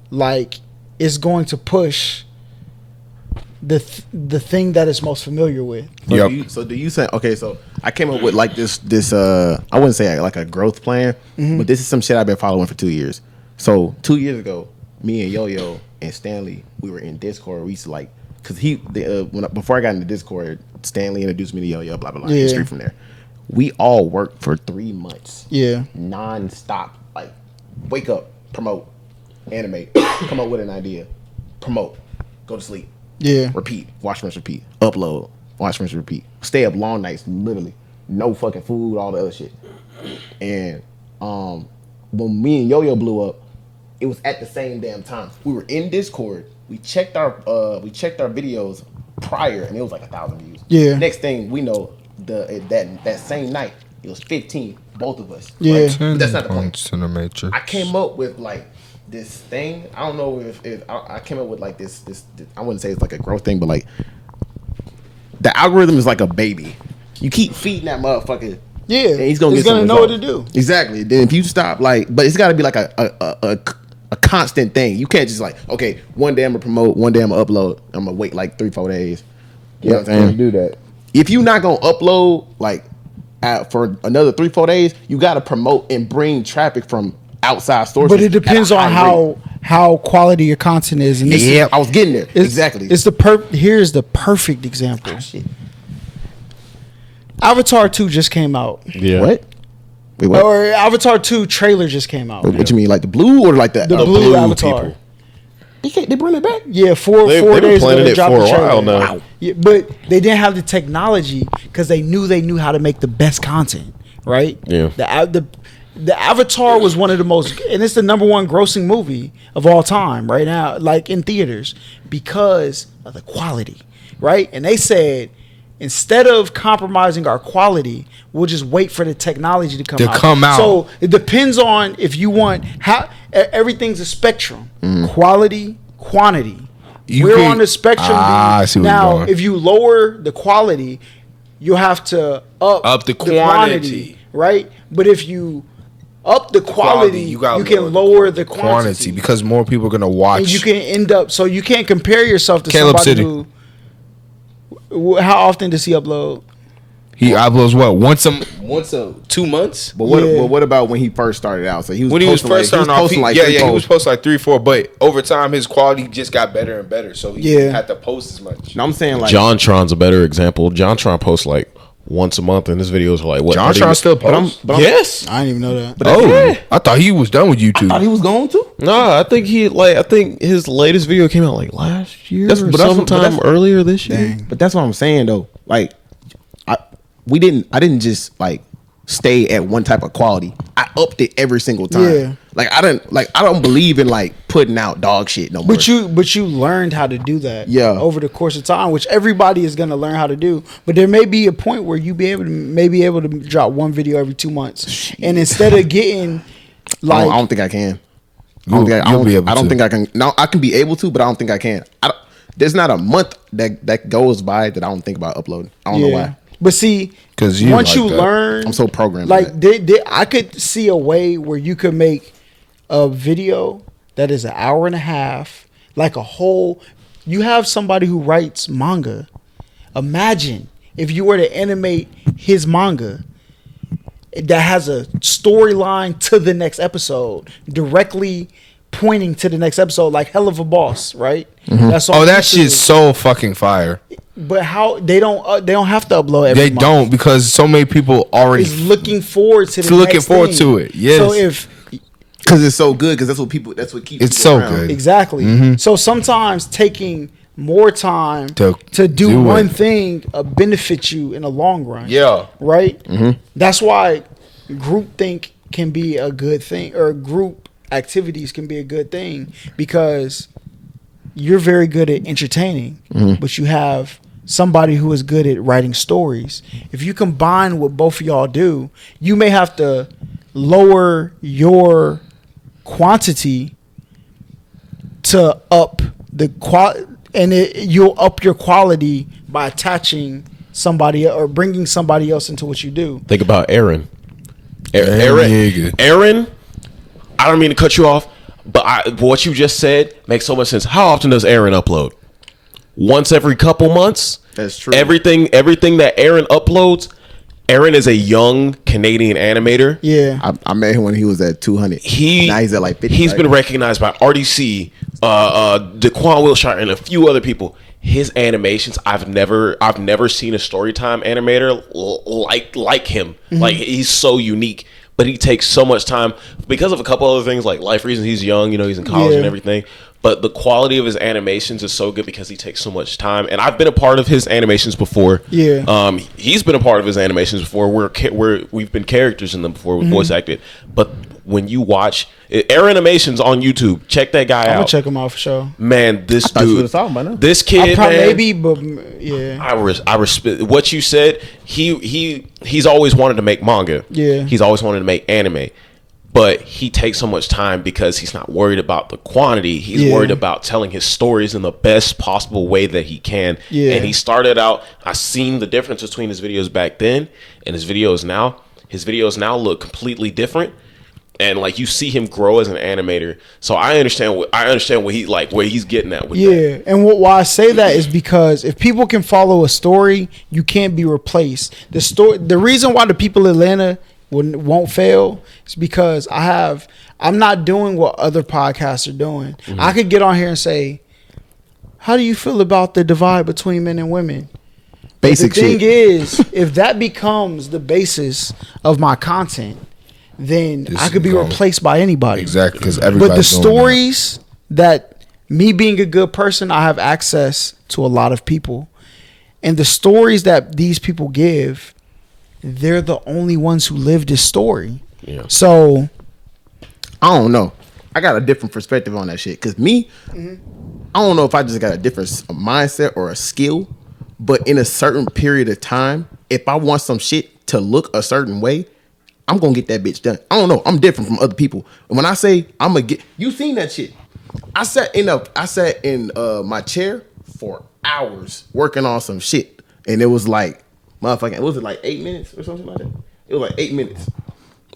like, it's going to push the thing that it's most familiar with. So do you say, okay, so I came up with like this I wouldn't say like a growth plan, but this is some shit I've been following for 2 years. So 2 years ago, me and Yo-Yo and Stanley, we were in Discord. We used to like, cause before I got into Discord, Stanley introduced me to Yo-Yo, blah blah blah. Straight from there, we all worked for 3 months, non-stop. Like, wake up, promote, animate, come up with an idea, promote, go to sleep. Repeat, watch, rinse, repeat, upload, watch, rinse, repeat. Stay up long nights, literally. No fucking food, all the other shit. And when me and Yo-Yo blew up, it was at the same damn time. We were in Discord. We checked our videos prior, and it was like 1,000 views. Next thing we know, that same night, it was 15, both of us. Right? But that's not the point. I came up with like this thing. I don't know if I came up with like this. I wouldn't say it's like a growth thing, but like the algorithm is like a baby. You keep feeding that motherfucker. And he's gonna know what to do. Exactly. Then if you stop, like, but it's got to be like a constant thing. You can't just like, okay, one day I'm gonna promote, one day I'm gonna upload. I'm gonna wait like 3-4 days. You know what I'm saying? Do that. If you're not gonna upload like for another 3-4 days, you got to promote and bring traffic from outside sources. But it depends on how quality your content is. And I was getting there. Exactly. Here's the perfect example. Avatar 2 just came out. What? Wait, what? Or Avatar 2 trailer just came out. What you mean, like the blue or like the blue Avatar? People. They bring it back? Yeah, four days ago. They've been planning it for a while now. Wow. Yeah, but they didn't have the technology because they knew how to make the best content, right? Yeah. the Avatar was one of the most, and it's the number one grossing movie of all time right now, like in theaters, because of the quality, right? And they said, instead of compromising our quality, we'll just wait for the technology to come out. So it depends on if you want how everything's a spectrum, quality, quantity. We're on the spectrum. I see where you're now, going. if you lower the quality, you have to up the quantity, right? But if you up the quality, you can lower the quantity because more people are gonna watch. And you can end up, so you can't compare yourself to Caleb somebody City. who. How often does he upload? He uploads what once a 2 months. But what about when he first started out? So he was When he was first starting off, he he was posting like 3-4, but over time his quality just got better and better, so he had to post as much. No, I'm saying like JonTron's a better example. JonTron posts like once a month, and his videos are like what? JonTron still posts. Yes. I didn't even know that. But I thought he was done with YouTube. I thought he was going to. No, I think his latest video came out like last year or sometime earlier this year. But that's what I'm saying though. Like, I didn't just like stay at one type of quality. I upped it every single time. Yeah. I don't believe in like putting out dog shit no more. But you learned how to do that over the course of time, which everybody is gonna learn how to do. But there may be a point where you be able to drop one video every 2 months. And instead of getting like I don't think I can. You'll be able I don't to. think I can. No, I can be able to, but I don't think I can. There's not a month that goes by that I don't think about uploading. I don't know why. But see, 'Cause once like you that. learn, I'm so programmed. like I could see a way where you could make a video that is an hour and a half, like a whole. You have somebody who writes manga. Imagine if you were to animate his manga that has a storyline to the next episode, directly pointing to the next episode, like Hell of a Boss, right? That's on that YouTube. shit's so fucking fire. But how they don't have to upload every They month. don't because so many people already Is looking forward to the looking next forward thing. to it. Yes. So if because it's so good. Because that's what keeps. It's people so around. good. exactly. So sometimes taking more time to do one thing benefits you in the long run. Yeah. Right? That's why groupthink can be a good thing, or group activities can be a good thing, because you're very good at entertaining, but you have somebody who is good at writing stories. If you combine what both of y'all do, you may have to lower your quantity to up the you'll up your quality by attaching somebody or bringing somebody else into what you do. Think about Aaron. nigga. Aaron, I don't mean to cut you off, but what you just said makes so much sense. How often does Aaron upload? Once every couple months. That's true. Everything that Aaron uploads. Aaron is a young Canadian animator. Yeah. I met him when he was at 200. Now he's at like 50. He's been recognized by RDC, Daquan Wilshire, and a few other people. His animations, I've never seen a Storytime animator like him. Like, he's so unique, but he takes so much time because of a couple other things, like life reasons. He's young, he's in college and everything. But the quality of his animations is so good because he takes so much time. And I've been a part of his animations before. Yeah. He's been a part of his animations before. We've been characters in them before. We voice acted. But when you watch Aaron Animations on YouTube, check that guy I'm out. gonna check him out for sure. Man, this you dude, would've thought about that. this kid, man, Maybe, but yeah. I respect what you said. He's always wanted to make manga. Yeah. He's always wanted to make anime. But he takes so much time because he's not worried about the quantity. He's worried about telling his stories in the best possible way that he can. Yeah. And he started out, I've seen the difference between his videos back then and his videos now. His videos now look completely different. And like, you see him grow as an animator. So I understand what he like, where he's getting at with that. Yeah, and why I say that is because if people can follow a story, you can't be replaced. The reason why the people in Atlanta won't fail is because I'm not doing what other podcasts are doing. I could get on here and say, how do you feel about the divide between men and women? Basic the thing shit. is, if that becomes the basis of my content, then This I could be is wrong. replaced by anybody. Exactly, because But everybody's the doing that. stories that me being a good person, I have access to a lot of people. And the stories that these people give, they're the only ones who live this story. Yeah. So I don't know. I got a different perspective on that shit. Cause me, I don't know if I just got a different mindset or a skill, but in a certain period of time, if I want some shit to look a certain way, I'm gonna get that bitch done. I don't know. I'm different from other people. And when I say I'm gonna get, you seen that shit. I sat in my chair for hours working on some shit, and it was like, motherfucking, was it like 8 minutes or something like that? It was like 8 minutes.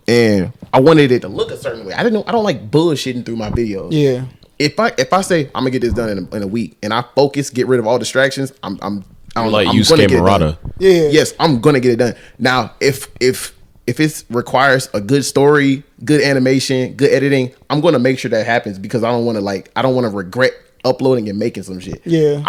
And I wanted it to look a certain way. I don't like bullshitting through my videos. yeah, If I say I'm gonna get this done in a week and I focus, get rid of all distractions, I'm Like I'm use gonna get it Camerata. done. yeah, Yes, I'm gonna get it done. Now, if it requires a good story, good animation, good editing, I'm gonna make sure that happens because I don't want to regret uploading and making some shit. Yeah.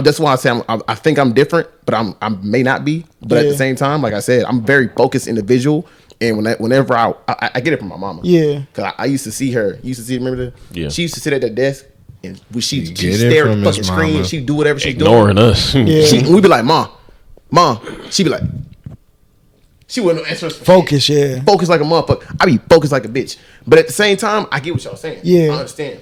That's why I say I think I'm different, but I may not be. But at Yeah. the same time, like I said, I'm very focused individual. And whenever I get it from my mama. Yeah. Cause I used to see her. Remember that? Yeah. She used to sit at the desk and she get it stare at from the his fucking screen. mama. She'd do whatever she Ignoring doing. us. Yeah. We'd be like, Mom. She'd be like, she wouldn't answer us. focus, yeah. Focus like a motherfucker. I be focused like a bitch. But at the same time, I get what y'all saying. Yeah. I understand.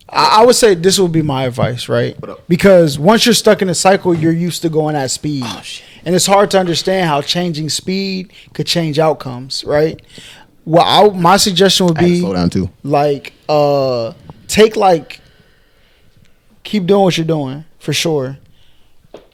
I would say this would be my advice, right? What up? Because once you're stuck in a cycle, you're used to going at speed. Oh, shit. And it's hard to understand how changing speed could change outcomes, right? Well, my suggestion would I had to be slow down too. like keep doing what you're doing for sure,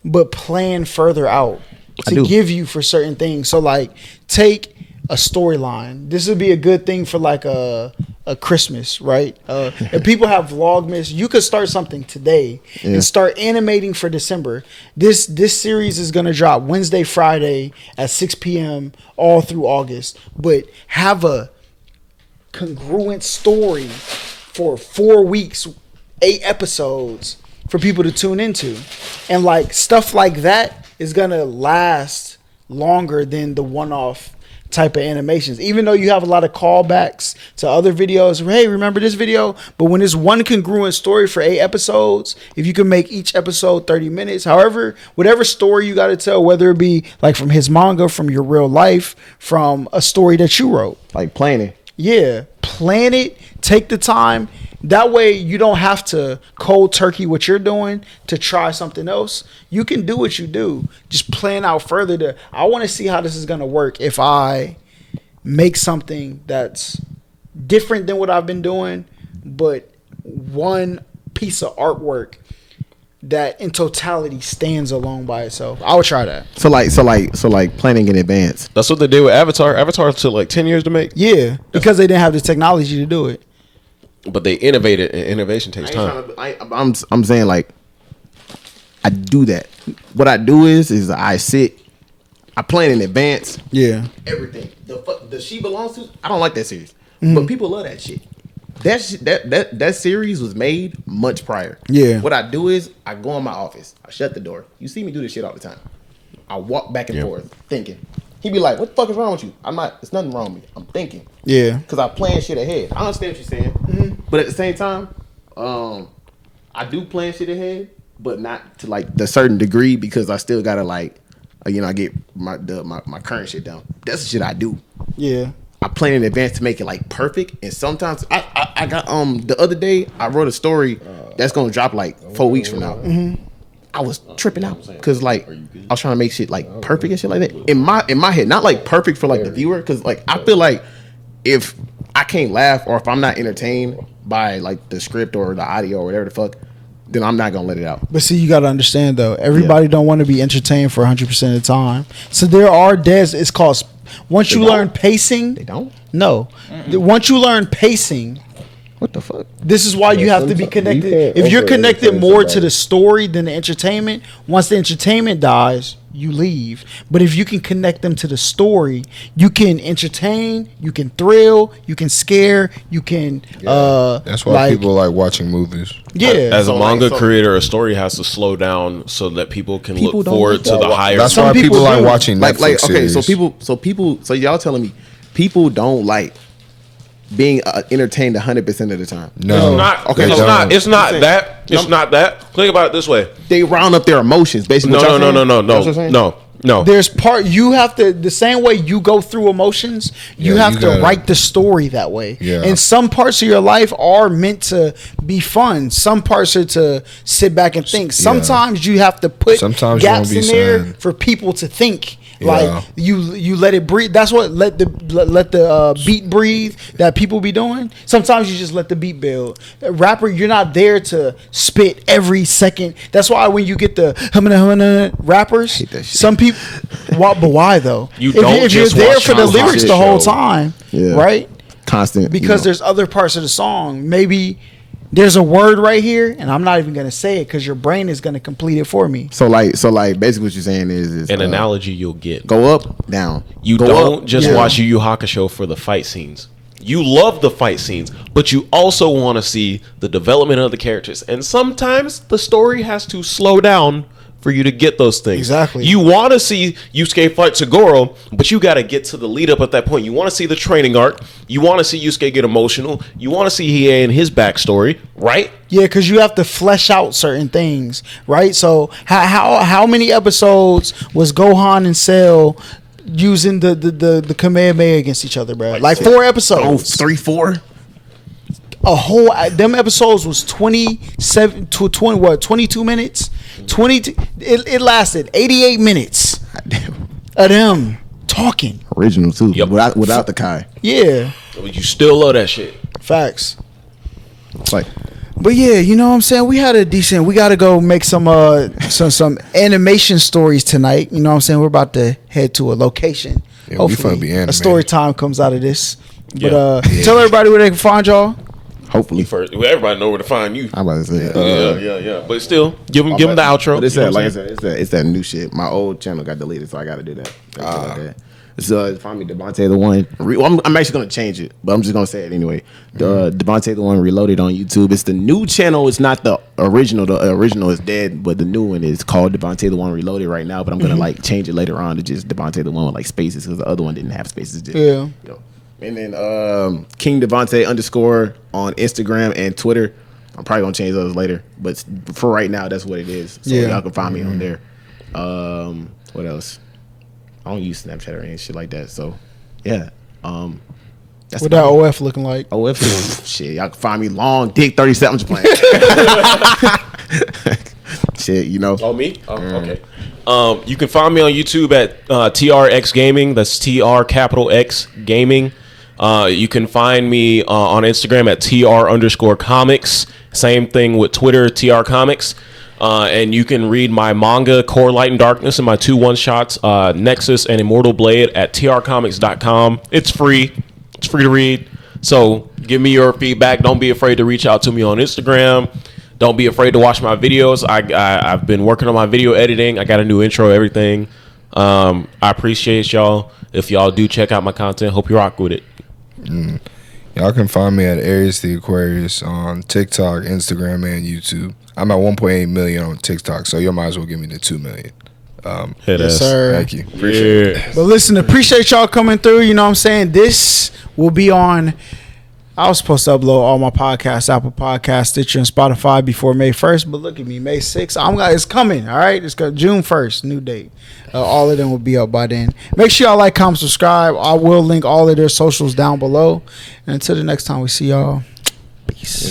but plan further out to do. give you for certain things. So like take a storyline. This would be a good thing for like a Christmas, right? If people have Vlogmas, you could start something today and start animating for December. This series is gonna drop Wednesday, Friday at 6 p.m. all through August. But have a congruent story for 4 weeks, 8 episodes for people to tune into. And like stuff like that is gonna last longer than the one-off type of animations, even though you have a lot of callbacks to other videos. Hey, remember this video? But when it's one congruent story for 8 episodes, if you can make each episode 30 minutes, however, whatever story you got to tell, whether it be like from his manga, from your real life, from a story that you wrote. Like planning. Yeah, plan it, take the time. That way you don't have to cold turkey what you're doing to try something else. You can do what you do. Just plan out further. I want to see how this is going to work if I make something that's different than what I've been doing, but one piece of artwork that in totality stands alone by itself. I would try that. So like planning in advance. That's what they did with Avatar. Avatar took like 10 years to make, Yeah, because they didn't have the technology to do it. but they innovated, and innovation takes time. I'm saying like I do that. What I do is I sit, I plan in advance. Yeah. Everything. The She Belongs To. I don't like that series, but people love that shit. That series was made much prior. Yeah. What I do is I go in my office. I shut the door. You see me do this shit all the time. I walk back and forth thinking. He'd be like, "What the fuck is wrong with you?" I'm not. There's nothing wrong with me. I'm thinking. Yeah. Because I plan shit ahead. I understand what you're saying, but at the same time, I do plan shit ahead, but not to like the certain degree because I still gotta like, I get my current shit down. That's the shit I do. Yeah. I plan in advance to make it like perfect, and sometimes I got the other day I wrote a story that's gonna drop like 4 weeks from now. I was tripping out because like I was trying to make shit like perfect and shit like that in my head, not like perfect for like the viewer, because like I feel like if I can't laugh or if I'm not entertained by like the script or the audio or whatever the fuck, then I'm not gonna let it out. But see, you got to understand though, everybody don't want to be entertained for 100% of the time. So there are days. It's called once you learn pacing. They don't. No, once you learn pacing, What the fuck? this is why you have to be connected. can't If you're connected over-entertain more to somebody. the story than the entertainment, once the entertainment dies, you leave. But if you can connect them to the story, you can entertain, you can thrill, you can scare, you can. That's why people like watching movies. Yeah. As a So, manga like, so- creator, a story has to slow down so that people can People look don't forward like to that. the higher. That's Some why people people like do. watching Netflix Like okay, series. so people, so y'all telling me people don't like being entertained 100% of the time. No, Okay, It's so- not. It's not that. It's not that. Think about it this way. They round up their emotions, basically. No, what y'all no, no, saying? no, no, That's what I'm no, saying? no. No. There's part you have to the same way you go through emotions, you Yeah, have you to gotta- write the story that way. Yeah. And some parts of your life are meant to be fun. Some parts are to sit back and think. Sometimes you have to put Sometimes you gaps wanna in be there saying- for people to think. Yeah. Like you let it breathe. That's what let the beat breathe that people be doing. Sometimes you just let the beat build. A rapper, you're not there to spit every second. That's why when you get the humana rappers, hate that shit. some people. But why though? You if, don't if you're just there watch for the Sean lyrics Hawkins the whole show. time, Yeah. right? Constant. Because there's other parts of the song. Maybe there's a word right here, and I'm not even gonna say it because your brain is gonna complete it for me. So like basically what you're saying is An analogy you'll get. go up, down. You Go don't up, just down. watch Yu Yu Hakusho for the fight scenes. You love the fight scenes, but you also want to see the development of the characters. And sometimes the story has to slow down for you to get those things. Exactly. You want to see Yusuke fight Toguro, but you got to get to the lead up at that point. You want to see the training arc. You want to see Yusuke get emotional. You want to see Hiei and his backstory, right? Yeah, because you have to flesh out certain things, right? So how many episodes was Gohan and Cell using the Kamehameha against each other, bro? Like 4 Oh, episodes. 3, 4. A whole them episodes was 27 to 20 what 22 minutes. 22 it lasted 88 minutes of them talking. Original too. Yep. Without the Kai. Yeah, But you still love that shit. facts. It's like But yeah, you know what I'm saying? We had a decent. We got to go make some animation stories tonight. You know what I'm saying? We're about to head to a location. Yeah, we Hopefully, finna be a animated. story time comes out of this. But Yeah. tell everybody where they can find y'all. hopefully. First, well, everybody know where to find you. I'm about to say. Yeah. But still, give them the outro. But it's You know that, what like I I'm said, it's that new shit. My old channel got deleted, so I got to do that. So find me Devontae the One. I'm actually gonna change it, but I'm just gonna say it anyway. Devontae the One Reloaded on YouTube. It's the new channel. It's not the original. The original is dead, but the new one is called Devontae the One Reloaded right now. But I'm gonna like change it later on to just Devontae the One with like spaces because the other one didn't have spaces. Just, Yeah. And then King Devontae _ on Instagram and Twitter. I'm probably gonna change those later, but for right now, that's what it is. So Yeah. y'all can find me on there. What else? I don't use Snapchat or any shit like that. So yeah. That's What that OF looking like? OF shit. Y'all can find me long dick 37. I'm just playing. Shit, you know. Oh, me? Oh, okay. You can find me on YouTube at TRX Gaming. That's TR Gaming. You can find me on Instagram at TR_comics. Same thing with Twitter, TR Comics. And you can read my manga, Core Light and Darkness, and my 2 one-shots, Nexus and Immortal Blade, at trcomics.com. It's free. It's free to read. So give me your feedback. Don't be afraid to reach out to me on Instagram. Don't be afraid to watch my videos. I've been working on my video editing. I got a new intro, everything. I appreciate y'all. If y'all do check out my content, hope you rock with it. Y'all can find me at Aries the Aquarius on TikTok, Instagram, and YouTube. I'm at 1.8 million on TikTok, so you might as well give me the 2 million. Yes, sir. Thank you. Appreciate it. But listen, appreciate y'all coming through. You know what I'm saying? This will be on. I was supposed to upload all my podcasts, Apple Podcasts, Stitcher, and Spotify before May 1st. But look at me, May 6th. It's coming. All right, it's got June 1st, new date. All of them will be up by then. Make sure y'all like, comment, subscribe. I will link all of their socials down below. And until the next time we see y'all, peace.